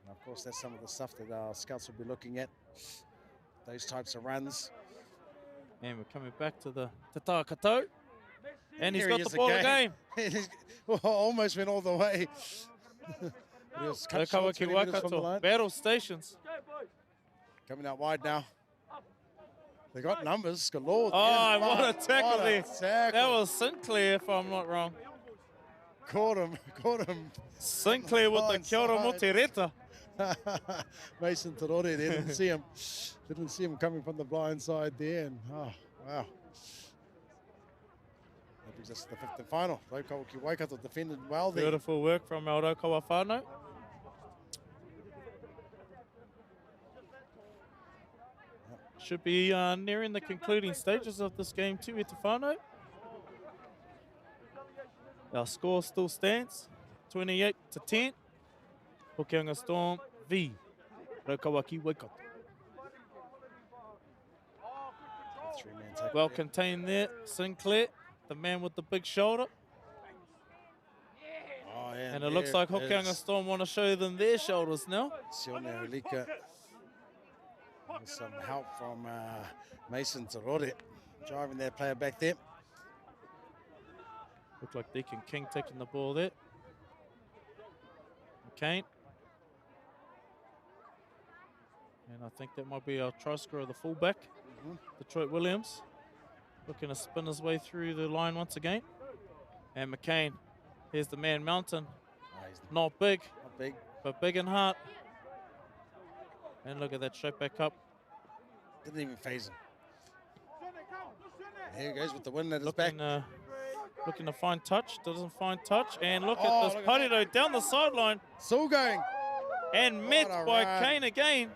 And of course, that's some of the stuff that our scouts will be looking at. Those types of runs. And we're coming back to the Te Katou. And he's Here got he the is ball again. Almost went all the way. He was cut short, 20 metres from the Waikato, line. battle stations. Coming out wide now. They got numbers galore. Oh, there. what a tackle What a there. tackle. That was Sinclair, if I'm not wrong. Caught him. Sinclair with the Kia ora Blindside. motireta. Mason Torore, they didn't see him. Didn't see him coming from the blind side there. And oh, wow. That brings us to the fifth and final. Raukawa Waikato defended well there. Beautiful work from our Raukawa whānau. Should be nearing the concluding stages of this game too at the whānau. Our score still stands, 28-10. Hokianga Storm v Raukawa Waikato. Three-man tackle Well there. contained there, Sinclair, the man with the big shoulder. Oh, yeah, And it looks like Hokianga Storm want to show them their shoulders now. Sione Olika. With some help from Mason Torore. Driving that player back there. Looked like Deacon King taking the ball there. McCain. And I think that might be our try scorer, the fullback, Detroit Williams. Looking to spin his way through the line once again. And McCain, here's the man Mountain. Oh, he's Not big, not big. but big in heart. And look at that, straight back up. Didn't even phase him. Here he goes with the win at his back. Looking to find touch, doesn't find touch. And look Oh, at this look at Pariro down the sideline. Still going. And met What a by run. Kane again.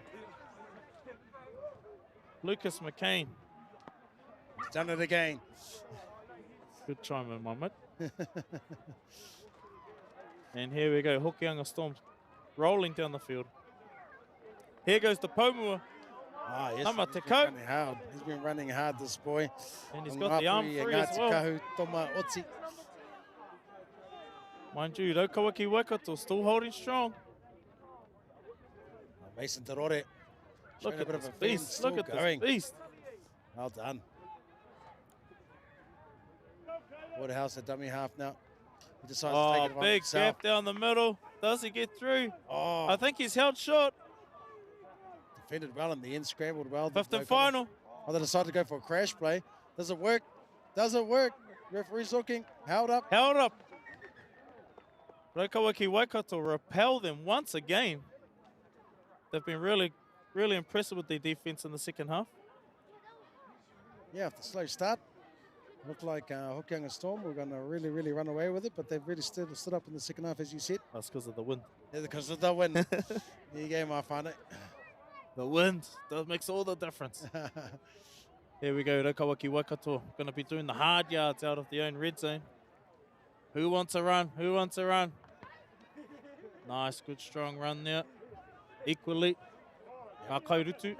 Lucas McCain. He's done it again. Good try, man, Mohammed. And here we go, Hokianga Storm rolling down the field. Here goes the Pomua. Ah, yes, Tama he's been Tekau. running hard. He's been running hard, this boy. And he's got the arm Ngāpuhi, free as Ngāti well. Kahu, Toma Oti. Mind you, Raukawaki Waikato still holding strong. Mason Terore. Look showing a at bit of this a fin, beast. still Look at going. this beast. Well done. Waterhouse at dummy half now. He decides to take it on Big himself. gap down the middle. Does he get through? Oh, I think he's held short. defended well in the end, scrambled well. Fifth and They final. Oh, they decided to go for a crash play. Does it work? Does it work? Referee's looking. Held up. Held up. Raukawaki Waikato repel them once again. They've been really impressive with their defense in the second half. Yeah, after a slow start. Looked like Hokianga Storm were going to really run away with it, but they've really stood up in the second half, as you said. That's because of the wind. Yeah, because of the win. There you go, my whānau. The wind, that makes all the difference. Here we go, Raukawaki Waikato going to be doing the hard yards out of their own red zone. Who wants a run? Who wants a run? Nice, good, strong run there. Equally, Ngākairutu.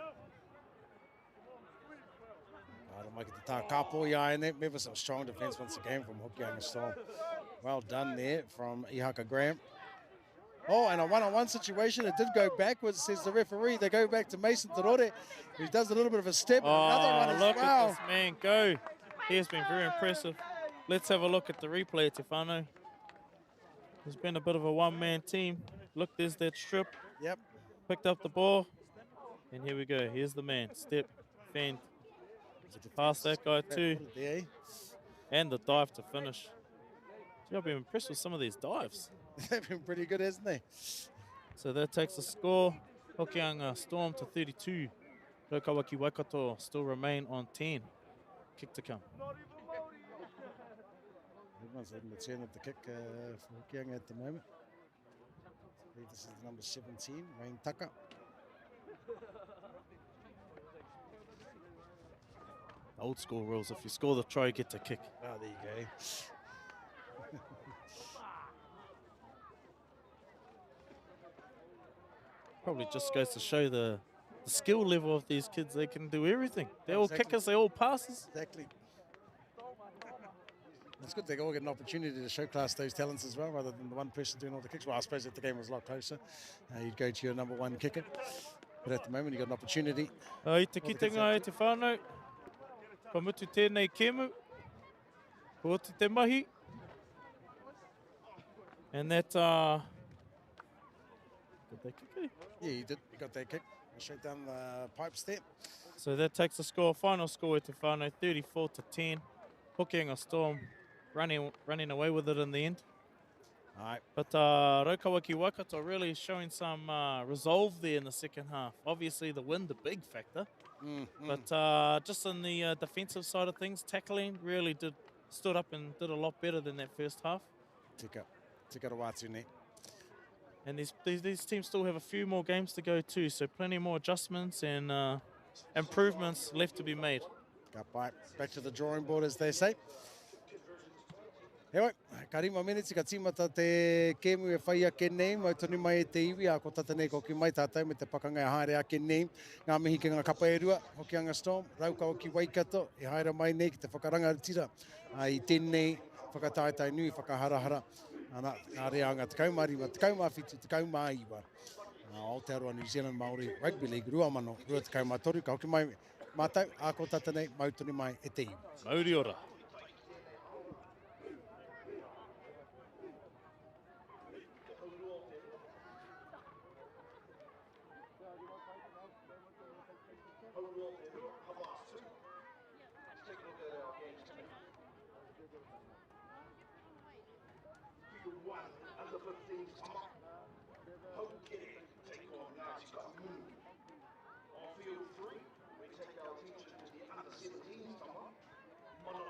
Maybe some strong defence once again from Hokianga Storm. Well done there from Ihaka Graham. Oh, and a one-on-one situation. It did go backwards, says the referee. They go back to Mason Terore, who does a little bit of a step. Another one as look well. at this man go. He has been very impressive. Let's have a look at the replay, Tefano. There's been a bit of a one-man team. Look, there's that strip. Yep. Picked up the ball. And here we go. Here's the man. Step, fend. Past that guy too. There. And the dive to finish. Gee, I've been impressed with some of these dives. They've been pretty good, hasn't they? So that takes the score. Hokianga Storm to 32. Raukawaki Waikato still remain on 10. Kick to come. Everyone's having a turn at the kick for Hokianga at the moment. I believe this is number 17, Wayne Tucker. Old school rules. If you score the try, you get to kick. Oh, there you go. Probably just goes to show the skill level of these kids. They can do everything. They're all Exactly. kickers, they're all passes. Exactly. It's good they all get an opportunity to showcase those talents as well, rather than the one person doing all the kicks. Well, I suppose if the game was a lot closer, you'd go to your number one kicker. But at the moment, you've got an opportunity. I te kitenga e te whānau. Ka mutu tēnei kemu. Ko oti te mahi. And that, did they kick it? Yeah, you did. You got that kick. Straight down the pipes there. So that takes the score, final score e te whānau, 34 to 10. Hokianga Storm running away with it in the end. All right. But Raukawaki Waikato really showing some resolve there in the second half. Obviously the wind, a big factor. But just on the defensive side of things, tackling really stood up and did a lot better than that first half. Tika Rawatu ne. And these teams still have a few more games to go too, so plenty more adjustments and improvements left to be made. Back to the drawing board, as they say. Heoi, ka rima minutes ka tīmata te kēmu e whai a kēnei, mau tonu mai e te iwi, a ko tata nei koki mai tātou me te pakanga e haere a kēnei, ngā mihi ki ngā kapa e rua, Hokianga Storm, Raukawaki Waikato, e haere mai nei ki te whakaranga tira, i tēnei whakataetai nui, whakaharahara, ngā rea ngā te kaumārima, te kaumāwhitu, te kaumāiwa. Aotearoa New Zealand Māori Rugby League, rua mano, rua te kaumātoru, ka hoki mai mātou, a ko tata nei, mau tonu mai e te iwi. Mauri ora. On field 3, we take our attention to the under-17s, Mono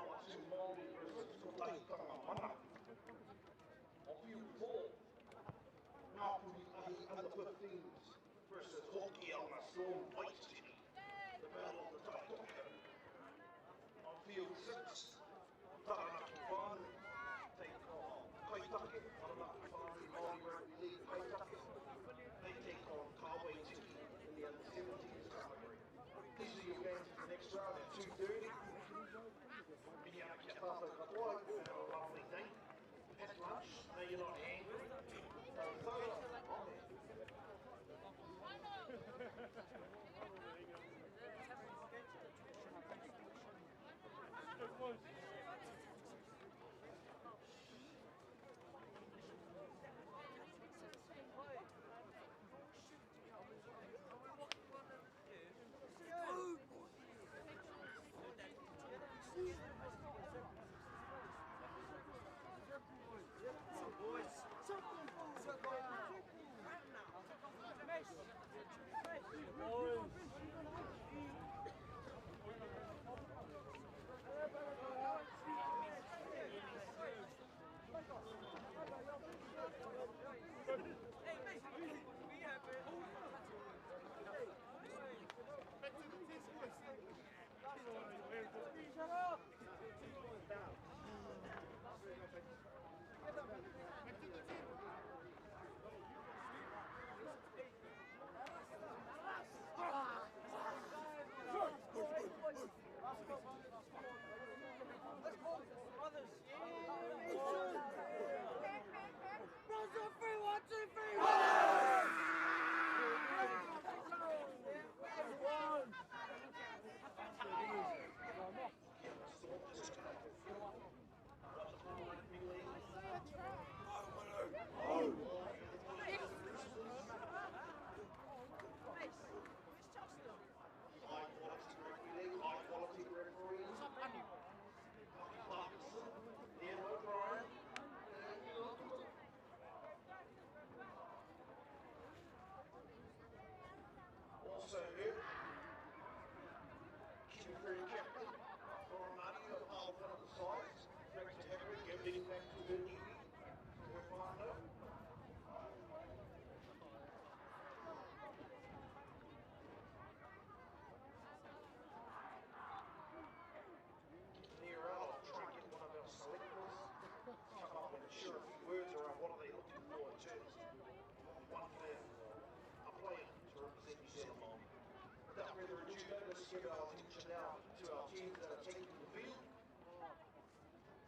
give our attention now to our teams that are taking the field.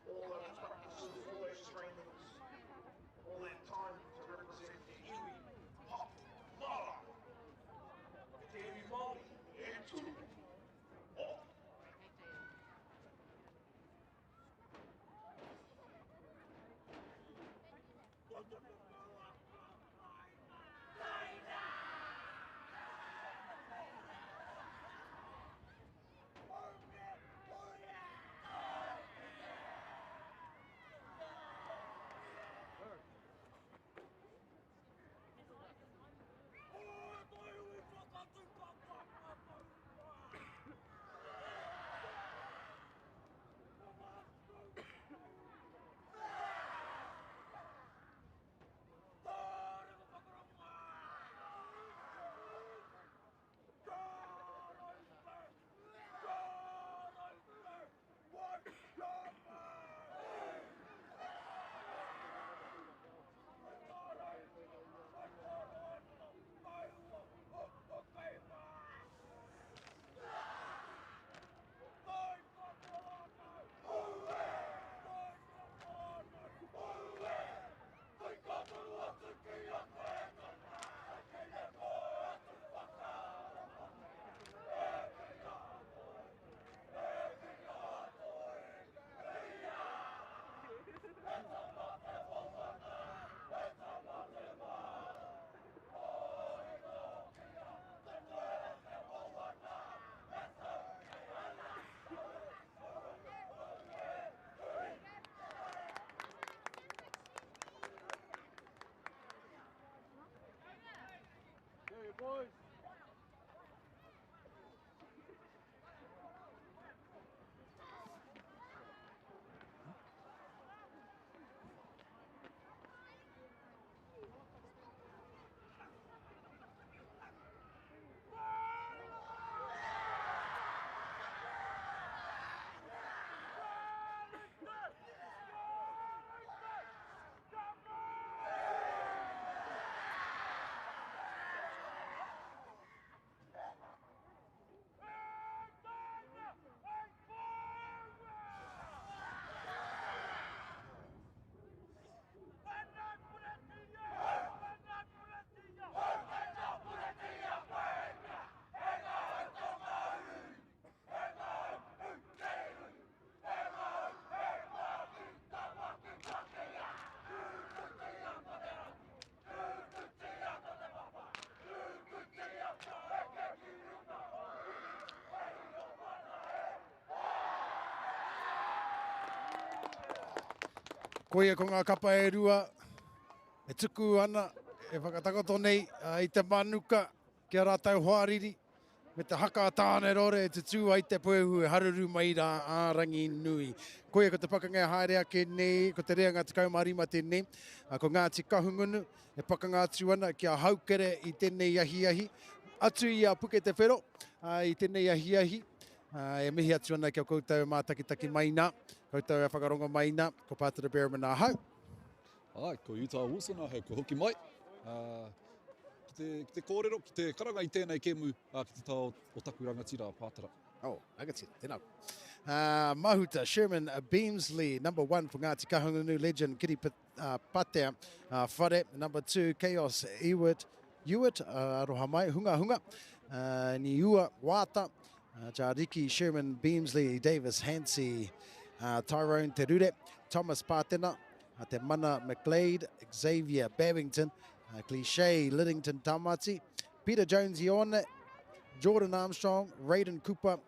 All those practices, all those trainings, all that time to represent the iwi, pop, mara, te iwi Māori, e tū, o. Boys. Koia ko ngā kapa e rua, e tuku ana, e whakatakoto nei i te manuka, kia rātau hoariri, me te haka tāne rore e te tū ai te poehu e haruru mai rā ārangi nui. Koia ko te pakanga haere ake nei, ko te reanga te kaumarima tēnei, ko Ngāti Kahungunu, e pakanga atu ana kia haukere i tēnei ahi, atu i a puke te whero, i tēnei ahi, e mihi atu ana kia koutou mātakitaki maina, koutou e whakarongo maina, ko Pātara Berriman nā hau. Ai, ko Utah Wilson nā hau, ko hoki mai. Ki te kōrero, ki te karanga i tēnei kemu, ki te tau o taku rangatira Pātara. Oh, rangatira, tēnā. Mahuta, Sherman Beamsley, number 1 for Ngāti Kahungunu, legend Kiri Patea, whare, number 2, Chaos Ewart, aroha mai, hunga, Niua Wata, Jariki, Sherman Beamsley, Davis Hansey, Tyrone Terure, Thomas Patena, Te Mana McGlade, Xavier Babington, Cliche Liddington Tamati, Peter Jones Ione, Jordan Armstrong, Raiden Cooper,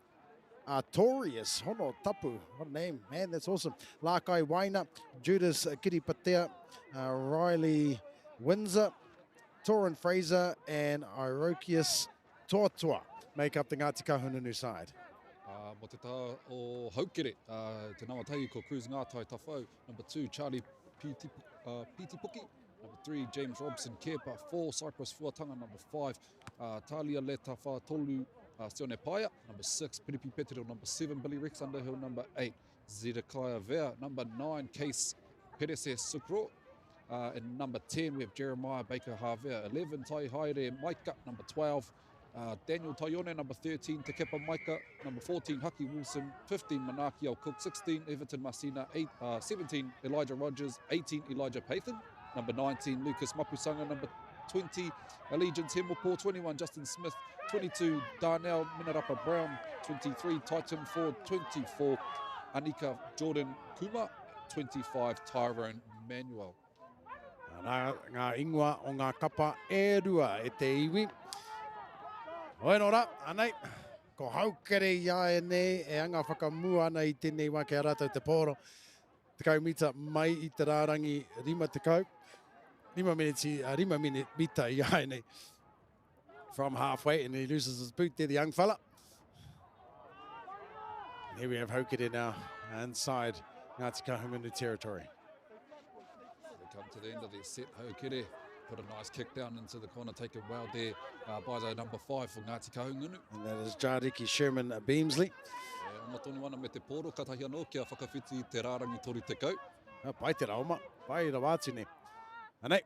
Artorius, Hono Tapu, what a name, man, that's awesome. Lakai Waina, Judas Kiripatea, Riley Windsor, Torin Fraser, and Irokius Toatua make up the Ngāti Kahungunu side. Mo te taha o Haukere, te Ngātahi ko Cruz Ngātai Tawhau. Number 2, Charlie Pitipuki. Number 3, James Robson Kepa. 4, Cyprus Fuatanga. Number 5, Talia Leta Tolu Sione Paia. Number 6, Piripi Petero. Number 7, Billy Rex Underhill. Number 8, Zedekiah Vea. Number 9, Case Perese Sukro. And number 10, we have Jeremiah Baker Havea. 11, Tai Haere Maika. Number 12, Daniel Taione, number 13, Te Kepa Maika, number 14, Haki Wilson, 15, Manaki Cook, 16, Everton Masina, 17, Elijah Rogers, 18, Elijah Pathan, number 19, Lucas Mapusanga, number 20, Allegiance Hemmelpaw, 21, Justin Smith, 22, Darnell Minarapa Brown, 23, Titan Ford, 24, Anika Jordan Kuma, 25, Tyrone Manuel. Ngā ingoa o ngā kapa e rua e te iwi. Oe nō rā, anei, ko haukere ia e nei e anga whakamua ana i tēnei wā kia rātou te pōro. Te kaumita mai i te rārangi rima te kau. 5 mita ia e nei. From halfway, and he loses his boot there, the young fella. And here we have haukere now, inside Ngāti Kahungunu territory. They come to the end of their set, haukere. Put a nice kick down into the corner, taken well there by the number 5 for Ngāti Kahungunu. And that is Jariki Sherman Beamsley. Ona tonu ana me te pōro, katahi anō kia whakawhiti i te rārangi tori te kau. Pai te rauma, pai ra wātine. Anei,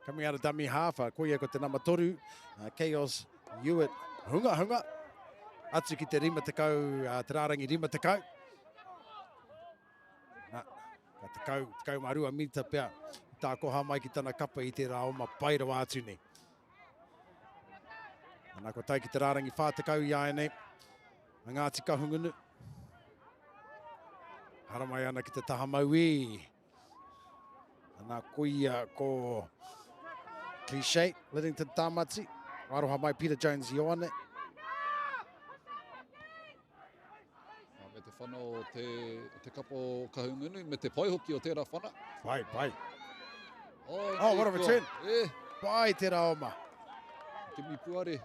coming out of dummy half, koia ko te number 3, Chaos Hewitt Hunga. Atu ki te rima te kau, te rārangi rima te kau. Ka te kau marua mita pia. Tā koha mai ki tana kapa i te raoma pai ra wātu nei. Nā ko tai ki te rārangi whātakau i ai nei. Ngāti Kahungunu. Haramai ana ki te taha maui. Nā koia ko Cliché, Liddington Tāmati. Aroha mai Peter Jones i oane. Me te whana o te kapa o Kahungunu, me te pai hoki o tērā whana. Pai. Oh, what a return. Yeah. Pai te raoma. Te mipuare,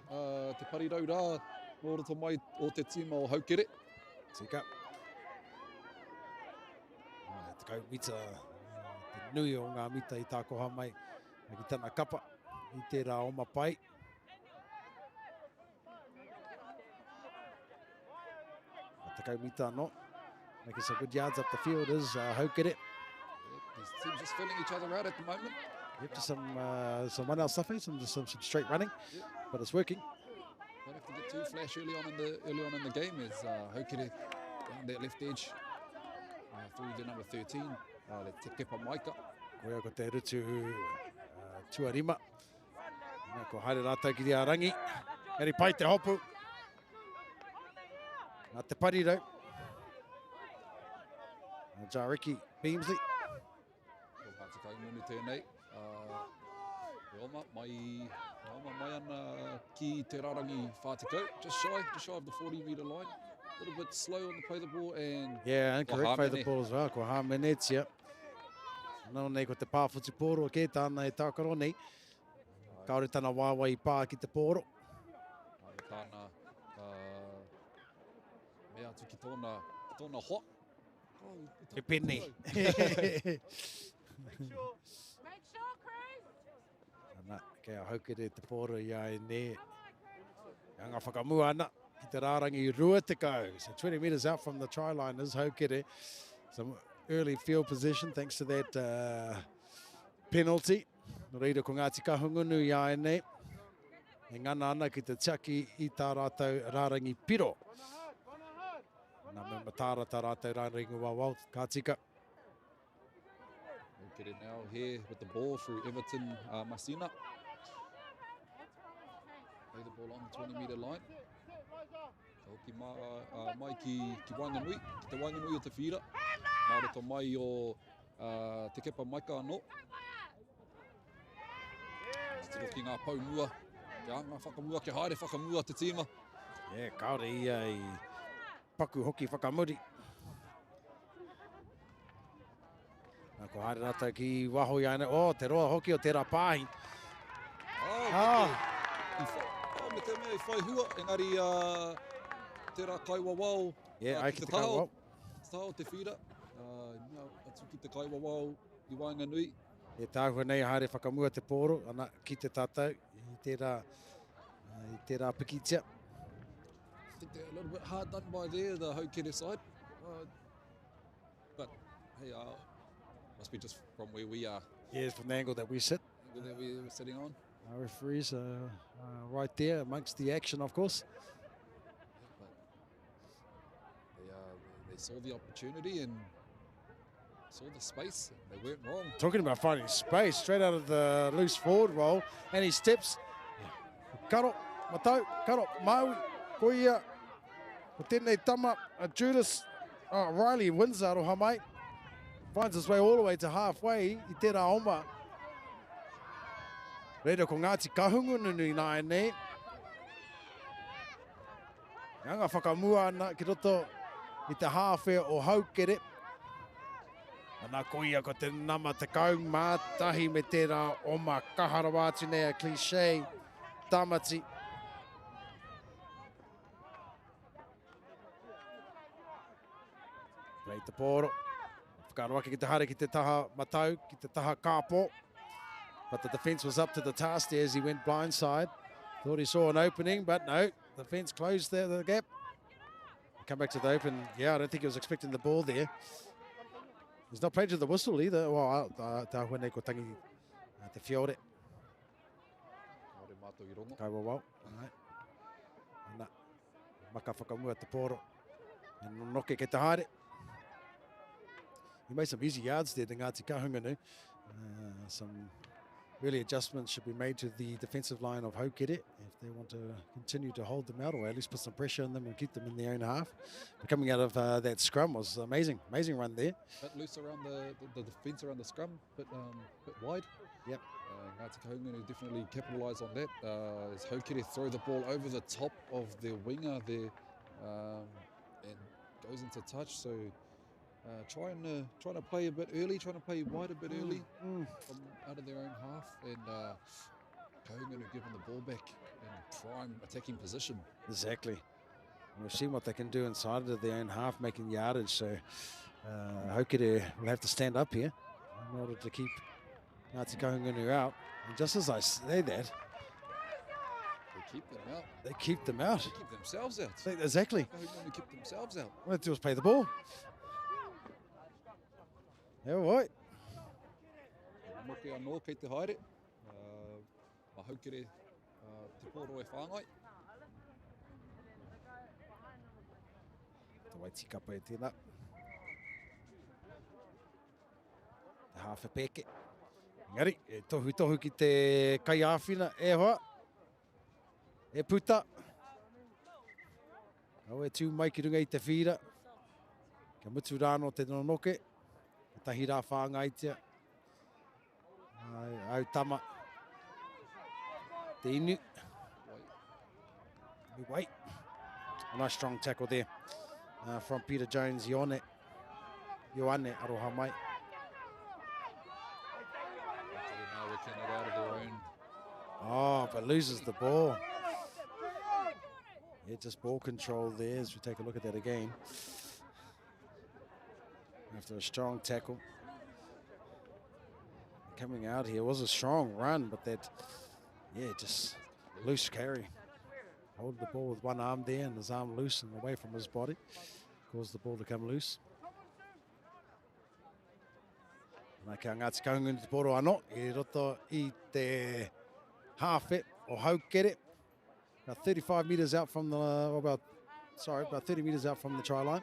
te parirau rā, nō roto mai o te tima o haukere. Tika. Te kau mita, te nui o ngā mita i tā koha mai. Ki tana kapa, i te raoma pai. Te kau mita no. Making some good yards up the field is haukere. These teams just filling each other out at the moment. Yep, just some one else stuffing, some straight running, but it's working. Don't have to get too flash early on in the game as haukere down that left edge through the number 13, Te Kepa Maika. Koea ko te rutu tuarima. Nā ko haere rātou ki rea rangi. Eri pai te hopu. Nā te parirau. Jariki Beamsley. Ngāti Kahungunu tēnei. Reoma mai ana ki te rarangi whātikau. Just shy of the 40-metre line. A little bit slow on the play the ball and... Yeah, incorrect play the ball as well. Ko Hamenetia. Nō nei ko te pāwhuti pōro ke tāna e tākaro nei. Kaore tana wāwa i pā ki te pōro. Tāna mea atu ki tōna hoa. Te pene. Ana, kei a haukere te pōro i ai ne. Anga whakamua ana ki te rārangi rua te kau. So 20 metres out from the try line is haukere. Some early field position thanks to that penalty. No reira ko Ngāti Kahungunu i ai ne. E ngana ana ki te tiaki i tā rātou rārangi piro. Nā me matāra tā rātou rārangi wawau, ka tika. We'll get it now here with the ball through Everton Masina. Play the ball on the 20-metre line. Hoki mai ki Wainganui, ki te Wainganui o te whira. Mā roto mai o Te Kepa Maika anō. Stiro ki ngā paumua. Kia ngā whakamua, kia haere whakamua te tīma. Yeah, kaore i paku hoki whakamuri. Nā ko haere rātou ki waho i ana. Oh, te roa hoki o te rapāhi. Me te mea i whai hua, engari tērā kaiwawao. Yeah, ai ki te kaiwawao. Te taho te whira. Mea atu ki te kaiwawao i Wainganui. E tāhua nei haere whakamua te pōro, ana ki te tātou i tērā pikitia. I think they're a little bit hard done by there, the haukere side. But hey, must be just from where we are. Yeah, from the angle that we sit. That we're sitting on. Our referees are right there amongst the action, of course. They saw the opportunity and saw the space. And they weren't wrong. Talking about finding space, straight out of the loose forward roll, and he steps. Karo, matau, karo, Maui, koia, ko tēnei tama, Judas, Riley wins aroha mai. Finds his way all the way to halfway, I tērā oma. Reira ko Ngāti Kahungu nui nai nei. Nganga whakamua ana ki roto i te hawhea o Haukere. Ana koia ko te nama te kaung mātahi me tērā oma kahara wātu nei a cliché tamati. Rei te pōro. Whakaroake ki te hare ki te taha matau, ki te taha kāpō. But the defence was up to the task there as he went blindside. Thought he saw an opening, but no. The defence closed the gap. Come back to the open. Yeah, I don't think he was expecting the ball there. He's not played to the whistle either. Well, tā hone ko tangi te whiore. Kaua wau. Ana, maka whakamua te pōro. And noke ke te haere. He made some easy yards there, te Ngāti Kahungunu. Some really adjustments should be made to the defensive line of Haukere if they want to continue to hold them out, or at least put some pressure on them and keep them in their own half. But coming out of that scrum was amazing run there. Bit loose around the defence around the scrum, bit wide. Yep. Ngāti Kahungunu definitely capitalised on that. As Haukere throw the ball over the top of their winger there and goes into touch. So trying to play a bit early, trying to play wide a bit early from out of their own half, and Kahungunu giving the ball back in prime attacking position. Exactly. We've seen what they can do inside of their own half, making yardage. So Haukere will have to stand up here in order to keep Ngāti Kahungunu out. And just as I say that, They keep them out. they keep them out. They keep themselves out. Exactly. Kahungunu keep themselves out. All they do is play the ball. Yeah, right. Moke anō kei te haere. Ma Haukere te pōro e whāngai. Te waitikapa e tēnā. Te hawha pēke. Engari, e tohu ki te kai āwhina e hoa. E puta. Au e tū mai ki runga I te whira. Ka mutu rāno te nonoke. Tahi rā whāngaitia. Au tama. Te inu. Wait. A nice strong tackle there from Peter Jones. Ioane aroha mai. Now working it out of their own. Oh, but loses the ball. Yeah, just ball control there as we take a look at that again. After a strong tackle. Coming out here was a strong run, but that, yeah, just loose carry. Hold the ball with one arm there and his arm loose and away from his body. Caused the ball to come loose. Nā kia Ngāti Kahungunu te poro anō, I roto I te hawhe o Haukere. About 35 metres out from the, about 30 metres out from the try line.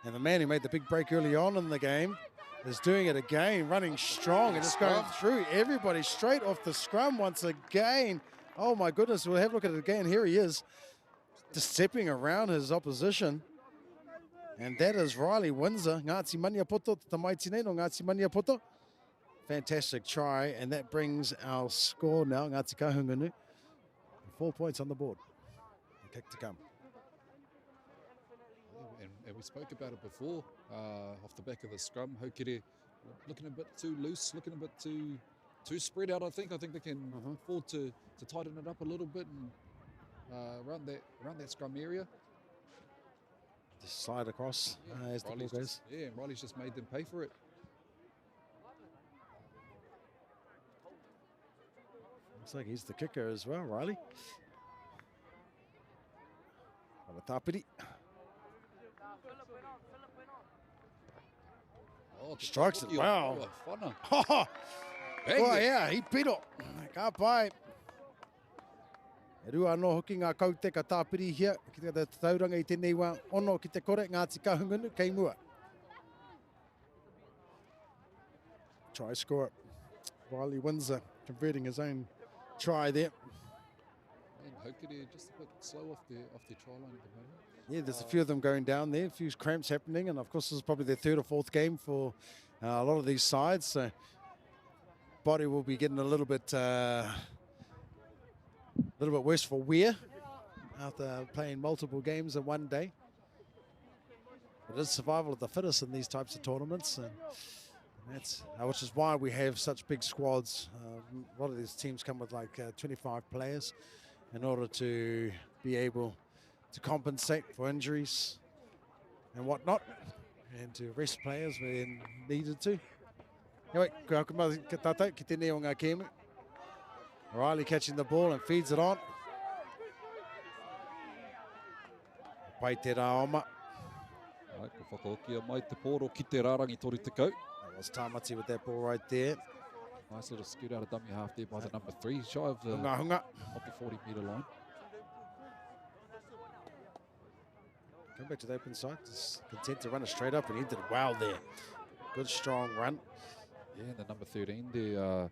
And the man who made the big break early on in the game is doing it again, running strong and just going through everybody straight off the scrum once again. Oh my goodness, we'll have a look at it again. Here he is, just stepping around his opposition. And that is Riley Windsor. Ngāti Maniapoto, te tamaiti no Ngāti Maniapoto. Fantastic try, and that brings our score now, Ngāti Kahungunu. 4 points on the board. A kick to come. And we spoke about it before, off the back of the scrum. Haukere looking a bit too loose, looking a bit too spread out. I think they can afford to tighten it up a little bit and around that scrum area. Just slide across as the ball goes. And Riley's just made them pay for it. Looks like he's the kicker as well, Riley. Tapiri. Strikes it. Wow. Whana. Oh, yeah, he pito. Ka pai. E rua anō hoki ngā kaute ka tāpiri hia, ki te tauranga I tēnei wā ono ki te kore, Ngāti Kahungunu, kei mua. Try scorer, Riley Windsor, converting his own try there. And Haukere just a bit slow off the try line at the moment. Yeah, there's a few of them going down there, a few cramps happening, and of course this is probably their third or fourth game for a lot of these sides, so body will be getting a little bit worse for wear after playing multiple games in one day. But it is survival of the fittest in these types of tournaments, and that's which is why we have such big squads. A lot of these teams come with like 25 players in order to be able to compensate for injuries and whatnot, and to rest players when needed to. Anyway, Riley catching the ball and feeds it on. Pai te rā oma. Ai, ko whakaokia mai te poro ki te rārangi tori te kau. That was Tamati with that ball right there. Nice little scoot out of dummy half there by the number 3, shy of the, Hunga. of the 40-metre line. Come back to the open side, just content to run it straight up, and he did well there. Good strong run. Yeah, and the number 13 there,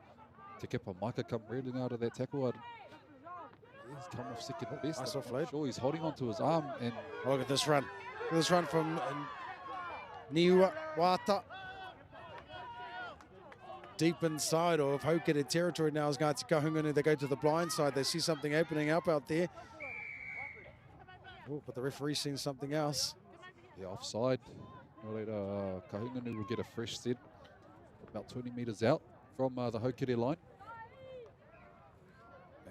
Te Kepa Maika come reeling out of that tackle. He's come off second best. Nice I'm offload. not sure he's holding onto his arm, and Oh, look at this run. Look at this run from Niua Wata. Deep inside of Haukere territory now is Ngāti Kahungunu. They go to the blind side. They see something opening up out there. Oh, but the referee's seen something else. yeah, offside. Later, Kahungunu will get a fresh set about 20 metres out from the Haukere line.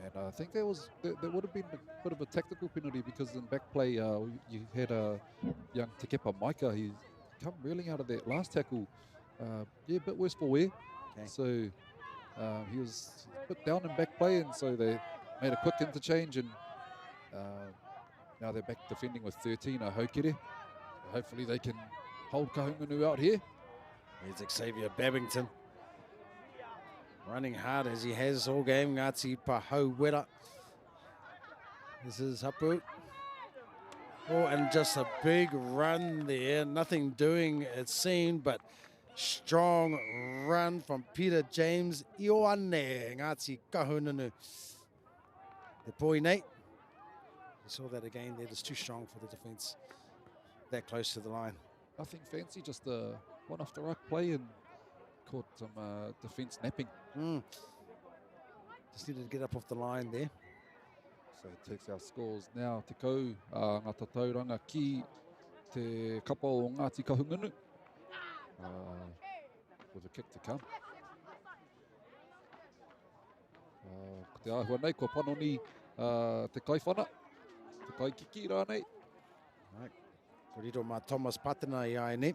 And I think there would have been a bit of a tactical penalty, because in back play you had a young Te Kepa Maika. He come reeling out of that last tackle. Yeah, a bit worse for wear. Okay. So he was put down in back play, and so they made a quick interchange, and now they're back defending with 13, Haukere. Hopefully they can hold Kahungunu out here. Here's Xavier Babington. Running hard as he has all game. Ngāti Pahauwera. This is Hapu. Oh, and just a big run there. Nothing doing, it seemed, but strong run from Peter James. Ioane, Ngāti Kahungunu. The boy Nate. You saw that again there. Just too strong for the defence. That close to the line. Nothing fancy, just one off the ruck play, and caught some defence napping. Just needed to get up off the line there. So it takes our scores now. Te kau ngā tatauranga ki te kapa o Ngāti Kahungunu. With a kick to come. Ko te āhua nei, ko panoni te kaiwhana. Te kai kiki rānei. Right. Koriro mā Thomas Patana I ai ne.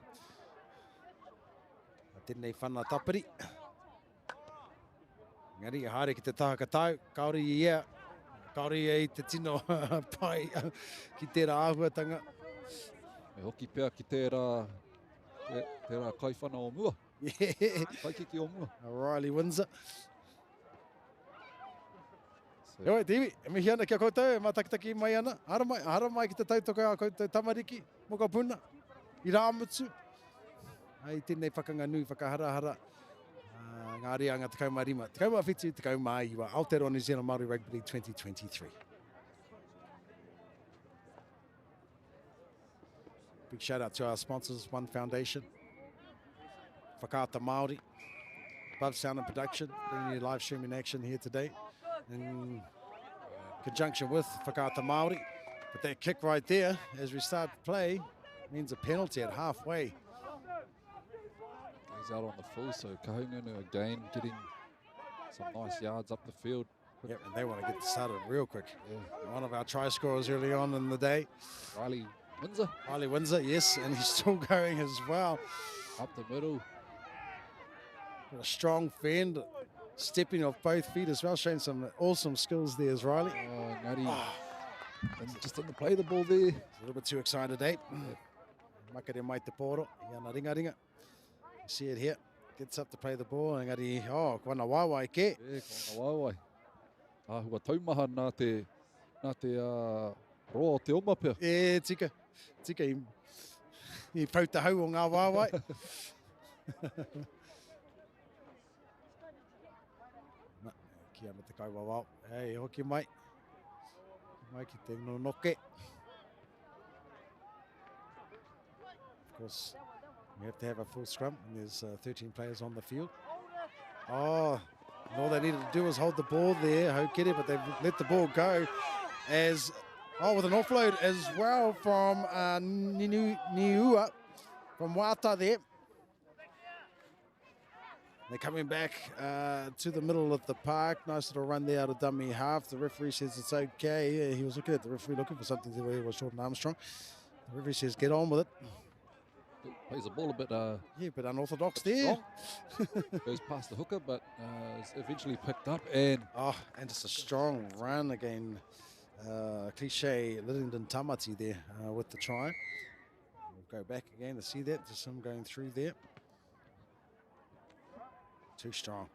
Tēnei whana tapiri. Ngari, haere ki te tahaka tau. Kaori I ia. Kaori I te tino pai ki tērā āhuatanga. Me hoki pēr ki tērā kaiwhana o mua. Yeah. Kai kiki o mua. Riley Windsor. So, Ioi, te iwi, e mihi ana kia koutou, e mātakitaki mai ana. Hara mai ki te tautoko a koutou tamariki, moka puna, I rāmutu. Ai tēnei whakanganui, whakaharahara. Ngā reanga te kaumarima. Te kaumawhitu, te kaumaiwa. Aotearoa New Zealand Māori Rugby League 2023. Big shout out to our sponsors, One Foundation, Whakaata Māori, Above Sound and Production, bringing you live streaming action here today in conjunction with Whakaata Māori. But that kick right there, as we start to play, means a penalty at halfway. he's out on the full, so Kahungunu again getting some nice yards up the field. Yep, and they want to get started real quick. Yeah. One of our try scorers early on in the day, Riley Windsor Riley Windsor, yes, and he's still going as well. up the middle. Got a strong fend, stepping off both feet as well, showing some awesome skills there as Riley. Ngari, and just didn't play the ball there. A little bit too excited, eh? Makare mai te poro, iana ringa. You see it here, gets up to play the ball, and ngari, kona wāwai ke. Yeah, kona wāwai. Āhua taumaha nā te nā te roa o te oma pia. E, tika i pautahau o ngā wāwai. Ki ana te kauwawao. Hei, hoki mai. Mai ki te nonoke. Of course, we have to have a full scrum, and there's 13 players on the field. Oh, and all they needed to do was hold the ball there, Haukere, but they've let the ball go as, with an offload as well from Niua from Wata there. They're coming back to the middle of the park. Nice little run there out of dummy half. The referee says it's okay. He was looking at the referee looking for something there where he was Jordan Armstrong. The referee says get on with it. Plays the ball a bit but unorthodox there. Goes past the hooker, but is eventually picked up. And and it's a strong run again. Cliche Littington Tamati there with the try. We'll go back again to see that. Just him going through there. Too strong.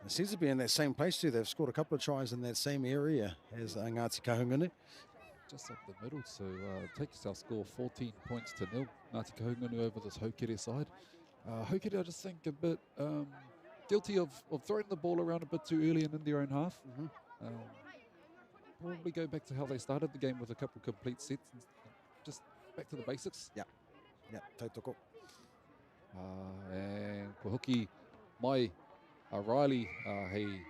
It seems to be in that same place too. They've scored a couple of tries in that same area as Ngāti Kahungunu. Just up the middle, so takes our score 14 points to 0. Ngāti Kahungunu over this Haukere side. Haukere, I just think, a bit guilty of throwing the ball around a bit too early and in their own half. Probably go back to how they started the game with a couple complete sets and just back to the basics. Yeah, tautoko. And ko hoki mai Riley hei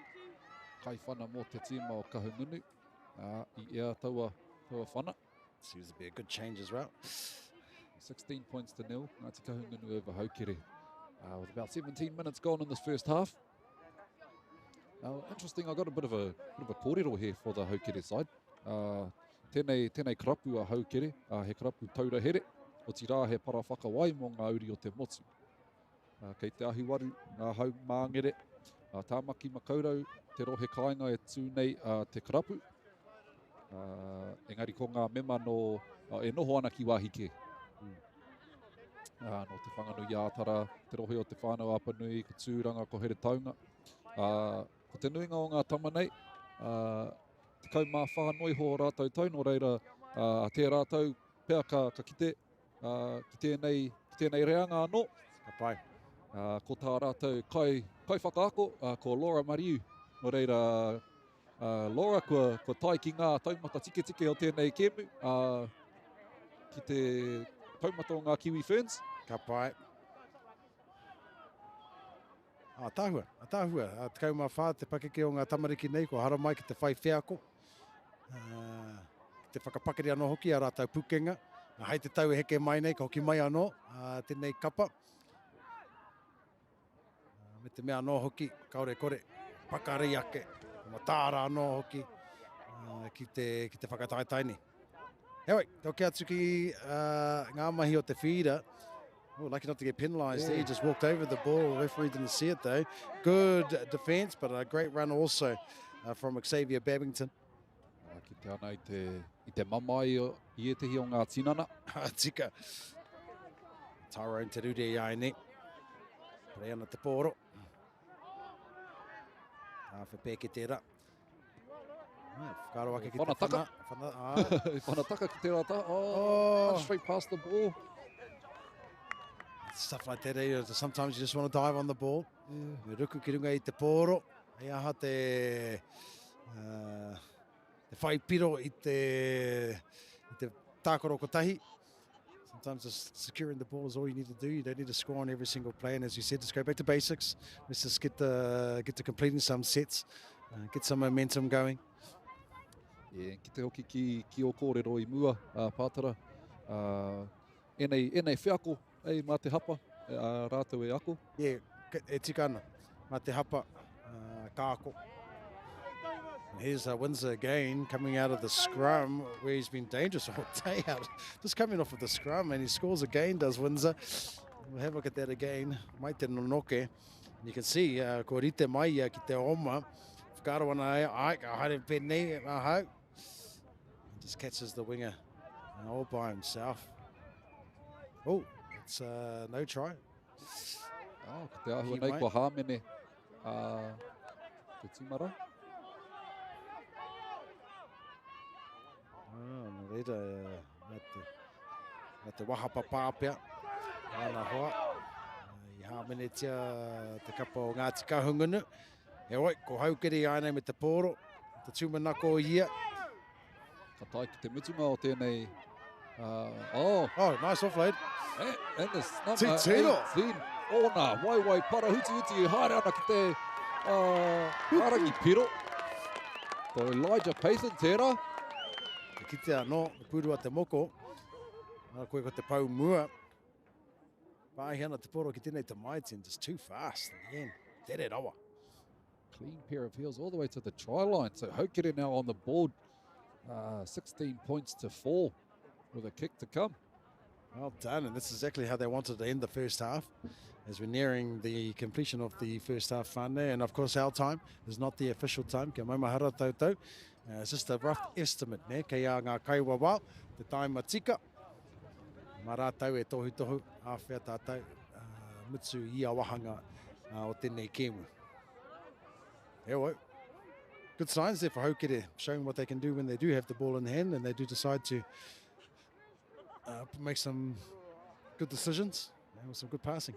kaiwhana mō te tima o Kahungunu. I ea taua whana. Seems to be a good change as well. 16 points to 0. Ngāti Kahungunu over Haukere. With about 17 minutes gone in this first half. Interesting, I got a bit of a kōrero here for the Haukere side. Tēnei karapu a Haukere, he karapu taura here. O ti rā he para whakawai mō ngā uri o te motu. Kei te ahiwaru, ngā hau māngere, tāmaki makaurau, te rohe kāinga e tū nei te karapu. Engari ko ngā mema no, e noho ana ki wāhike. No te whanganu i ātara, te rohe o te whānau apanui, ko tūranga, ko here taunga. Ko te nuinga o ngā tamanei, te kaumā whānoi ho rātou tau, no reira te rātou pēr ka kite, ki tēnei reanga anō. Ka pai. Ko tā rātou kai whakaako, ko Laura Mariu. No reira, Laura, ko tai ki ngā taumata tike o tēnei kēmu, ki te taumata o ngā Kiwi Ferns. Ka pai. Tāhua. Te kaumā whā, te pakeke o ngā tamariki nei, ko hara mai ki te whai whiako. Te whakapakeri anō hoki a rātou pukenga. Hei te tau heke mai nei, ka hoki mai anō, tēnei kapa. Me te mea anō hoki, kaore kore, pakari ake, ma tāra anō hoki, ki te whakataitaini. Hei, te oke atu ki ngā mahi o te whira. Oh, lucky not to get penalised there. He just walked over the ball. The referee didn't see it though. Good defence, but a great run also from Xavier Babington. Ki te ana i te mama i etehi o ngā tinana. Tika. Tyrone te rure i ai ne. Pere ana te pōro. Whapeke tērā. Whakaro ake ki te Whanataka. Whanataka ki tērā tā. Oh, straight past the ball. Stuff like that, sometimes you just want to dive on the ball. Me ruku ki runga I te pōro. Hei aha te whaipiro I te tākoro kotahi. Sometimes just securing the ball is all you need to do. You don't need to score on every single play. And as you said, just go back to basics. Let's just get to completing some sets, get some momentum going. Yeah, ki te hoki ki o kōrero I mua, pātara. Enei whiako, mā te hapa, rātou e ako. Yeah, e tika ana, mā te hapa, ka ako. Here's Windsor again, coming out of the scrum, where he's been dangerous all day out. Just coming off of the scrum, and he scores again, does Windsor. We'll have a look at that again. Mai te nonoke. You can see, ko rite mai ki te oma. Whakaro ana ai, ka haere pēnei, ahau. Just catches the winger all by himself. Oh, it's no try. Ko te ahua nei ko hāmene te tīmara. Tira te wahapa pāpea. Ana hoa. I hāmenetia te kapa o Ngāti Kahungunu. E oi, ko haukeri ai me te pōro. Te tūmanako ia. Ka tai ki te mutunga o tēnei. Oh, nice offload. And this number Titiro. 18. Ona, wai, para huti, haere ana ki te Arangi Piro. So Elijah Payson tērā. Te kite anō, pūrua te moko. Nā koe ko te pau mua. Pāhi ana te poro ki tēnei te maiti, just too fast in the end. Tere rawa. Clean pair of heels all the way to the try line. So Haukere now on the board. 16 points to 4 with a kick to come. Well done, and this is exactly how they wanted to end the first half, as we're nearing the completion of the first half whānau. And of course our time is not the official time. Kia maumahara tautau. It's just a rough estimate, ne? Kei a ngā kaiwa wao, te taima tika. Mā rātau e tohu, āwhia tātou, mutsu i a wahanga o tēnei kēmu. Heoi. Good signs there for Haukere, showing what they can do when they do have the ball in hand and they do decide to make some good decisions and with some good passing.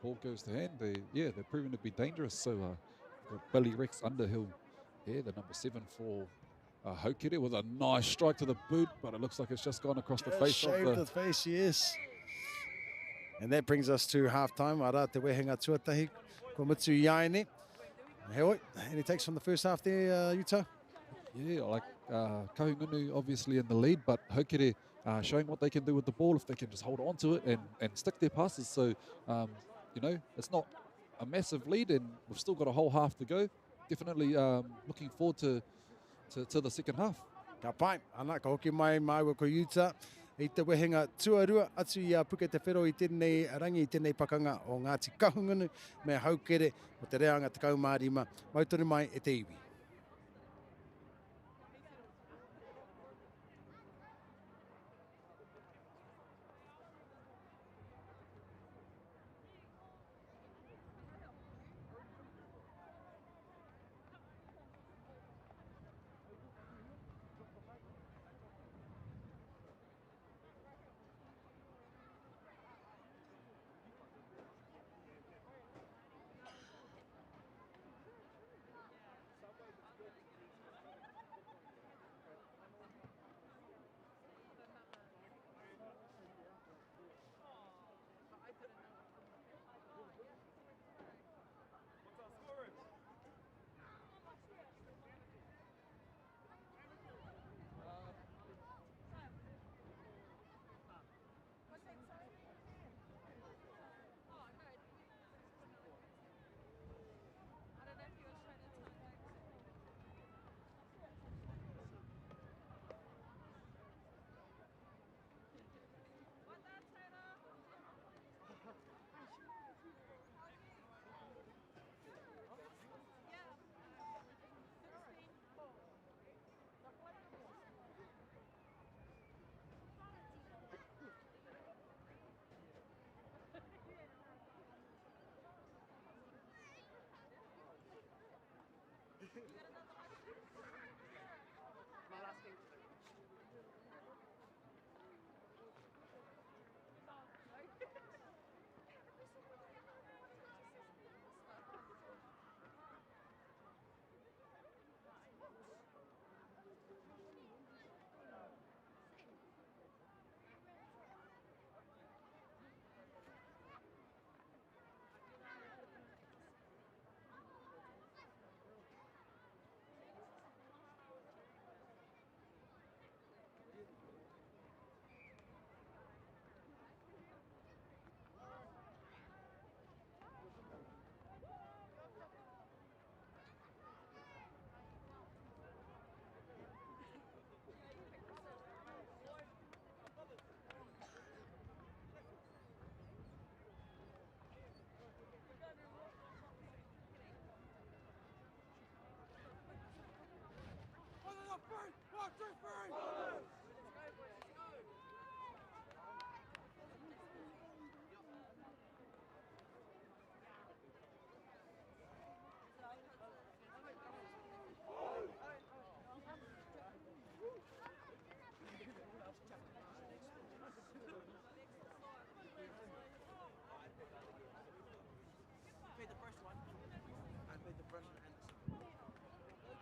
Ball goes to hand. They're proving to be dangerous. So Billy Rex Underhill, the number 7 for Haukere with a nice strike to the boot, but it looks like it's just gone across the face of the face, yes. And that brings us to half-time. Ara te wehenga tuatahi, ko Mitsu Iaene. Heoi, any takes from the first half there, Utah? Yeah, like Kahungunu obviously in the lead, but Haukere showing what they can do with the ball if they can just hold on to it and stick their passes. So, it's not a massive lead and we've still got a whole half to go. Definitely looking forward to the second half. Ka pai, ana ka hoki mai māua ko Utah. I te wehenga tuarua atu i a puke te whero i tēnei rangi i tēnei pakanga o Ngāti Kahungunu me Haukere o te reanga te kaumārima. Mautore mai e te iwi.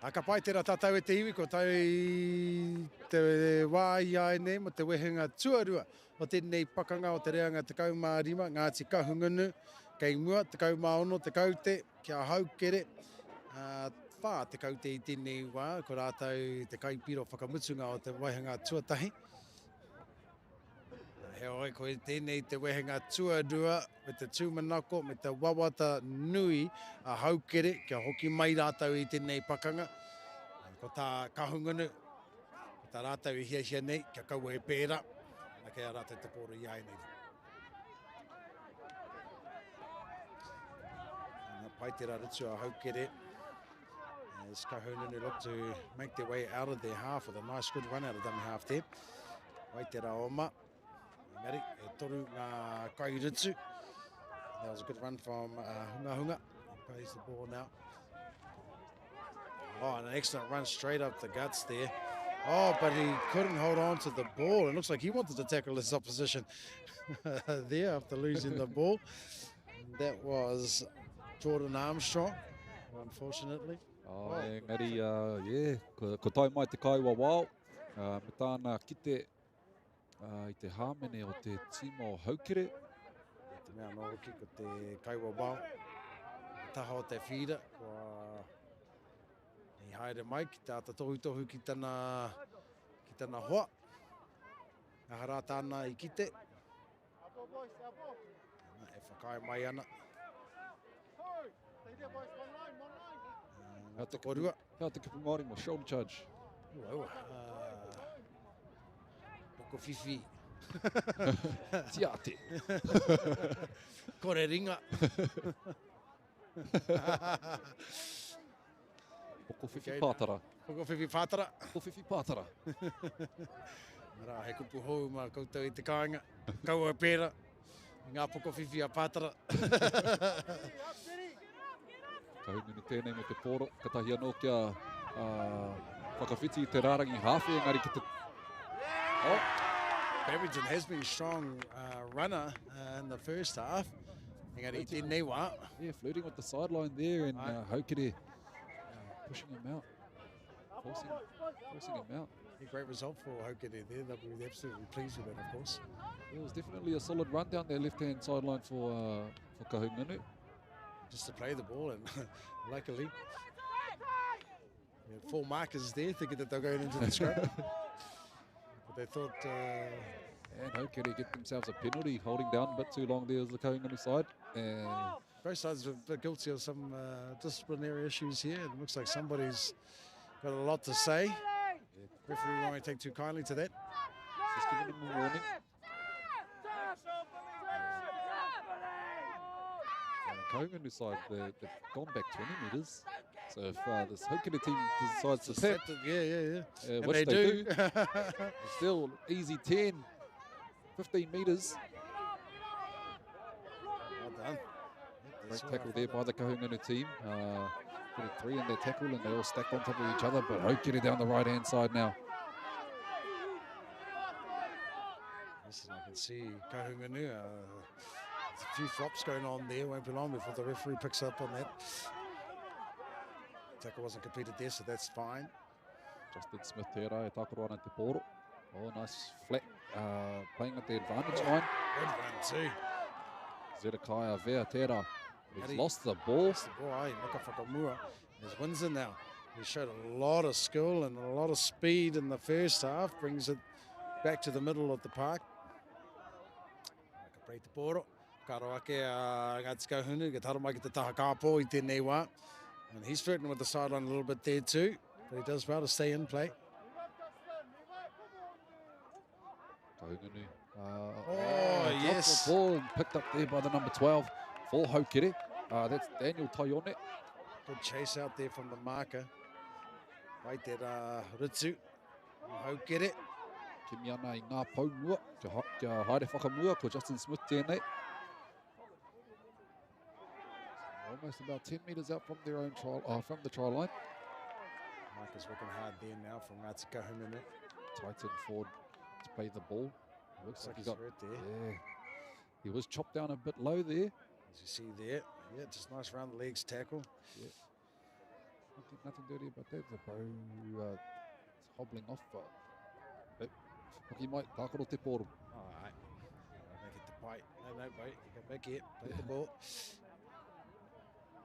Aka pai tērā tātou e te iwi, ko tau i te wāi ai nei mo te wehenga tuarua o tēnei pakanga o te reanga te kaumārima, Ngāti Kahungunu, kei mua, te kaumaono, te kaute, kia haukere, whā te kaute i tēnei wā, ko rātou te kaipiro whakamutunga o te wehenga tuatahi. He oi, ko i tēnei te wehenga tuarua, me te tūmanako, me te wawata nui a haukere, kia hoki mai rātou i tēnei pakanga. Ko tā kahungunu, ko tā rātou i hia nei, kia kaua e pēra, na kia rātou te pōra i ai nei. Nā pai te raritu a haukere, as kahungunu look to make their way out of their half with a nice good run out of dummy half there. Pai te rā oma. Mary, e toru ngā kairitu. That was a good run from Hunga Hunga. He plays the ball now. Oh, and an excellent run straight up the guts there. Oh, but he couldn't hold on to the ball. It looks like he wanted to tackle his opposition there after losing the ball. That was Jordan Armstrong, unfortunately. Oh, engari, yeah, ko tai mai te kaiwa wao. Me tāna kite I te hāmene o te tima o Haukere. Te mea no hoki ko te kaiwa wao. Taha o te whira, kua i haere mai ki tāta tohu ki tana hoa. Ahara tāna I kite. E whakai mai ana. Ngā te korua. Kia te kipu Māori mo shoulder charge. Ua, Poko whiwhi. Tiate. Kore ringa. Poko whiwhi pātara. Poko whiwhi pātara. Poko whiwhi pātara. Rā, he kupu hou mā koutou I te kāinga. Kaua pēra. Ngā poko whiwhi a pātara. Kahungunu tēnei me te pōro. Katahi anō kia whakawhiti I te rārangi hawhi engari ki te... Oh, Barrington has been a strong runner in the first half. Engari I tēnei wā. Yeah, flirting with the sideline there and Haukere pushing him out. Forcing him out. A great result for Haukere there. They'll be absolutely pleased with it, of course. It was definitely a solid run down their left-hand sideline for Kahungunu. Just to play the ball, and luckily, yeah, 4 markers there thinking that they're going into the scrum. But they thought... and Haukere get themselves a penalty, holding down a bit too long there as the Kahungunu side. And both sides are guilty of some disciplinary issues here. It looks like somebody's got a lot to say. Referee won't take too kindly to that. Just giving them a warning. Kahungunu side, they've gone back 20 metres. So if this Haukere team decides to tap, and which they do, do. it's still easy 10, 15 metres. Well done. Great tackle there by the Kahungunu team. Putting 3 in their tackle and they all stacked on top of each other, but Haukere down the right-hand side now. Yes, I can see Kahungunu. There's a few flops going on there. Won't be long before the referee picks up on that. Tackle wasn't completed there, so that's fine. Justin Smith tērā e tākaro ana te pōro. Oh, nice flat, playing at the advantage line. Good run too. Zedekiah Vea tērā. He's lost the ball. Lost the ball, Maka Whakamua. There's Windsor now. He showed a lot of skill and a lot of speed in the first half. Brings it back to the middle of the park. Maka Prei te pōro. Karo ake Ngāti Kahungunu, ke taro mai ki te taha kāpō I tēnei wā. And he's flirting with the sideline a little bit there too, but he does well to stay in play. Kahungunu. Yes. The ball picked up there by the number 12 for Haukere. That's Daniel Taione. Good chase out there from the marker. Right there, Ritsu. Haukere. Kimi ana I ngā paumua. Kia haere whakamua ko Justin Smith tēnei. Almost about 10 metres out from their own from the try line. Marcus working hard there now from Ngāti Kahungunu. Titan forward to play the ball. Looks like he he's got hurt there. Yeah, he was chopped down a bit low there. As you see there, yeah, just nice round the legs tackle. Yeah. nothing dirty about that. The bow hobbling off. Hoki mai, tākaro te pōro. All right. Make it the bite. No, bite. Go back here. Play the ball.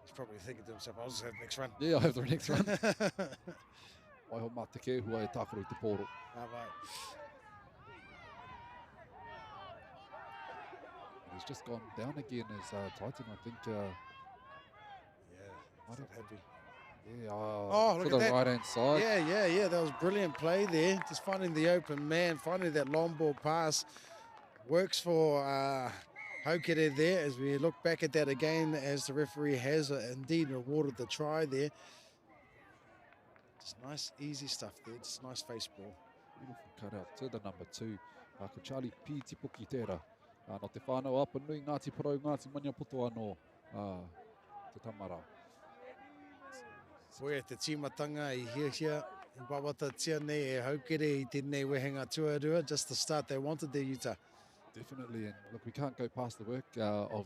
He's probably thinking to himself, I'll just have the next run. Yeah, I'll have the next run. Waiho mā te kē hua e tākaro i te pōro. All right. He's just gone down again as Titan, I think. Yeah, Might not have- happy. Yeah, Oh, to look the at that. right-hand side. Yeah. That was brilliant play there. Just finding the open man, finding that long ball pass. Works for Haukere there as we look back at that again as the referee has indeed awarded the try there. Just nice, easy stuff there. Just nice face ball. Beautiful cut out to the number 2. Ko Charlie P. Tipuki tērā. No te whānau apa nui Ngāti Porou, Ngāti Maniapoto anō. Te tamara. Koe te tīmatanga I hia I wawata tia nei e Haukere I tēnei wehenga tuarua. Just the start they wanted there, Utah. Definitely, and look, we can't go past the work of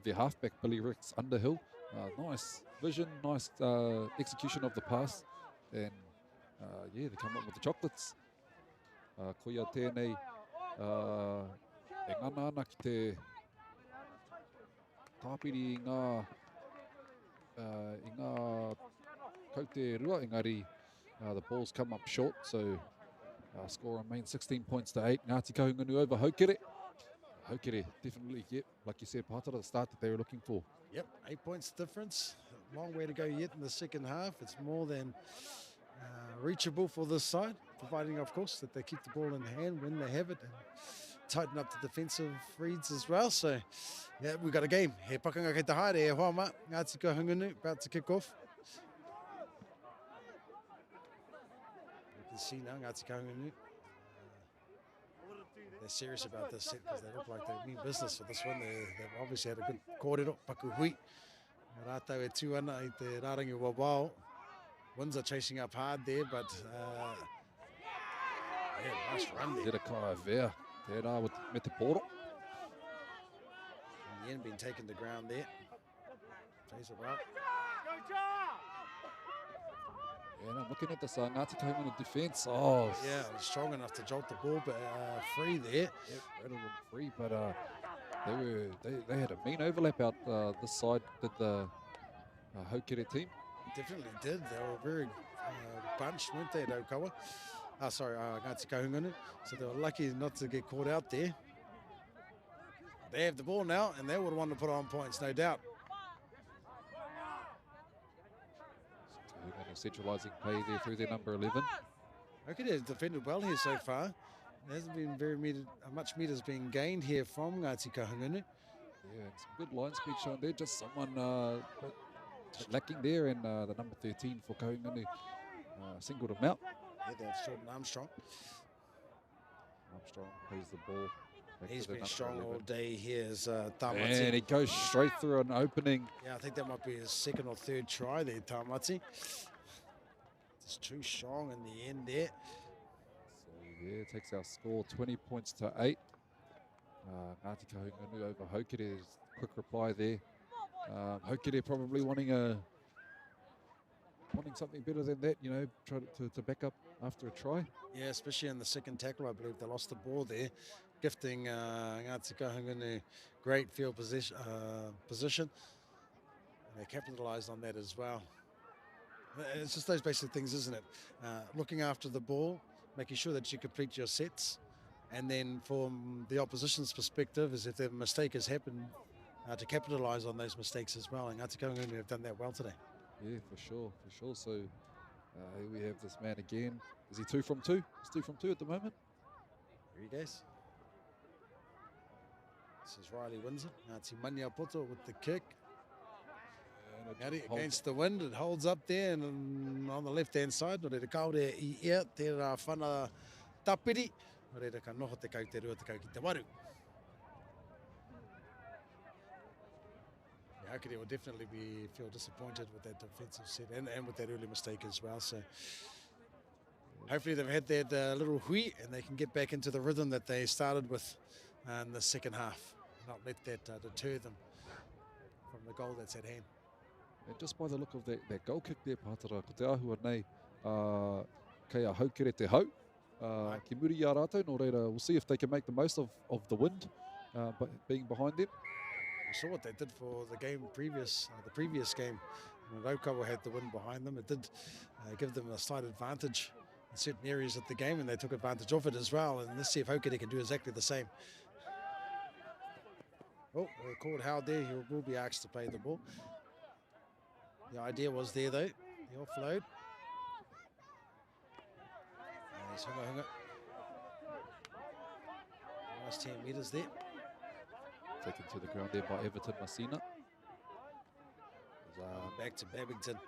their halfback, Billy Ricks Underhill. Nice vision, nice execution of the pass, and yeah, they come up with the chocolates. Ko ia tēnei, e ngana ana ki te tāpiri I ngā Kauterua, engari the balls come up short, so score remains 16 points to 8. Ngāti Kahungunu over Haukere. Haukere definitely, yep, like you said, part of the start that they were looking for. Yep, 8 points difference. Long way to go yet in the second half. It's more than reachable for this side, providing, of course, that they keep the ball in hand when they have it and tighten up the defensive reads as well. So, yeah, we've got a game. He pakanga kei te haere e hoama. Ngāti Kahungunu about to kick off. You can see now Ngāti Kahungunu. They're serious about this set because they look like they mean business for this one. They've obviously had a good kōrero, paku hui. Rātau e tū ana I te Rārangi Wawao. Winds are chasing up hard there, but yeah, nice run there. Herekai Vea, tērā with me te pōro. In the end, being taken to ground there. Plays it well. Yeah, and I'm looking at this Ngāti Kahungunu defence. Oh, Yeah, it was strong enough to jolt the ball, but free there. yep, rattled them free, but they had a mean overlap out this side. Did the Haukere team? Definitely did. They were very bunched, weren't they, at Okawa? Sorry, Ngāti Kahungunu. So they were lucky not to get caught out there. They have the ball now, and they would want to put on points, no doubt. Kahungunu centralising play there through their number 11. Okay, they've defended well here so far. There hasn't been much meters being gained here from Ngāti Kahungunu. Yeah, and some good line speed shown there. Just someone lacking there, and the number 13 for Kahungunu singled him out. Yeah, that's Jordan Armstrong. Armstrong plays the ball. back He's to the been number strong 11. all day here as And Tamati. he goes straight through an opening. Yeah, I think that might be his second or third try there, Tamati. It's too strong in the end there. So yeah, takes our score 20 points to 8. Ngāti Kahungunu over Haukere's quick reply there. Haukere probably wanting something better than that, you know, try to back up after a try. Yeah, especially in the second tackle, I believe they lost the ball there, gifting Ngāti Kahungunu great field position. And they capitalised on that as well. It's just those basic things, isn't it? Looking after the ball, making sure that you complete your sets, and then from the opposition's perspective, is if a mistake has happened, to capitalise on those mistakes as well. And Ngāti Kahungunu have done that well today. Yeah, for sure. So here we have this man again. Is he 2 from 2? He's 2 from 2 at the moment. Here he goes. This is Riley Windsor. Ngāti Maniapoto with the kick. And it Ngāti holds- against the wind, it holds up there, and on the left-hand side, no reira kaore I ea, tērā whana tapiri, no reira ka noho te kau te rua te kau ki te waru. Yeah, Haukere will definitely feel disappointed with that defensive set and with that early mistake as well. So hopefully they've had that little hui and they can get back into the rhythm that they started with in the second half. Not let that deter them from the goal that's at hand. And just by the look of that goal kick there, Pātara, ko te ahua nei, kei a haukere te hau. Ki muri a rātou, nō reira, we'll see if they can make the most of the wind but being behind them. We saw what they did for the game previous, the previous game. When Raukawa had the wind behind them, it did give them a slight advantage in certain areas of the game, and they took advantage of it as well. And let's see if Haukere can do exactly the same. Oh, called Howard there. He will be asked to play the ball. The idea was there, though. The offload. There's Hunga. Nice 10 metres there. Taken to the ground there by Everton Masina. Back to Babington.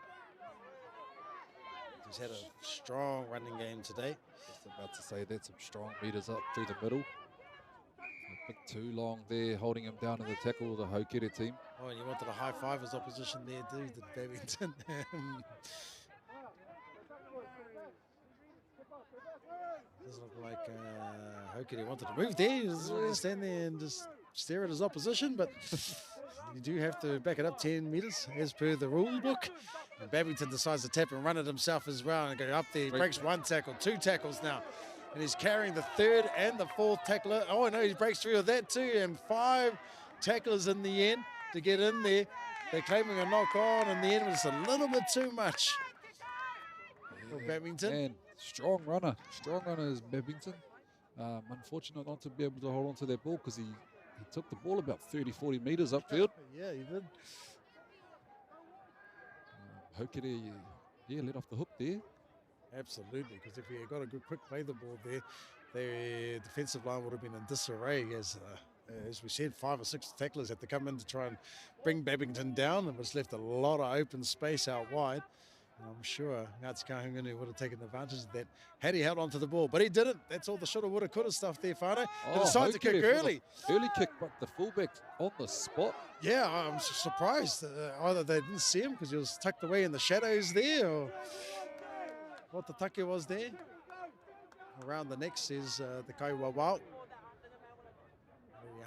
He's had a strong running game today. Just about to say that, some strong meters up through the middle. A bit too long there, holding him down in the tackle, the Haukere team. Oh, and you wanted a high five as opposition there, too, the Babington. Doesn't look like Haukere wanted to move there. He just wanted to stand there and just stare at his opposition, but you do have to back it up 10 metres as per the rule book. And Babington decides to tap and run it himself as well and go up there. He breaks one tackle, 2 tackles now. And he's carrying the 3rd and the 4th tackler. Oh, no, he breaks through with that too. And 5 tacklers in the end to get in there. They're claiming a knock on in the end, but it's a little bit too much for Babington. And strong runner is Babington. Unfortunate not to be able to hold on to that ball because he took the ball about 30-40 metres upfield. Yeah, he did. Haukere, let off the hook there. Absolutely, because if he had got a good quick play the ball there, their defensive line would have been in disarray. As we said, 5 or 6 tacklers had to come in to try and bring Babington down, and was left a lot of open space out wide. And I'm sure Ngāti Kahungunu would have taken advantage of that had he held on to the ball, but he didn't. That's all the shoulda, woulda, coulda stuff there, Whānau. They decided to kick early. Early kick, but the fullback on the spot. Yeah, I'm surprised. Either they didn't see him because he was tucked away in the shadows there, or what the take was there. Around the neck says the Kaiwawao.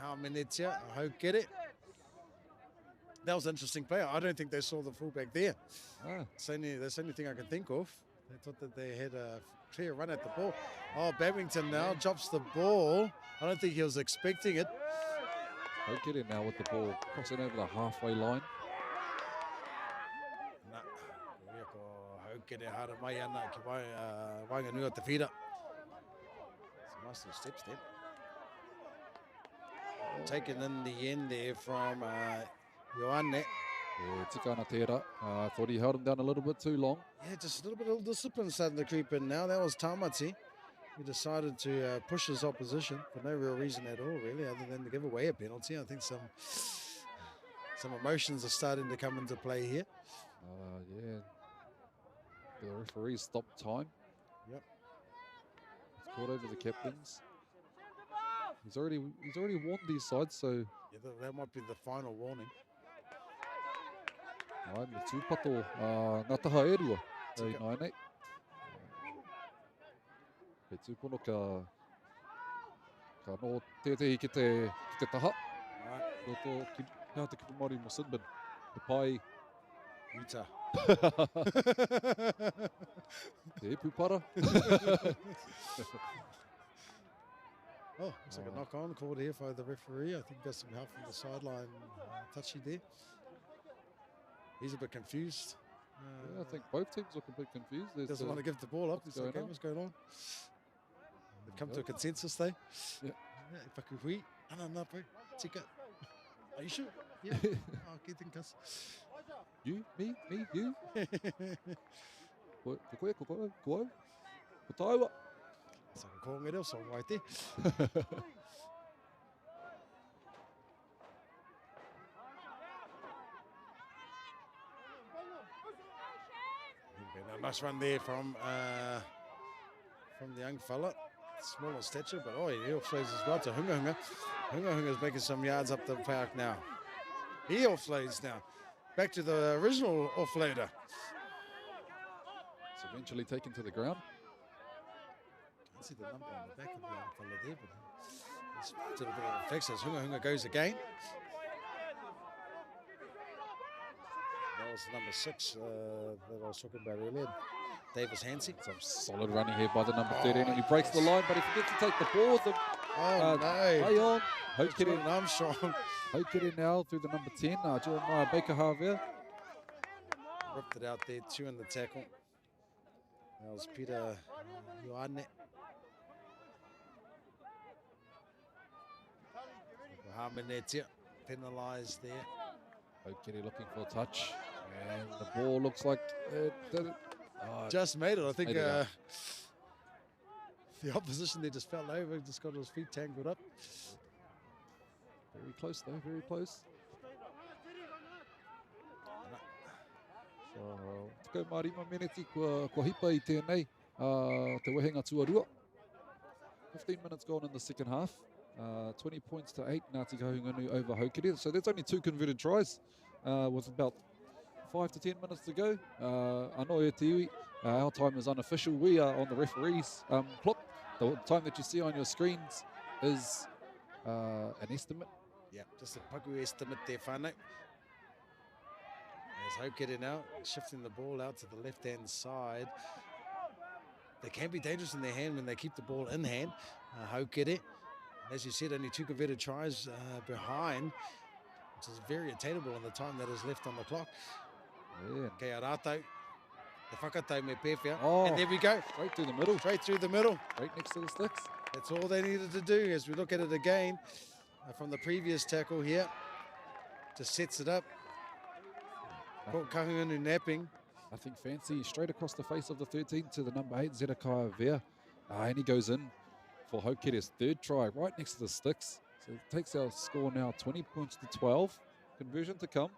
Haumenetia, Haukere. That was an interesting play. I don't think they saw the fullback there. That's the only thing I can think of. They thought that they had a clear run at the ball. Oh, Babington now drops the ball. I don't think he was expecting it. Haukere now with the ball crossing over the halfway line. Haukere hara mai ana ki Wainganui te whira. Some nice little steps there. Taken in the end there from Ioane. Yeah, tika ana tērā. Thought he held him down a little bit too long. Yeah, just a little bit of discipline starting to creep in now. That was Tamati. He decided to push his opposition for no real reason at all, really, other than to give away a penalty. I think some emotions are starting to come into play here. Yeah. The referee stopped time. Yep. He's called over the captains. He's already warned these sides, so yeah, that might be the final warning. Ai, me tūpato ngā taha e rua, ei nai nei. He tūpono ka no tetehi ki te taha. Roto ki ngā te kipu Māori mo Sydney. He pai Utah. Te pupara. Oh, looks like a knock on called here by the referee. I think got some help from the sideline touchy there. He's a bit confused. Yeah, I think both teams look a bit confused. Doesn't want to give the ball up. He's okay, what's going on? They've come to a consensus though. Yeah. Pakuhui. Ana bro. Tika. Are you sure? Yeah. Okay, think us. You, me, you. Ko koe. Ko taiwa. It's like a calling it else song right there. A nice run there from the young fella. Smaller stature, but oh, he offloads as well to Hunga. Hunga's making some yards up the park now. He offloads now. Back to the original offloader. It's eventually taken to the ground. Can't see the number on the back of the young fella there, but it's a bit of a flex as Hunga goes again. That was number 6 that I was talking about earlier. Davis Hansi. Some solid running here by the number 13, and he breaks the line, but he forgets to take the ball with him. No. Play on. Jordan Armstrong. Hokere now through the number 10, Jeremiah Baker-Harvey. Ripped it out there, 2 in the tackle. That was Peter Ioane. Hamenetia penalised there. Hokere looking for a touch, and the ball looks like it did it. Just made it. I think made it the opposition there just fell over, just got his feet tangled up. Very close though, very close. So, te kau marima meneti kua hipa I tēnei, te wehenga tuarua. 15 minutes gone in the second half. 20 points to 8, Ngāti Kahungunu over Hokere. So there's only 2 converted tries with about 5 to 10 minutes to go. Anō e te iwi, our time is unofficial. We are on the referee's clock. The time that you see on your screens is an estimate. Yeah, just a paku estimate there, whānau. As Hokere now shifting the ball out to the left-hand side. They can be dangerous in their hand when they keep the ball in hand. Hokere, as you said, only 2 converted tries behind, which is very attainable in the time that is left on the clock. Yeah. Kei a rātou, te whakatau me pēwhia. Oh. And there we go. Straight through the middle. Straight through the middle. Right next to the sticks. That's all they needed to do as we look at it again from the previous tackle here. Just sets it up. Caught Kahungunu napping. I think fancy straight across the face of the 13 to the number 8, Zedekiah Vea. And he goes in for Hokere's 3rd try, right next to the sticks. So it takes our score now 20 points to 12. Conversion to come.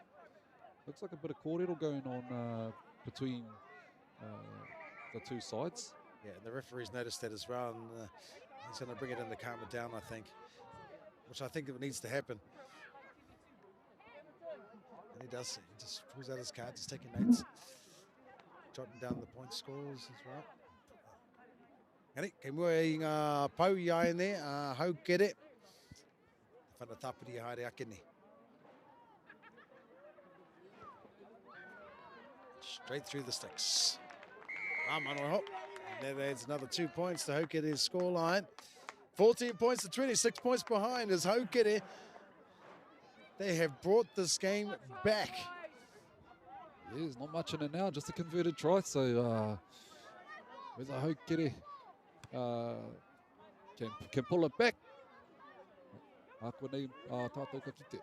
Looks like a bit of kōrero going on between the 2 sides. Yeah, and the referee's noticed that as well. And he's going to bring it in to calm it down, I think. Which I think it needs to happen. And he does. He just pulls out his card, just taking notes. Jotting down the point scores as well. Ngani, kei mua I ngā pau I ai ne, Hokere. Whanatapiri haere ake ne. Straight through the sticks. Manoho. And that adds another 2 points to Hokere's scoreline. 14 points to 26 points behind as Hokere. They have brought this game back. Yeah, there's not much in it now, just a converted try. So whether Hokere can pull it back. Tātou ka kite.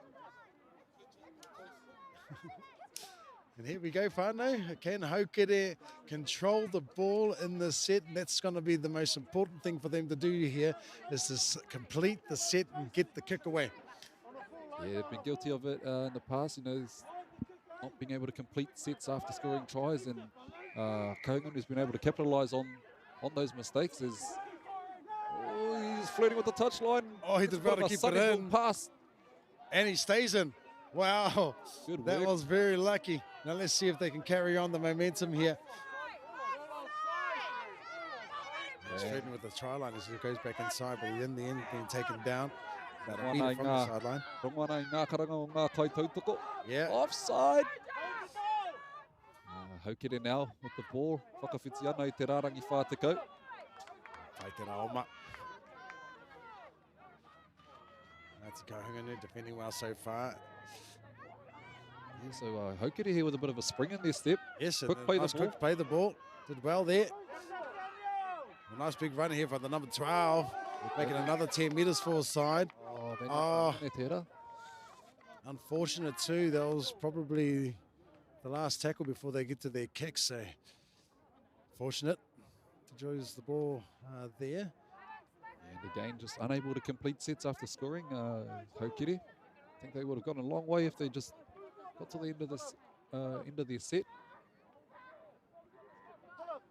And here we go, whānau. Can Hokere control the ball in the set? And that's going to be the most important thing for them to do here, is to complete the set and get the kick away. Yeah, they've been guilty of it in the past, not being able to complete sets after scoring tries, and Kahungunu has been able to capitalise on those mistakes. He's flirting with the touchline. Oh, he did well to keep it in. Pass. And he stays in. Wow, Good that work. was very lucky. Now let's see if they can carry on the momentum here. He's flirting with the try line as he goes back inside, but in the end, being taken down. About a metre from the sideline. Rongoana I ngā karanga o ngā tai tautoko. Yeah. Offside. Hokere now with the ball. Whakawhiti ana I te rārangi whātekau. Tai te raoma. That's Kahungunu defending well so far. Yeah, so Hokere here with a bit of a spring in their step. Yes, Quick and play the nice ball. quick play the ball. Did well there. A nice big run here for the number 12. Making another 10 metres for his side. Oh, Unfortunate too. That was probably the last tackle before they get to their kick. So fortunate to lose the ball there. And again, just unable to complete sets after scoring. Hokere, I think they would have gone a long way if they just got to the end of this end of their set.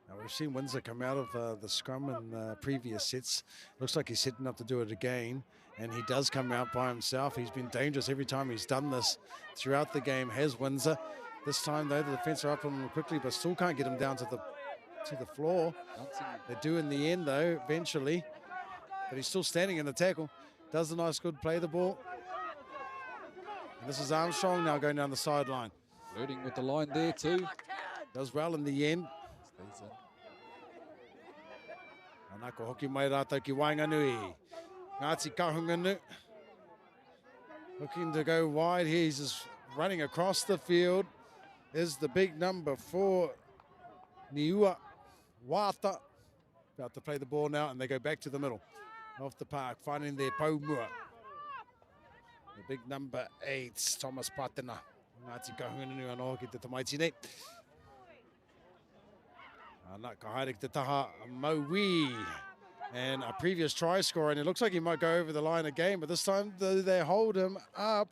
Now we've seen Windsor come out of the scrum in previous sets. Looks like he's setting up to do it again, and he does come out by himself. He's been dangerous every time he's done this throughout the game, has Windsor. This time though, the defence are up on him quickly, but still can't get him down to the floor. They do in the end though, eventually, but he's still standing in the tackle. Does a nice good play the ball. And this is Armstrong now going down the sideline. Flirting with the line there too. Does well in the end. Stays in. Anako hoki mai rātou ki Wainganui. Ngāti Kahungunu. Looking to go wide here. He's just running across the field. Is the big number 4, Niua Wata. About to play the ball now, and they go back to the middle of the park, finding their Paumua. The big number 8, Thomas Patena. Ngāti Kahungunu anō ki te tamaitine. Ana ka haere ki te taha Maui. And a previous try scorer, and it looks like he might go over the line again, but this time they hold him up.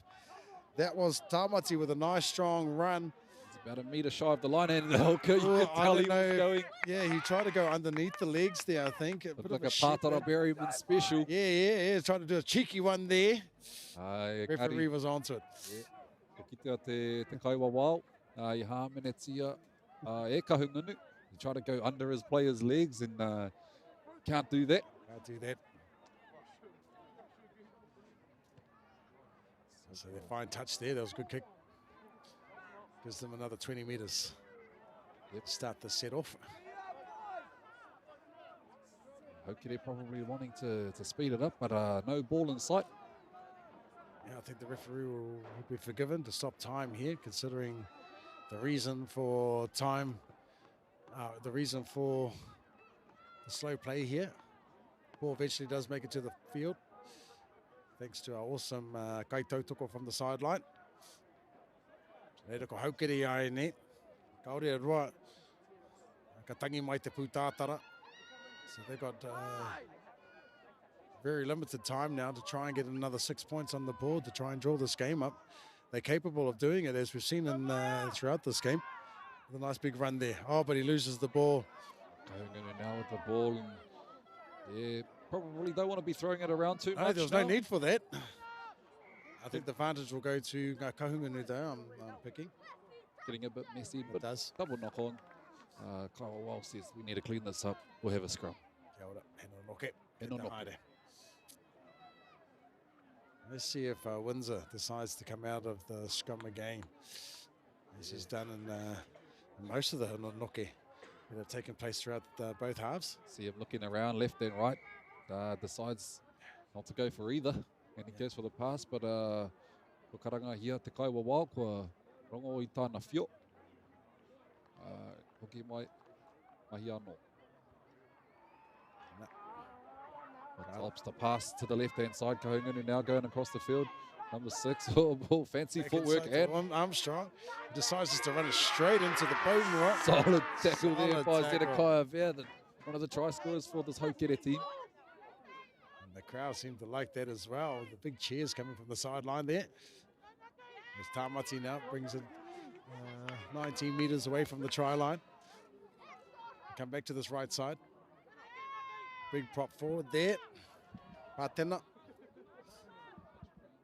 That was Tamati with a nice strong run. It's about a metre shy of the line, and you could tell he was going. Yeah, he tried to go underneath the legs there, I think. Looked like a Pātara Berryman special. Yeah. Trying to do a cheeky one there. Referee was onto it. Yeah. Ki te kaiwa wao, I hāmene tia e Kahungunu. He tried to go under his player's legs and can't do that. Can't do that. So they fine touch there. That was a good kick. Gives them another 20 metres. Let's start the set off. Hokere probably wanting to speed it up, but no ball in sight. Yeah, I think the referee will be forgiven to stop time here, considering the reason for time, the reason for the slow play here. Ball eventually does make it to the field, thanks to our awesome kai tautoko from the sideline. Reira ko haukere ai ne. Kaore roa. Ka tangi mai te pūtātara. So they've got very limited time now to try and get another 6 points on the board to try and draw this game up. They're capable of doing it, as we've seen in, throughout this game. With a nice big run there. Oh, but he loses the ball. Going in now with the ball. And yeah, probably don't want to be throwing it around too much. There's no need for that. I think the advantage will go to Kahungunu though, I'm picking. Getting a bit messy, but does. Double knock on. Kaiwa Wao says we need to clean this up. We'll have a scrum. Kia ora, heno noke. Heno noke. Haere. Let's see if Windsor decides to come out of the scrum again, as he's done in most of the heno noke that have taken place throughout both halves. See him looking around left and right. Decides not to go for either, and he goes for the pass, but ko karanga hia te kaiwa wao kua rongo i tāna whio. Hoki mai mahi anō. Helps the pass to the left-hand side. Kahungunu now going across the field. Number 6, oh, fancy footwork. And Armstrong decides just to run it straight into the bone. Solid tackle there by Zedekiah Vea, one of the try scorers for this Hokere team. And the crowd seem to like that as well. The big cheers coming from the sideline there. As Tamati now brings it 19 metres away from the try line. Come back to this right side. Big prop forward there. Patena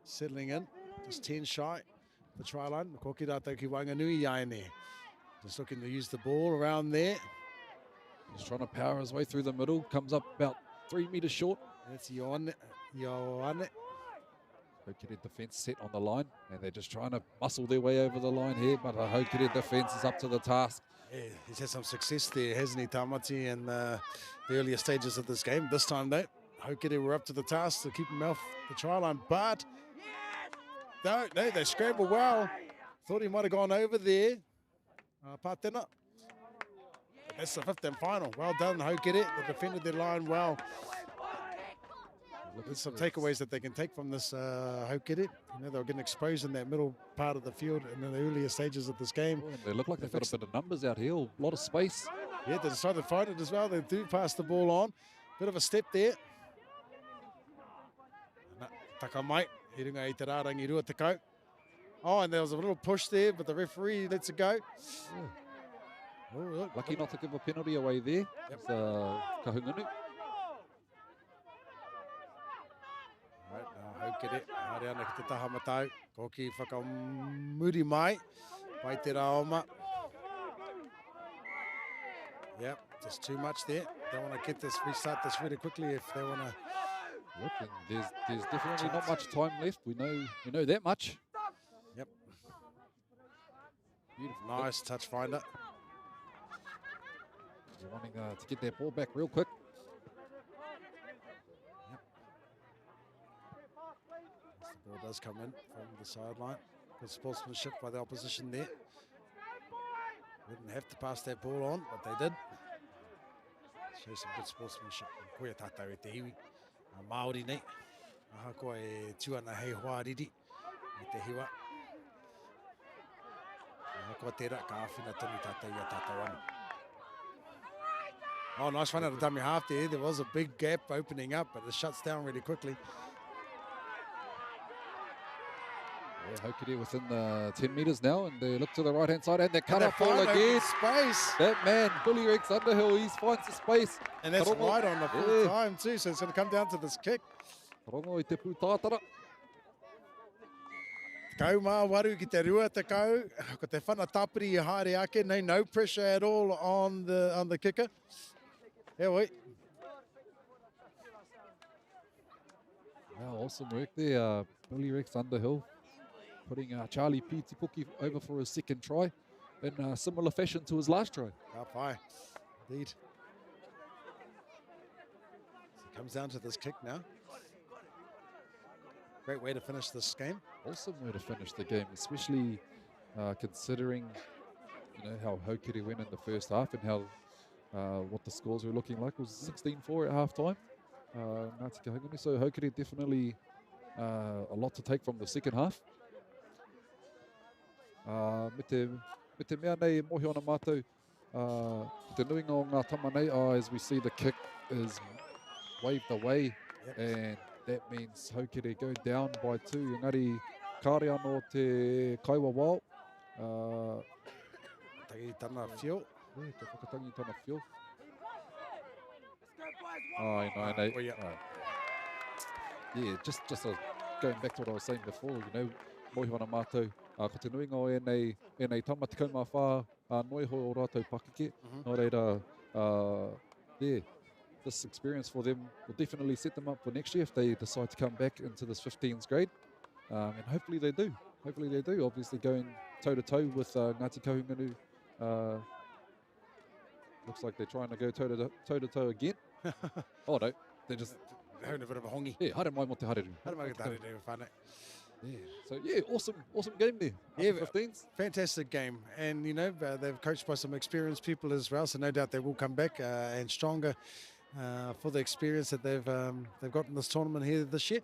settling in, just 10 shy. The try line. Koki rātou ki Wainganui aine. Just looking to use the ball around there. Just trying to power his way through the middle. Comes up about 3 metres short. That's Ioane. Hokere defence set on the line, and they're just trying to muscle their way over the line here, but the Hokere defence is up to the task. Yeah, he's had some success there, hasn't he, Tamati, in the earlier stages of this game. This time, though, Hokere were up to the task to keep him off the try line, but no, they scramble well. Thought he might have gone over there. Patena. But that's the 5th and final. Well done, Hokere. They defended their line well. There's some takeaways that they can take from this Hokere. You know, they were getting exposed in that middle part of the field in the earlier stages of this game. Oh, they look like they've got a bit of numbers out here, a lot of space. Yeah, they decided to fight it as well. They do pass the ball on. Bit of a step there. Taka mai, he runga I te rārangi rua te kau. Oh, and there was a little push there, but the referee lets it go. Oh, lucky not to give a penalty away there. Yep. Kahungunu. Hokere, haere ana ki te taha matau. Koki whakamuri mai. Pai te raoma. Yep, just too much there. They want to get this, restart this really quickly if they want to. Look, and there's definitely not much time left. We know that much. Yep. Beautiful. Nice touch finder. They're wanting to get their ball back real quick. The ball does come in from the sideline. Good sportsmanship by the opposition there. Wouldn't have to pass that ball on, but they did. Show some good sportsmanship. Koia tātou e te iwi. Māori nei. Aha koa e tuana hei hoa riri. I te hiwa. Aha koa tērā ka awhina tonu tātou i a tātou anu. Oh, nice run out of dummy half there. There was a big gap opening up, but it shuts down really quickly. Yeah, Haukere within the 10 metres now, and they look to the right-hand side, and they cut up ball Find again. open space. That man, Billy Rex Underhill, he finds the space. And that's Tarongo. right on the full time too, so it's going to come down to this kick. Tarongo I te pū tātara. Kau mā waru ki te rua te kau. Ko te whana tapiri I haere ake. No pressure at all on the kicker. Yeah, wait. Wow, awesome work there, Billy Rex Underhill. Putting Charlie Pitipuki over for his second try in similar fashion to his last try. Up high, indeed. So it comes down to this kick now. Great way to finish this game. Awesome way to finish the game, especially considering how Haukere went in the first half and how what the scores were looking like. It was 16-4 at half time. So Haukere definitely a lot to take from the second half. Me te mea nei mohi ona mātou, te nuinga o ngā tama nei, as we see the kick is waved away, and that means Haukere go down by 2. Engari, kāre anō te kaiwa wao. Tangi tana whio. Te whakatangi tana whio. Nai. Yeah, just going back to what I was saying before, mohi ona mātou, ko te nuinga o e nei tama te kaumā whā, noi hoi o rātou pakeke. Nō reira, yeah, this experience for them will definitely set them up for next year if they decide to come back into this 15s grade. And hopefully they do. Obviously going toe-to-toe with Ngāti Kahungunu. Looks like they're trying to go toe-to-toe again. Oh no, they're just Having a bit of a hongi. Yeah, haere mai mo te hareru. Haere mai ki te hareru, whānau. Yeah, so yeah, awesome game there. Yeah, 15s. Fantastic game, and they're coached by some experienced people as well, so no doubt they will come back and stronger for the experience that they've got in this tournament here this year.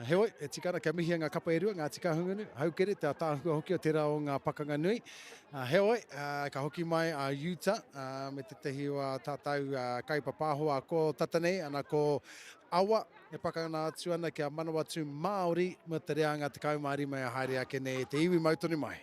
Heoi, e tikara ka mihi ngā kapa e rua, ngā tika hungunu, haukere te tāhua hoki o te rā o ngā pakanga nui. Heoi, ka hoki mai a Utah, me te tehi o tātou kaupapāhoa ko tatanei, ana ko awa, e pakanga atu ana ki a Manawatu Māori, me te rea ngā te kaumāri mai a haere ake nei, te iwi mautoni mai.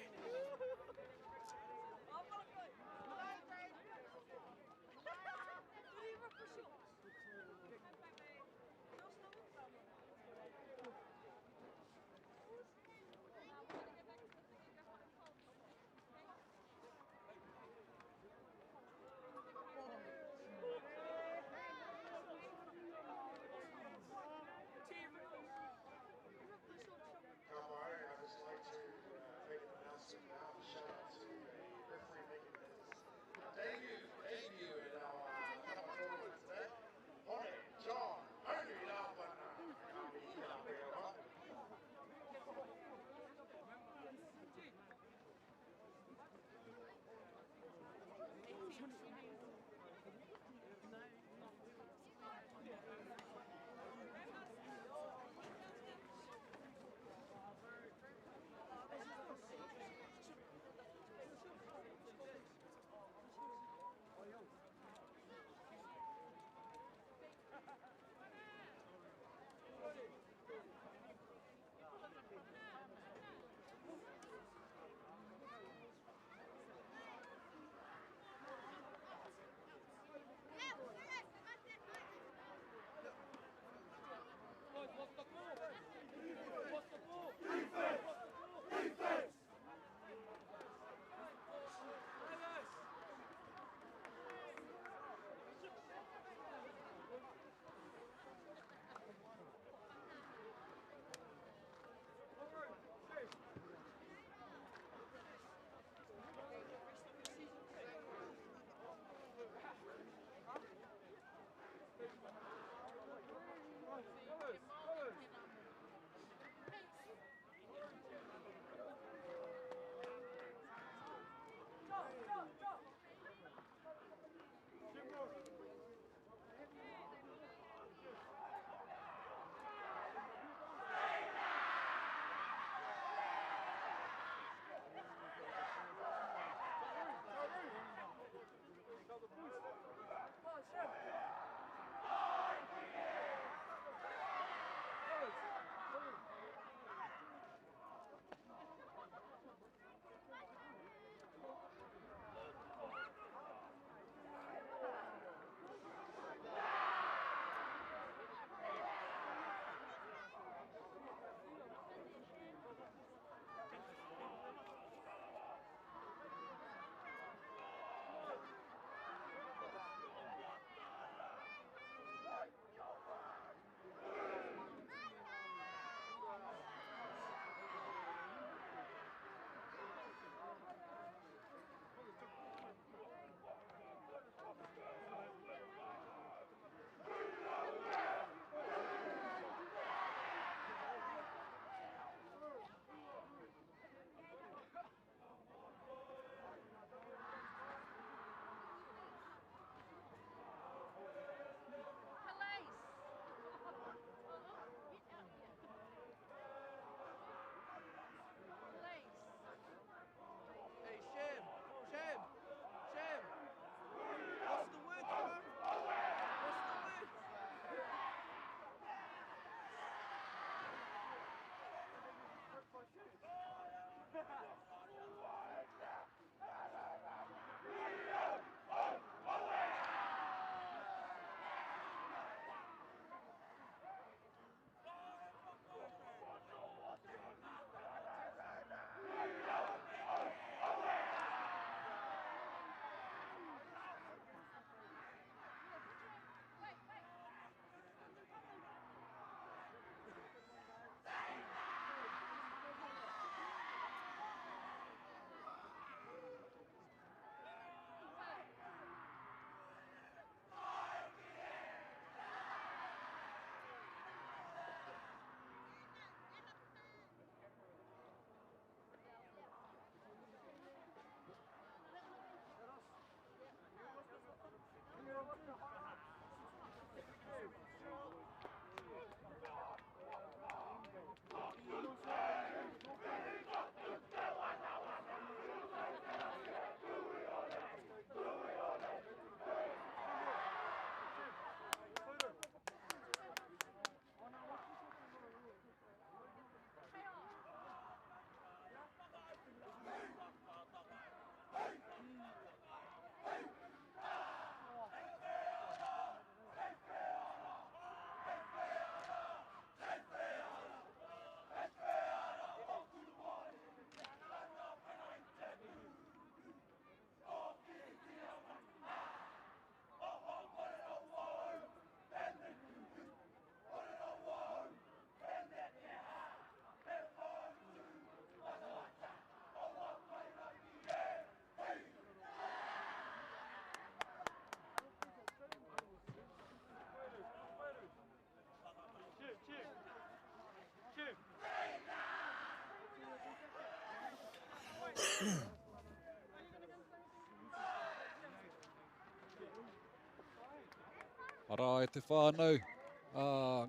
Ara e te whānau,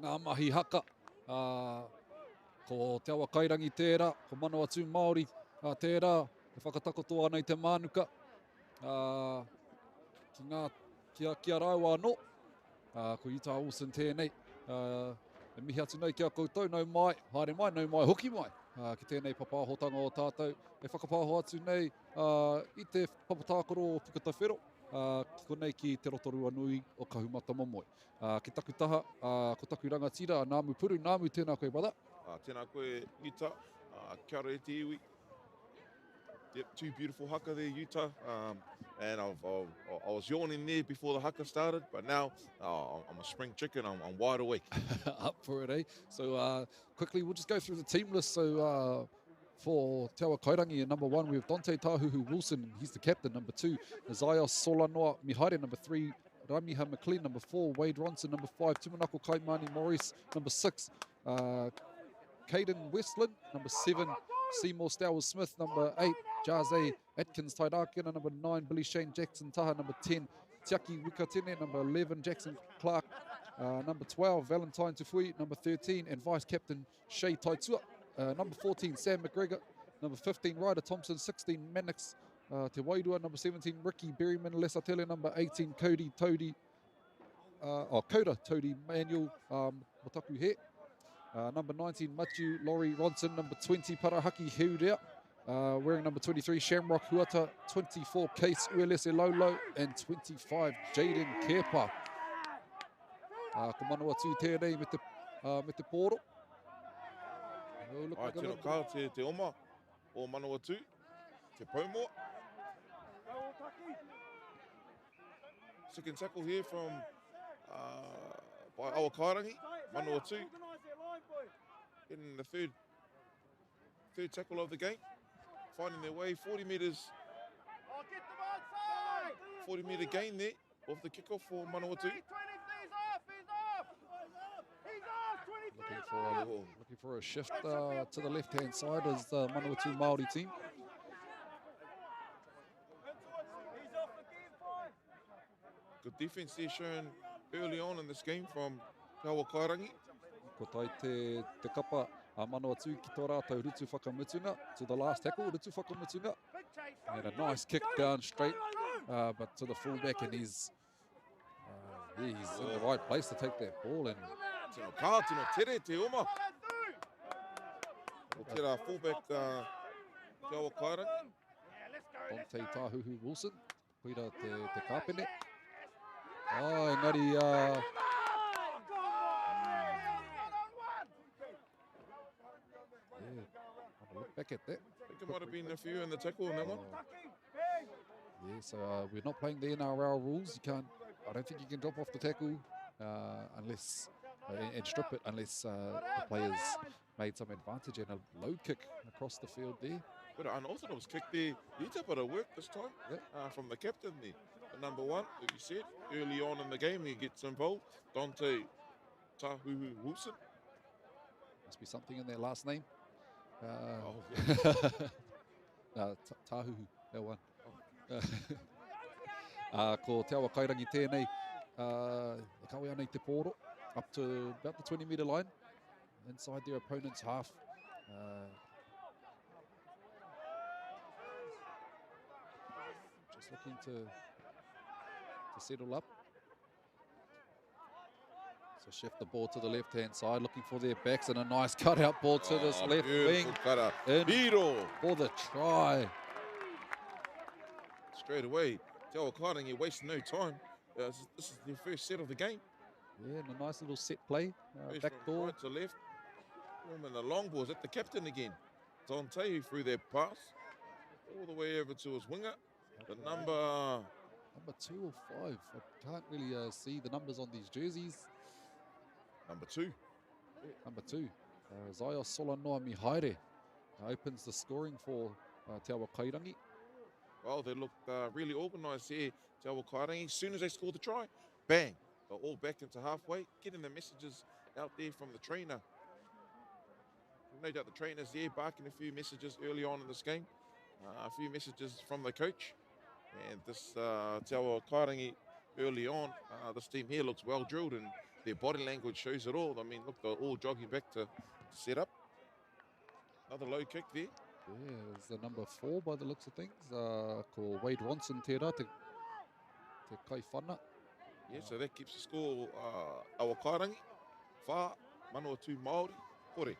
ngā mahi haka, ko te awa kairangi tērā, ko mano atu Māori tērā, e whakatakoto ana i te mānuka, kia rau anō, ko Utah Wilson tēnei, e mihi atu nei kia koutou, nau mai, haere mai, nau mai, hoki mai, ki tēnei papahotanga o tātou, e whakapāho atu nei, i te papatākoro o Pukatawhero, ki konei ki te rotorua nui o Kahumata Momoi. Ki taku taha, ko taku rangatira, Ngāmu Puru, Ngāmu, tēnā koe brother. Tēnā koe, Utah. Kia ora e te iwi. Yep, 2 beautiful haka there, Utah. And I was yawning there before the haka started, but now I'm a spring chicken. I'm wide awake. Up for it, eh? So quickly, we'll just go through the team list. So for Te Awa Kairangi, at number 1, we have Dante Tahuhu Wilson. He's the captain. Number 2, Isaiah Solanoa Mihaere. Number 3, Ramiha McLean. Number 4, Wade Ronson. Number 5, Tumanako Kaimani Morris. Number 6, Caden Westland. Number 7, Seymour Stowers Smith. Number 8, Jaze Atkins Taidakena. Number 9, Billy Shane Jackson Taha. Number 10, Tiaki Wikatene. Number 11, Jackson Clark. Number 12, Valentine Tufui. Number 13, and Vice Captain Shea Taitua. Number 14, Sam McGregor. Number 15, Ryder Thompson. 16, Mannix Te Wairua. Number 17, Ricky Berryman Lesatele. Number 18, Coda Todi Manuel Motaku He. Number 19, Matiu Laurie Ronson. Number 20, Parahaki Heurea. Wearing number 23, Shamrock Huata. 24, Case Uelese Lolo. And 25, Jaden Kepa. Ko manawa tū tēnei me te pōro. Tēnā kā te oma o Manawatu, te Paumoa. Second tackle here from by Awa Kairangi, Manawatu. Getting the third tackle of the game. Finding their way, 40 metres. 40 metre gain there off the kickoff for Manawatu. Looking for a shift to the left-hand side as the Manawatu Māori team. Good defence there shown early on in this game from Te Awa Kairangi. Ko tai te kapa a Manawatu ki tō rātou rutu whakamutunga to the last tackle, rutu whakamutunga. And a nice kick down straight, but to the fullback, and he's in the right place to take that ball. And Tino kā, tino tere, te oma. O tērā fullback Te Awa Kairangi. Dante Tahuhu Wilson, puira te kāpene. Engari, have a look back at that. I think it might have been a few in the tackle on that one. Yeah, so we're not playing the NRL rules. You can't. I don't think you can drop off the tackle unless and strip it unless the players made some advantage and a low kick across the field there. But an unorthodox kick there. Utah, but it worked this time from the captain there. The number 1, like you said, early on in the game, he gets involved. Dante Tahuhu Wilson. Must be something in their last name. Tahuhu, that one. Ko Te Awa Kairangi tēnei, e kawe ana I te pōro, up to about the 20 metre line, inside their opponent's half. Just looking to settle up. So shift the ball to the left-hand side, looking for their backs, and a nice cut-out ball to this left wing. In for the try. Straight away, Te Awa Kairangi wasting no time. This is their first set of the game. Yeah, and a nice little set play, back from door. right to left. And the long ball is at the captain again. Dante, who threw their pass all the way over to his winger. The number 2 or 5. I can't really see the numbers on these jerseys. Number 2. Number 2. Zaya Solanoa Mihaere opens the scoring for Te Awa Kairangi. Well, they looked really organised here, Te Awa Kairangi. As soon as they scored the try, bang, they're all back into halfway, getting the messages out there from the trainer. No doubt the trainer's there barking a few messages early on in this game. A few messages from the coach. And this Te Awa Kairangi early on, this team here looks well drilled and their body language shows it all. I mean, look, they're all jogging back to set up. Another low kick there. Yeah, it's the number 4 by the looks of things. Ko Wade Ronson tērā te kai whana. Yeah, so that keeps the score Awa Kairangi. Wha, Manawatu Māori, kore.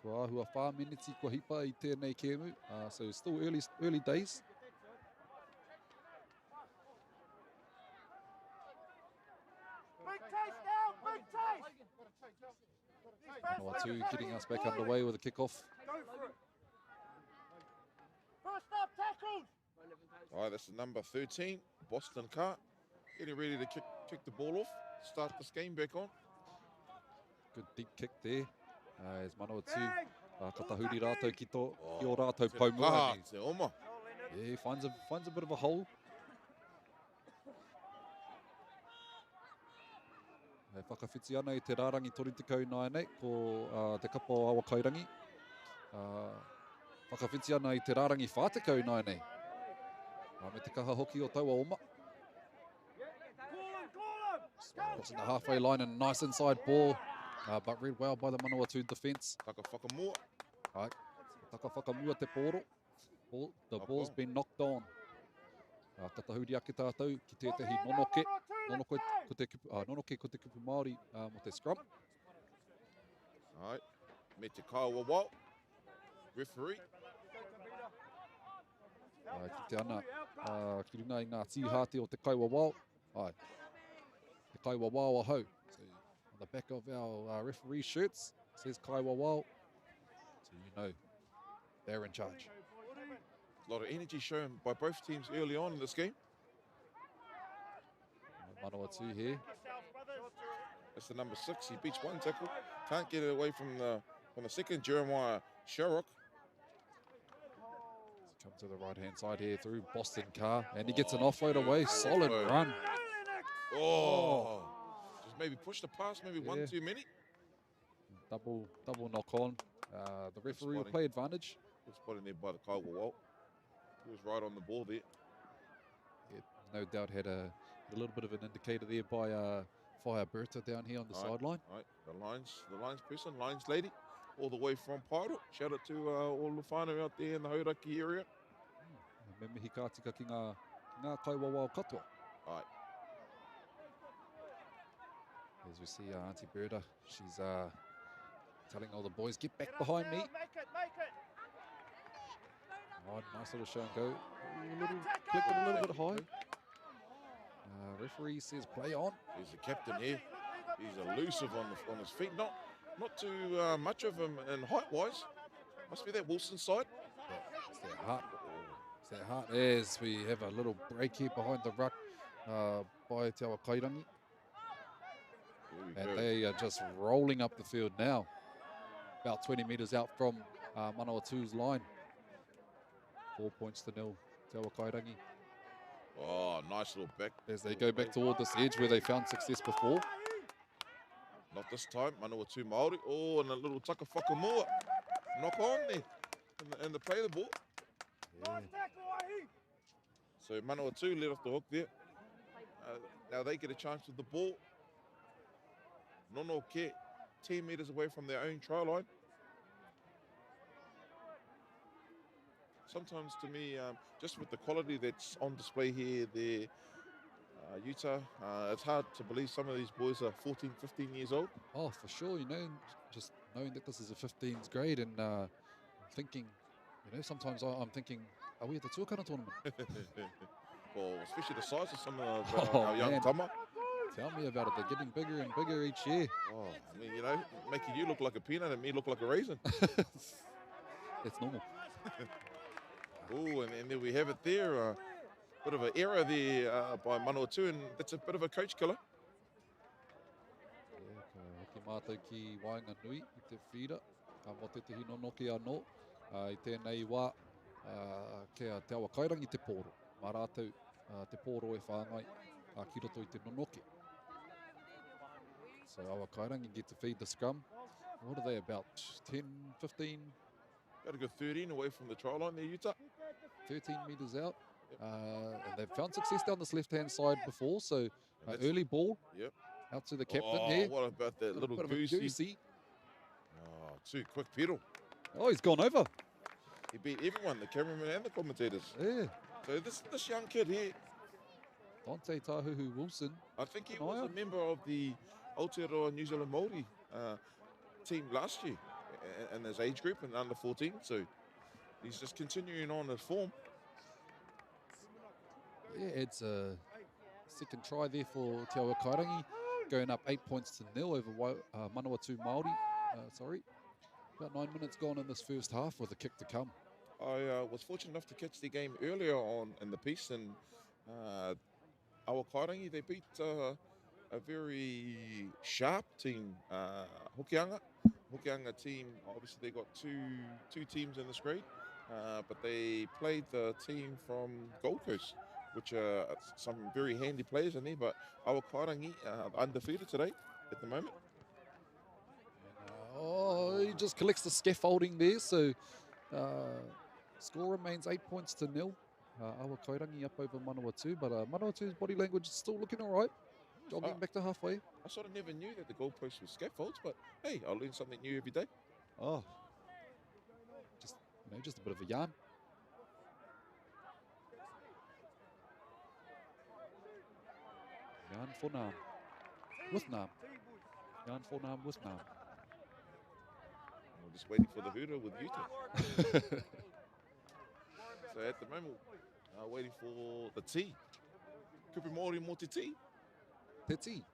Ko āhua whā miniti ko hipa I tēnei kēmu. So still early days. Big taste now, big taste! Manawatu getting us back underway with a kick-off. Go for it! First up, tackles! All right, that's the number 13, Boston Carr, getting ready to kick the ball off, start this game back on. Good deep kick there. As Manawatu katahuri rātou ki o rātou paumua. Te oma. Yeah, he finds a bit of a hole. Hei whakawhiti ana I te rārangi tori tekau nai nei, ko te kapa o Awa Kairangi. Whakawhiti ana I te rārangi whātekau nai nei. Me te kaha hoki o taua oma. Crossing the halfway line and nice inside ball, but read well by the Manawatu defence. Taka whakamua. Right, taka whakamua te poro. The ball's been knocked on. Katahuri ake tātou ki tētahi nonoke. Nonoke ko te kupu Māori mo te scrum. All right, me te kaua wau, referee. Ki te ana, ki runga I ngā tīhāti o te kaiwa wau. Te kaiwa wau ahau. So on the back of our referee shirts, it says kaiwa wau. So you know, they're in charge. A lot of energy shown by both teams early on in this game. Manawatu here. That's the number 6. He beats one tackle. Can't get it away from the second, Jeremiah Sherrock. Come to the right-hand side here through Boston Carr, and he gets an offload away. Solid run. Oh, just maybe push the pass, maybe one too many. Double knock on. The referee will play advantage. Good spot in there by the Kaiwa Walt. He was right on the ball there. Yeah, no doubt had a little bit of an indicator there by Fire Berta down here on the sideline. Right, the lines person, lines lady, all the way from Pairo. Shout out to all the whānau out there in the Hauraki area. Me mihi ka tika ki ngā kaiwa wau katoa. Right. As we see Auntie Berta, she's telling all the boys, get back behind me. Make it! Oh, nice little show and go. Clipped it a little bit high. Referee says play on. He's the captain here. He's elusive on his feet. Not too much of him in height-wise. Must be that Wilson side. It's their heart. It's their heart. As we have a little break here behind the ruck by Te Awa Kairangi. And they are just rolling up the field now. About 20 metres out from Manawatu's line. 4 points to 0, Te Awa Kairangi. Oh, nice little back. As they go back toward this edge where they found success before. Not this time, Manawatu Māori. Oh, and a little taka whakamua. Knock on there. And the play the ball. Yeah. So Manawatu let off the hook there. Now they get a chance with the ball. Nono ke, 10 metres away from their own try line. Sometimes to me, just with the quality that's on display here, Utah, it's hard to believe some of these boys are 14, 15 years old. Oh, for sure, just knowing that this is a 15s grade and thinking, sometimes I'm thinking, are we at the Tuakana tournament? Well, especially the size of some of our young tama. Tell me about it. They're getting bigger and bigger each year. Oh, I mean, making you look like a peanut and me look like a raisin. That's normal. Oh, and there we have it there. Bit of an error there by Manawatu, and that's a bit of a coach killer. Yeah, ka hoki mātou ki wainga nui I te whira. Ka mo te tihi nono ki anō. I tēnei wā, kia Te Awa Kairangi te pōro. Mā rātou te pōro e whāngai ki roto I te nonoke. So Awa Kairangi get to feed the scrum. what are they, about 10, 15, Got to go 13 away from the try line there, Utah. 13 metres out. And they've found success down this left-hand side before, so early ball Yep. out to the captain Oh, here. what about that little Bit of a goosey? Oh, too quick pedal. Oh, he's gone over. He beat everyone, the cameraman and the commentators. Yeah. So this young kid here, Dante Tahuhu Wilson. I think he was a member of the Aotearoa New Zealand Māori team last year in his age group and under 14. So he's just continuing on his form. Yeah, it's a second try there for Te Awa Kairangi, going up 8 points to 0 over Manawatu Māori. Sorry. About 9 minutes gone in this first half with a kick to come. I was fortunate enough to catch the game earlier on in the piece, and Awa Kairangi, they beat a very sharp team, Hokianga. Hokianga team, obviously they got two teams in this grade, but they played the team from Gold Coast, which are some very handy players in there, but Awa Kairangi undefeated today at the moment. Oh, he just collects the scaffolding there, so score remains 8 points to 0. Awa Kairangi up over Manawatu, but Manawatu's body language is still looking all right, jogging back to halfway. I sort of never knew that the goalpost was scaffolds, but hey, I learn something new every day. Oh, just a bit of a yarn. Yarn for Nam, with Nam. Yarn for Nam with Nam. We're just waiting for the hooter with Utah. So at the moment, waiting for the tea. Kupu Māori mo te tea. Te tii.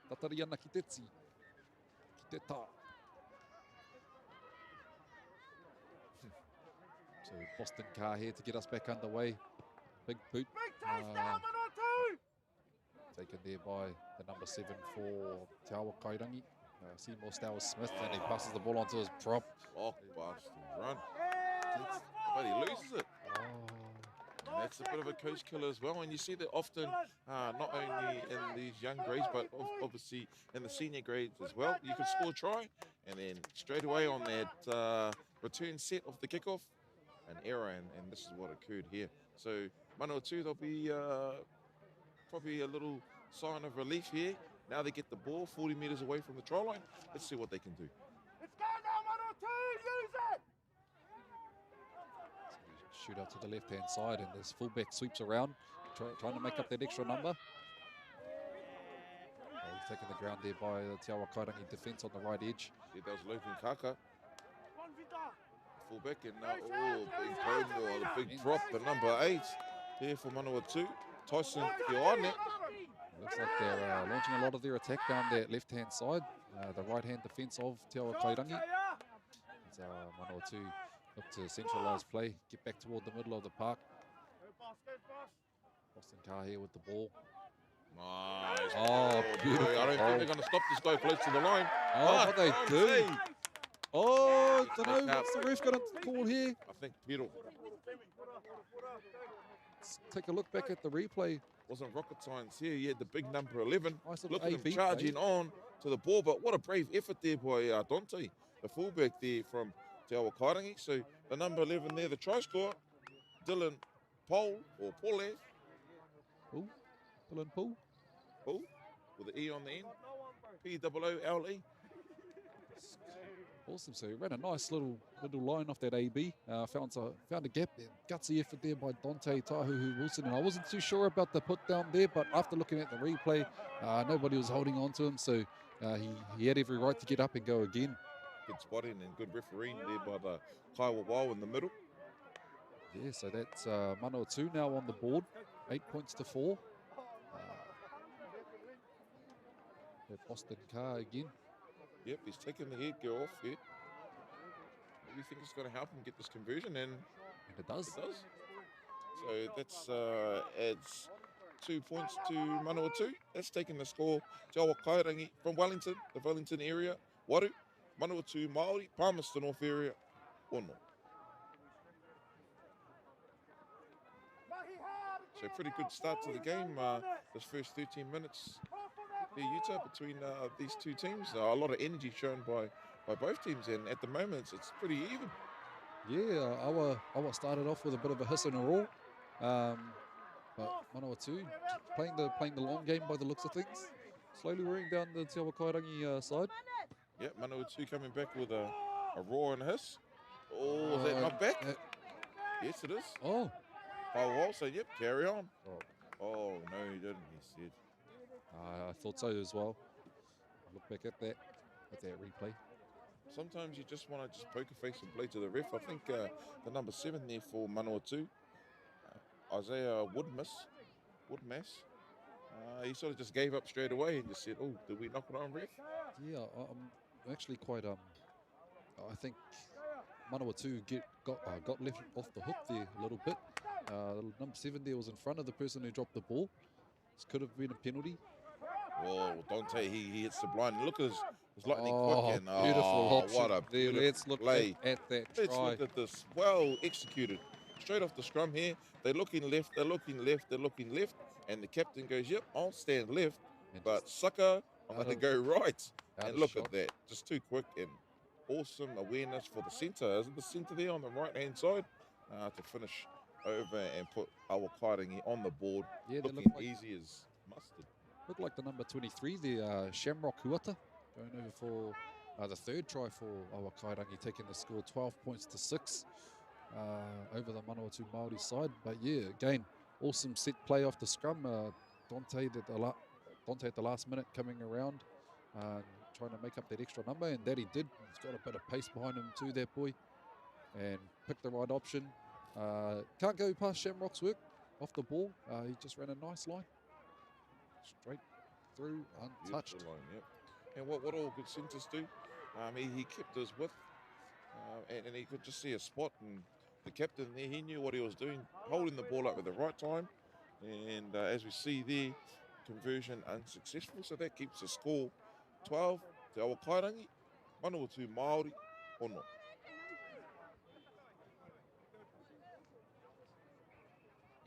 Tatari ana ki te tii. Ki te tā. So Boston car here to get us back underway. Big boot. Taken there by the number 7 for Te Awa Kairangi. Seymour Stowers Smith, and he passes the ball onto his prop. Oh, bastard run. But he loses it. Oh. And that's a bit of a coach killer as well. And you see that often, not only in these young grades, but obviously in the senior grades as well. You can score a try, and then straight away on that return set of the kickoff, an error, and this is what occurred here. So Manawatu, there'll be probably a little sign of relief here. Now they get the ball 40 metres away from the try line. Let's see what they can do. Let's go now, Manawatu, use it! So shoot out to the left-hand side, and this fullback sweeps around, trying to make up that extra number. Oh, he's taken the ground there by the Te Awa Kairangi defence on the right edge. Yeah, that was Logan Kaka. Fullback, and big podium, or the big drop, the number 8 here for Manawatu. Tyson Keone. Looks like they're launching a lot of their attack down that left-hand side, the right-hand defence of Te Awa Kairangi. As Manawatu look to centralise play, get back toward the middle of the park. Boston Car here with the ball. Nice. Oh, beautiful. I don't think they're going to stop this guy close to the line. Oh, what they do. Oh, Pick don't know, up. what's the ref going to call here? I think Pedal. Let's take a look back at the replay. Wasn't rocket science here. He had the big number 11. Nice little Look at him AB charging play. on to the ball, but what a brave effort there by Dante, the fullback there from Te Awa Kairangi. So the number 11 there, the try scorer, Dylan Pole, or Pole, Oh, Dylan Poole. Pole, with the E on the end, P-O-O-L-E. Awesome. So he ran a nice little line off that AB. Found a gap there. Gutsy effort there by Dante Tahuhu Wilson. And I wasn't too sure about the put down there, but after looking at the replay, nobody was holding on to him. So he had every right to get up and go again. Good spotting and good refereeing there by the Kaiwa Wau in the middle. Yeah, so that's Manawatu now on the board. 8 points to 4. That Boston Car again. Yep, he's taking the headgear off here. We think it's going to help him get this conversion, and it does. It does. So that's adds 2 points to Manawatu. That's taking the score. Te Awa Kairangi from Wellington, the Wellington area. Waru, Manawatu, Māori, Palmerston North area, Ono. So pretty good start to the game. This first 13 minutes Utah, between these two teams. A lot of energy shown by both teams, and at the moment it's pretty even. Yeah, Awa started off with a bit of a hiss and a roar, but Manawatu playing the long game by the looks of things. Slowly wearing down the Te Awa Kairangi side. Yep, Manawatu coming back with a roar and a hiss. Oh, is that knocked back? Yes, it is. Oh. Foul, so yep, carry on. Oh. Oh, no, he didn't, he said. I thought so as well. Look back at that replay. Sometimes you just want to just poker face and play to the ref. I think the number 7 there for Manawatu, Isaiah Woodmass, he sort of just gave up straight away and just said, oh, did we knock it on, ref? Yeah, I'm actually quite, I think Manawatu got left off the hook there a little bit. Number 7 there was in front of the person who dropped the ball. This could have been a penalty. Oh, Dante, he hits the blind. Look at his lightning Oh, quick. And, beautiful option what a there. beautiful Let's look play. at that try. Let's look at this. Well executed. Straight off the scrum here. They're looking left, they're looking left. And the captain goes, yep, I'll stand left. And But sucker, I'm going to go right. And look shot. at that. Just too quick and awesome awareness for the centre. Isn't the centre there on the right-hand side? To finish over and put our Kairangi on the board. Yeah, they looking look like, easy as mustard. look like the number 23 there, Shamrock Huata, going over for the third try for our Kairangi, taking the score 12 points to 6 over the Manawatu Māori side. But yeah, again, awesome set play off the scrum. Dante at the last minute coming around, trying to make up that extra number, and that he did. He's got a bit of pace behind him too, that boy, and picked the right option. Can't go past Shamrock's work off the ball. He just ran a nice line. Straight through, untouched. Beautiful line, yep. And what all good centres do, he kept his width, and he could just see a spot, and the captain there, he knew what he was doing, holding the ball up at the right time, and as we see there, conversion unsuccessful, so that keeps the score 12 Te Awa Kairangi, Manawatu Māori, Ono.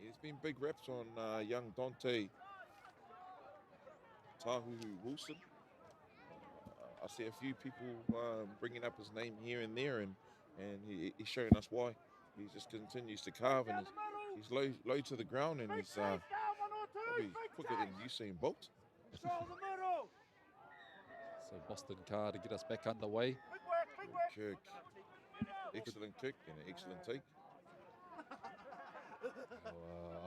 There's been big raps on young Dante Tahuhu Wilson. I see a few people bringing up his name here and there, and he's showing us why. He just continues to carve, and he's low to the ground, and he's probably quicker than Usain Bolt. So Boston Carr to get us back underway. Good kick. Excellent kick and an excellent take.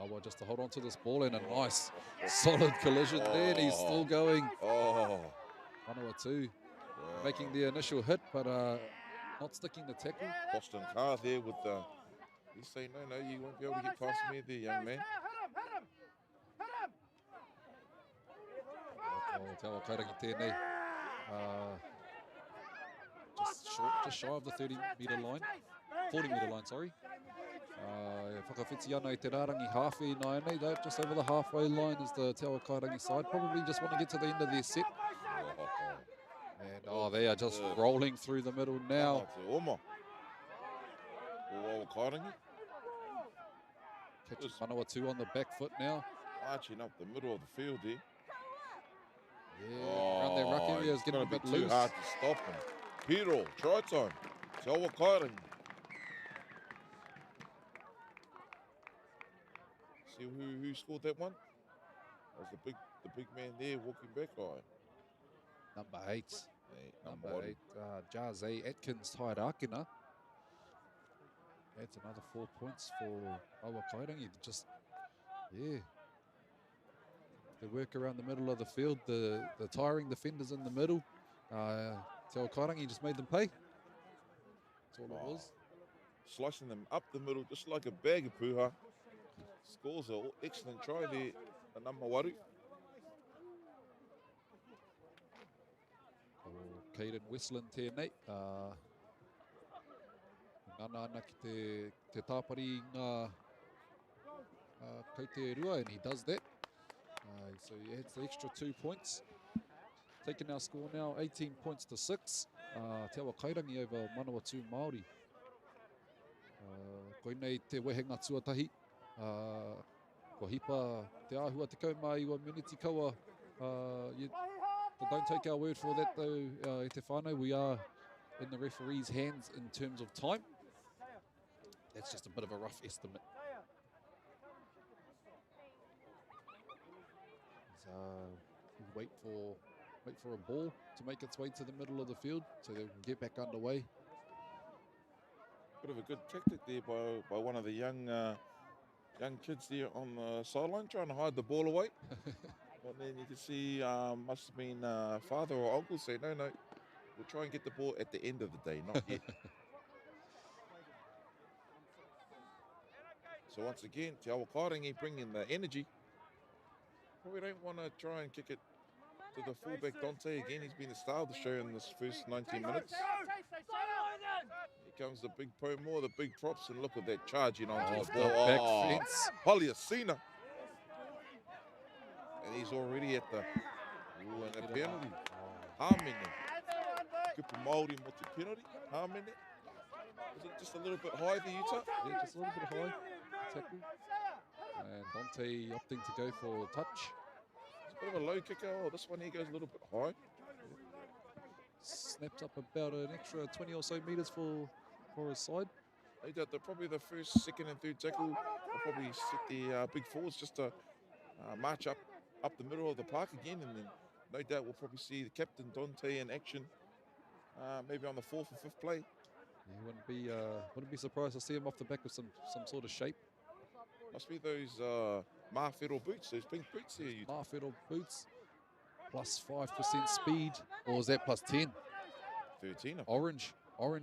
Awa just to hold on to this ball, and a nice solid collision there, and he's still going. Oh. Manawatu making the initial hit, but not sticking the tackle. Boston Carr there with he's saying, no, you won't be able to get past me there, young man. Te Awa Kairangi tēnei. Just shy of the 30-metre line. 40-metre line, sorry. Whakawhiti ana I te Rārangi halfway nai nei. They're just over the halfway line is the Te Awa Kairangi side. Probably just want to get to the end of their set. And they are just rolling through the middle now. Catches Manawatu on the back foot now. Marching up the middle of the field there. Yeah, around their ruck area is getting a bit loose. Too hard to stop him. Piro, try time. Te Awa Kairangi. See who scored that one? That was the big man there walking back. Number 8. Number 8. Jaze Atkins Tairakina. That's another 4 points for Awa Kairangi. Just, yeah. The work around the middle of the field, the tiring defenders in the middle. Te Awa Kairangi just made them pay. That's all it was. Slicing them up the middle just like a bag of puha. Scores an excellent try there, Māori. Caden Westland tēnei. Nana ana ki te tāpari ngā Kouterua, and he does that. So he adds the extra 2 points. Taking our score now 18 points to 6. Te Awa Kairangi over Manawatu Māori. Koinei te wehenga tuatahi. Ko hipa te āhua te kaumā iwa miniti kaua don't take our word for that though, e te whānau. We are in the referee's hands in terms of time. That's just a bit of a rough estimate. We'll wait for a ball to make its way to the middle of the field so they can get back underway. Bit of a good tactic there by one of the young kids there on the sideline, trying to hide the ball away. And then you can see must have been father or uncle say, no, we'll try and get the ball at the end of the day, not yet. So once again, Te Awa Kāinga bringing the energy. Probably don't want to try and kick it to the fullback Dante again. He's been the star of the show in this first 19 minutes. Here comes the big Pomore, the big props, and look at that charging onto the ball. Back fence. Poliacina. And he's already at the and a penalty. Hāmene. Kupu Māori mo te penalty. Hāmene. Was it just a little bit high there, Utah? Yeah, just a little bit high. Tackle. And Dante opting to go for touch. It's a bit of a low kicker. Oh, this one here goes a little bit high. Snaps up about an extra 20 or so metres for his side. No doubt that probably the first, second and third tackle will probably set the big forwards just to march up the middle of the park again, and then no doubt we'll probably see the captain Dante in action maybe on the fourth or fifth play. Yeah, wouldn't be surprised to see him off the back of some sort of shape. Must be those Mawhero boots, those pink boots there. Mawhero boots, plus 5% speed, or is that plus 10? 13. Orange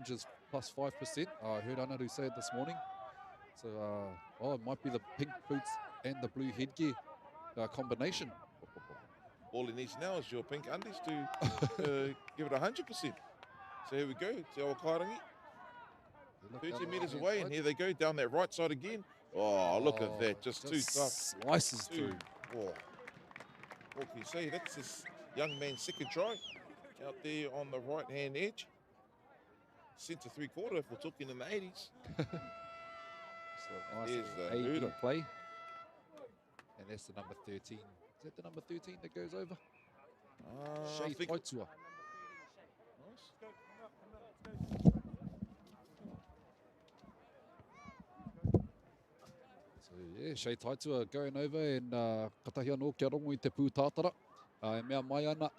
is plus 5%. I heard Anaru say it this morning. So, it might be the pink boots and the blue headgear combination. All he needs now is your pink undies to give it 100%. So here we go, Te Awa Kāinga. 30 metres away, and here they go down that right side again. Oh, look at that, just too tough. Slices through. Oh. What can you say? That's this young man's second try out there on the right-hand edge. Centre three-quarter if we're talking in the 80s. So nice There's the play. And that's the number 13. Is that the number 13 that goes over? Shea Taitua. Yeah, Shea Taitua going over, and katahi anō kia rongo I te pūtātara. E mea mai ana,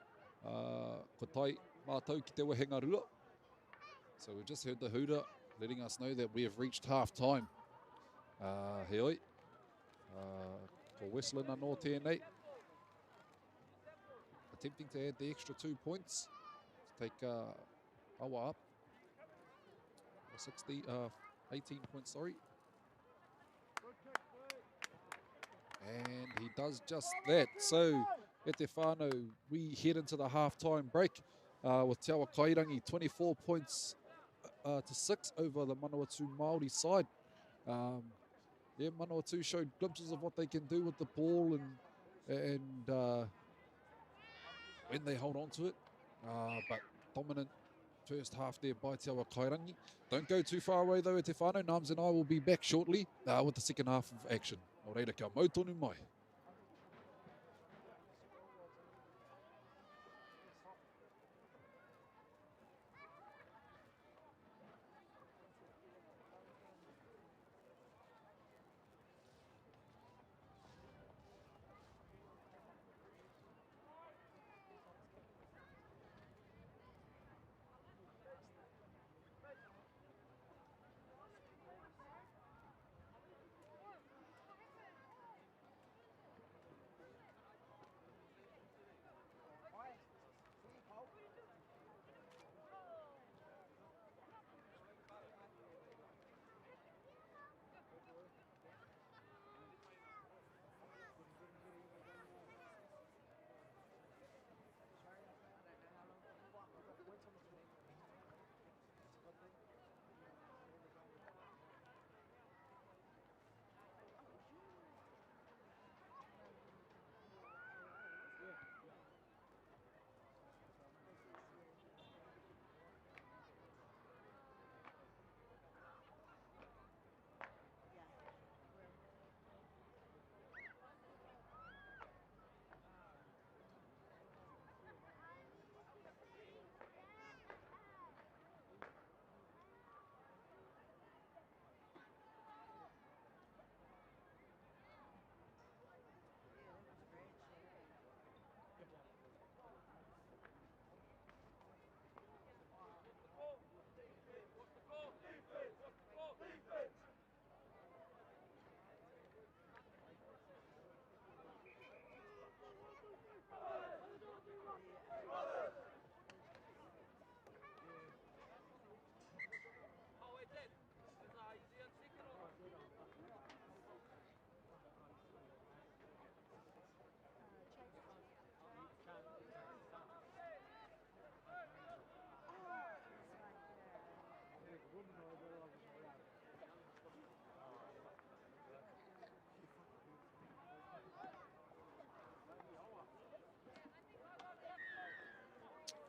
ko tai mātou ki te wehenga rua. So we just heard the hooter letting us know that we have reached half time. He oi. Ko Wesleyan anō tēnei. Attempting to add the extra 2 points to take Awa up. 18 points, sorry. And he does just that. So, e te whānau, we head into the half-time break with Te Awa Kairangi 24 points to 6 over the Manawatu Māori side. Yeah, Manawatu showed glimpses of what they can do with the ball and when they hold on to it. But dominant first half there by Te Awa Kairangi. Don't go too far away though, e te whānau. Nams and I will be back shortly with the second half of action. O reira kia mau tonu mai.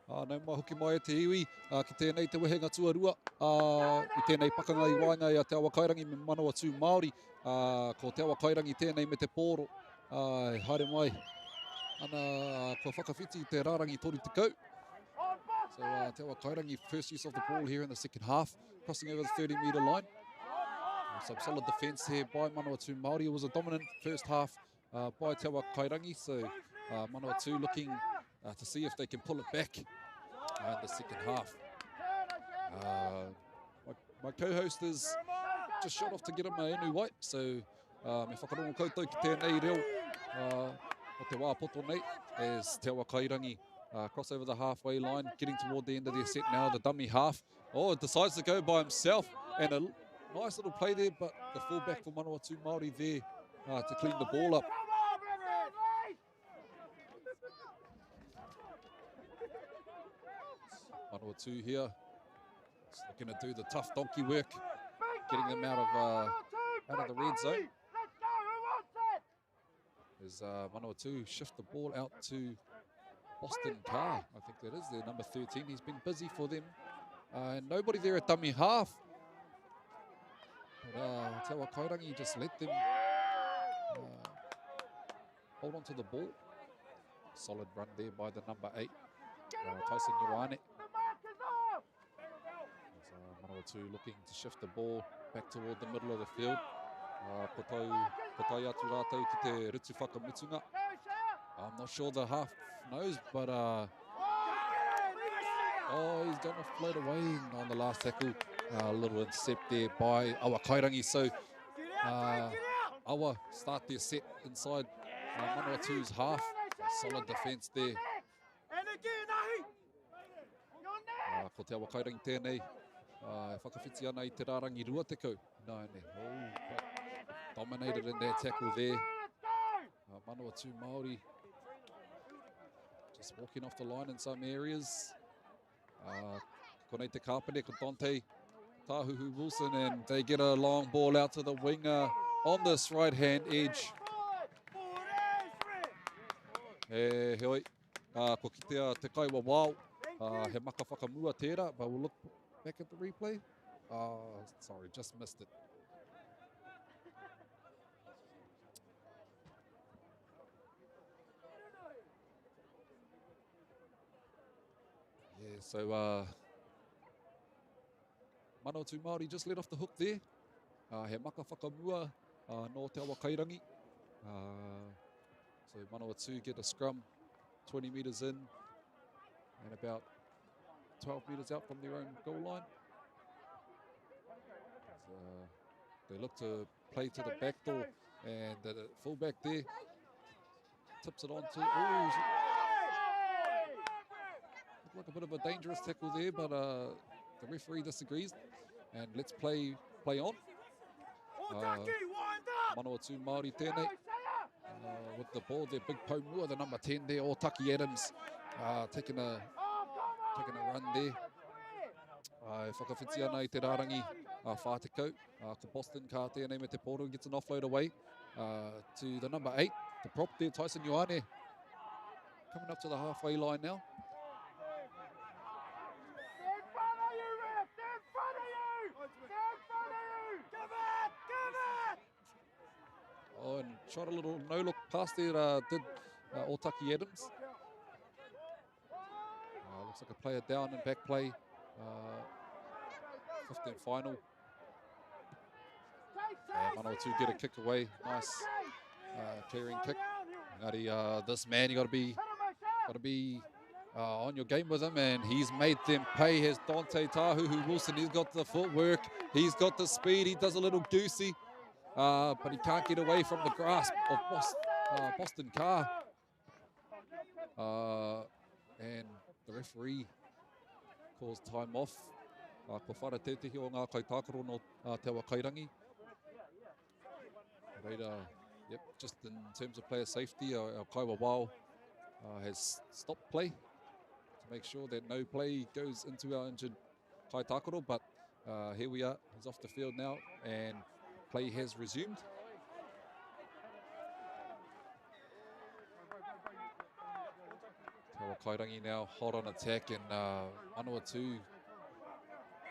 Nau mahuki mai e te iwi, ki tēnei te wehenga tuarua, i tēnei pakanga i wainga i a te awa kairangi me manawa tū Māori, ko te awa kairangi tēnei me te pōro, haere mai, ana kua whakawhiti i te rārangi tori te kau. So te awa kairangi, first use of the ball here in the second half, crossing over the 30-metre line. Some solid defence here by manawa tū Māori. It was a dominant first half by te awa kairangi, so manawa tū looking to see if they can pull it back in the second half. My co-host is just shot off to get him a enu wai, so me whakarongo koutou ki tēnei reo o te wā poto nei as te awa kairangi cross over the halfway line, getting toward the end of their set now, the dummy half. Oh, it decides to go by himself, and a nice little play there, but the fullback for manawa tū Māori there to clean the ball up. Manawa tū here, just looking to do the tough donkey work, getting them out of the red zone. As manawa tū shift the ball out to Boston Carr, I think that is their number 13. He's been busy for them. And nobody there at dummy half. But te awa kairangi just let them hold on to the ball. Solid run there by the number 8, Tyson Ioane. Manawa tū looking to shift the ball back toward the middle of the field. Potai atu rātou ki te ritu whakamutunga. I'm not sure the half knows, but oh, he's going to float away on the last tackle. A little intercept there by Awa Kairangi. So Awa start their set inside manawa tū's half. Solid defence there. Ko te Awa Kairangi tēnei. Whakawhiti ana I te rārangi rua te kau. No, but dominated in that tackle there. Manawa tū Māori just walking off the line in some areas. Konei te kāpene ko Dante Tahuhu Wilson, and they get a long ball out to the winger on this right-hand edge. He hoi, ko kitea te kaiwa wao, he maka whakamua tērā, but we'll look back at the replay. Sorry, just missed it. Yeah, so manawa tū Māori just let off the hook there. He maka whakamua no te awa kairangi. So manawa tū get a scrum 20 metres in and about 12 metres out from their own goal line. They look to play to the back door, and the fullback there tips it on to... Oh, looked like a bit of a dangerous tackle there, but the referee disagrees, and let's play on. Manawa tū Māori tēnei with the ball there, big Paumua, the number 10 there, Otaki Adams taking a run there. Whakawhiti ana I te rārangi Whātekau, ko Boston Carr tēnei me te pōru, gets an offload away to the number 8, the prop there, Tyson Ioane, coming up to the halfway line now. Oh, and shot a little no-look pass there, did Otaki Adams. Looks like a player down and back play. 15 final. Manawa tū get a kick away. Nice clearing kick. This man, you got to be on your game with him, and he's made them pay. Has Dante Tahuhu Wilson. He's got the footwork. He's got the speed. He does a little goosey. But he can't get away from the grasp of Boston Carr. And the referee calls time off. Ko whara tētehi o ngā kaitākaro no te awa kairangi. Yep, just in terms of player safety, our kaiwa wao has stopped play to make sure that no play goes into our injured kaitākaro. But here we are, he's off the field now, and play has resumed. Te awa Kairangi now hot on attack, and Manawatu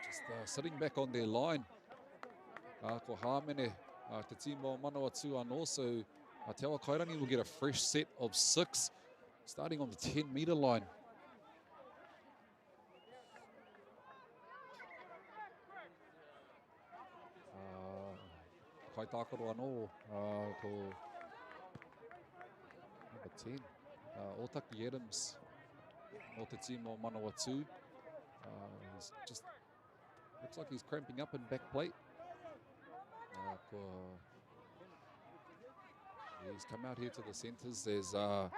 just sitting back on their line. Ko Hāmene, te tīma o Manawatu, and also Te Awa Kairangi will get a fresh set of 6, starting on the 10-metre line. Kai tākaro anō, ko number 10, Otaki Adams, o te tīma o Manawatu. He's just, looks like he's cramping up in back plate. He's come out here to the centres. There's Awa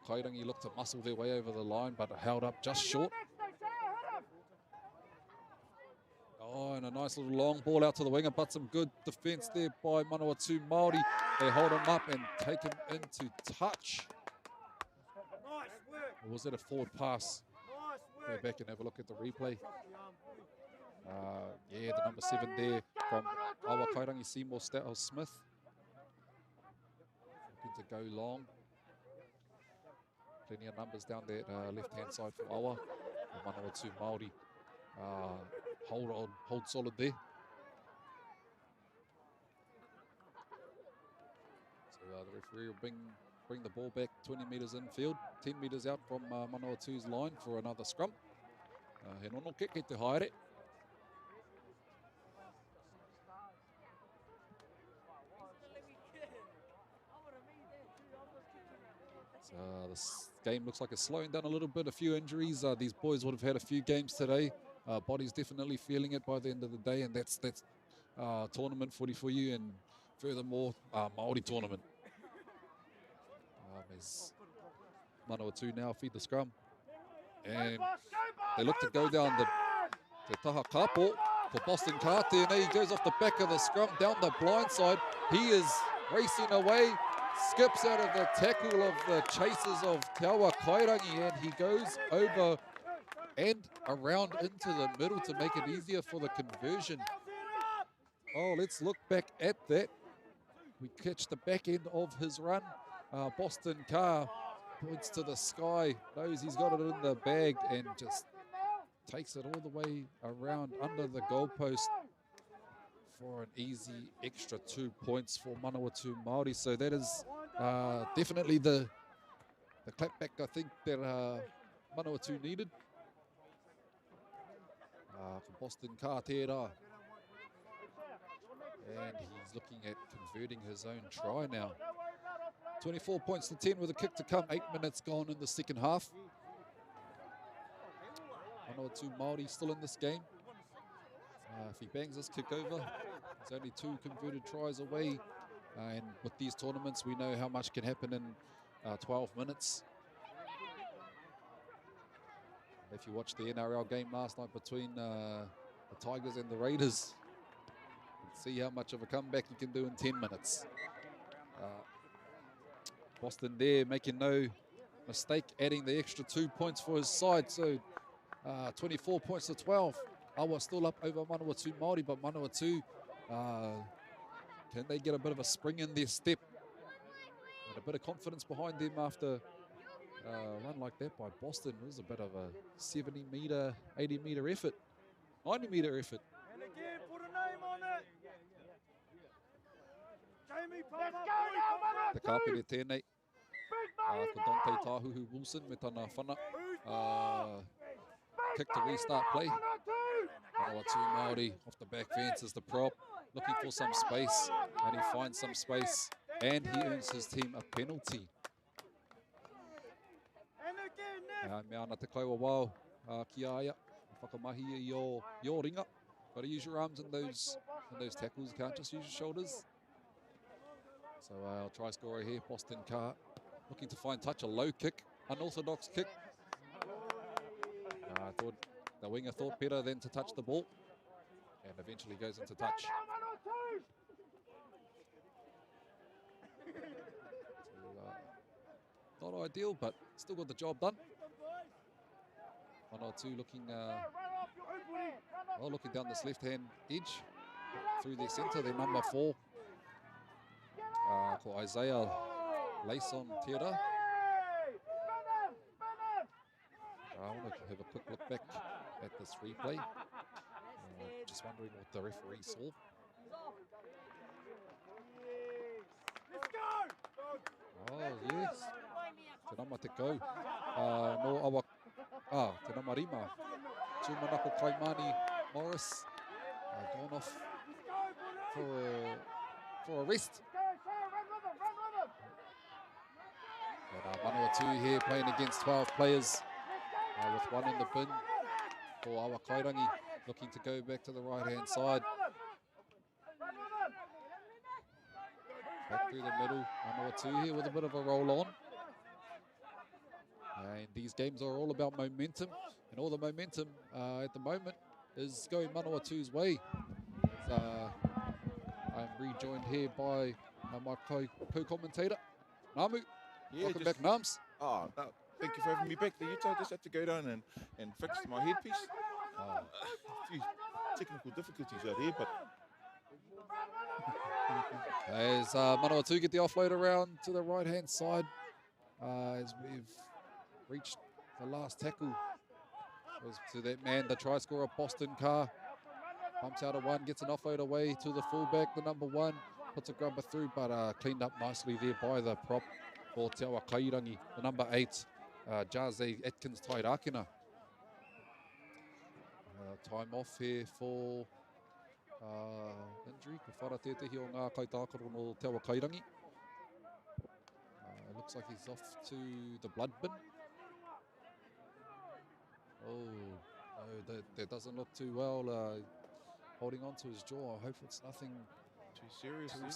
Kairangi looked to muscle their way over the line, but held up just short. Oh, and a nice little long ball out to the winger, but some good defence there by Manawatu Māori. They hold him up and take him into touch. Or was that a forward pass? Go back and have a look at the replay. Yeah, the number 7 there from Awa Kairangi, Seymour Smith. Looking to go long. Plenty of numbers down that left-hand side for Awa. Manawatu Māori hold solid there. So the referee will bring the ball back 20 metres infield, 10 metres out from Manawatu's line for another scrum. He nono keke te haere. This game looks like it's slowing down a little bit, a few injuries. These boys would have had a few games today. Body's definitely feeling it by the end of the day, and that's tournament footy for you, and furthermore, Māori tournament. As Manawatu now feed the scrum, and they look to go down the taha kapo for Boston Kate, and he goes off the back of the scrum down the blind side. He is racing away, skips out of the tackle of the chasers of Te Awa Kairangi, and he goes over and around into the middle to make it easier for the conversion. Oh, let's look back at that. We catch the back end of his run. Boston Carr points to the sky, knows he's got it in the bag, and just takes it all the way around under the goalpost for an easy extra 2 points for Manawatu Māori. So that is definitely the clapback I think that Manawatu needed. For Boston Carr tērā. And he's looking at converting his own try now. 24 points to 10 with a kick to come. 8 minutes gone in the second half. Manawatu Māori still in this game. If he bangs this kick over, it's only 2 converted tries away. And with these tournaments, we know how much can happen in 12 minutes. If you watched the NRL game last night between the Tigers and the Raiders, you can see how much of a comeback you can do in 10 minutes. Boston there making no mistake, adding the extra 2 points for his side. So 24 points to 12. Awa still up over Manawatu Māori, but Manawatu, can they get a bit of a spring in their step? And a bit of confidence behind them after a run like that by Boston. It was a bit of a 70-metre, 80-metre effort, 90-metre effort. And again, put a name on it. Jamie, Te kāpere tēnei. Ko Dante Tahuhu Wilson me tana whana. Kick to restart play. Manawatu Māori off the back fence as the prop, looking for some space, and he finds some space, and he earns his team a penalty. Mea ana te kaua wau ki aia, whakamahi I o ringa. Got to use your arms in those tackles, you can't just use your shoulders. So our try scorer here, Boston Carr, looking to find touch, a low kick, unorthodox kick. I thought the winger thought better than to touch the ball, and eventually goes into touch. So, not ideal, but still got the job done. 1 or 2 looking, well, looking down this left-hand edge through their centre. Their number 4, ko Isaiah Layson Tera. I want to have a quick look back at this replay. Just wondering what the referee saw. Oh, yes. Te nama te kau. No awa. Te nama rima. Tūmanako Kaimani Morris. Gone off for a rest. But Manawatu here playing against 12 players with one in the bin for Awa Kairangi, looking to go back to the right-hand side. Back through the middle, Manawatu here with a bit of a roll on. And these games are all about momentum, and all the momentum at the moment is going Manawatu's way. I'm rejoined here by my co-commentator, Namu. Yeah, Welcome back, Nams. Oh, no, thank you for having me back there, Utah. I just had to go down and fix my headpiece. A few technical difficulties out here, but... As Manawatu get the offload around to the right-hand side, as we've reached the last tackle. Was to that man, the try scorer, Boston Carr. Pumps out a one, gets an offload away to the fullback, the number one. Puts a grubber through, but cleaned up nicely there by the prop for Te Awa Kairangi, the number 8, Jaze Atkins Tairakina. Time off here for injury. Ka whara tētahi o ngā kaitākaro no Te Awa Kairangi. Looks like he's off to the blood bin. Oh, no, that doesn't look too well. Holding on to his jaw. I hope it's nothing too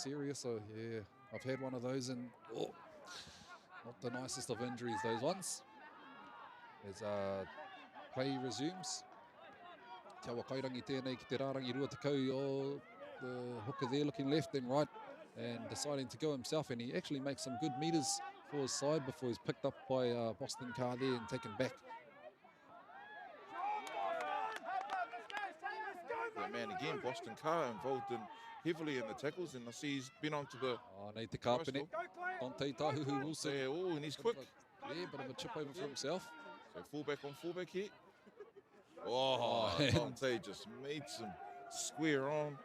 serious. So, yeah, I've had one of those, and not the nicest of injuries, those ones. As play resumes. Te Awa Kairangi tēnei ki te rārangi rua te kau o the hooker there, looking left and right and deciding to go himself, and he actually makes some good meters for his side before he's picked up by Boston Carr there and taken back. Yeah, man, again, Boston Carr involved heavily in the tackles, and I see he's been on to the... Oh, nei te kāpene. Dante Tahuhu Wilson. Yeah, and he's quick. Bit of a chip over for himself. So fullback on fullback here. Oh, Dante just made some square on.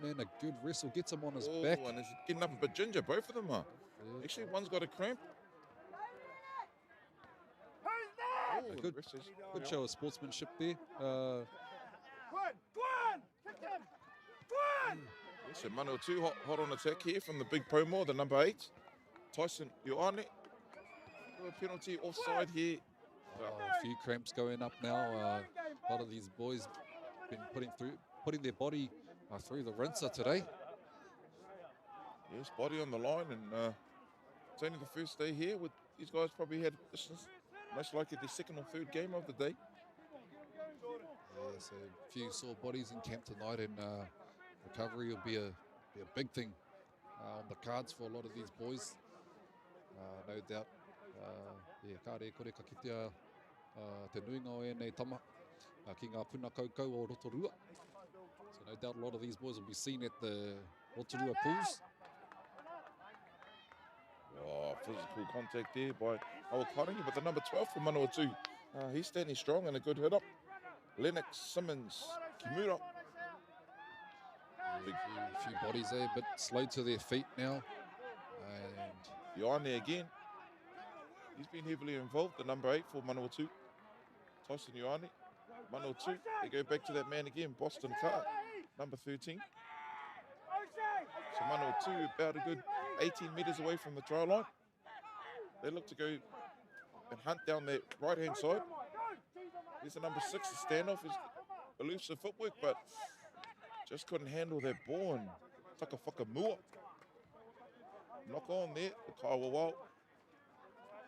And a good wrestle gets him on his back. And he's getting up a bit ginger, both of them are. Yeah. Actually, one's got a cramp. A good show of sportsmanship there. So Manawatu hot on attack here from the big Pomo, the number 8. Tyson Ioane. A penalty offside here. A few cramps going up now. A lot of these boys been putting their body through the rinser today. Yes, body on the line, and it's only the first day here. With these guys probably had this is most likely their second or third game of the day. Yeah, so a few sore bodies in camp tonight, and recovery will be a big thing on the cards for a lot of these boys. No doubt. Yeah, ka re kore ka kitea te nuinga o ēnei tama ki ngā puna kaukau o Rotorua. So no doubt a lot of these boys will be seen at the Rotorua pools. Oh, physical contact there by Awa Kairangi, but the number 12 for Manawatu. He's standing strong and a good hit up. Lennox Simmons Kimura. A few bodies there, a bit slow to their feet now. And Ioane again. He's been heavily involved, the number 8 for Manawatu. Tyson Ioane. Manawatu, they go back to that man again, Boston Carr, number 13. So Manawatu about a good 18 metres away from the try line. They look to go and hunt down that right-hand side. There's the number 6, the standoff is elusive footwork, but just couldn't handle that ball, and taka whakamua. Knock on there, the Kaiwawao.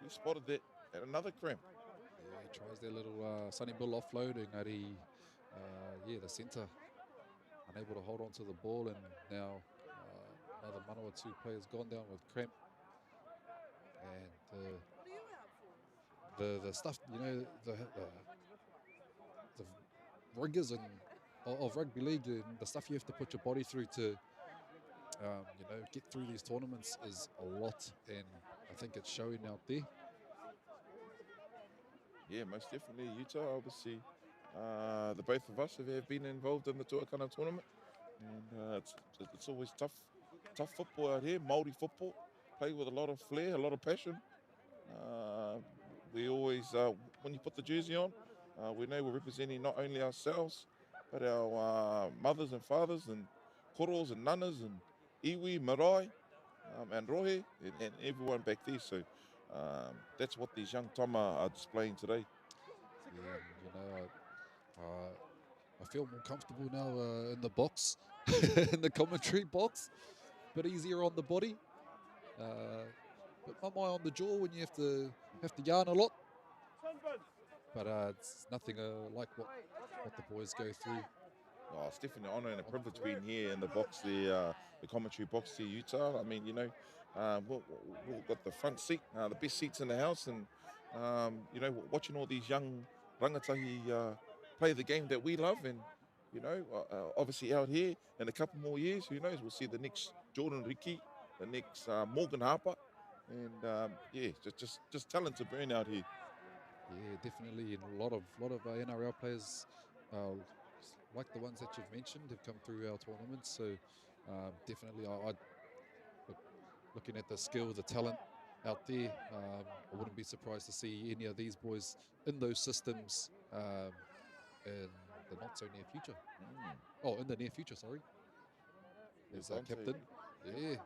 He spotted that at another cramp. Yeah, he tries their little Sunny Bill offload, and yeah, the centre unable to hold on to the ball, and now another Manawatu player's gone down with cramp. And the stuff, you know, the rigors of rugby league, the stuff you have to put your body through to, you know, get through these tournaments is a lot, and I think it's showing out there. Yeah, most definitely. Utah, obviously, the both of us have been involved in the Tuakana tournament, and it's always tough football out here. Māori football, play with a lot of flair, a lot of passion. We always, when you put the jersey on, we know we're representing not only ourselves, but our mothers and fathers and koros and nanas and iwi, marae, and rohe, and everyone back there. So that's what these young tama are displaying today. Yeah, you know, I feel more comfortable now in the box, in the commentary box. Bit easier on the body. But my eye on the jaw when you have to yarn a lot. But it's nothing like what the boys go through. Oh, it's definitely an honour and a privilege being here in the box there, the commentary box here, Utah. I mean, you know, we've got the front seat, the best seats in the house, and, you know, watching all these young rangatahi play the game that we love. And, you know, obviously out here in a couple more years, who knows, we'll see the next Jordan Riki, the next Morgan Harper. And, yeah, just talent to burn out here. Yeah, definitely. And a lot of NRL players, like the ones that you've mentioned, have come through our tournaments. So definitely, looking at the skill, the talent out there, I wouldn't be surprised to see any of these boys in those systems in the not so near future. Oh, in the near future, sorry. There's our captain. Yeah.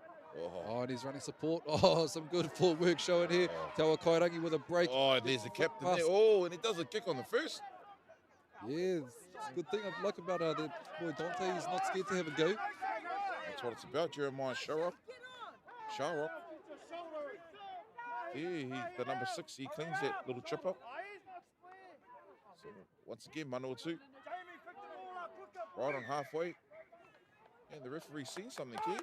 Oh, and he's running support. Oh, some good footwork showing here. Te Awa Kairangi with a break. Oh, there's a captain there. Oh, and he does a kick on the first. Yeah, it's a good thing I like about the boy Dante. He's not scared to have a go. That's what it's about, Jeremiah Sharrock. Yeah, he's the number 6. He cleans that little chip up. So once again, Manawatu. Right on halfway. And the referee's seen something here.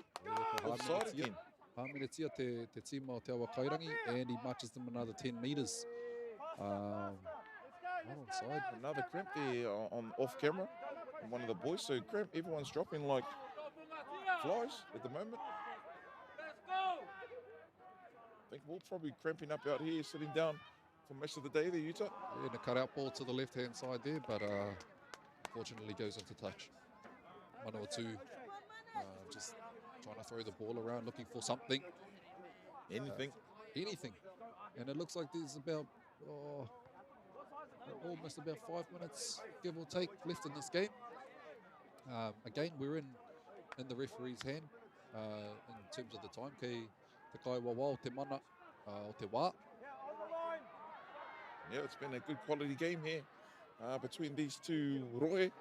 Offside again. Hāmenetia te tima o Te Awa Kairangi, and he marches them another 10 metres. Not onside. Another cramp there on off camera from one of the boys. So cramp, everyone's dropping like flies at the moment. I think we're probably cramping up out here, sitting down for most of the day there, Utah. Yeah, and a cut-out ball to the left-hand side there, but unfortunately goes into touch. Manawatu just trying to throw the ball around, looking for something. Anything. Anything. And it looks like there's about almost about 5 minutes, give or take, left in this game. Again, we're in the referee's hand in terms of the time. Kei te kai wawa o te mana o te wā. Yeah, it's been a good quality game here between these two rohe,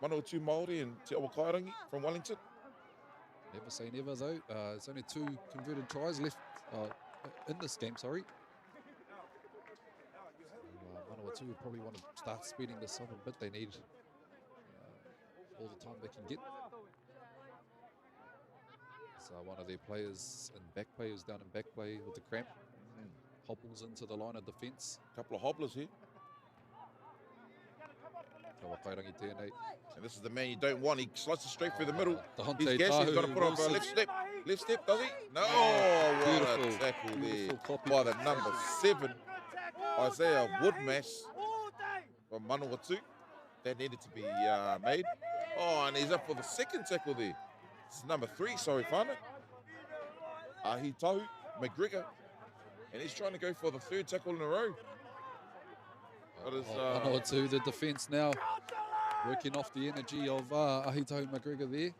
Manawatu Māori and Te Awa Kairangi from Wellington. Never say never, though. There's only 2 converted tries left in this game, sorry. Manawatu would probably want to start speeding this up a bit. They need all the time they can get. So one of their players in back play is down in back play with the cramp. Hobbles into the line of defence. Couple of hobblers here. Te Awa Kairangi tēnei. And this is the man you don't want. He slices straight through the middle. Dante He's guessing he's got to Tahu put up a Wilson. left step. Left step, does he? No. What Beautiful. a tackle Beautiful there copy. by the number 7, Isaiah Woodmass from Manawatu. That needed to be made. Oh, and he's up for the second tackle there. It's number 3, sorry, Whānau. Ahitahu McGregor. And he's trying to go for the 3rd tackle in a row. That is, 1 or 2, the defence now working off the energy of Ahitahu McGregor there.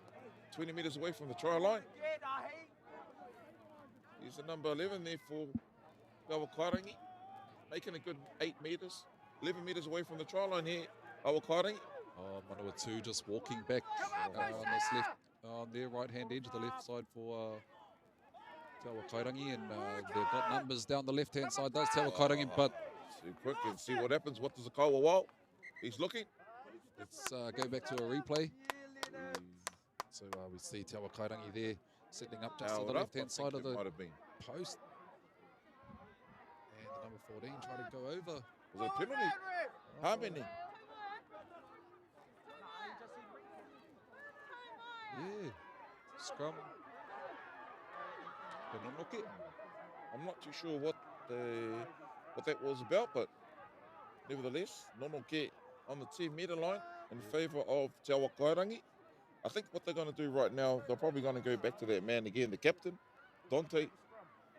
20 metres away from the try line. He's the number 11 there for Te Awa Kairangi. Making a good 8 metres, 11 metres away from the try line here, Te Awa Kairangi. Manawatu just walking back on this left, on their right-hand edge, the left side for Te Awa Kairangi, and they've got numbers down the left-hand side. Does Te Awa Kairangi, but Too quick and see what happens. What does the Kaua Wau? He's looking. let's go back to a replay. So we see Te Awa Kairangi there, sitting up just to the left-hand side of the might have been. post. And the number 14 trying to go over. Was it a penalty? How many? Yeah, scrum. I'm not too sure what that was about, but Nevertheless, Nono Ke on the 10-metre line in favour of Te Awa Kairangi. I think what they're going to do right now, they're probably going to go back to that man again, the captain, Dante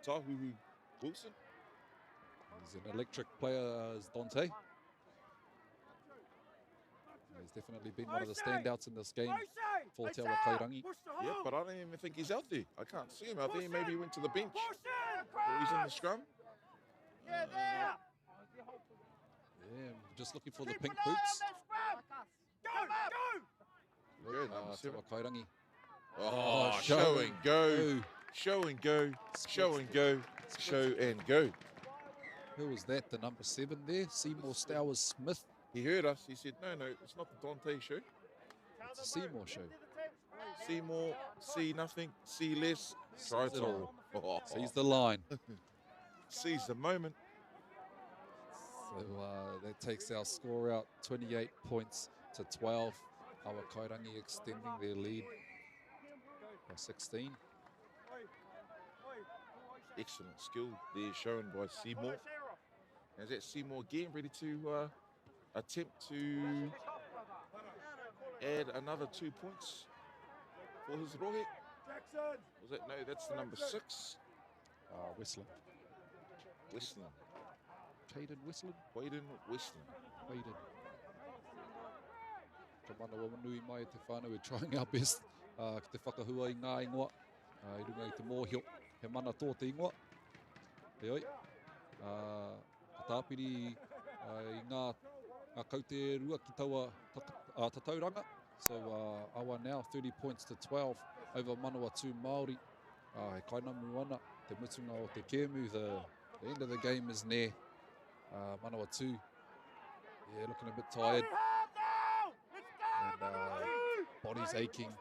Tahuhu Wilson. He's an electric player, as Dante. He's definitely been one of the standouts in this game for Te Awa Kairangi. Yeah, but I don't even think he's out there. I can't see him out there. Maybe he went to the bench. Or he's in the scrum. Yeah, there. Yeah, just looking for the pink boots. Good, Te Awa Kairangi. Oh, show and go. Show and go. Show and go. Show and go. Who was that? The number 7 there? Seymour Stowers Smith. He heard us. He said, no, it's not the Dante show. It's a Seymour show. See more, see nothing, see less, try it all. Oh. Sees the line. Seize the moment. So that takes our score out 28 points to 12. Awa Kairangi extending their lead by 16. Excellent skill there shown by Seymour. Is that Seymour again ready to attempt to add another 2 points for his rohe? Was that, no, that's the number 6. Westland. Westland. Caden Westland. Wayden Westland. Wayden. Ka mana wa nui mai te whānau, we're trying our best ki te whakahua I ngā ingoa. I runga I te mōhio, he mana tō te ingoa. He oi. Ka tāpiri I ngā kaute rua ki taua tatauranga. So Awa now 30 points to 12 over Manawatu Māori. He kainamu ana, te mutunga o te kēmu, the end of the game is near. Manawatu, yeah, looking a bit tired. And body's aching,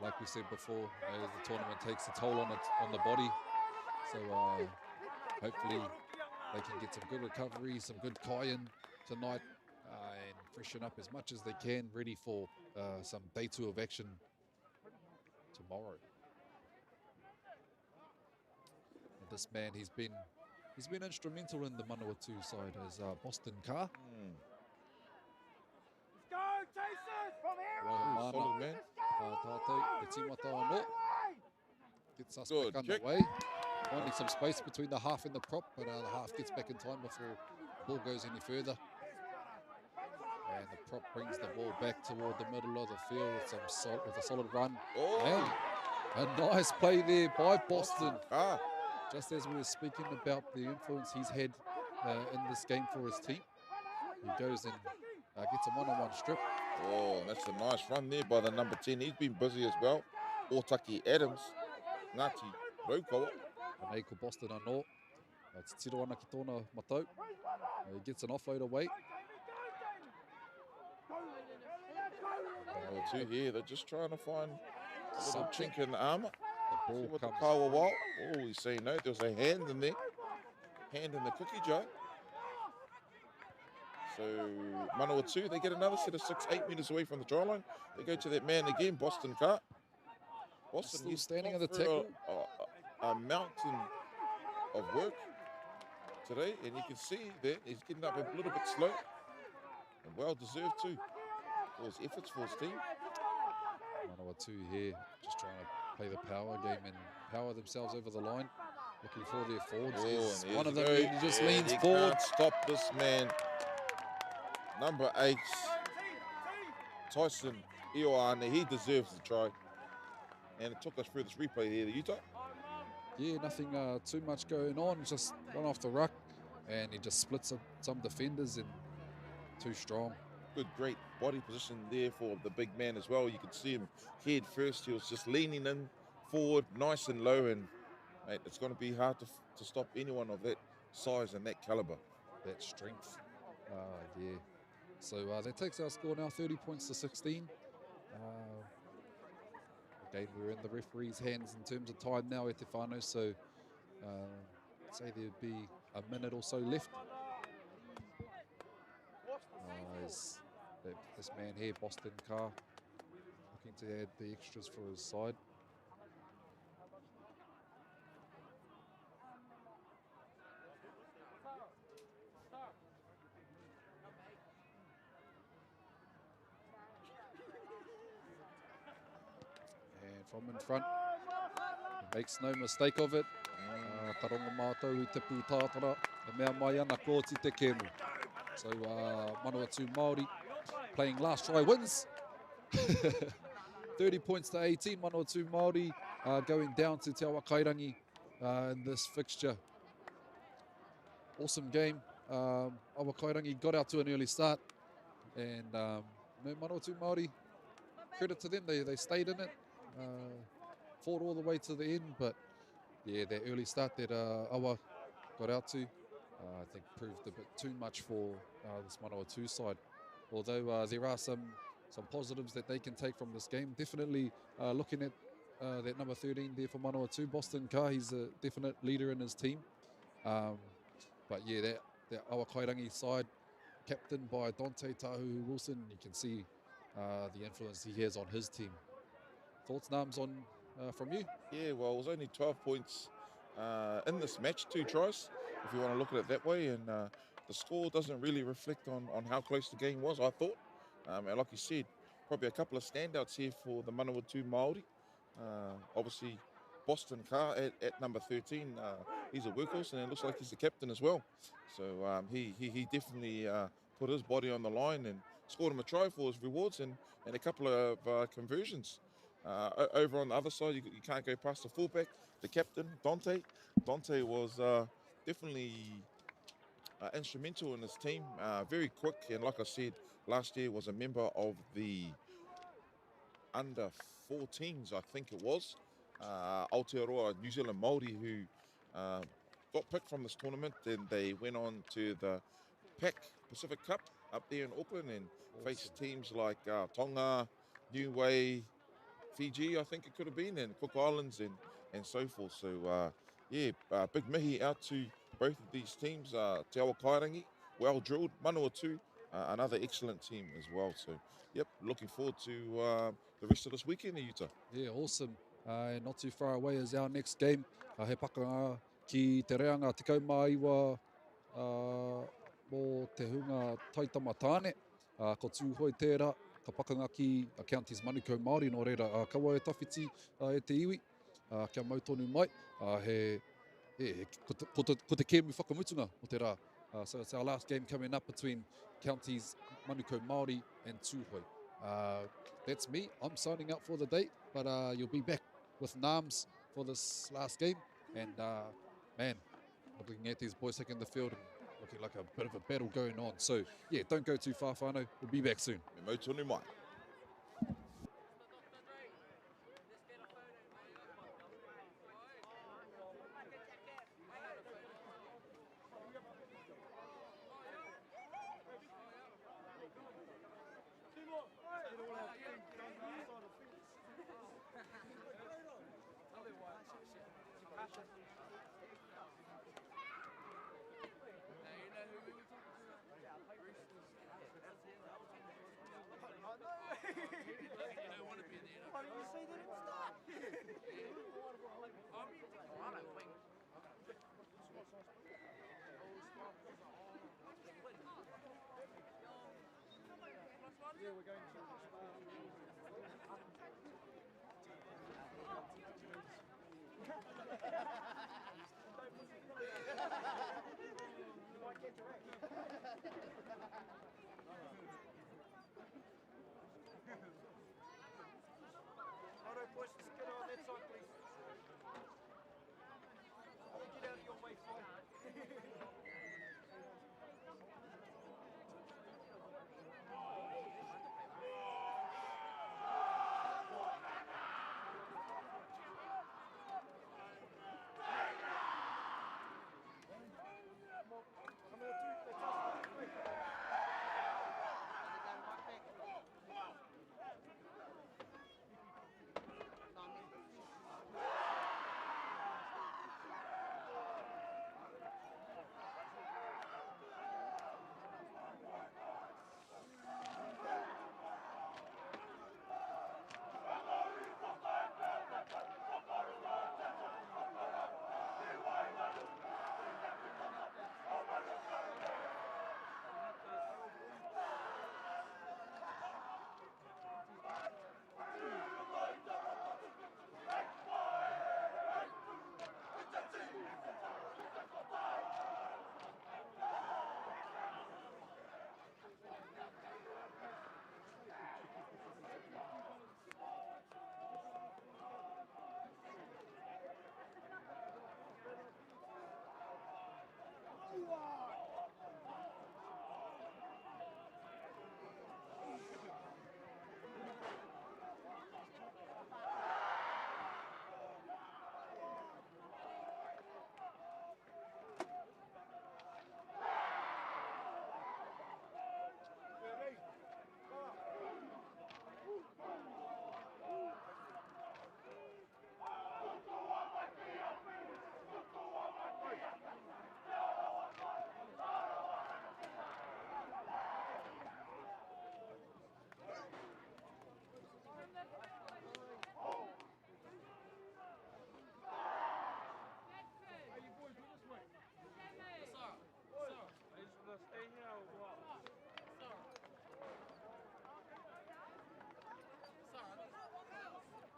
like we said before. The tournament takes a toll on the body. So hopefully they can get some good recovery, some good kai-in tonight, and freshen up as much as they can, ready for some day 2 of action tomorrow. And this man, he's been instrumental in the Manawatu side as Boston Carr. Solid man. Te timata anō. Gets us Good back kick. underway. Finding some space between the half and the prop, but the half gets back in time before the ball goes any further. And the prop brings the ball back toward the middle of the field with a solid run. Oh. And a nice play there by Boston. Ah. Just as we were speaking about the influence he's had in this game for his team. He goes and gets a one-on-one strip. Oh, that's a nice run there by the number 10. He's been busy as well. Otaki Adams, Ngati Raukawa. Nei ko Boston anō. Te tiro ana ki tōna matau. He gets an offload away. Oh, 2 here, they're just trying to find a little Something. chink in the armour. The ball With the comes. power wall. Oh, he's saying no, there was a hand in there. Hand in the cookie jar. So Manawatu, they get another set of 6-8 metres away from the try line. They go to that man again, Boston Carr. Boston, Still he's standing gone at the through tackle. a mountain of work today, and you can see that he's getting up a little bit slow, and well deserved too for his efforts for his team. Manawatu here, just trying to play the power game and power themselves over the line, looking for their forwards. Oh, Here's and one of them here's he just yeah, leans they forward. Can't stop this man. Number 8, Tyson Ioane, he deserves the try. And it took us through this replay here, the Utah. Yeah, nothing too much going on, just one off the ruck, and he just splits some defenders and too strong. Good, great body position there for the big man as well. You could see him head first. He was just leaning in forward, nice and low, and mate, it's going to be hard to stop anyone of that size and that caliber. That strength, yeah. So that takes our score now 30 points to 16. Again, we're in the referee's hands in terms of time now, Etefano, so say there'd be a minute or so left. This man here, Boston Carr, looking to add the extras for his side. from in front. He makes no mistake of it. Ka rongo mātou I te pūtātara, e mea mai ana kōti te kēmu. So Manawatu Māori playing last try wins. 30 points to 18, Manawatu Māori going down to Te Awa Kairangi in this fixture. Awesome game. Awa Kairangi got out to an early start, and Manawatu Māori, credit to them, they stayed in it, fought all the way to the end, but yeah, that early start that Awa got out to, I think proved a bit too much for this Manawatu side. Although there are some positives that they can take from this game. Definitely looking at that number 13 there for Manawatu, Boston Ka, he's a definite leader in his team. But yeah, that Awa Kairangi side, captained by Dante Tahu Wilson, you can see the influence he has on his team. Thoughts, Nams, on from you? Yeah, well, it was only 12 points in this match, 2 tries, if you want to look at it that way. And the score doesn't really reflect on how close the game was, I thought. And like you said, probably a couple of standouts here for the Manawatu Māori. Obviously, Boston Ka at number 13, he's a workhorse, and it looks like he's the captain as well. So he definitely put his body on the line and scored him a try for his rewards and a couple of conversions. Over on the other side, you can't go past the fullback, the captain, Dante. Dante was definitely instrumental in his team, very quick, and like I said, last year was a member of the under 14s, I think it was, Aotearoa New Zealand Māori, who got picked from this tournament, and they went on to the Pacific Cup up there in Auckland and faced teams like Tonga, Niue, Fiji, I think it could have been, and Cook Islands and so forth. So yeah, big mihi out to both of these teams. Te Awa Kairangi, well drilled. Manawatu, another excellent team as well. So yep, looking forward to the rest of this weekend in Utah. Yeah, awesome. Not too far away is our next game. He pakanga ki te reanga te kaumaiwa mō te hunga Taitama Tāne. Ko tūhoi tērā, ka pakanga ki Counties Manukau Māori nō reira. Kaua e tawhiti e te iwi, kia mautonu mai. Ko te kēmu whakamutunga o te rā. So it's our last game coming up between Counties Manukau Māori and Tūhoi. That's me. I'm signing up for the day, but you'll be back with Nams for this last game. And man, looking at these boys taking the field and looking like a bit of a battle going on. So yeah, don't go too far, whānau. We'll be back soon. Me mautonu mai.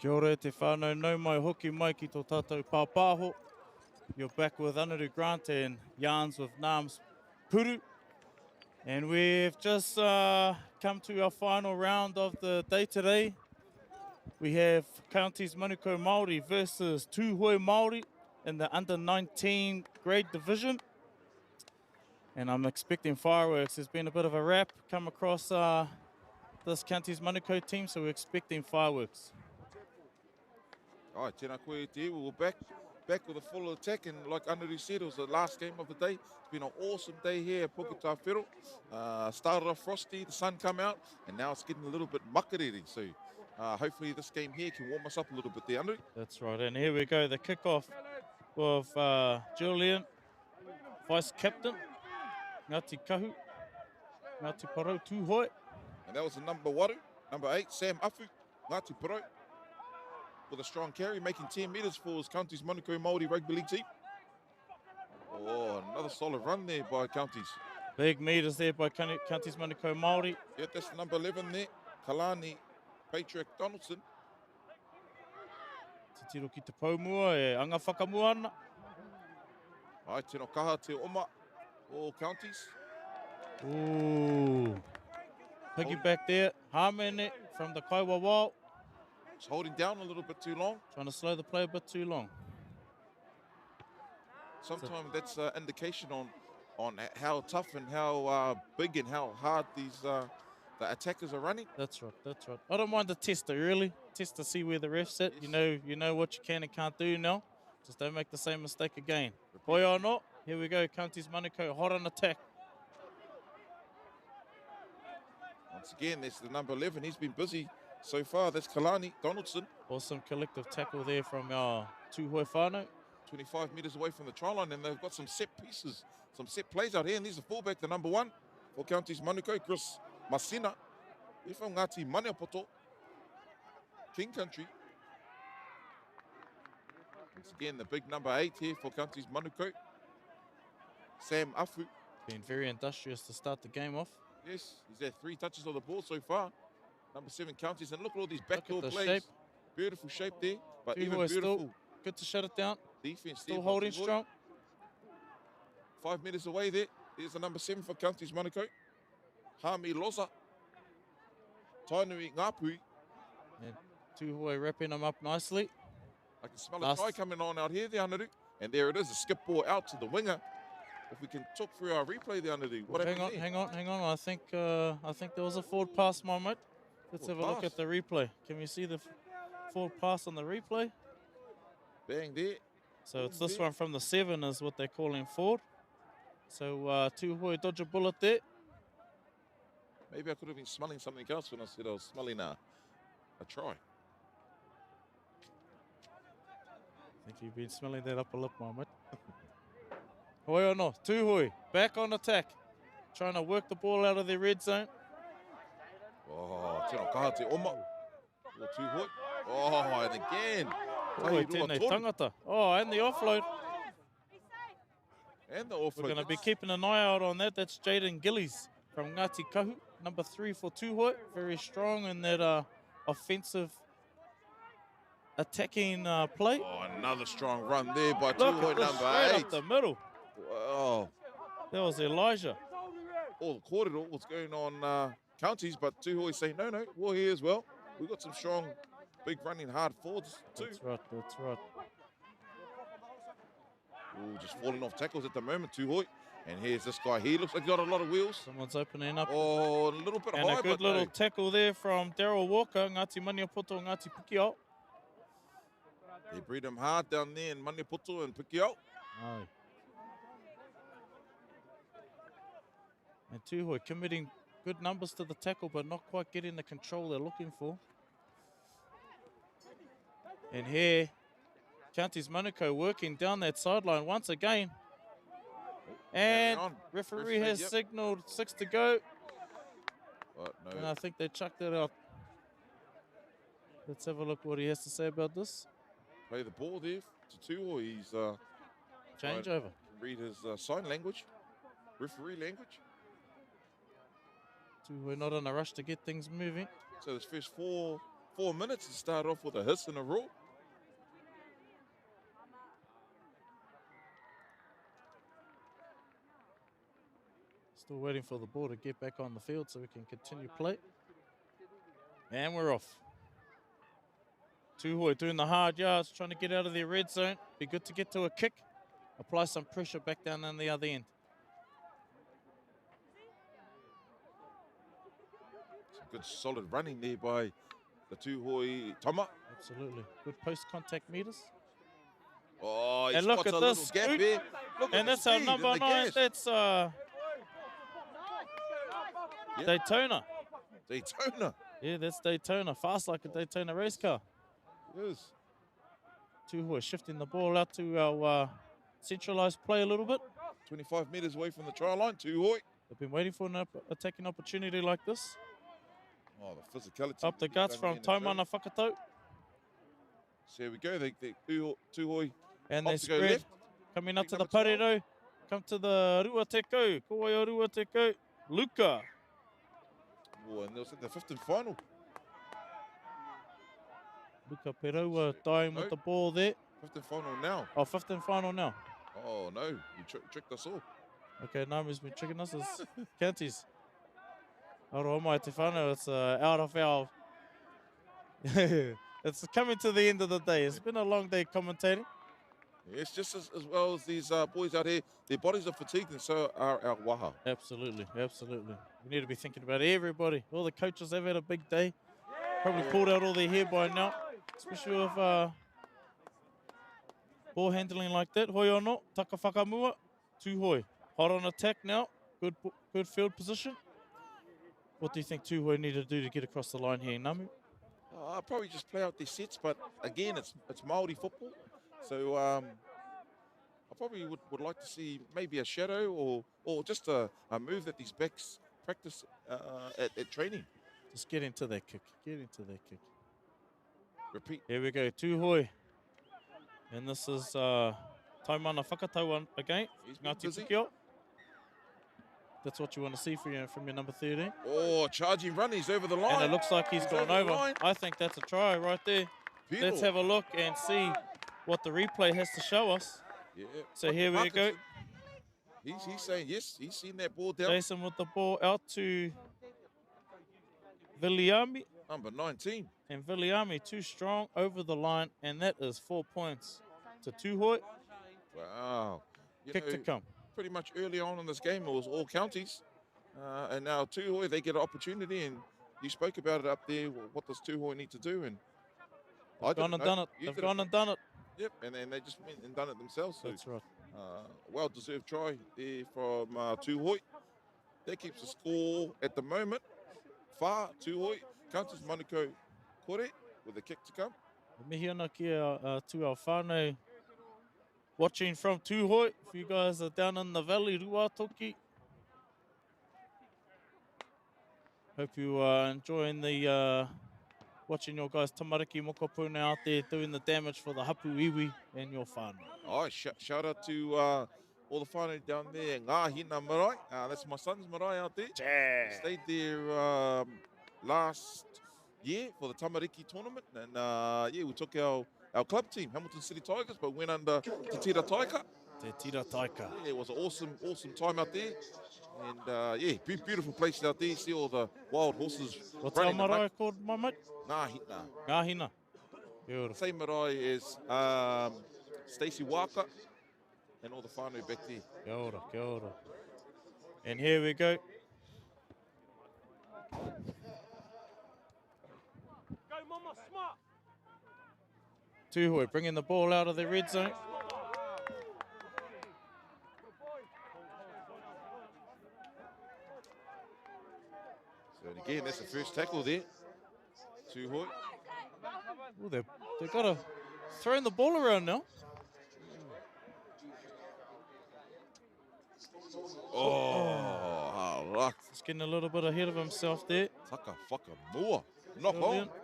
Kia ora te whānau, nau mai hoki mai ki tō tātou pāpāho. You're back with Anaru Grant and Yarns with Nams Puru. And we've just come to our final round of the day today. We have Counties Manukau Māori versus Tūhoe Māori in the under-19 grade division. And I'm expecting fireworks. There's been a bit of a wrap come across this Counties Manukau team, so we're expecting fireworks. All right, tēnā koe te iwi. We're back with a full attack, and like Anaru said, it was the last game of the day. It's been an awesome day here at Puketawhero. Started off frosty, the sun come out, and now it's getting a little bit makariri. So hopefully this game here can warm us up a little bit there, Anaru. That's right, and here we go, the kickoff of Julian, vice-captain, Ngāti Kahu, Ngāti Parau Tūhoe. And that was the number 8, Sam Afu, Ngāti Parau, with a strong carry, making 10 metres for his Counties Manukau Māori Rugby League team. Oh, another solid run there by Counties. Big metres there by Counties Manukau Māori. Yeah, that's the number 11 there, Kalani Patrick Donaldson. Te tiro ki te paumua e anga whakamua ana. Ai, tēnā kaha te oma, all Counties. Ooh. Piggyback there, Hamene from the Kaiwawao. It's holding down a little bit too long. Trying to slow the play a bit too long. Sometimes that's an indication on how tough and how big and how hard these the attackers are running. That's right, that's right. I don't mind the tester, really. Test to see where the ref's at. Yes. You know what you can and can't do now. Just don't make the same mistake again. Hoi or not, here we go, Counties Manukau, hot on attack. Once again, that's the number 11. He's been busy so far. That's Kalani Donaldson. Awesome collective tackle there from our Tūhoe whānau. 25 metres away from the try line, and they've got some set pieces, some set plays out here. And there's the fullback, the number 1 for Counties Manukau, Chris Masina. He's from Ngāti Maniapoto, King Country. Once again, the big number 8 here for Counties Manukau, Sam Afu. Been very industrious to start the game off. Yes, he's had 3 touches of the ball so far. Number 7 Counties, and look at all these backdoor Look at the plays. shape. Beautiful shape there, but Tūhoe even still beautiful good to shut it down. defense. Still there by holding Tūhoe. strong. 5 metres away there. Here's the number 7 for Counties Manukau, Hami Loza. Tainui Ngāpui. And Tūhoe wrapping them up nicely. I can smell a try coming on out here, the Anaru. And there it is, a skip ball out to the winger. If we can talk through our replay, the Anaru. What happened there? Hang on. I think there was a forward pass, moment. Let's have a look at the replay. Can we see the forward pass on the replay? Bang there. So it's this one from the 7 is what they're calling forward. So Tūhoe dodge a bullet there. Maybe I could have been smelling something else when I said I was smelling a try. I think you've been smelling that upper lip, moment. Hoi or no, Tūhoe back on attack. Trying to work the ball out of their red zone. Oh, tēnā kaha te oma. O Tūhoe. Oh, and again. Oi, tēnei tangata. Oh, and the offload. And the offload. We're going to be keeping an eye out on that. That's Jaden Gillies from Ngāti Kahu, number 3 for Tūhoe. Very strong in that offensive attacking play. Oh, another strong run there by Look Tūhoe, at this, number straight 8. up the middle. Wow. That was Elijah. All the corridor was going on Counties, but Tūhoe say, no, we're here as well. We've got some strong, big running hard forwards too. That's right. Ooh, just falling off tackles at the moment, Tūhoe. And here's this guy. He looks like he got a lot of wheels. Someone's opening up. Oh, a little bit And high, a good but little no. tackle there from Daryl Walker, Ngāti Maniapoto, Ngāti Pikiao. They breed him hard down there in Maniapoto and Pikiao. Aye. And Tūhoe committing good numbers to the tackle, but not quite getting the control they're looking for. And here, Counties Manukau working down that sideline once again. And referee has signalled 6 to go. But no. And I think they chucked it out. Let's have a look what he has to say about this. Play the ball there to Tūhoe. He's Changeover. read his sign language, referee language. We're not in a rush to get things moving. So there's first four 4 minutes and start off with a hiss and a roar. Still waiting for the ball to get back on the field so we can continue play. And we're off. Tuhoi doing the hard yards, trying to get out of their red zone. Be good to get to a kick. Apply some pressure back down on the other end. Some good solid running there by the Tuhoi Tama. Absolutely. Good post-contact meters. Oh, he And look spots at a this little gap scoot. there. Look at And the that's our speed number and the 9. gas. That's Daytona. Daytona. Yeah, that's Daytona. Fast like a Daytona race car. Yes. Tuhoi shifting the ball out to our centralized play a little bit. 25 meters away from the try line, Tuhoi. They've been waiting for an attacking opportunity like this. Oh, the physicality. Up the guts from Taumana Whakatau. So here we go. They Tuhoi And they opt to go spread. left. Coming up Pick to the number 12. parero. Come to the Ruateko. Kawai Ruateko. Luka. Oh, and they'll set the 5th and final. Luka Pereira dying with No. the ball there. 5th and final now. Oh, 5th and final now. Oh, no. You tricked us all. Okay, Nami's been tricking us as counties. Aroa te whānau, it's out of our... It's coming to the end of the day. It's been a long day commentating. Yes, just as well as these boys out here, their bodies are fatigued and so are our waha. Absolutely, absolutely. We need to be thinking about everybody. All the coaches have had a big day. Probably pulled out all their hair by now, especially with ball handling like that. Hoi ono, taka whakamua, Tuhoi. Hot on attack now, good field position. What do you think Tuhoi need to do to get across the line here, Namu? I'll probably just play out their sets, but again, it's Māori football. So I probably would like to see maybe a shadow or just a move that these backs practice at training. Just get into that kick. Get into that kick. Repeat. Here we go, Tuhoi. And this is Taumana Whakatau again. He's been Ngāti busy. Pukio. That's what you want to see from your number 13. Oh, charging run, he's over the line. And it looks like he's gone over the over. line. I think that's a try right there. Penal. Let's have a look and see what the replay has to show us. Yeah. So here we go. He's saying yes, he's seen that ball down. Jason with the ball out to Viliami. Number 19. And Viliami too strong over the line. And that is 4 points to Tuhoi. Wow. You Kick know, to come. pretty much early on in this game, it was all counties. And now Tuhoi, they get an opportunity. And you spoke about it up there. Well, what does Tuhoi need to do? And They've gone and done it. They've gone and done it. Yep, and then they just went and done it themselves. So, That's right. well-deserved try there from Tuhoi. That keeps the score at the moment. Far Tuhoi. Counters Manukau Kore with a kick to come. Mihi ana kia to our whānau watching from Tuhoi. If you guys are down in the valley, Ruatoki. Hope you are enjoying the watching your guys tamariki mokopuna out there doing the damage for the hapu iwi and your whānau. Oh, shout out to all the whānau down there. Ngāhina marae. That's my son's marae out there. Stayed there last year for the Tamariki tournament. And yeah, we took our club team, Hamilton City Tigers, but went under Te Tira Taika. Te Tira Taika. Yeah, it was an awesome time out there. And yeah, beautiful place out there. See all the wild horses. What's our running amok. marae called, my mate? Ngāhina. Ngāhina. Beautiful. Same marae is Stacey Waka and all the whānau back there. Kia ora, kia ora. And here we go. Go, Mama, smart. Tuhoi bringing the ball out of the red zone. So again, that's the first tackle there. Tuhoi. Ooh, they've got to throw the ball around now. Oh, how luck. He's getting a little bit ahead of himself there. Taka whakamua. Knock Brilliant. on.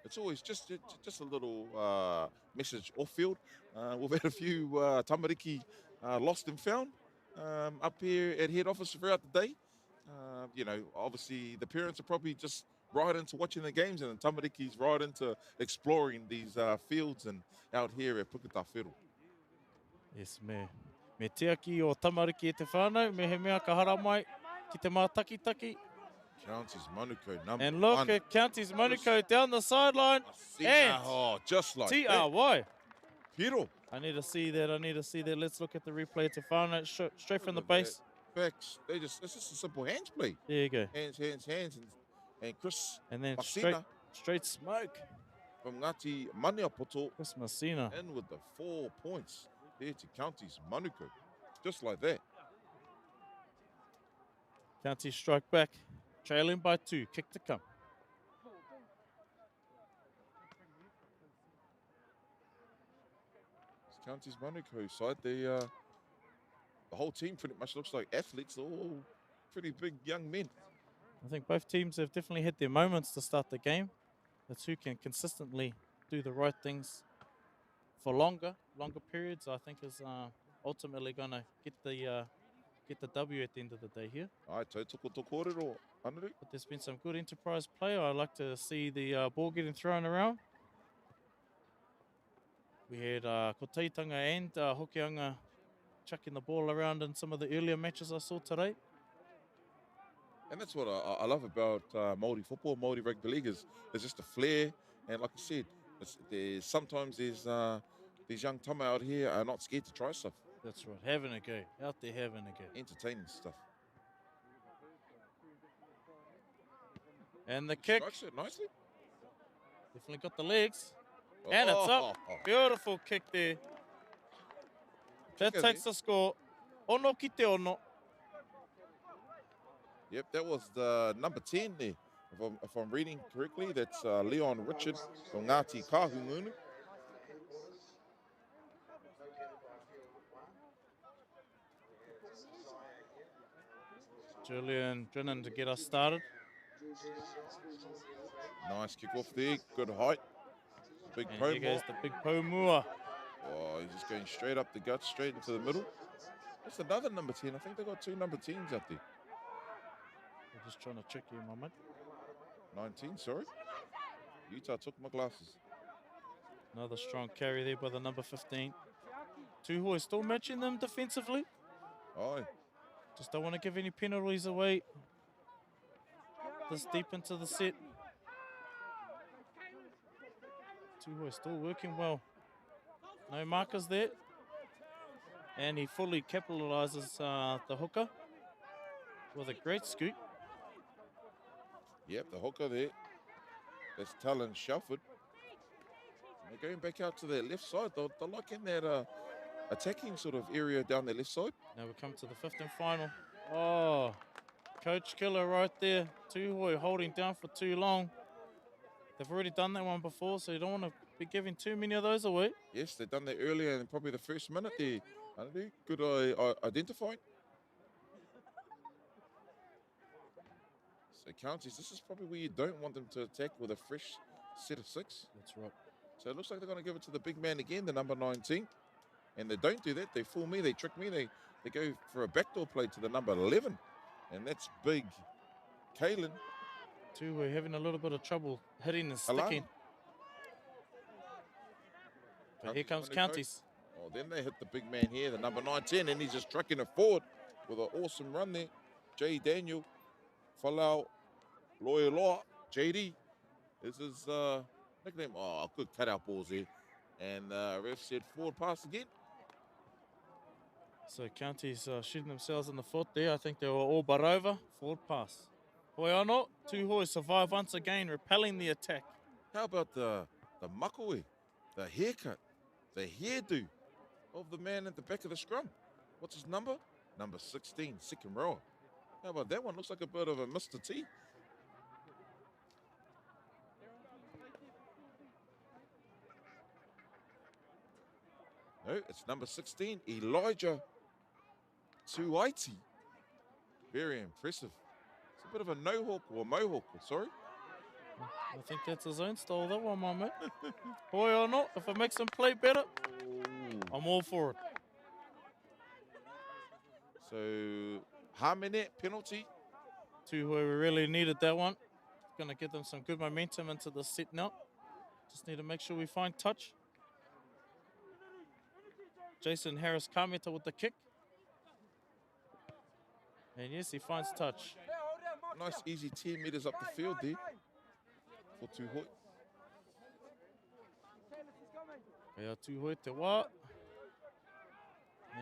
It's always just a little message off field. We've had a few tamariki lost and found up here at head office throughout the day. You know, obviously the parents are probably just right into watching the games, and the tamariki's right into exploring these fields and out here at Puketawhero. Yes, me te aki o tamariki e te whānau, me he mea ka hara mai ki te mātaki-taki. Counties Manukau, number And look one. at Counties Manukau down the sideline. And Oh, just like that. TRY. Hero. I need to see that. Let's look at the replay to whānau straight from the Look at base. that. Backs. It's just a simple hands play. There you go. Hands. And Chris And then Messina straight smoke. from Ngati Maniapoto Chris Messina. in with the 4 points there to Counties Manukau. Just like that. Counties strike back. Trailing by 2. Kick to come. It's Counties Manukau side. The whole team pretty much looks like athletes. All pretty big young men. I think both teams have definitely had their moments to start the game. That's who can consistently do the right things for longer periods. I think is ultimately going to get the W at the end of the day here. Ai, tautoko tō kōrero, Anaru. But there's been some good enterprise play. I like to see the ball getting thrown around. We had Koteitanga and Hokianga chucking the ball around in some of the earlier matches I saw today. And that's what I love about Māori football, Māori Rugby League, is there's just a flair. And like I said, sometimes these young tama out here are not scared to try stuff. That's right, having a go, out there having a go. Entertaining stuff. And the kick, Strikes it nicely. definitely got the legs. And it's up. Beautiful kick there. That Kick takes there. the score. Ono ki te ono. Yep, that was the number 10 there. If I'm reading correctly, that's Leon Richard from Ngāti Kahungunu. Julian Drinnan to get us started. Nice kick off there, good height. Big And here goes Pomua. the big Pomua. Oh, he's just going straight up the guts, straight into the middle. That's another number 10. I think they got 2 number 10s out there. I'm just trying to check you, my mate. 19, sorry. Utah took my glasses. Another strong carry there by the number 15. Tuhoi still matching them defensively. Oh, Just don't want to give any penalties away this deep into the set. Tuhoi still working well. No markers there. And he fully capitalizes the hooker with a great scoot. yep, the hooker there. That's Talon Shelford. And they're going back out to their left side. They're like in that attacking sort of area down their left side. Now we come to the fifth and final. Oh, coach killer right there. Tuhoi holding down for too long. They've already done that one before, so you don't want to be giving too many of those away. Yes, they've done that earlier in probably the first minute there. Good identifying. So Counties, this is probably where you don't want them to attack with a fresh set of 6. That's right. So it looks like they're going to give it to the big man again, the number 19. And they don't do that. They fool me. They trick me. They go for a backdoor play to the number 11. And that's big Kalen. Tuhoi having a little bit of trouble hitting and Alarm. sticking. But here comes Counties. Counties. Oh, then they hit the big man here, the number 19, and he's just trucking it forward with an awesome run there. J. Daniel, Falau, Loialoa, JD. This is nickname. Oh, good cutout balls there. And ref said forward pass again. So Counties shooting themselves in the foot there. I think they were all but over. Forward pass. Hoiano, Tuhoi survive once again, repelling the attack. How about the makawe, the haircut, the hairdo of the man at the back of the scrum? What's his number? Number 16, second rower. How about that one? Looks like a bit of a Mr. T. No, it's number 16, Elijah Tuaiti. Very impressive. It's a bit of a no-hawk or mohawk, sorry. I think that's his own style, that one, my mate. Hoiano, if it makes him play better, I'm all for it. So, Hamene penalty Tūhoe, we really needed that one. Going to get them some good momentum into the set now. Just need to make sure we find touch. Jason Harris Kameta with the kick. And yes, he finds touch. Nice, easy 10 metres up the field there for Tūhoe. Yeah, Tūhoe te wā.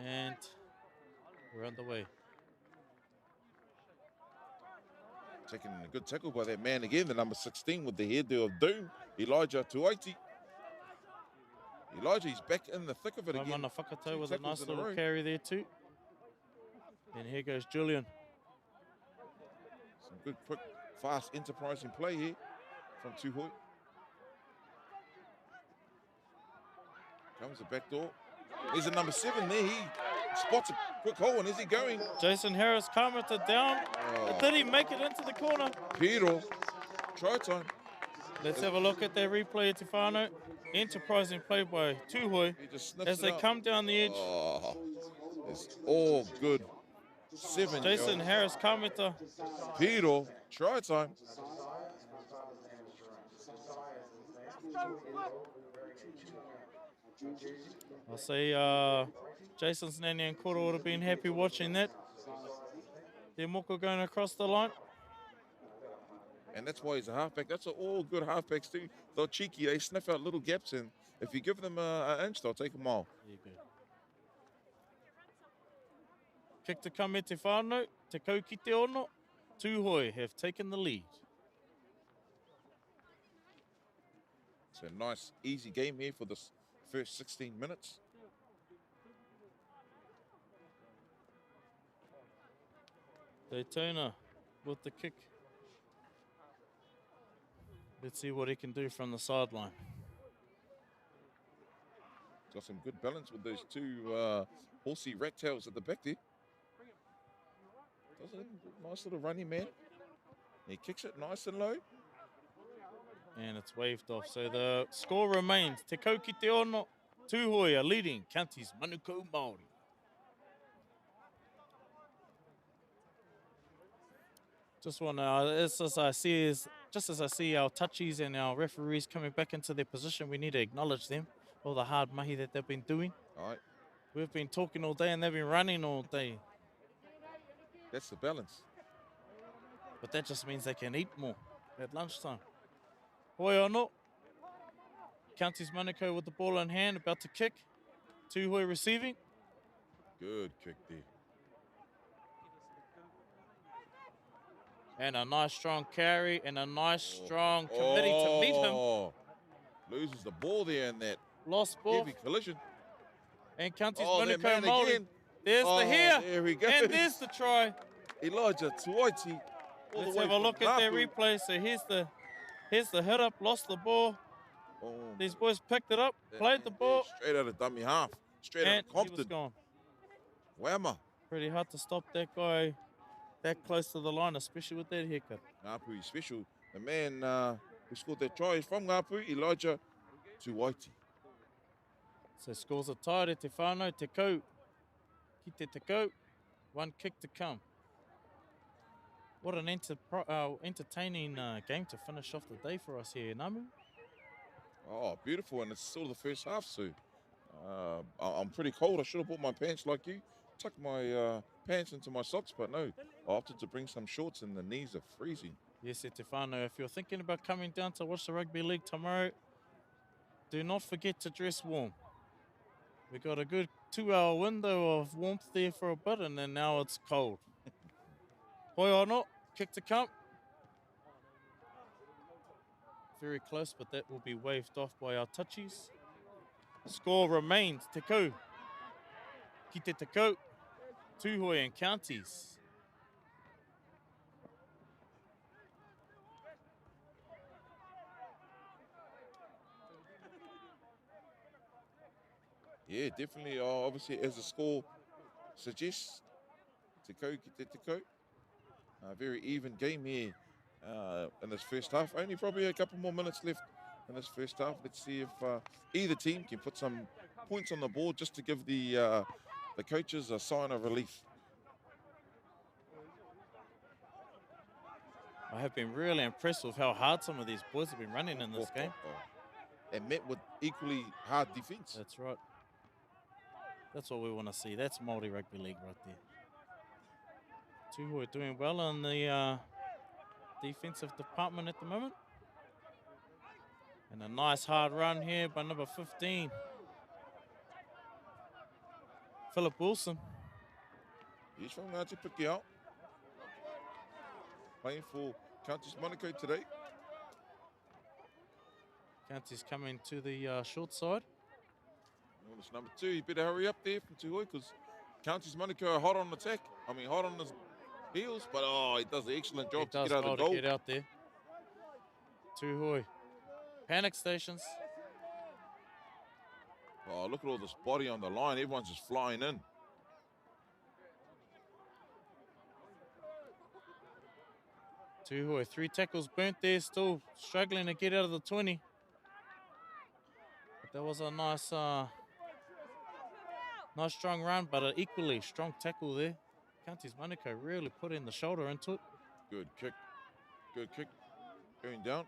And we're underway. Taking a good tackle by that man again, the number 16 with the hairdo of doom, Elijah Tuaiti. Elijah, he's back in the thick of it again. Mana Whakatau 2 with a nice tackles in a little row. carry there too. And here goes Julian. Some good, quick, fast, enterprising play here from Tūhoe. Comes the back door. There's a number 7 there. He spots a quick hole, and is he going? Jason Harris Kameta down. Oh. Did he make it into the corner? Pero, try time. Let's have a look at that replay, Tefano. Enterprising play by Tūhoe He just sniffs as it they out. come down the edge. Oh, it's all good. 7 Jason Harris Kameta. Pero, try time. I'll say Jason's nanny and Koro would have been happy watching that. Their moko going across the line. And that's why he's a halfback. That's what all good halfbacks do. They're cheeky. They sniff out little gaps, and if you give them an inch, they'll take a mile. There you go. Kick to come e te whānau. Te kau ki te ono. Tūhoe have taken the lead. It's a nice, easy game here for this first 16 minutes. Daytona with the kick. Let's see what he can do from the sideline. Got some good balance with those 2 horsey rat tails at the back there. Does a nice little running man. He kicks it nice and low. And it's waved off. So the score remains. Te kau ki te ono. Tūhoe are leading Counties Manukau Māori. Just want to, just as I see our touchies and our referees coming back into their position, we need to acknowledge them, all the hard mahi that they've been doing. All right, We've been talking all day and they've been running all day. that's the balance. But that just means they can eat more at lunchtime. Hoi ono. Counties Manukau with the ball in hand, about to kick. Tūhoe receiving. Good kick there. And a nice strong carry and a nice strong committee to meet him. Loses the ball there in that Lost ball. heavy collision. And Counties That Manukau man Māori. again. There's the here. There we go. And there's the try. Elijah Tuaiti. Let's have a look at their replay. So here's the hit up, lost the ball. These boys picked it up, played the ball, Straight out of dummy half. Straight out and of he was Compton. gone. Whammer. Pretty hard to stop that guy that close to the line, especially with that haircut. Ngāpui special. The man who scored that try is from Ngāpui, Elijah Tuaiti. So scores are tied e te whānau, te kau. Ki te kau, 1 kick to come. What an entertaining game to finish off the day for us here, Namu. Oh, beautiful, and it's still the first half, so I'm pretty cold. I should have bought my pants like you. Tuck my pants into my socks, but no. I opted to bring some shorts, and the knees are freezing. Yes, e te whānau. If you're thinking about coming down to watch the Rugby League tomorrow, do not forget to dress warm. We got a good 2-hour window of warmth there for a bit, and then now it's cold. Hoi ono, kick to come. Very close, but that will be waved off by our touchies. Score remains te kau. Ki te kau. Tūhoe and Counties. Yeah, definitely. Obviously, as the score suggests, te kau ki te kau. A very even game here in this first half. Only probably a couple more minutes left in this first half. Let's see if either team can put some points on the board just to give the coaches a sign of relief. I have been really impressed with how hard some of these boys have been running in this game. And met with equally hard defence. That's right. That's what we want to see. That's Māori Rugby League right there. Tūhoe doing well in the defensive department at the moment. And a nice hard run here by number 15. Philip Wilson. He's from Ngāti Piki out. Playing for Counties Monaco today. Counties coming to the short side. Well, it's number 2. You better hurry up there from Tūhoe because Counties Monaco are hot on attack. I mean, hot on his heels, but he does an excellent job to get out of the goal. Get out there. Tūhoe. Panic stations. Oh, look at all this body on the line. Everyone's just flying in. Tūhoe, 3 tackles burnt there, still struggling to get out of the 20. But that was a nice, nice strong run, but an equally strong tackle there. Counties Monaco really put in the shoulder into it. Good kick. Good kick. Going down.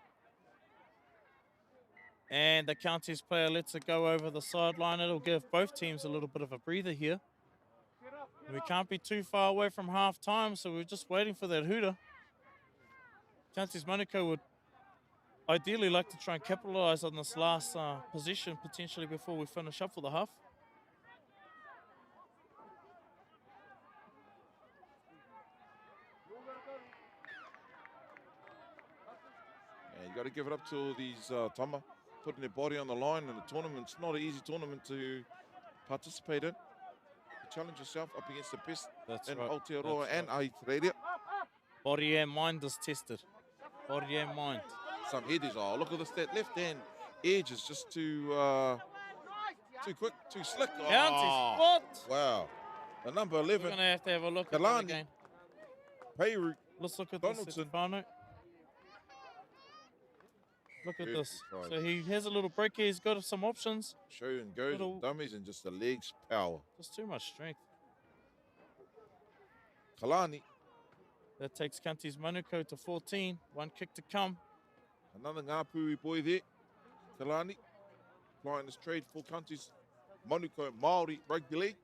And the Counties player lets it go over the sideline. It'll give both teams a little bit of a breather here. We can't be too far away from half time, so we're just waiting for that hooter. Counties Monaco would ideally like to try and capitalise on this last position potentially before we finish up for the half. And you got to give it up to these Tama putting their body on the line in the tournament. It's not an easy tournament to participate in. You challenge yourself up against the best in Aotearoa and Aotearoa. Body and mind is tested. Body and mind. Some headers. Oh, look at this. That left hand edge is just too quick, too slick. Counties, what? Wow. The number 11. We're going to have a look at Kalani. that again. Peiru. Let's look at Donaldson. this, Stefano. Look at Good this. try. So he has a little break here. He's got some options. Show and goes Little- and dummies and just the legs power. Just too much strength. Kalani. That takes Counties Monaco to 14. 1 kick to come. Another Ngāpui boy there. Kalani. Flying his trade for Counties Monaco Māori Rugby League.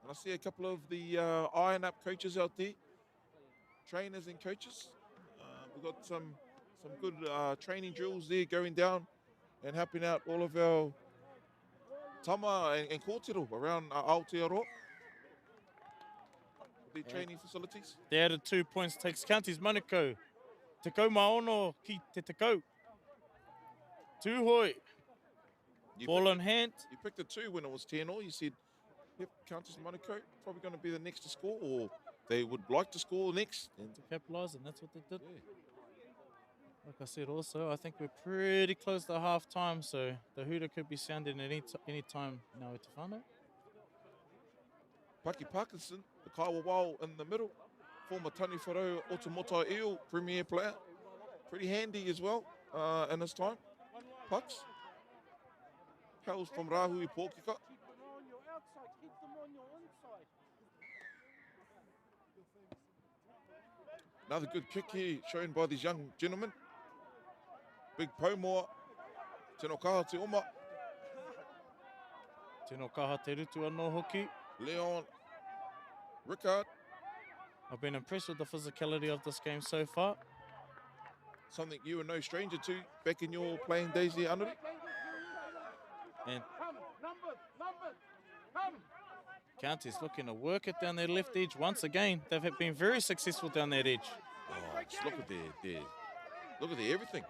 And I see a couple of the iron up coaches out there. Trainers and coaches. We've got some good training drills there going down and helping out all of our tama and kōtero around Aotearoa. The training facilities. The added 2 points takes Counties Monaco. Te kau maono ki te kau. Tūhoe. Ball in hand. You picked a 2 when it was 10-all. You said, yep, Counties Monaco probably going to be the next to score, or they would like to score next. And To capitalise, and that's what they did. yeah. Like I said also, I think we're pretty close to half time, so the hooter could be sounding at any time now to find out. Paki Parkinson, the Kaiwawao in the middle, former Tani Wharau Otamotai Eel premier player. Pretty handy as well in his time. Pucks. Hails from Rahui Pōkika. Keep them on your outside, keep them on your inside. Another good kick here shown by these young gentlemen. Big Paumoa, Tino Kaha Te Oma, Tino kaha te rutu anō hoki. Leon, Rickard. I've been impressed with the physicality of this game so far. Something you were no stranger to back in your playing days there, Anuri. And Come, numbers, come. Counties looking to work it down their left edge once again. They've been very successful down that edge. Oh, just look at look at everything.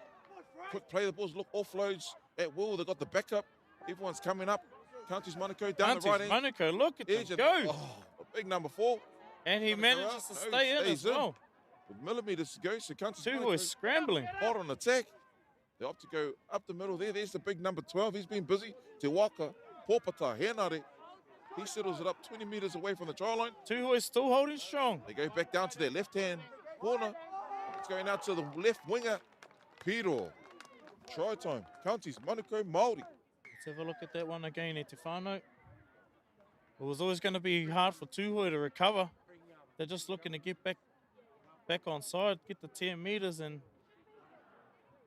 Quick play the balls, look, offloads at will. They've got the backup. Everyone's coming up. Counties Monaco down the right Counties end. Monaco, look at Edge them and- go. Oh, a big number 4. And he Monaco manages out. to No, stay in stays as well. With millimetres to go, so Counties Two Monaco was scrambling. hot on attack. They opt to go up the middle there. There's the big number 12. He's been busy. Te Waka, Pōpata, Henare. He settles it up 20 metres away from the try line. Tūhoe is still holding strong. They go back down to their left-hand corner. It's going out to the left winger, Piro. Try time. Counties, Monaco, Māori. Let's have a look at that one again, Stefano. It was always going to be hard for Tūhoe to recover. They're just looking to get back back on side, get the 10 metres, and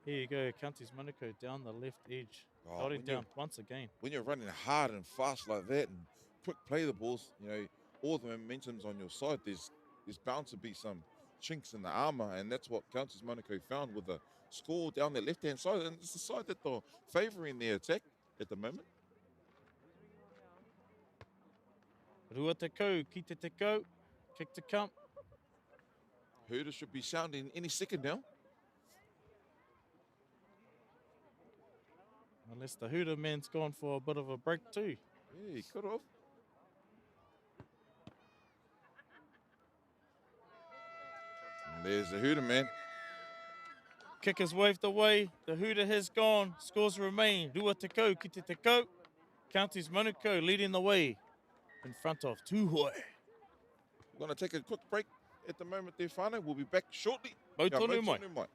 here you go, Counties Manukau down the left edge. Oh, Got him when down you're- once again. When you're running hard and fast like that and quick play the balls, you know, all the momentum's on your side. There's bound to be some chinks in the armour, and that's what Counties Manukau found with the score down the left-hand side. And it's the side that they're favouring their attack at the moment. Rua te kau, ki te kau, kick to come. Herder should be sounding any second now. Unless the Hooter man's gone for a bit of a break too. Yeah, he could have. And there's the Herder man. Kick has waved away. The Hooter has gone. Scores remain. Rua te kau, ki te kau. Counties Manukau leading the way in front of Tūhoe. We're going to take a quick break at the moment there, whānau. We'll be back shortly. Mau Kia tonu mau mai. tonu mai.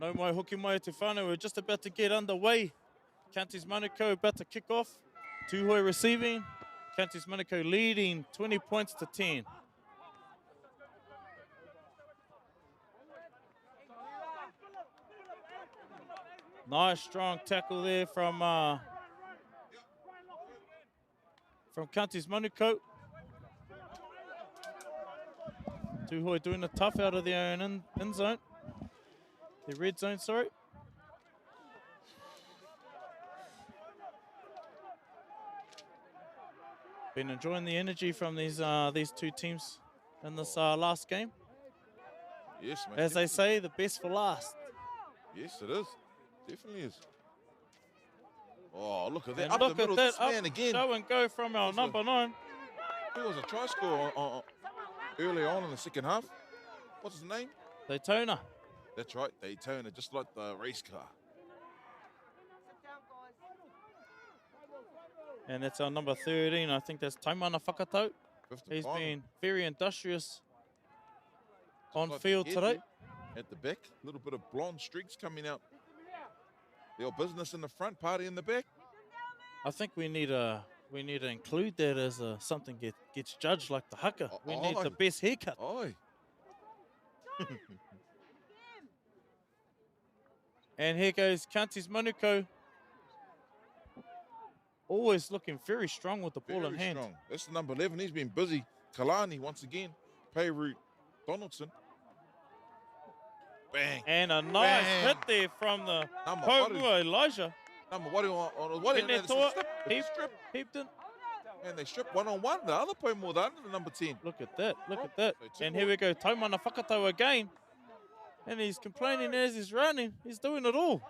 No mai hoki mai te whānau. We're just about to get underway. Counties Manukau about to kick off. Tūhoi receiving. Counties Manukau leading 20 points to 10. Nice strong tackle there from Counties Manukau. Tūhoi doing a tough out of their own in zone. The red zone, sorry. Been enjoying the energy from these two teams in this last game. Yes, mate. As they say, the best for last. Yes, it is. Definitely is. Oh, look at that. And Up look the middle, at this that man again. show and go from our number 9. There was a try score early on in the second half. What's his name? Daytona. That's right, Daytona, just like the race car. And that's our number 13. I think that's Taimana Whakatau. He's been very industrious on field today. At the back, a little bit of blonde streaks coming out. The old business in the front, party in the back. I think we need to include that as something gets judged like the haka. We need the best haircut. Oi. And here goes Counties Manukau. Always looking very strong with the ball in hand. Strong. That's the number 11. He's been busy. Kalani once again. Payroot Donaldson. Bang. And a nice hit there from the Pomua Elijah. Number what Heaped in. And they strip one-on-one. The other Pomua, the number 10. Look at that. Look at that. And here we go. Taimana Whakatau again. And he's complaining as he's running. He's doing it all.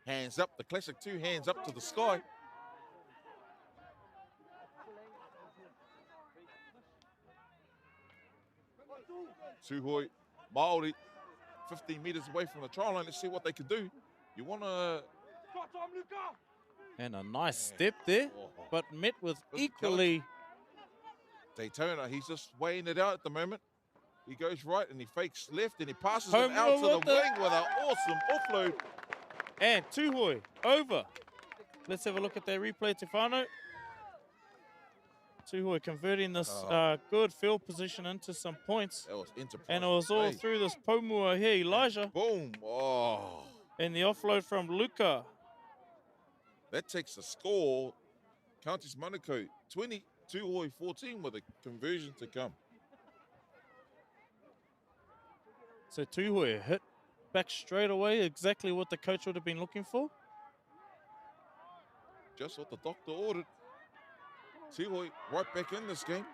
Hands up. The classic 2 hands up to the sky. Tūhoi, Māori, 15 meters away from the try line. Let's see what they can do. You want to... And a nice step there, but met with equally... Daytona, he's just weighing it out at the moment. He goes right and he fakes left and he passes it out to the wing with an awesome offload. And Tūhoi over. Let's have a look at that replay, Te Whānau. Tūhoi converting this good field position into some points. That was enterprise. And it was all through this Pomua here, Elijah. Boom. Oh. And the offload from Luka. That takes the score. Counties Manukau 20, Tūhoi 14 with a conversion to come. So Tūhoi hit back straight away, exactly what the coach would have been looking for. Just what the doctor ordered. Tūhoi right back in this game.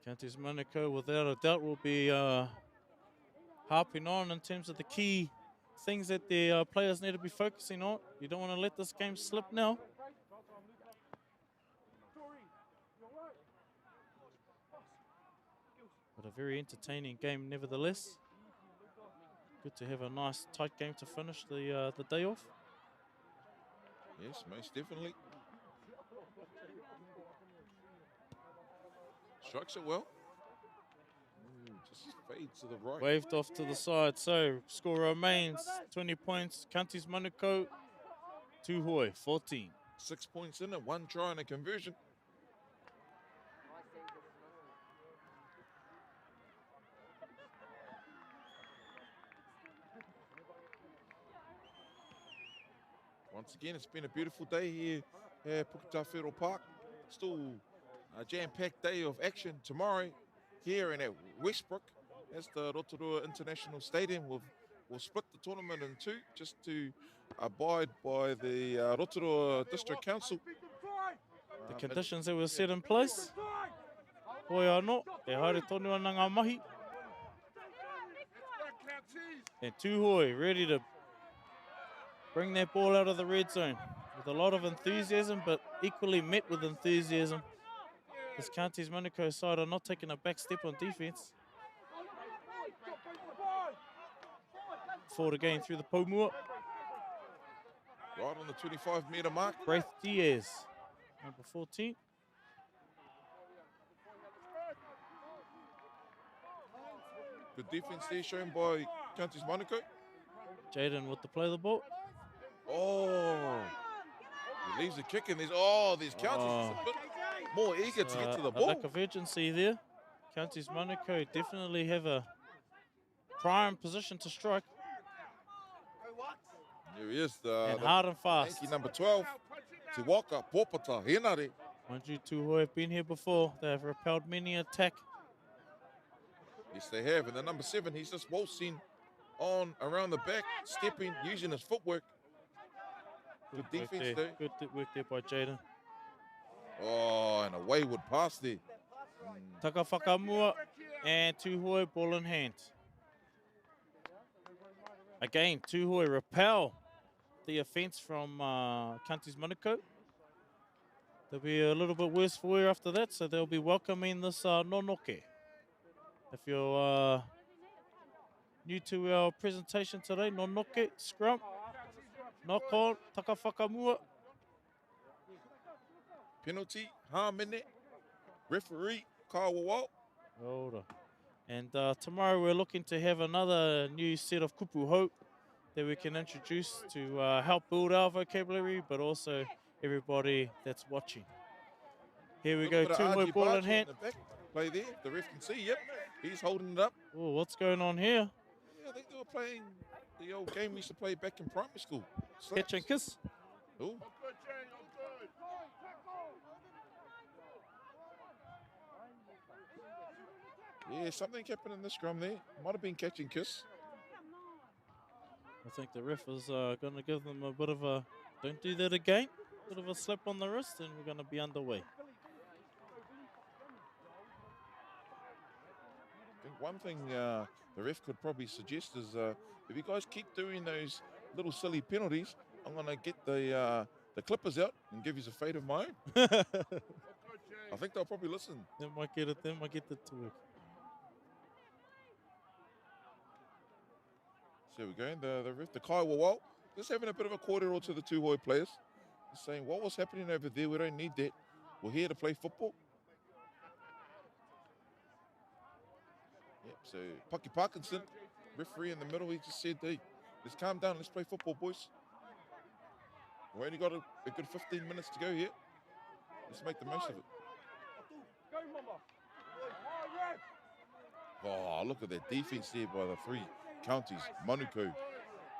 Counties Manukau, without a doubt, will be harping on in terms of the key things that the players need to be focusing on. You don't want to let this game slip now. But a very entertaining game nevertheless. Good to have a nice tight game to finish the day off. Yes, most definitely. Strikes it well. Ooh, just fades to the right. Waved off to the side. So score remains 20 points. Counties Manukau, Tūhoi 14. 6 points in it, 1 try and a conversion. Once again, it's been a beautiful day here at Puketawhero Park. Still a jam-packed day of action tomorrow here and at Westbrook. That's the Rotorua International Stadium. We'll split the tournament in 2 just to abide by the Rotorua District Council. The conditions that were set in place. Hoi anō, e haere tonu ana ngā mahi. And Tūhoi ready to bring that ball out of the red zone with a lot of enthusiasm, but equally met with enthusiasm. This Counties Manukau side are not taking a back step on defense. Forward again through the Pomua. Right on the 25-meter mark. Braith Diaz number 14. Good defense there shown by Counties Monaco. Jaden with the play the ball. Oh, he leaves the kick and there's Counties a bit more eager to get to the A ball. lack of urgency there. Counties Monaco definitely have a prime position to strike. Here he is, And hard and fast. Yankee number 12, Te Waka Popata Henare. Mind you, Tūhoe have been here before. They have repelled many attack. Yes, they have. And the number 7, he's just waltzing on around the back, stepping, using his footwork. Good defense there. Good work there by Jaden. Oh, and a wayward pass there. Taka whakamua and Tūhoe ball in hand. Again, Tūhoe repel the offence from Counties Monaco. They'll be a little bit worse for wear after that, so they'll be welcoming this nonoke. If you're new to our presentation today, nonoke, scrum, knock on, taka whakamua. Penalty, Hamene, referee, Kawawau. Hold on. And tomorrow we're looking to have another new set of kupu hau that we can introduce to help build our vocabulary, but also everybody that's watching. Here we go, Tūhoe ball in hand. Play there, the ref can see, yep, he's holding it up. Oh, what's going on here? Yeah, I think they were playing the old game we used to play back in primary school. Catch and kiss. Oh. Yeah, something happened in the scrum there. Might have been catch and kiss. I think the ref is going to give them a bit of a, don't do that again, bit of a slap on the wrist, and we're going to be underway. I think one thing the ref could probably suggest is if you guys keep doing those little silly penalties, I'm going to get the clippers out and give you a fade of my own. I think they'll probably listen. They might get it to work. So we're going, the ref, the Kai Wawau, just having a bit of a cordial to the Tūhoe players. Just saying, what was happening over there? We don't need that. We're here to play football. Yep, so Paki Parkinson, referee in the middle, he just said, hey, let's calm down, let's play football, boys. We've only got a good 15 minutes to go here. Let's make the most of it. Oh, look at that defense there by the 3 Counties, Monaco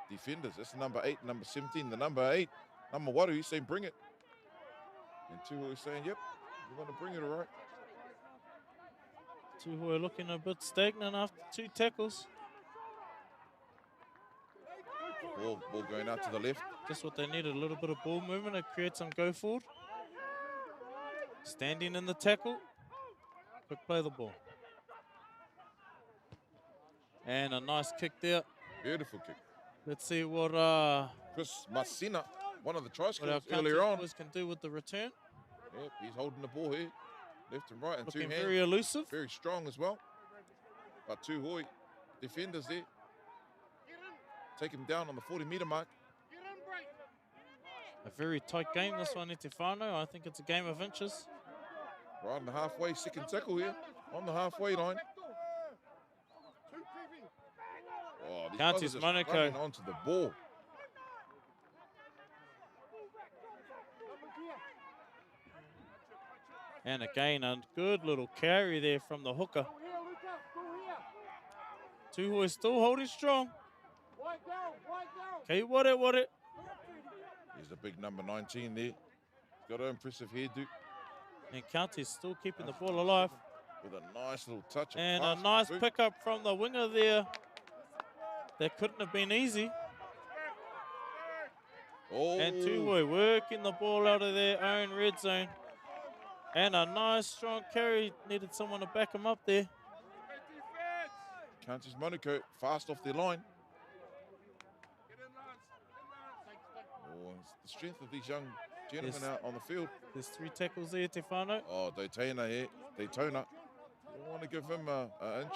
defenders. That's the number 8, number 17, the number 8, number Waru, he's saying bring it. And Tūhoe is saying, yep, we're going to bring it, all right. Tūhoe looking a bit stagnant after 2 tackles. Ball going out to the left. Just what they needed, a little bit of ball movement to create some go forward. Standing in the tackle. Quick play the ball. And a nice kick there. Beautiful kick. Let's see what Chris Masina, one of the try our scorers earlier on. boys can do with the return. Yep, he's holding the ball here, left and right, and Looking 2 hands. very elusive. Very strong as well. But Tūhoe defenders there. Take him down on the 40-metre mark. A very tight game, this one, Etefano. I think it's a game of inches. Right on the halfway, second tackle here, on the halfway line. Oh, these guys are Counties just Monaco. running onto the ball. And again, a good little carry there from the hooker. Tūhoe is still holding strong. Okay, what it? He's a big number 19 there. He's got an impressive hairdo And Counties still keeping the ball alive. with a nice little touch. And a pass nice through. pickup from the winger there. That couldn't have been easy. Oh, And Tūhoe working the ball out of their own red zone. And a nice strong carry. Needed someone to back him up there. Counties Monaco fast off their line. Oh, it's the strength of these young gentlemen Yes. out on the field. There's 3 tackles there, Tefano. Oh, Daytona here. Daytona. You want to give him an inch.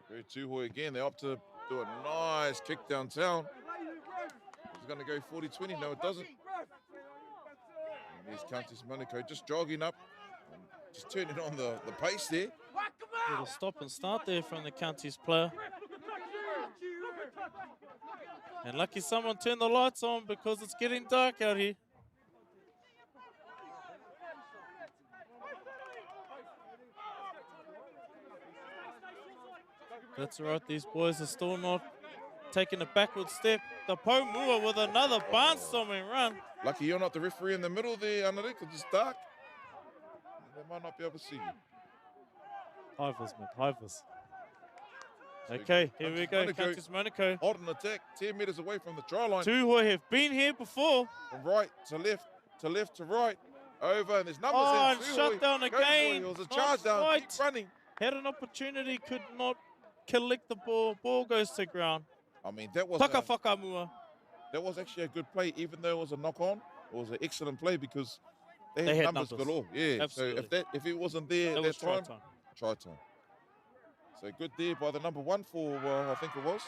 Very Tūhoe again. They're up to do a nice kick downtown. It's going to go 40-20. No, it doesn't. And there's Counties Manukau just jogging up. And just turning on the pace there. Little stop and start there from the Counties player. And lucky someone turned the lights on because it's getting dark out here. That's right, these boys are still not taking a backward step. The Pomua with another barnstorming run. Lucky you're not the referee in the middle there, Anare, because it's dark. They might not be able to see you. Hivers, mate, hivers. Okay, here we go, Counties Manukau. Hot on attack, 10 metres away from the try line. Tuhoi have been here before. From right to left, to left to right. Over, and there's numbers in. Oh, and shut down Go again. for it. It was a charge down, Right. keep running. Had an opportunity, could not collect the ball. Ball goes to ground. I mean, that was Whakamua. that was actually a good play, even though it was a knock-on. It was an excellent play because they had numbers galore. Yeah, Absolutely. so if it wasn't there That at was that try time, try time. So good there by the number 1 for, I think it was,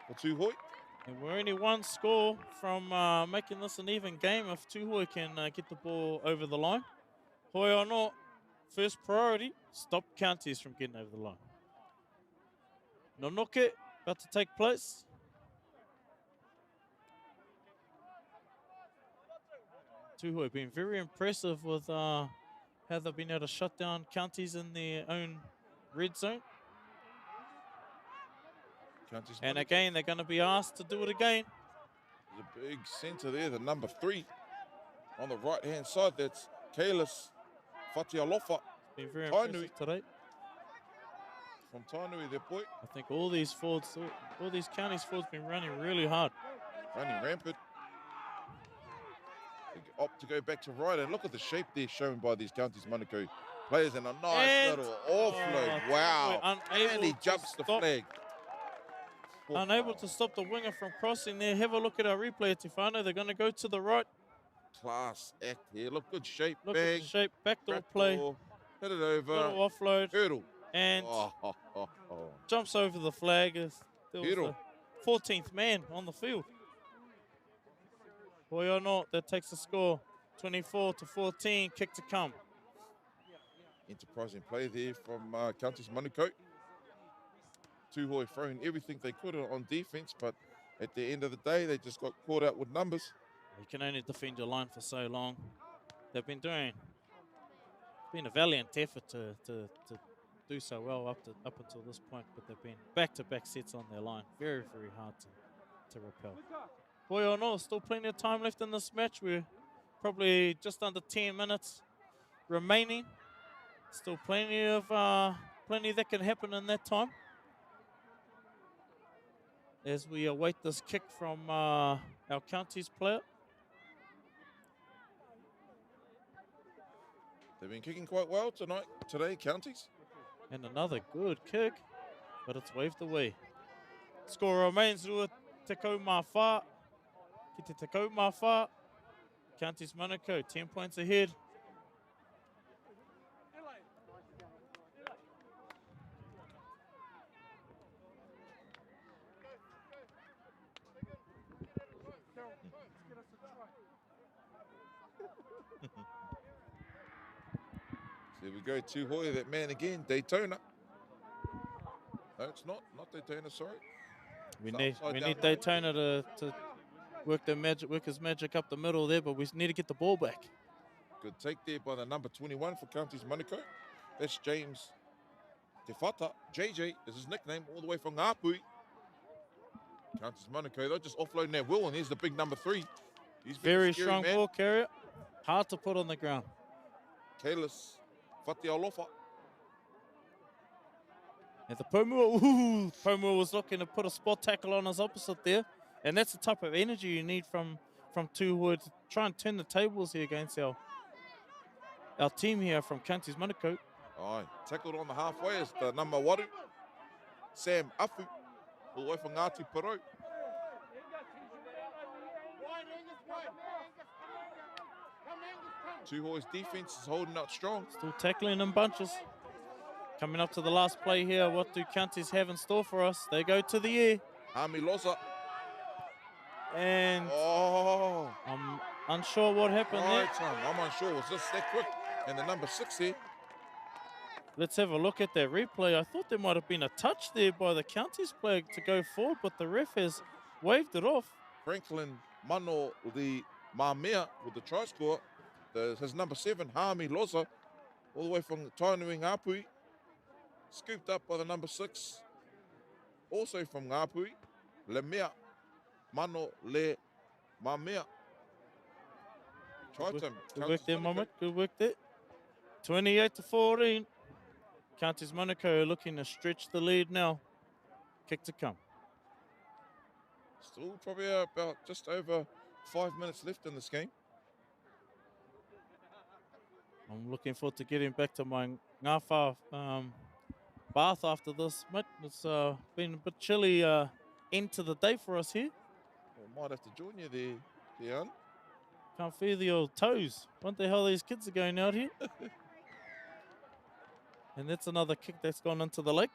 for Tuhoi. And we're only one score from making this an even game if Tuhoi can get the ball over the line. Hoi or not, first priority, stop Counties from getting over the line. Nonoke about to take place. Tuhoi been very impressive with how they've been able to shut down Counties in their own red zone. Counties And Manukau. again, they're going to be asked to do it again. There's a big centre there, the number 3. On the right-hand side, that's Kalis Fatialofa Been very Tainui. impressive today. from Tainui, their boy. I think all these forwards, all these Counties forwards been running really hard. Running rampant. They opt to go back to right, and look at the shape there shown by these Counties Manukau players, and a nice And- little offload. Oh, Wow. unable And he to jumps the stop. flag. Unable to stop the winger from crossing there. Have a look at our replay, Tifano. They're going to go to the right. Class act here. Look, good shape. Look Bang. at the shape. Backdoor Back play. door, hit it over. Little offload. Hurdle. And Oh. jumps over the flag. There was Hurdle. the 14th man on the field. Boy or not, that takes the score. 24-14. Kick to come. Enterprising play there from Counties Manukau. Tuhoi throwing everything they could on defence, but at the end of the day, they just got caught out with numbers. You can only defend your line for so long. They've been been a valiant effort to do so well up until this point, but they've been back-to-back sets on their line. Very, very hard to repel. Boy or not, still plenty of time left in this match. We're probably just under 10 minutes remaining. Still plenty that can happen in that time. As we await this kick from our Counties player. They've been kicking quite well today, Counties. And another good kick, but it's waved away. Score remains Rua Tekau Mawha. Ki te Tekau Mawha. Counties Manukau, 10 points ahead. There we go, Tuhoi, that man again, Daytona. No, it's not Daytona, sorry. We It's need upside down. Daytona to work his magic up the middle there, but we need to get the ball back. Good take there by the number 21 for Counties Manukau. That's James Te Whata. JJ is his nickname, all the way from Ngāpui. Counties Manukau, they're just offloading that will, and here's the big number 3. He's Very scary, strong man. ball carrier. Hard to put on the ground. Kalis Fatialofa. And the Pomua was looking to put a spot tackle on his opposite there. And that's the type of energy you need from Tuhoi to try and turn the tables here against our team here from Counties Manukau. Aye, tackled on the halfway is the number 1, Sam Afu, all the way from Ngāti Porou. Tuhoi's defence is holding out strong. Still tackling in bunches. Coming up to the last play here. What do Counties have in store for us? They go to the air. Hami Loza. And Oh, I'm unsure what happened there. right time. I'm unsure. It was just that quick. And the number 6 here. Let's have a look at that replay. I thought there might have been a touch there by the Counties player to go forward, but the ref has waved it off. Franklin Mano, the Māmea with the try score. His number 7, Hami Loza, all the way from Tainui Ngāpui. Scooped up by the number 6, also from Ngāpui, Le Mea, Mano Le Māmea. Try time. Good work there, Mohammed. Good work there. 28-14. Counties Manukau looking to stretch the lead now. Kick to come. Still probably about just over 5 minutes left in this game. I'm looking forward to getting back to my ngāwha bath after this, mate. It's been a bit chilly end to the day for us here. Well, might have to join you there, Dion. Can't feel the old toes. What the hell these kids are going out here? And that's another kick that's gone into the lake.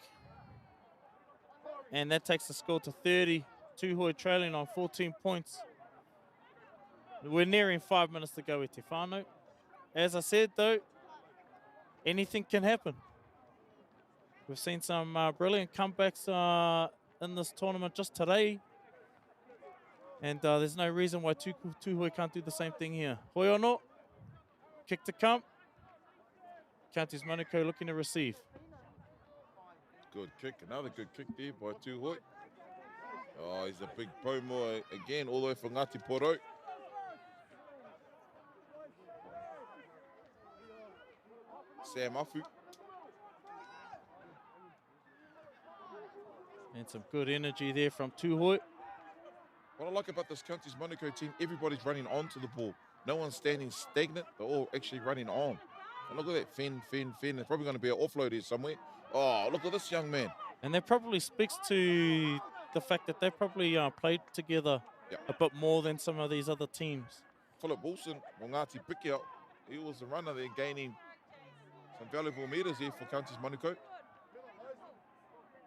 And that takes the score to 30. Tūhoe trailing on 14 points. We're nearing 5 minutes to go with Te Whānau. As I said, though, anything can happen. We've seen some brilliant comebacks in this tournament just today. And there's no reason why Tūhoe can't do the same thing here. Hoiono, kick to come. Counties Manukau looking to receive. Good kick, another good kick there by Tūhoe. Oh, he's a big pomo again, all the way from Ngāti Poro. Sam Afu. And some good energy there from Tūhoe. What I like about this Counties Manukau team, everybody's running onto the ball. No one's standing stagnant. They're all actually running on. And look at that, Finn. There's probably going to be an offload here somewhere. Oh, look at this young man. And that probably speaks to the fact that they probably played together a bit more than some of these other teams. Philip Wilson, Ngāti Piki, he was the runner there, gaining some valuable meters here for Counties Manukau.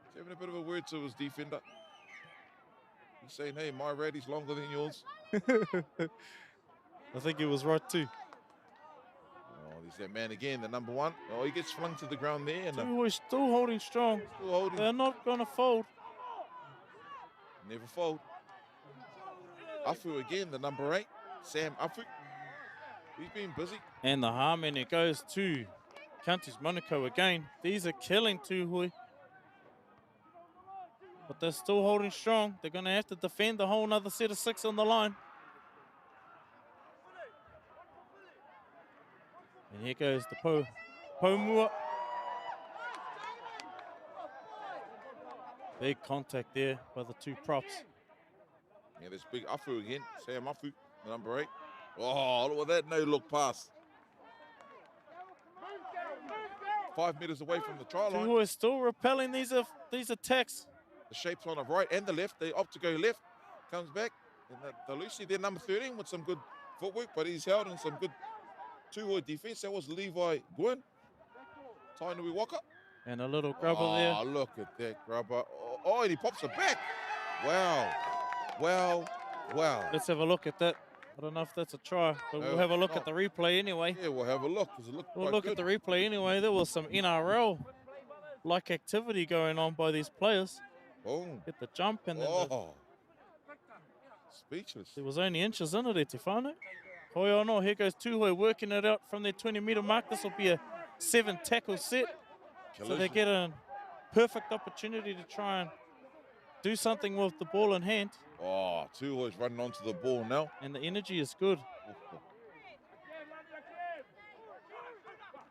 He's having a bit of a word to his defender. He's saying, hey, my raddy's longer than yours. I think he was right too. Oh, there's that man again, the number 1. Oh, he gets flung to the ground there. And Tūhoe still holding strong. still holding. They're not going to fold. Never fold. Afu again, the number 8. Sam Afu. He's been busy. And the harm, and it goes to Counties Manukau again. These are killing Tūhoe. But they're still holding strong. They're going to have to defend a whole nother set of 6 on the line. And here goes the Pomua. Big contact there by the 2 props. Yeah, there's big Afu again. Sam Afu, the number 8. Oh, look at that no-look pass. 5 meters away from the try line. Tūhoe is still repelling these attacks. The shape's on the right and the left. They opt to go left. Comes back. And the Lucy there, number 13, with some good footwork, but he's held in some good Tūhoe defense. That was Levi Gwyn. Tainui Waka. And a little grubber there. Oh, look at that grubber. Oh, and he pops it back. Wow. Wow. Let's have a look at that. I don't know if that's a try, but we'll have a look at the replay anyway. Yeah, we'll have a look. We'll look at the replay anyway. There was some NRL-like activity going on by these players. Boom. Get the jump and then Speechless. there was only inches in it, Te Whānau. Hoiono, here goes Tūhoe working it out from their 20-metre mark. This will be a 7-tackle set. So they get a perfect opportunity to try and do something with the ball in hand. Oh, Tūhoe's running onto the ball now. And the energy is good.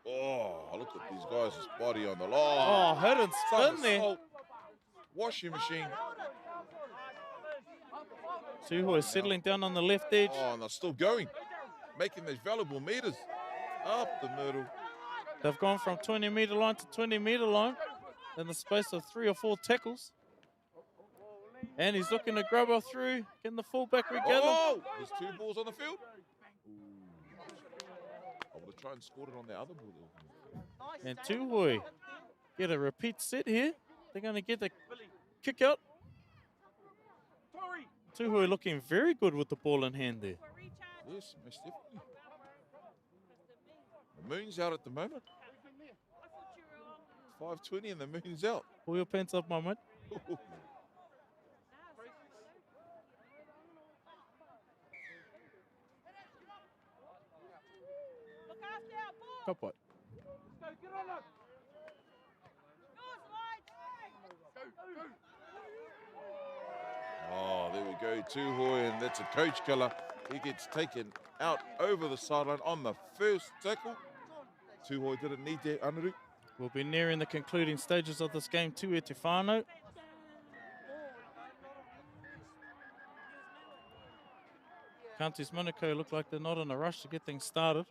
Oh, look at these guys' body on the line. Oh, hit and spin there. Washing machine. Tūhoe settling down on the left edge. Oh, and they're still going. Making those valuable meters. Up the middle. They've gone from 20-metre line to 20-metre line in the space of 3 or 4 tackles. And he's looking to grab her through, getting the fullback regather. Oh, there's 2 balls on the field. I would have tried and scored it on the other ball. And Tūhoe get a repeat set here. They're going to get the kick out. Tuhoi looking very good with the ball in hand there. Yes, most definitely. The moon's out at the moment. 5:20 and the moon's out. Pull your pants up, my mate. Kapot. Oh, there we go, Tuhoi, and that's a coach killer. He gets taken out over the sideline on the first tackle. Tuhoi didn't need that, Anaru. We'll be nearing the concluding stages of this game too, Te whānau. Counties Manukau look like they're not in a rush to get things started.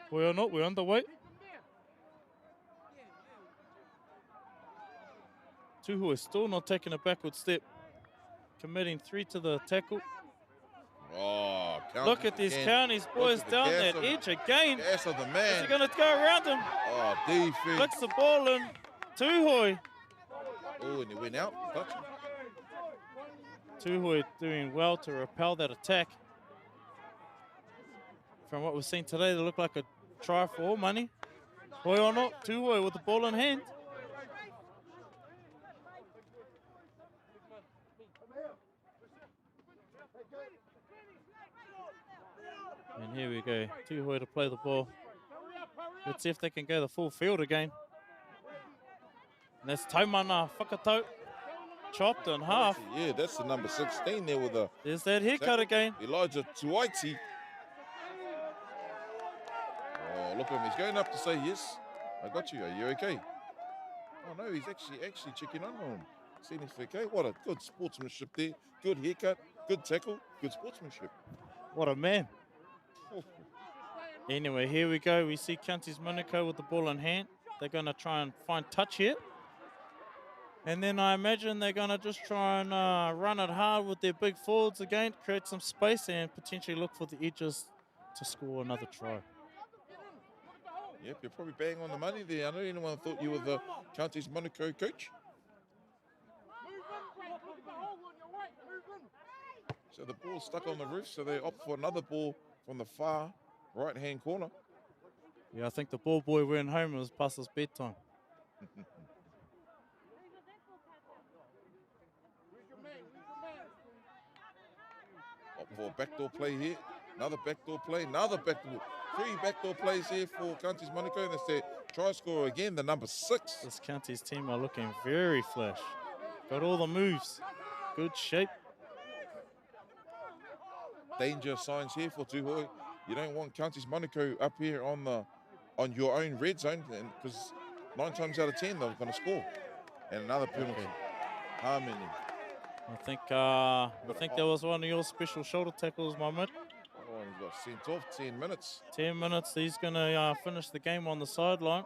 We are not, we're underway. Tuhu is still not taking a backward step, committing 3 to the tackle. Oh, Look at these Counties boys down that edge again. Gas of the Is man. he going to go around him? Oh, defense. Flicks the ball in. Tuhoi. Oh, and he went out. Touch him. Tuhoi doing well to repel that attack. From what we've seen today, they look like a try for all money. Hoi or not, Tuhoi with the ball in hand. And here we go, Tuhoi to play the ball. Let's see if they can go the full field again. And that's Taumana Whakatau, chopped in half. Yeah, that's the number 16 there with the... There's that haircut again. Elijah Tuaiti. Oh, look at him. He's going up to say, yes, I got you. Are you okay? Oh, no, he's actually checking on him. Seeing if okay. What a good sportsmanship there. Good haircut, good tackle, good sportsmanship. What a man. Anyway, here we go. We see Counties Manukau with the ball in hand. They're going to try and find touch here. And then I imagine they're going to just try and run it hard with their big forwards again, create some space and potentially look for the edges to score another try. Yep, you're probably bang on the money there. I know anyone thought you were the Counties Manukau coach. So the ball's stuck on the roof, so they opt for another ball from the far right-hand corner. Yeah, I think the ball boy went home. It was past his bedtime. Opt for a backdoor play here. Another backdoor play. Another backdoor. 3 backdoor plays here for Counties Manukau. And that's their try scorer again, the number 6. This Counties team are looking very flash. Got all the moves. Good shape. Danger signs here for Tuhoi. You don't want Counties Manukau up here on your own red zone, because 9 times out of 10 they're going to score. And another penalty. Okay. Harmony. I think that was one of your special shoulder tackles, my mate. Oh, and he's got sent off 10 minutes. 10 minutes. He's going to finish the game on the sideline.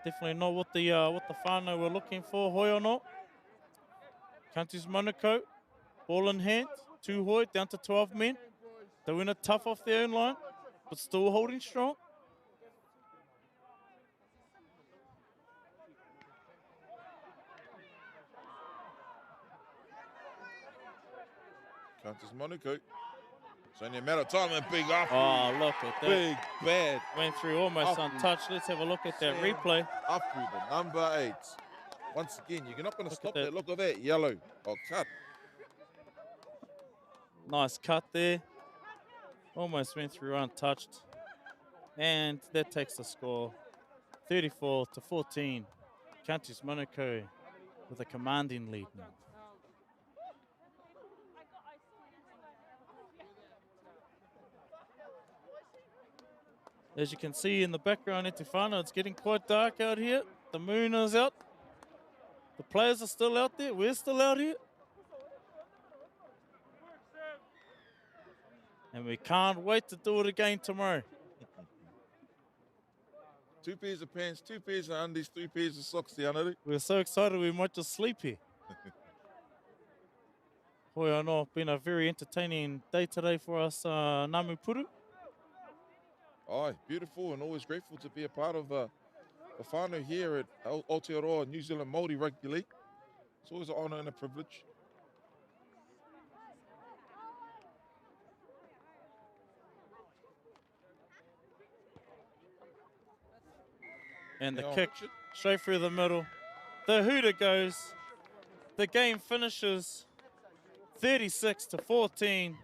Definitely not what the whānau were looking for, Hoi or not. Counties Manukau, ball in hand. Tuhoi down to 12 men. They win it tough off their own line, but still holding strong. Counties Manukau. It's only a matter of time and big off. Oh, look at that. Big bad. Went through almost Up. untouched. Let's have a look at that replay. Up through the number 8. Once again, you're not going to Look stop at that. that. Look at that. Yellow. Oh, cut. Nice cut there. Almost went through untouched. And that takes the score 34-14. Counties Manukau with a commanding lead now. As you can see in the background at Te Whānau, it's getting quite dark out here. The moon is out. The players are still out there. We're still out here. And we can't wait to do it again tomorrow. 2 pairs of pants, 2 pairs of undies, 3 pairs of socks, the Anaru. We're so excited we might just sleep here. Hoi anō, been a very entertaining day today for us, Namu Puru. Oh, beautiful, and always grateful to be a part of the whānau here at Aotearoa New Zealand Māori Rugby League. It's always an honour and a privilege. And the Now, kick Richard, straight through the middle. The hooter goes. The game finishes 36-14.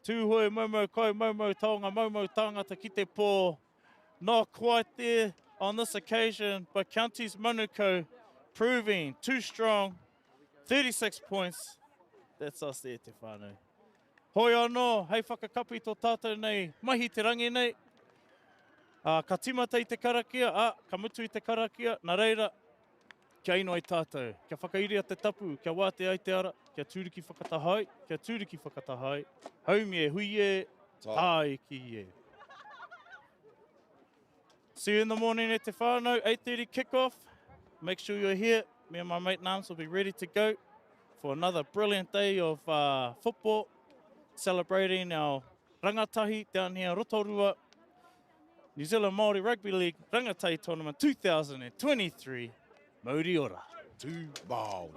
Tūhoe Momo Kau Momo Taonga Momo Tangata ki te pō. Not quite there on this occasion, but Counties Manukau proving too strong. 36 points. That's us there, te whānau. Hoi anō, hei whakakapi tō tātou nei, mahi te rangi nei. Ka timata I te karakia, ka mutu I te karakia, nā reira, kia ino ai tātou. Kia whakairia te tapu, kia wāte ai te ara, kia tūriki whakatahai, kia tūriki whakatahai. Haumi e, hui e, tāi ki e. See you in the morning e te whānau, 8:30 kickoff. Make sure you're here. Me and my mate Nams will be ready to go for another brilliant day of football, celebrating our Rangatahi down here in Rotorua, New Zealand Māori Rugby League Rangatahi Tournament 2023. Mauri ora. To Māori.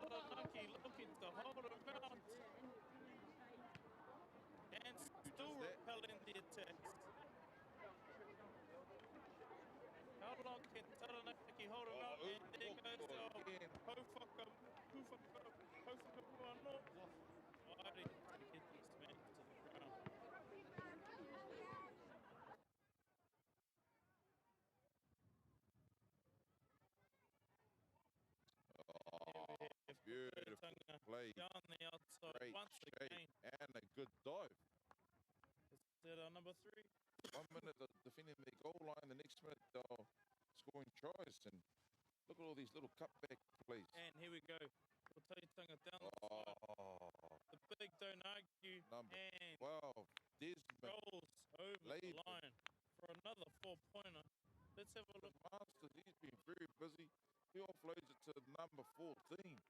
Taranaki looking to hold him out and still repelling the attacks. How long can Taranaki hold him out? And there goes Hofaka Puano. Why to get this man to the ground? Beautiful play. Down the outside Great once shape again. and a good dive. Is that our number 3? 1 minute defending their goal line, the next minute they're scoring tries. And look at all these little cutback plays. And here we go. Taitanga down the side. The big don't argue. Number And 12, Desmond. goals over the Labour. line for another 4-pointer. Let's have a The look. Masters, he's been very busy. He offloads it to number 14.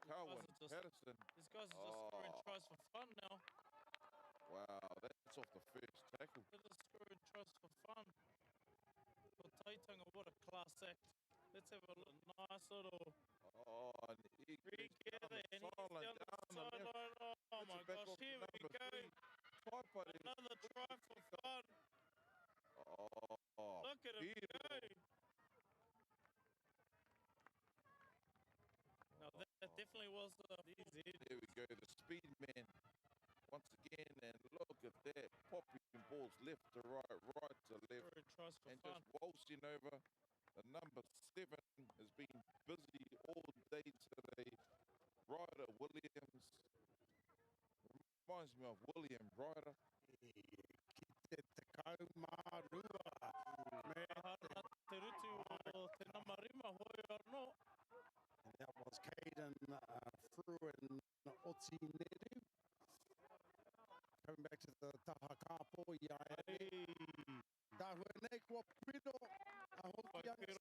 Cowan Patterson. These guys are just scoring tries for fun now. Wow, that's off the first tackle. They're just scoring tries for fun. For Taitanga, what a class act. Let's have a look. Nice little And he goes regather, and he's sideline, down the left. sideline. Oh Puts my it back gosh, off to here we number go. 3. Try putt it. Another try for fun. Look at him beautiful. go. Now that definitely was easy. There we go, the speed man once again, and look at that, popping balls left to right, right to left, Scoring tries for and fun. just waltzing over. The number 7 has been busy all day today. Ryder Williams reminds me of William Ryder. Te kaumārua. Tahana te rutu o te namarima hoi anō. And that was Caden Fruin Otineru. Coming back to the Tahakapo, Iai. Tahua nei kua piro. A hoki anga